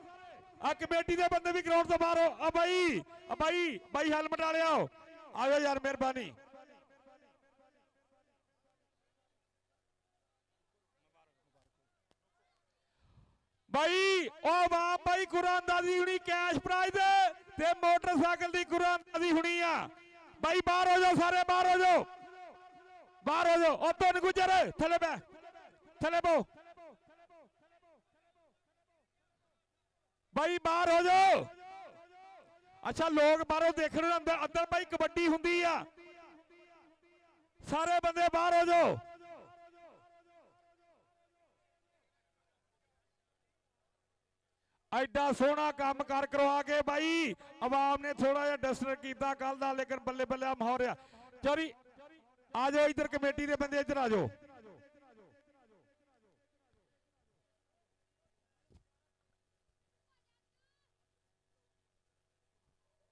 ਆ ਕਮੇਟੀ ਦੇ ਬੰਦੇ ਵੀ ਗਰਾਊਂਡ ਤੋਂ ਬਾਹਰ ਹੋ। ਆ ਬਾਈ ਹੈਲਮਟ ਵਾਲਿਓ ਆਇਓ ਯਾਰ, ਮਿਹਰਬਾਨੀ। ਬਾਈ ਉਹ ਵਾਹ ਬਾਈ ਕੁਰਾਨਦਾਜ਼ੀ ਹੁਣੀ ਕੈਸ਼ ਪ੍ਰਾਈਜ਼ ਤੇ ਮੋਟਰਸਾਈਕਲ ਦੀ ਕੁਰਾਨਦਾਜ਼ੀ ਹੁਣੀ ਆ। ਬਾਈ ਬਾਹਰ ਹੋ ਜਾਓ ਸਾਰੇ, ਬਾਹਰ ਹੋ ਜਾਓ, ਬਾਹਰ ਹੋ ਜਾਓ। ਉਹ ਤੋਂ ਗੁਜਰ ਥੱਲੇ ਬੈ, ਥੱਲੇ ਬੋ ਬਾਈ, ਬਾਹਰ ਹੋ ਜਾਓ। ਅੱਛਾ ਲੋਕ ਬਾਹਰੋਂ ਦੇਖਣ ਨੂੰ ਅੰਦਰ ਅੰਦਰ ਬਾਈ ਕਬੱਡੀ ਹੁੰਦੀ ਆ। ਸਾਰੇ ਬੰਦੇ ਬਾਹਰ ਹੋ ਜਾਓ। ਐਡਾ ਸੋਹਣਾ ਕੰਮ ਕਰਵਾ ਕੇ ਬਾਈ ਆਵਾਮ ਨੇ ਥੋੜਾ ਜਿਹਾ ਡਸਟਰ ਕੀਤਾ ਕੱਲ ਦਾ, ਲੇਕਿਨ ਬੱਲੇ ਬੱਲੇ ਮਾਹੌਲ ਆ। ਚੋਰੀ ਆ ਜਾਓ ਇੱਧਰ, ਕਮੇਟੀ ਦੇ ਬੰਦੇ ਇੱਧਰ ਆ ਜਾਓ।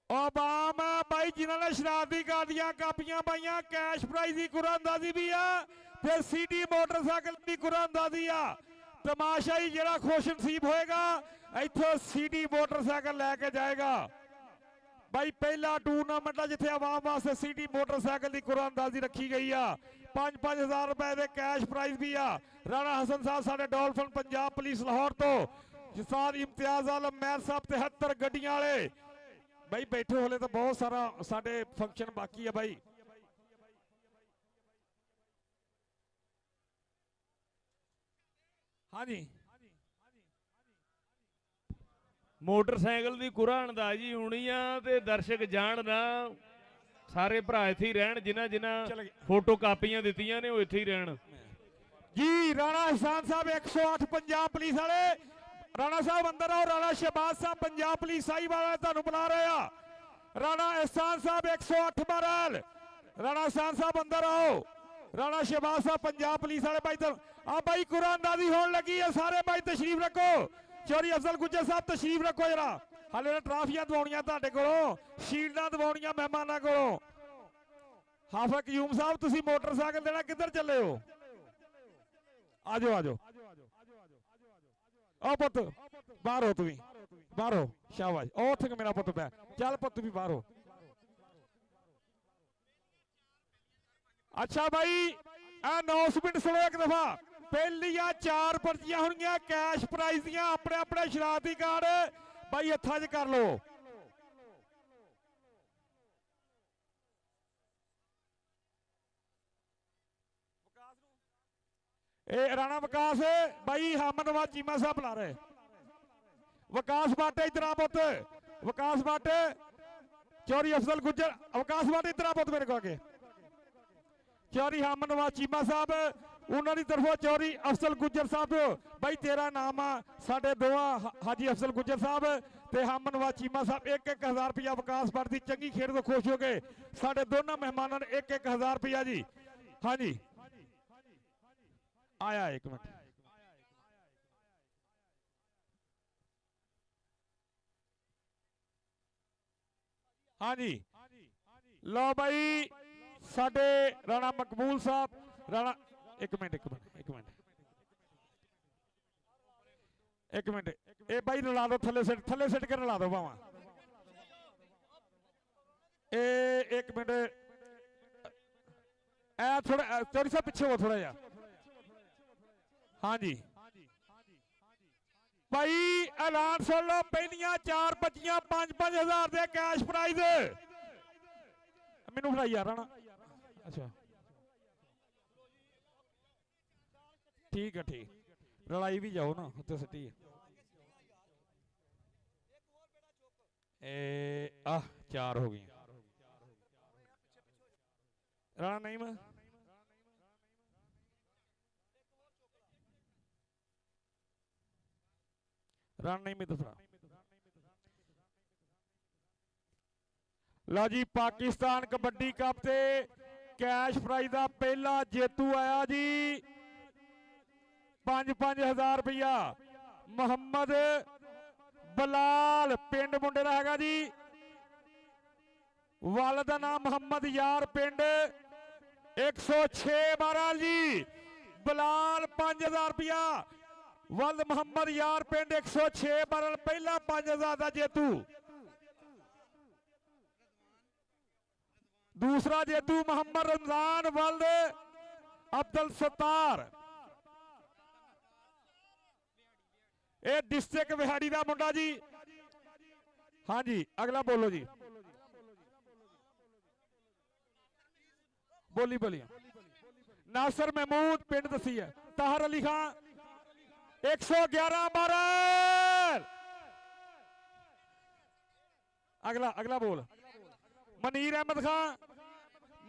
ਆਵਾਮ ਬਾਈ ਜਿਨ੍ਹਾਂ ਨੇ ਸ਼ਰਾਰਤੀ ਕਾਦੀਆਂ ਕਾਪੀਆਂ ਪਾਈਆਂ, ਕੈਸ਼ ਪ੍ਰਾਈਜ਼ ਦੀ ਕੁਰਾਨਦਾਜ਼ੀ ਵੀ ਆ ਤੇ ਸੀਡੀ ਮੋਟਰਸਾਈਕਲ ਦੀ ਕੁਰਾਨਦਾਜ਼ੀ ਆ। ਤਮਾਸ਼ਾਈ ਜਿਹੜਾ ਖੁਸ਼ ਨਸੀਬ ਹੋਏਗਾ ਇੱਥੋਂ ਸੀਡੀ ਮੋਟਰਸਾਈਕਲ ਲੈ ਕੇ ਜਾਏਗਾ। ਬਾਈ ਪਹਿਲਾ ਟੂਰਨਾਮੈਂਟ ਆ ਜਿੱਥੇ ਆਵਾਮ ਵਾਸਤੇ ਸੀਡੀ ਮੋਟਰਸਾਈਕਲ ਦੀ ਕੁਰਾਨਦਾਜ਼ੀ ਰੱਖੀ ਗਈ ਆ। 5-5000 ਰੁਪਏ ਦੇ ਕੈਸ਼ ਪ੍ਰਾਈਜ਼ ਵੀ ਆ। ਰਾਣਾ ਹਸਨ ਸਾਹਿਬ ਸਾਡੇ ਡੋਲਫਨ ਪੰਜਾਬ ਪੁਲਿਸ ਲਾਹੌਰ ਤੋਂ, ਜਸਾਰ ਇਮਤਿਆਜ਼ ਆਲਮ ਮੈਰ ਸਾਹਿਬ 73 ਗੱਡੀਆਂ ਵਾਲੇ ਬਾਈ ਬੈਠੇ ਹੋਲੇ ਤਾਂ ਬਹੁਤ ਸਾਰਾ ਸਾਡੇ ਫੰਕਸ਼ਨ ਬਾਕੀ ਆ ਬਾਈ। ਹਾਂਜੀ ਮੋਟਰਸਾਈਕਲ ਦੀ ਕੁਰਾਨਦਾਜ਼ੀ ਹੋਣੀ ਆ ਤੇ ਦਰਸ਼ਕ ਜਾਣ ਨਾ, ਸਾਰੇ ਭਰਾ ਇੱਥੇ ਹੀ ਰਹਿਣ। ਜਿਨ੍ਹਾਂ ਫੋਟੋ ਕਾਪੀਆਂ ਦਿੱਤੀਆਂ ਨੇ ਉਹ ਇੱਥੇ ਹੀ ਰਹਿਣ ਜੀ। ਰਾਣਾ ਹਸਾਨ ਸਾਹਿਬ 108 ਪੰਜਾਬ ਪੁਲਿਸ ਵਾਲੇ, ਰਾਣਾ ਸਾਹਿਬ ਅੰਦਰ ਆਓ। ਰਾਣਾ ਸ਼ਹਿਬਾਜ਼ ਸਾਹਿਬ ਪੰਜਾਬ ਪੁਲਿਸ ਸਾਹੀਵਾਲ ਵਾਲੇ ਤੁਹਾਨੂੰ ਬੁਲਾ ਰਹੇ ਆ। ਰਾਣਾ ਅਹਿਸਾਨ ਸਾਹਿਬ 108 ਬਰਲ, ਰਾਣਾ ਅਹਿਸਾਨ ਸਾਹਿਬ ਅੰਦਰ ਆਓ। ਰਾਣਾ ਸ਼ਹਿਬਾਜ਼ ਸਾਹਿਬ ਪੰਜਾਬ ਪੁਲਿਸ ਵਾਲੇ ਬਾਈ ਆ ਬਾਈ ਕੁਰਾਨਦਾਜ਼ੀ ਹੋਣ ਲੱਗੀ ਆ। ਸਾਰੇ ਬਾਈ ਤਸ਼ਰੀਫ ਰੱਖੋ। ਚੌਰੀ ਅਫਜ਼ਲ ਗੁੱਜਰ ਸਾਹਿਬ ਤਸ਼ਰੀਫ ਰੱਖੋ ਜਰਾ। ਹਾਲੇ ਟਰਾਫੀਆਂ ਦਵਾਉਣੀਆਂ ਤੁਹਾਡੇ ਕੋਲੋਂ, ਸ਼ੀਲਡਾਂ ਦਵਾਉਣੀਆਂ ਮਹਿਮਾਨਾਂ ਕੋਲੋਂ। ਹਾਫਿਜ਼ ਕਯੂਮ ਸਾਹਿਬ ਤੁਸੀਂ ਮੋਟਰਸਾਈਕਲ ਦੇਣਾ, ਕਿੱਧਰ ਚੱਲੇ ਹੋ? ਆਜੋ ਆਜੋ ਆਓ ਪੁੱਤ, ਬਾਹਰ ਹੋ, ਤੁਸੀਂ ਬਾਹਰ ਹੋ। ਸ਼ਾਬਾਸ਼, ਉਹ ਉੱਥੇ ਮੇਰਾ ਪੁੱਤ ਪਿਆ। ਚੱਲ ਪੁੱਤ ਵੀ ਬਾਹਰ ਹੋ। ਅੱਛਾ ਬਾਈ ਅਨਾਉਂਸਮੈਂਟ ਸੁਣੋ ਇੱਕ ਦਫਾ। ਪਹਿਲੀਆਂ 4 ਪਰਚੀਆਂ ਹੋਣਗੀਆਂ ਕੈਸ਼ ਪ੍ਰਾਈਜ਼ ਦੀਆਂ। ਆਪਣੇ ਆਪਣੇ ਸ਼ਰਾਰਤੀ ਕਾਰਡ ਬਾਈ ਹੱਥਾਂ 'ਚ ਕਰ ਲਓ। ਇਹ ਰਾਣਾ ਵਿਕਾਸ ਬਾਈ ਹਮਨਵਾਜ ਚੀਮਾ ਸਾਹਿਬ ਬੁਲਾ ਰਹੇ। ਵਿਕਾਸ ਬਾਟੇ ਇਧਰ ਆ ਪੁੱਤ, ਵਿਕਾਸ ਬਾਟੇ। ਚੌਰੀ ਅਫਜ਼ਲ ਗੁੱਜਰ, ਵਿਕਾਸ ਬਾਟੇ ਇਧਰ ਆ ਪੁੱਤ ਮੇਰੇ ਕੋਲ ਅੱਗੇ। ਚੌਰੀ ਹਮਨਵਾਜ ਚੀਮਾ ਸਾਹਿਬ ਉਹਨਾਂ ਦੀ ਤਰਫੋਂ ਚੌਰੀ ਅਫਜ਼ਲ ਗੁੱਜਰ ਸਾਹਿਬ ਬਾਈ ਤੇਰਾ ਨਾਮ ਆ। ਸਾਡੇ ਦੋਵਾਂ ਹਾਜੀ ਅਫਜ਼ਲ ਗੁੱਜਰ ਸਾਹਿਬ ਤੇ ਹਮਨਵਾਜ ਚੀਮਾ ਸਾਹਿਬ 1-1000 ਰੁਪਇਆ ਵਿਕਾਸ ਬਾਟ ਦੀ ਚੰਗੀ ਖੇਡ ਤੋਂ ਖੁਸ਼ ਹੋ ਗਏ। ਸਾਡੇ ਦੋਨਾਂ ਮਹਿਮਾਨਾਂ ਨੇ 1-1000 ਰੁਪਇਆ ਜੀ। ਹਾਂਜੀ ਆਇਆ ਇੱਕ ਮਿੰਟ। ਹਾਂਜੀ ਲਓ ਬਾਈ ਸਾਡੇ ਰਾਣਾ ਮਕਬੂਲ ਸਾਹਿਬ। ਰਾਣਾ ਇੱਕ ਮਿੰਟ ਇਹ ਬਾਈ ਰਲਾ ਦੋ, ਥੱਲੇ ਸਿੱਟ ਕੇ ਰਲਾ ਦੋ ਭਾਵਾਂ। ਇਹ ਇੱਕ ਮਿੰਟ ਐ ਥੋੜਾ ਚੌਰੀ ਸਾਹਿਬ ਪਿੱਛੇ ਹੋ ਥੋੜਾ ਜਿਹਾ। ਹਾਂਜੀ ਭਾਈ ਐਲਾਨ ਸੁਣ ਲਓ। ਪਹਿਲੀਆਂ 4 ਬੱਚੀਆਂ 5-5000 ਦੇ ਕੈਸ਼ ਪ੍ਰਾਈਜ਼। ਮੈਨੂੰ ਫੜਾਈ ਯਾਰ ਰਾਣਾ। ਅੱਛਾ ਠੀਕ ਹੈ ਠੀਕ ਲੜਾਈ ਵੀ ਜਾਓ ਨਾ ਉੱਤੇ ਸਿੱਟੀ ਇਹ ਆਹ 4 ਹੋ ਗਈਆਂ ਰਾਣਾ ਨਹੀਂ ਮੈਂ ਰਾਣਾ ਨਹੀਂ ਮੈਂ ਦੂਸਰਾ ਲਓ ਜੀ ਪਾਕਿਸਤਾਨ ਕਬੱਡੀ ਕੱਪ ਤੇ ਕੈਸ਼ ਪ੍ਰਾਈਜ਼ ਦਾ ਪਹਿਲਾ ਜੇਤੂ ਆਇਆ ਜੀ 5-5000 ਰੁਪਇਆ ਮੁਹੰਮਦ ਬਲਾਲ ਪਿੰਡ ਮੁੰਡੇ ਦਾ ਹੈਗਾ ਜੀ ਵਾਲ ਦਾ ਨਾਮ ਮੁਹੰਮਦ ਯਾਰ ਪਿੰਡ 106 12 ਜੀ ਬਲਾਲ 5000 ਰੁਪਇਆ ਵਲਦ ਮੁਹੰਮਦ ਯਾਰ ਪਿੰਡ 106 12 ਪਹਿਲਾ 5000 ਦਾ ਜੇਤੂ दूसरा जेतू मोहम्मद रमजान वल्द अब्दुल सत्तार ये डिस्ट्रिक्ट बिहाड़ी का मुंडा जी हाँ जी अगला बोलो जी बोली बोलिए नासिर महमूद पिंड दसी है ताहर अली खान 111 12 अगला अगला बोल मनीर अहमद खान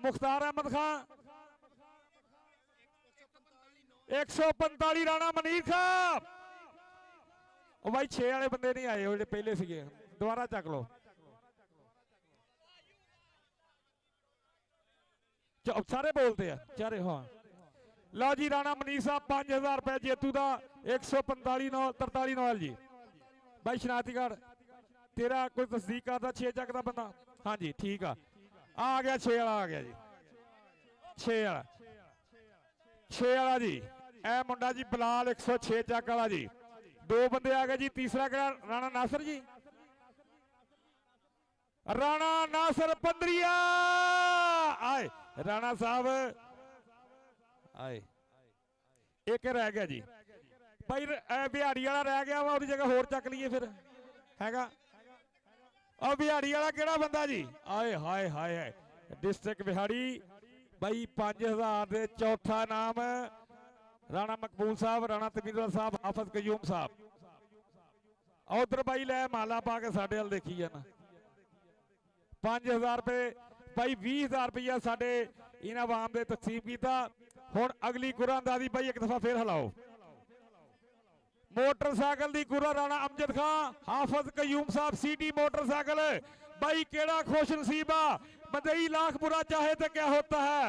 मुख्तार अहमद खान 145 राणा मनीर खान भाई 6 वाले बंदे नहीं आए जो पहले सीगे दोबारा चक लो सारे बोलते हैं चारे हाँ लो जी राणा मनीर साहब 5000 रुपए जेतू का 145 9 43 9 जी भाई शनातीगढ़ तेरा कोई तस्दीक करता 6 चक का बंदा हाँ जी ठीक आ गया 6 वाला आ गया जी 6 वाला जी ए मुंडा जी बलाल 106 चक वाला जी 2 बंदे आ गए जी तीसरा क्या राणा नासिर जी राणा नासिर पंदरिया आए राणा साहब आए एक रह गया जी भाई बिहाड़ी वाला रह गया वा जगह होर चक लीए फिर हैगा और बिहाड़ी वाला केड़ा बंदा जी आए हाय हाय हाय डिस्ट्रिक्ट बिहाड़ी भाई 5000 दे चौथा नाम राणा मकबूल साहब राणा तमीरवाल साहब हाफिज कयूम साहब उधर भाई लै माला पा के साडे वाल देखी जाना 5000 रुपए भाई 20000 रुपया साडे इन्हां आवाम दे तकसीम कीता हुण अगली कुरानदादी भाई एक दफा फिर हिलाओ मोटरसाइकिल दी कुरा राणा अमजद खान हाफिज कयूम साहब सीटी मोटरसाइकिल भाई केड़ा खुश नसीबा बदई लाख बुरा चाहे तो क्या होता है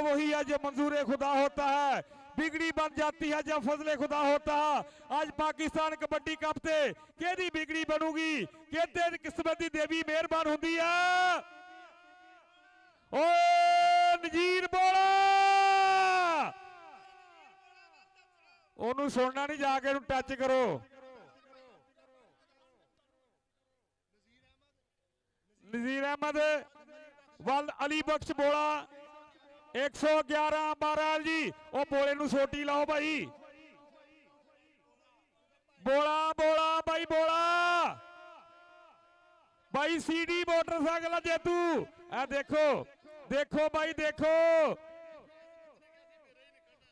वही है जो मंजूर खुदा होता है बिगड़ी बन जाती है जब फजले खुदा होता है आज पाकिस्तान कबड्डी कप ते केदी बिगड़ी बनूगी कहते किस्मत दी देवी मेहरबान हुंदी है ओ नजीर बोला ਉਹਨੂੰ ਸੁਣਨਾ ਨਹੀਂ ਜਾ ਕੇ ਉਹਨੂੰ ਟੱਚ ਕਰੋ ਨਜ਼ੀਰ ਅਹਿਮਦ ਵਲ ਅਲੀ ਬਖਸ਼ ਬੋਲਾ 111 12 ਜੀ ਉਹ ਬੋਲੇ ਨੂੰ ਸੋਟੀ ਲਾਓ ਭਾਈ ਬੋਲਾ ਬੋਲਾ ਭਾਈ ਬੋਲਾ ਭਾਈ ਸੀਡੀ ਮੋਟਰਸਾਈਕਲ ਜੇਤੂ ਇਹ ਦੇਖੋ ਦੇਖੋ ਭਾਈ ਦੇਖੋ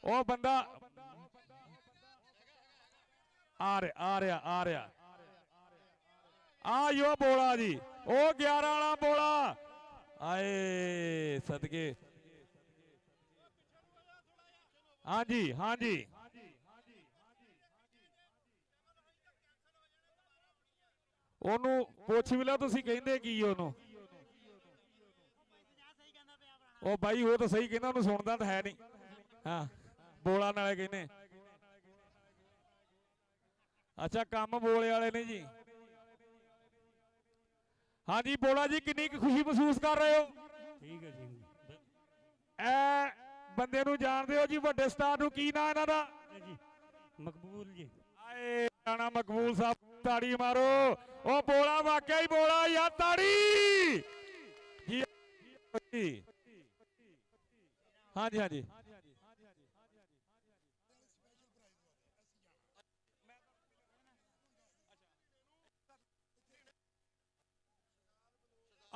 ਉਹ ਬੰਦਾ आ रहा यो बोला जी ओ 11 वाला बोला आए सदके हाँ जी हाँ जी ओनू पुछ भी लो तुसी कहंदे की ओनू ओ भाई वो तो सही कहना ओनू सुनदा तो है नहीं हाँ बोला नाले कहने अच्छा काम बोले वाले ने जी हाँ जी बोला जी कितनी खुशी महसूस कर रहे हो ठीक है जी ए बंदे नू जानते हो जी वड्डे स्टार नू की नाम इन्हां दा जी मकबूल जी आए राणा मकबूल साहब ताड़ी मारो ओ बोला वाकई बोला यार ताड़ी जी हाँ जी हाँ जी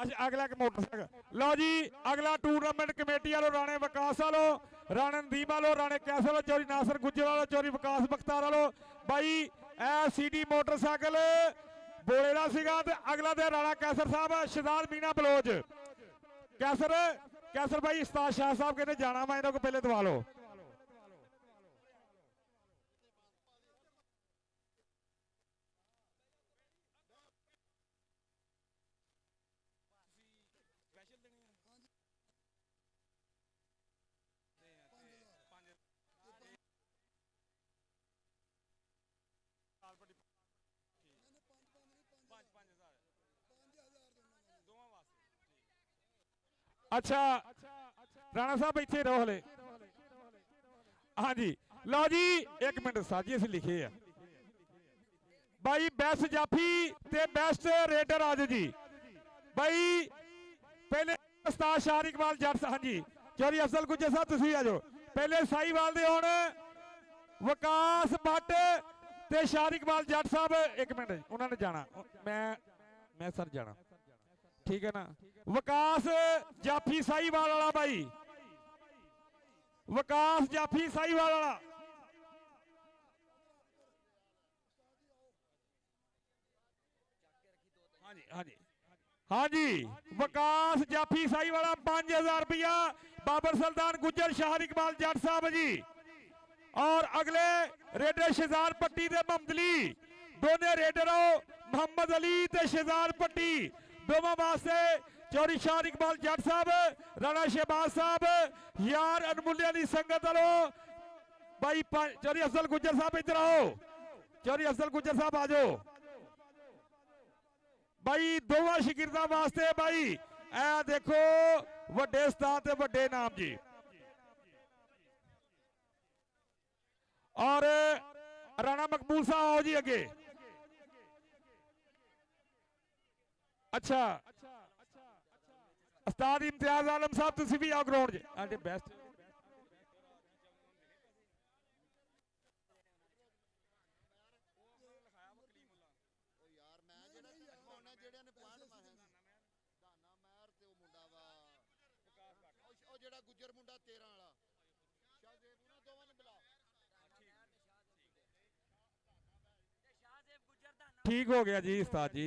अच्छा अगला एक मोटरसाइकिल लो जी। अगला टूर्नामेंट कमेटी वालों राणे विकास वालों, राणे नदीम वालों, राणे कैसल वालों, चौरी नासर गुज्जर वालों, चौरी विकास बख्तार वालों भाई ए सीडी मोटरसाइकिल बोले का सीगा ते अगला दे राणा कैसर साहब शहजाद मीना बलोच कैसर कैसर भाई उस्ताद शाह साहब कहते जाना मैं इन्हों को पहले दवा लो। अच्छा राणा साहब इतने रहो हले। हाँ जी लो जी एक मिनट साजी अस लिखे है भाई बेस्ट जाफी ते बेस्ट रेडर आज जी भाई पहले उस्ताद शाह इकबाल जट। हाँ जी चौधरी अफजल गुज्जर साहब तुम भी आ जाओ। पहले साहीवाल दे हुण विकास भट्ट ते शाह इकबाल जट साहब एक मिनट उन्होंने जाना मैं सर जाना ठीक है ना। विकास जाफी साहीवाल वाला भाई विकास जाफी साहीवाल वाला हाँ जी हाँ जी हाँ जी विकास जाफी साहीवाल 5000 रुपया बाबर सुल्तान गुज्जर शाह इकबाल जट साहब जी। और अगले रेडर शहजाद पट्टी दे मोहम्मदली दोने रेडरों मोहम्मद अली ते शहजाद पट्टी दोनों वास्ते चौरी शाह इकबाल जट साहब राणा शहबाज साहब यार अनमुल्लिया की संगत वालों भाई चौरी अफजल गुज्जर साहब इधर आओ। चौरी अफजल गुज्जर साहब आ जाओ भाई दोवां शगिर्दां वास्ते भाई ए देखो वड्डे उस्ताद ते वड्डे नाम जी। और राणा मकबूल साहब आओ जी अगे। अच्छा उस्ताद इम्तियाज आलम साहब तुसी भी आओ ग्राउंड च बेस्ट ठीक हो गया जी उस्ताद जी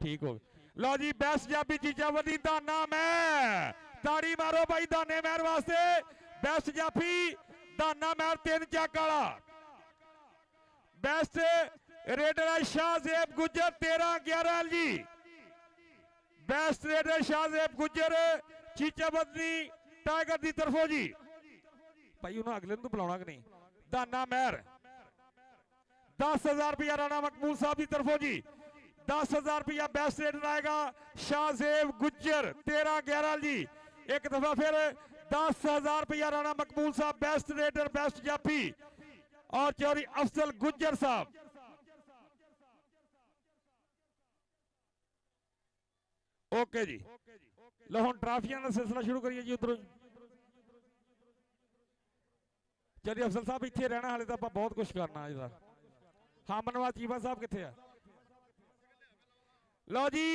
ठीक हो गया। लो जी बेस्ट जाफी चीजा वधी दाना मैं ताड़ी मारो भाई दाने महर वास्ते बेस्ट जाफी दाना महर 3 चक वाला बेस्ट रेडर शाहजेब गुज्जर 13-11 जी। बेस्ट रेडर शाहजेब गुज्जर चीचा वधी टाइगर की तरफों जी भाई उन्होंने अगले तो बुलाना कि नहीं। दाना महर 10,000 रुपया राणा मकबूल साहब की तरफों जी। 10,000 रुपया बेस्ट रेडर आएगा शाहजेब गुज्जर 13-11 जी। एक दफा फिर 10,000 रुपया राणा मकबूल साहब बेस्ट रेडर बेस्ट जाफी और चौरी अफजल गुज्जर साहब। ओके जी लो हम ट्राफियां का सिलसिला शुरू करिए जी। उधरों चौरी अफजल साहब इतने रहना हाले तो बहुत कुछ करना है। हाँ मनवाज चीमा साहब कितने है। लो जी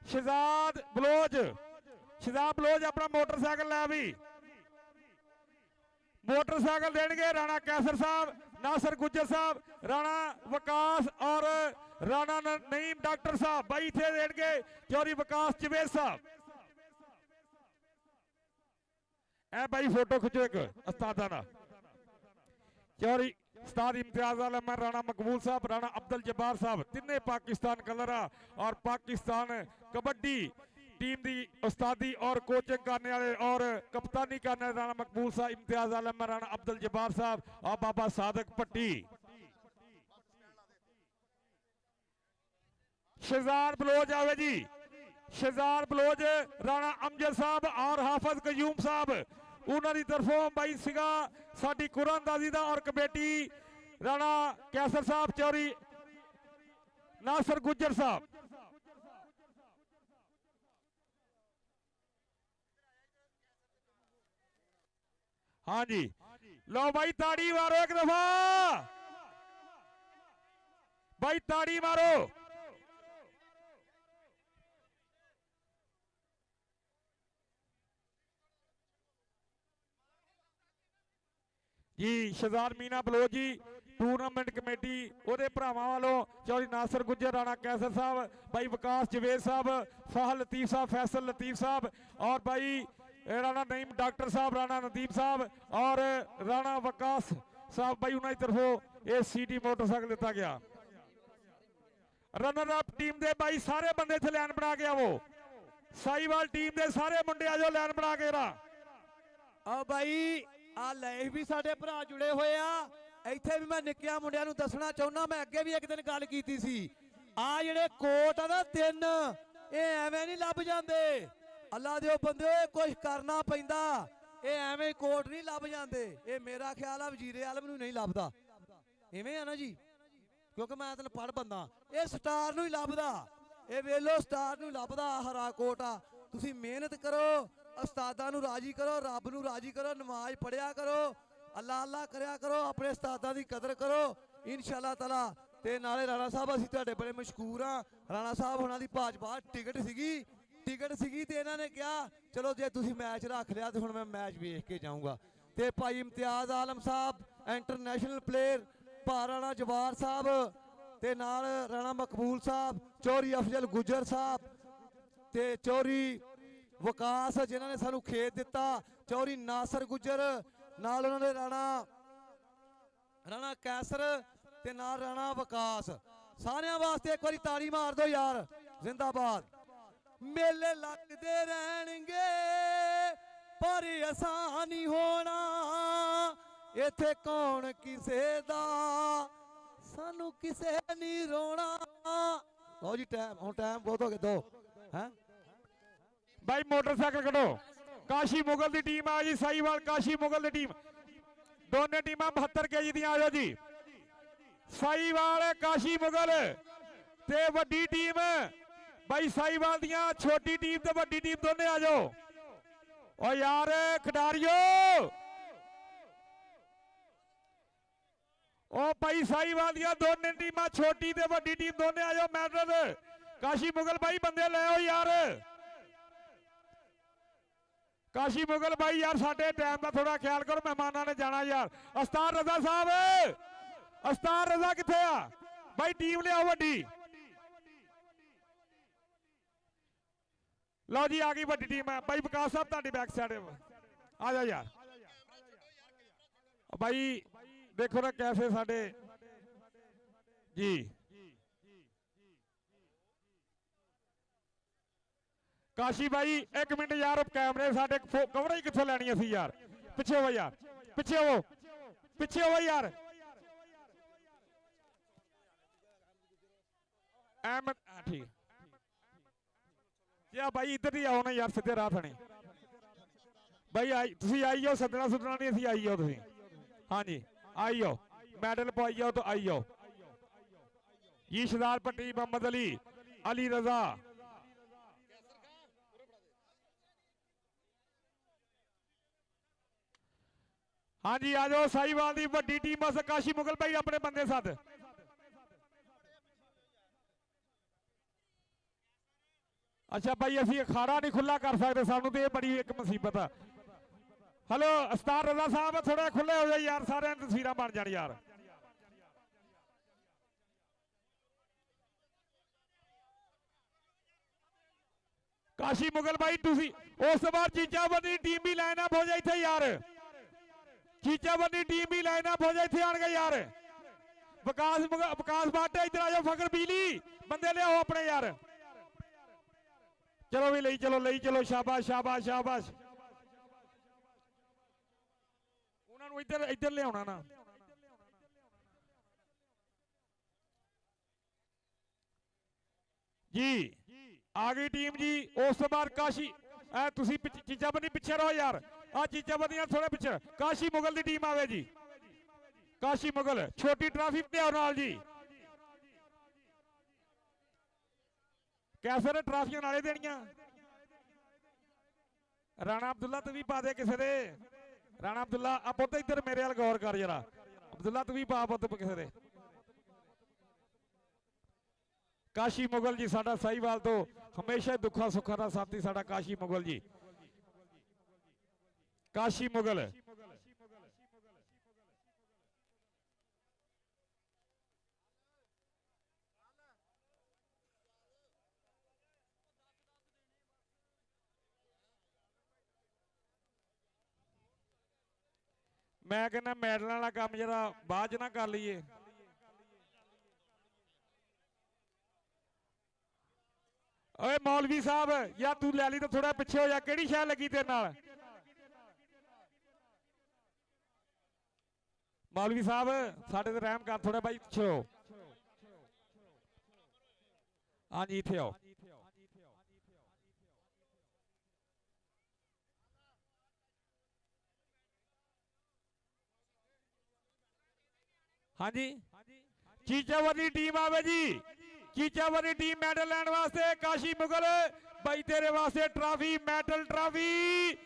शहजाद बलोच अपना मोटरसाइकिल लै भी मोटरसाइकिल देंगे राणा कैसर साहब नासर गुज्जर साहब राणा विकास और राणा नईम डॉक्टर साहब भाई इतने देंगे चौरी विकास चवेज साहब। ए भाई फोटो खिंचो एक उस्तादा ना चौरी उस्ताद इम्तियाज आलम राणा मकबूल साहब राणा अब्दुल जब्बार साहब तिन्ने पाकिस्तान कलरा और पाकिस्तान कबड्डी टीम की उस्तादी और कोचिंग करने वाले और कप्तानी करने वाले राणा मकबूल साहब इम्तियाज आलम राणा अब्दुल जब्बार साहब और बाबा सादक पट्टी। शहजाद बलोच आवे जी शहजाद बलोच राणा अमजद साहब और हाफिज कयूम साहब उन्होंने तरफों भाई सिगा साडी कुरानदाजी दा और कमेटी राणा कैसर साहब चौरी नासर गुज्जर साहब। हाँ जी लो भाई ताड़ी मारो एक दफा भाई ताड़ी मारो ਜੀ ਸ਼ਹਜ਼ਾਦ ਮੀਨਾ ਬਲੋਚ ਜੀ ਟੂਰਨਾਮੈਂਟ ਕਮੇਟੀ ਉਹਦੇ ਭਰਾਵਾਂ ਵੱਲੋਂ ਚੌਧਰੀ ਨਾਸਰ ਗੁੱਜਰ, ਰਾਣਾ ਕੈਸਰ ਸਾਹਿਬ, ਭਾਈ ਵਿਕਾਸ ਜਵੇਦ ਸਾਹਿਬ, ਫਾਹਲ ਲਤੀਫ ਸਾਹਿਬ, ਫੈਸਲ ਲਤੀਫ ਸਾਹਿਬ और भाई राणा नईम डॉक्टर साहब, राणा नदीम साहब और राणा वकास साहब भाई उन्होंने तरफों ये सीटी मोटरसाइकिल दिता गया। रनर अप टीम दे भाई सारे बंदे इत्थे लाइन बना के आवो, साईवाल टीम दे सारे मुंडे आ जाओ लाइन बना के रा। ਆ ਬਾਈ ਆ ਲਾਈਵ ਵੀ ਸਾਡੇ ਭਰਾ ਜੁੜੇ ਹੋਏ ਆ। ਇੱਥੇ ਵੀ ਮੈਂ ਨਿੱਕਿਆਂ ਮੁੰਡਿਆਂ ਨੂੰ ਦੱਸਣਾ ਚਾਹੁੰਦਾ, ਮੈਂ ਅੱਗੇ ਵੀ ਇੱਕ ਦਿਨ ਗੱਲ ਕੀਤੀ ਸੀ, ਆ ਜਿਹੜੇ ਕੋਟ ਆ ਨਾ 3 ਇਹ ਐਵੇਂ ਨਹੀਂ ਲੱਭ ਜਾਂਦੇ। ਅੱਲਾ ਦੇ ਬੰਦੇ ਕੁਝ ਕਰਨਾ ਪੈਂਦਾ, ਇਹ ਐਵੇਂ ਕੋਟ ਨਹੀਂ ਲੱਭ ਜਾਂਦੇ। ਇਹ ਮੇਰਾ ਖਿਆਲ ਆ ਵਜ਼ੀਰੇ ਆਲਮ ਨੂੰ ਨਹੀਂ ਲੱਭਦਾ, ਇਵੇਂ ਆ ਨਾ ਜੀ, ਕਿਉਂਕਿ ਮੈਂ ਤਾਂ ਪੜ੍ਹ ਬੰਦਾ। ਇਹ ਸਟਾਰ ਨੂੰ ਹੀ ਲੱਭਦਾ, ਇਹ ਵੇਲੋ ਸਟਾਰ ਨੂੰ ਲੱਭਦਾ ਹਰਾ ਕੋਟ ਆ। ਤੁਸੀਂ ਮਿਹਨਤ ਕਰੋ, ਉਸਤਾਦਾਂ ਨੂੰ ਰਾਜੀ ਕਰੋ, ਰੱਬ ਨੂੰ ਰਾਜੀ ਕਰੋ, ਨਮਾਜ਼ ਪੜਿਆ ਕਰੋ, ਅੱਲਾ ਅੱਲਾ ਕਰਿਆ ਕਰੋ, ਆਪਣੇ ਉਸਤਾਦਾਂ ਦੀ ਕਦਰ ਕਰੋ ਇਨਸ਼ਾ ਅੱਲਾਹ ਤਾਲਾ। ਤੇ ਨਾਲੇ ਰਾਣਾ ਸਾਹਿਬ ਅਸੀਂ ਤੁਹਾਡੇ ਬੜੇ ਮਸ਼ਕੂਰ ਆ। ਰਾਣਾ ਸਾਹਿਬ ਉਹਨਾਂ ਦੀ ਭਾਜਪਾ ਟਿਕਟ ਸੀਗੀ ਤੇ ਇਹਨਾਂ ਨੇ ਕਿਹਾ ਚਲੋ ਜੇ ਤੁਸੀਂ ਮੈਚ ਰੱਖ ਲਿਆ ਤੇ ਹੁਣ ਮੈਂ ਮੈਚ ਵੇਖ ਕੇ ਜਾਊਂਗਾ। ਤੇ ਭਾਈ ਇਮਤਿਆਜ਼ ਆਲਮ ਸਾਹਿਬ ਇੰਟਰਨੈਸ਼ਨਲ ਪਲੇਅਰ, ਭਾ ਰਾਣਾ ਜਵਾਰ ਸਾਹਿਬ ਤੇ ਨਾਲ ਰਾਣਾ ਮਕਬੂਲ ਸਾਹਿਬ, ਚੌਧਰੀ ਅਫਜ਼ਲ ਗੁੱਜਰ ਸਾਹਿਬ ਤੇ ਚੌਧਰੀ ਵਿਕਾਸ ਜਿਨ੍ਹਾਂ ਨੇ ਸਾਨੂੰ ਖੇਤ ਦਿੱਤਾ, ਚੌਧਰੀ ਨਾਸਰ ਗੁੱਜਰ, ਨਾਲ ਉਹਨਾਂ ਦੇ ਰਾਣਾ ਕੈਸਰ ਤੇ ਨਾਲ ਰਾਣਾ ਵਿਕਾਸ, ਸਾਰਿਆਂ ਵਾਸਤੇ ਇੱਕ ਵਾਰੀ ਤਾੜੀ ਮਾਰ ਦਿਓ ਯਾਰ, ਜ਼ਿੰਦਾਬਾਦ। ਮੇਲੇ ਲੱਗਦੇ ਰਹਿਣਗੇ ਪਰ ਆਸਾਨ ਨਹੀਂ ਹੋਣਾ, ਇੱਥੇ ਕੌਣ ਕਿਸੇ ਦਾ, ਸਾਨੂੰ ਕਿਸੇ ਨਹੀਂ ਰੋਣਾ। ਲਓ ਜੀ ਟਾਈਮ, ਹੁਣ ਟਾਈਮ ਬਹੁਤ ਹੋ ਗਏ 2 ਹੈ भाई मोटरसाइकिल कटो। काशी मुगल की टीम आ जी, साईवाल काशी मुगल की टीम, दोनों टीमां 72 केजी दी आ जाओ जी। साईवाल काशी मुगल ते वड्डी टीम भाई साईवाल दियां, छोटी टीम ते वड्डी टीम दोनों आ जाओ। ओ यार खिडारियो, ओ भाई साईवाल दियां दोनों टीमां, छोटी ते वड्डी टीम दोनों आ जाओ। मैडल काशी मुगल भाई बंदे ले आओ यार, काशी मुगल भाई यार साडे टाइम का थोड़ा ख्याल करो, मेहमानों ने जाना यार। अस्तार रजा साहब, अस्तार रजा किथे आ भाई, टीम ले आओ वड्डी। लो जी आ गई वड्डी टीम है भाई। विकास साहब तुहाडी बैक साइड आ जाओ यार। भाई देखो ना कैसे साडे जी काशी भाई, 1 मिनट यार, कैमरे साडे कवरेज कित्थों लैनी असीं यार, पिछे हो यार, पिछे हो, पिछे हो यार। अहमद ठीक या भाई इधर ही आओ ना यार, सीधे राह थने भाई आई, तुसीं आई जाओ, सदना सुदना नहीं, असीं आई जाओ तुसीं। हाँ जी आई जाओ, मैडल पाई जाओ तो आई जाओ जी। शहजाद पट्टी, मोहम्मद अली, अली रजा, हाँ जी आ जाओ। साईवाल की वड्डी टीम बस काशी मुगल भाई अपने बंदे साथ। अच्छा भाई असी अखाड़ा नहीं खुला कर सकते, सानू तो ये बड़ी एक मुसीबत है। हेलो अस्तार रजा साहब थोड़ा खुले हो जाए यार, सारे तस्वीर बन जान यार। काशी मुगल भाई तुसी उस बार चीचा बनी टीम भी लाइन अप हो जाए थे यार, चीचा बनी टीम भी लाइन अप हो जाए थे आन गए यार। विकास बाटे इधर आ जाओ, फकर बिजली बंदे ले आओ अपने यार। चलो भी ले चलो, शाबाश शाबाश शाबाश। उन्होंने इधर इधर ले आना ना। जी आ गई टीम जी। उस बार काशी तुसी चीचा बनी पिछे रहो यार, आ चीचा बनिया थोड़े पिछे। काशी मुगल की टीम आवे जी, काशी मुगल छोटी ट्रॉफी पे आओ नाल जी। कैसे ट्रॉफियां नाले देनिया। राणा अब्दुल्ला तू भी पा दे किसे दे। राणा अब्दुल्ला आ पुत इधर मेरे वाल गौर कर जरा, अब्दुल्ला तू भी पा पुत किसे दे। काशी मुगल जी साडा साहीवाल तो हमेशा दुखा सुखा का साथी साडा काशी मुगल जी। काशी मुगल ਮੈਂ ਕਹਿੰਦਾ ਮੈਡਲਾਂ ਵਾਲਾ ਕੰਮ ਜਿਹੜਾ ਬਾਅਦ ਚ ਨਾ ਕਰ ਲਈਏ। ਓਏ ਮੌਲਵੀ ਸਾਹਿਬ ਯਾ ਤੂੰ ਲੈ ਲਈ ਤਾਂ ਥੋੜਾ ਪਿੱਛੇ ਹੋ ਜਾ। ਕਿਹੜੀ ਸ਼ੈ ਲੱਗੀ ਤੇਰੇ ਨਾਲ? ਮੌਲਵੀ ਸਾਹਿਬ ਸਾਡੇ ਤੇ ਰਹਿਮ ਕਰ ਥੋੜਾ ਬਾਈ, ਪਿੱਛੇ ਹੋ। ਹਾਂਜੀ ਇੱਥੇ ਆਓ। ਹਾਂਜੀ ਚੀਚਾਵਰ ਦੀ ਟੀਮ ਆਵੇ ਜੀ। ਚੀਚਾਵਰ ਦੀ ਟੀਮ ਮੈਡਲ ਲੈਣ ਵਾਸਤੇ। ਕਾਸ਼ੀ ਮੁਗਲ ਬਾਈ ਤੇਰੇ ਵਾਸਤੇ ਟਰਾਫੀ, ਮੈਡਲ ਟਰਾਫੀ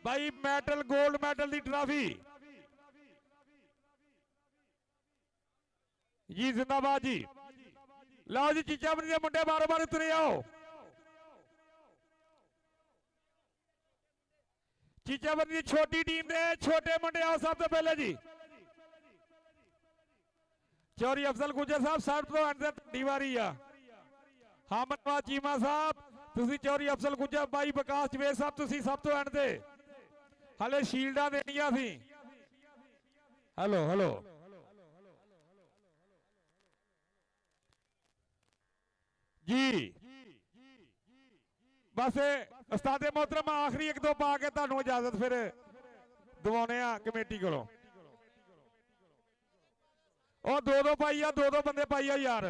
ਬਾਈ, ਮੈਡਲ 골ਡ ਮੈਡਲ ਦੀ ਟਰਾਫੀ ਜੀ। ਜ਼ਿੰਦਾਬਾਦ ਜੀ। ਲਓ ਜੀ ਚੀਚਾਵਰ ਦੇ ਮੁੰਡੇ ਬਾਰੋ ਬਾਰ ਤੁਰੇ ਆਓ। ਚੀਚਾਵਰ ਦੀ ਛੋਟੀ ਟੀਮ ਦੇ ਛੋਟੇ ਮੁੰਡੇ ਆਓ ਸਭ ਤੋਂ ਪਹਿਲੇ ਜੀ। ਚੌਰੀ ਅਫਜ਼ਲ ਗੁੱਜਰ ਸਾਹਿਬ ਸਭ ਤੋਂ ਐਂਡ ਤੇ ਤੁਹਾਡੀ ਵਾਰੀ ਆ। ਹਾਮਦਵਾ ਚੀਮਾ ਸਾਹਿਬ ਤੁਸੀਂ, ਚੌਰੀ ਅਫਜ਼ਲ ਗੁੱਜਰ ਬਾਈ ਵਿਕਾਸ ਜਵੇਦ ਸਾਹਿਬ ਤੁਸੀਂ ਸਭ ਤੋਂ ਐਂਡ ਤੇ। ਹਲੇ ਸ਼ੀਲਡਾਂ ਦੇਣੀਆਂ ਸੀ। ਹੈਲੋ ਹੈਲੋ ਜੀ। ਬਸ ਉਸਤਾਦੇ ਮੁਹਤਰਮ ਆਖਰੀ ਇੱਕ ਦੋ ਪਾ ਕੇ ਤੁਹਾਨੂੰ ਇਜਾਜ਼ਤ ਫਿਰ ਦਿਵਾਉਣੇ ਆ ਕਮੇਟੀ ਕੋਲੋਂ। ਉਹ ਦੋ ਦੋ ਪਾਈ ਆ, ਦੋ ਦੋ ਬੰਦੇ ਪਾਈ ਆ ਯਾਰ।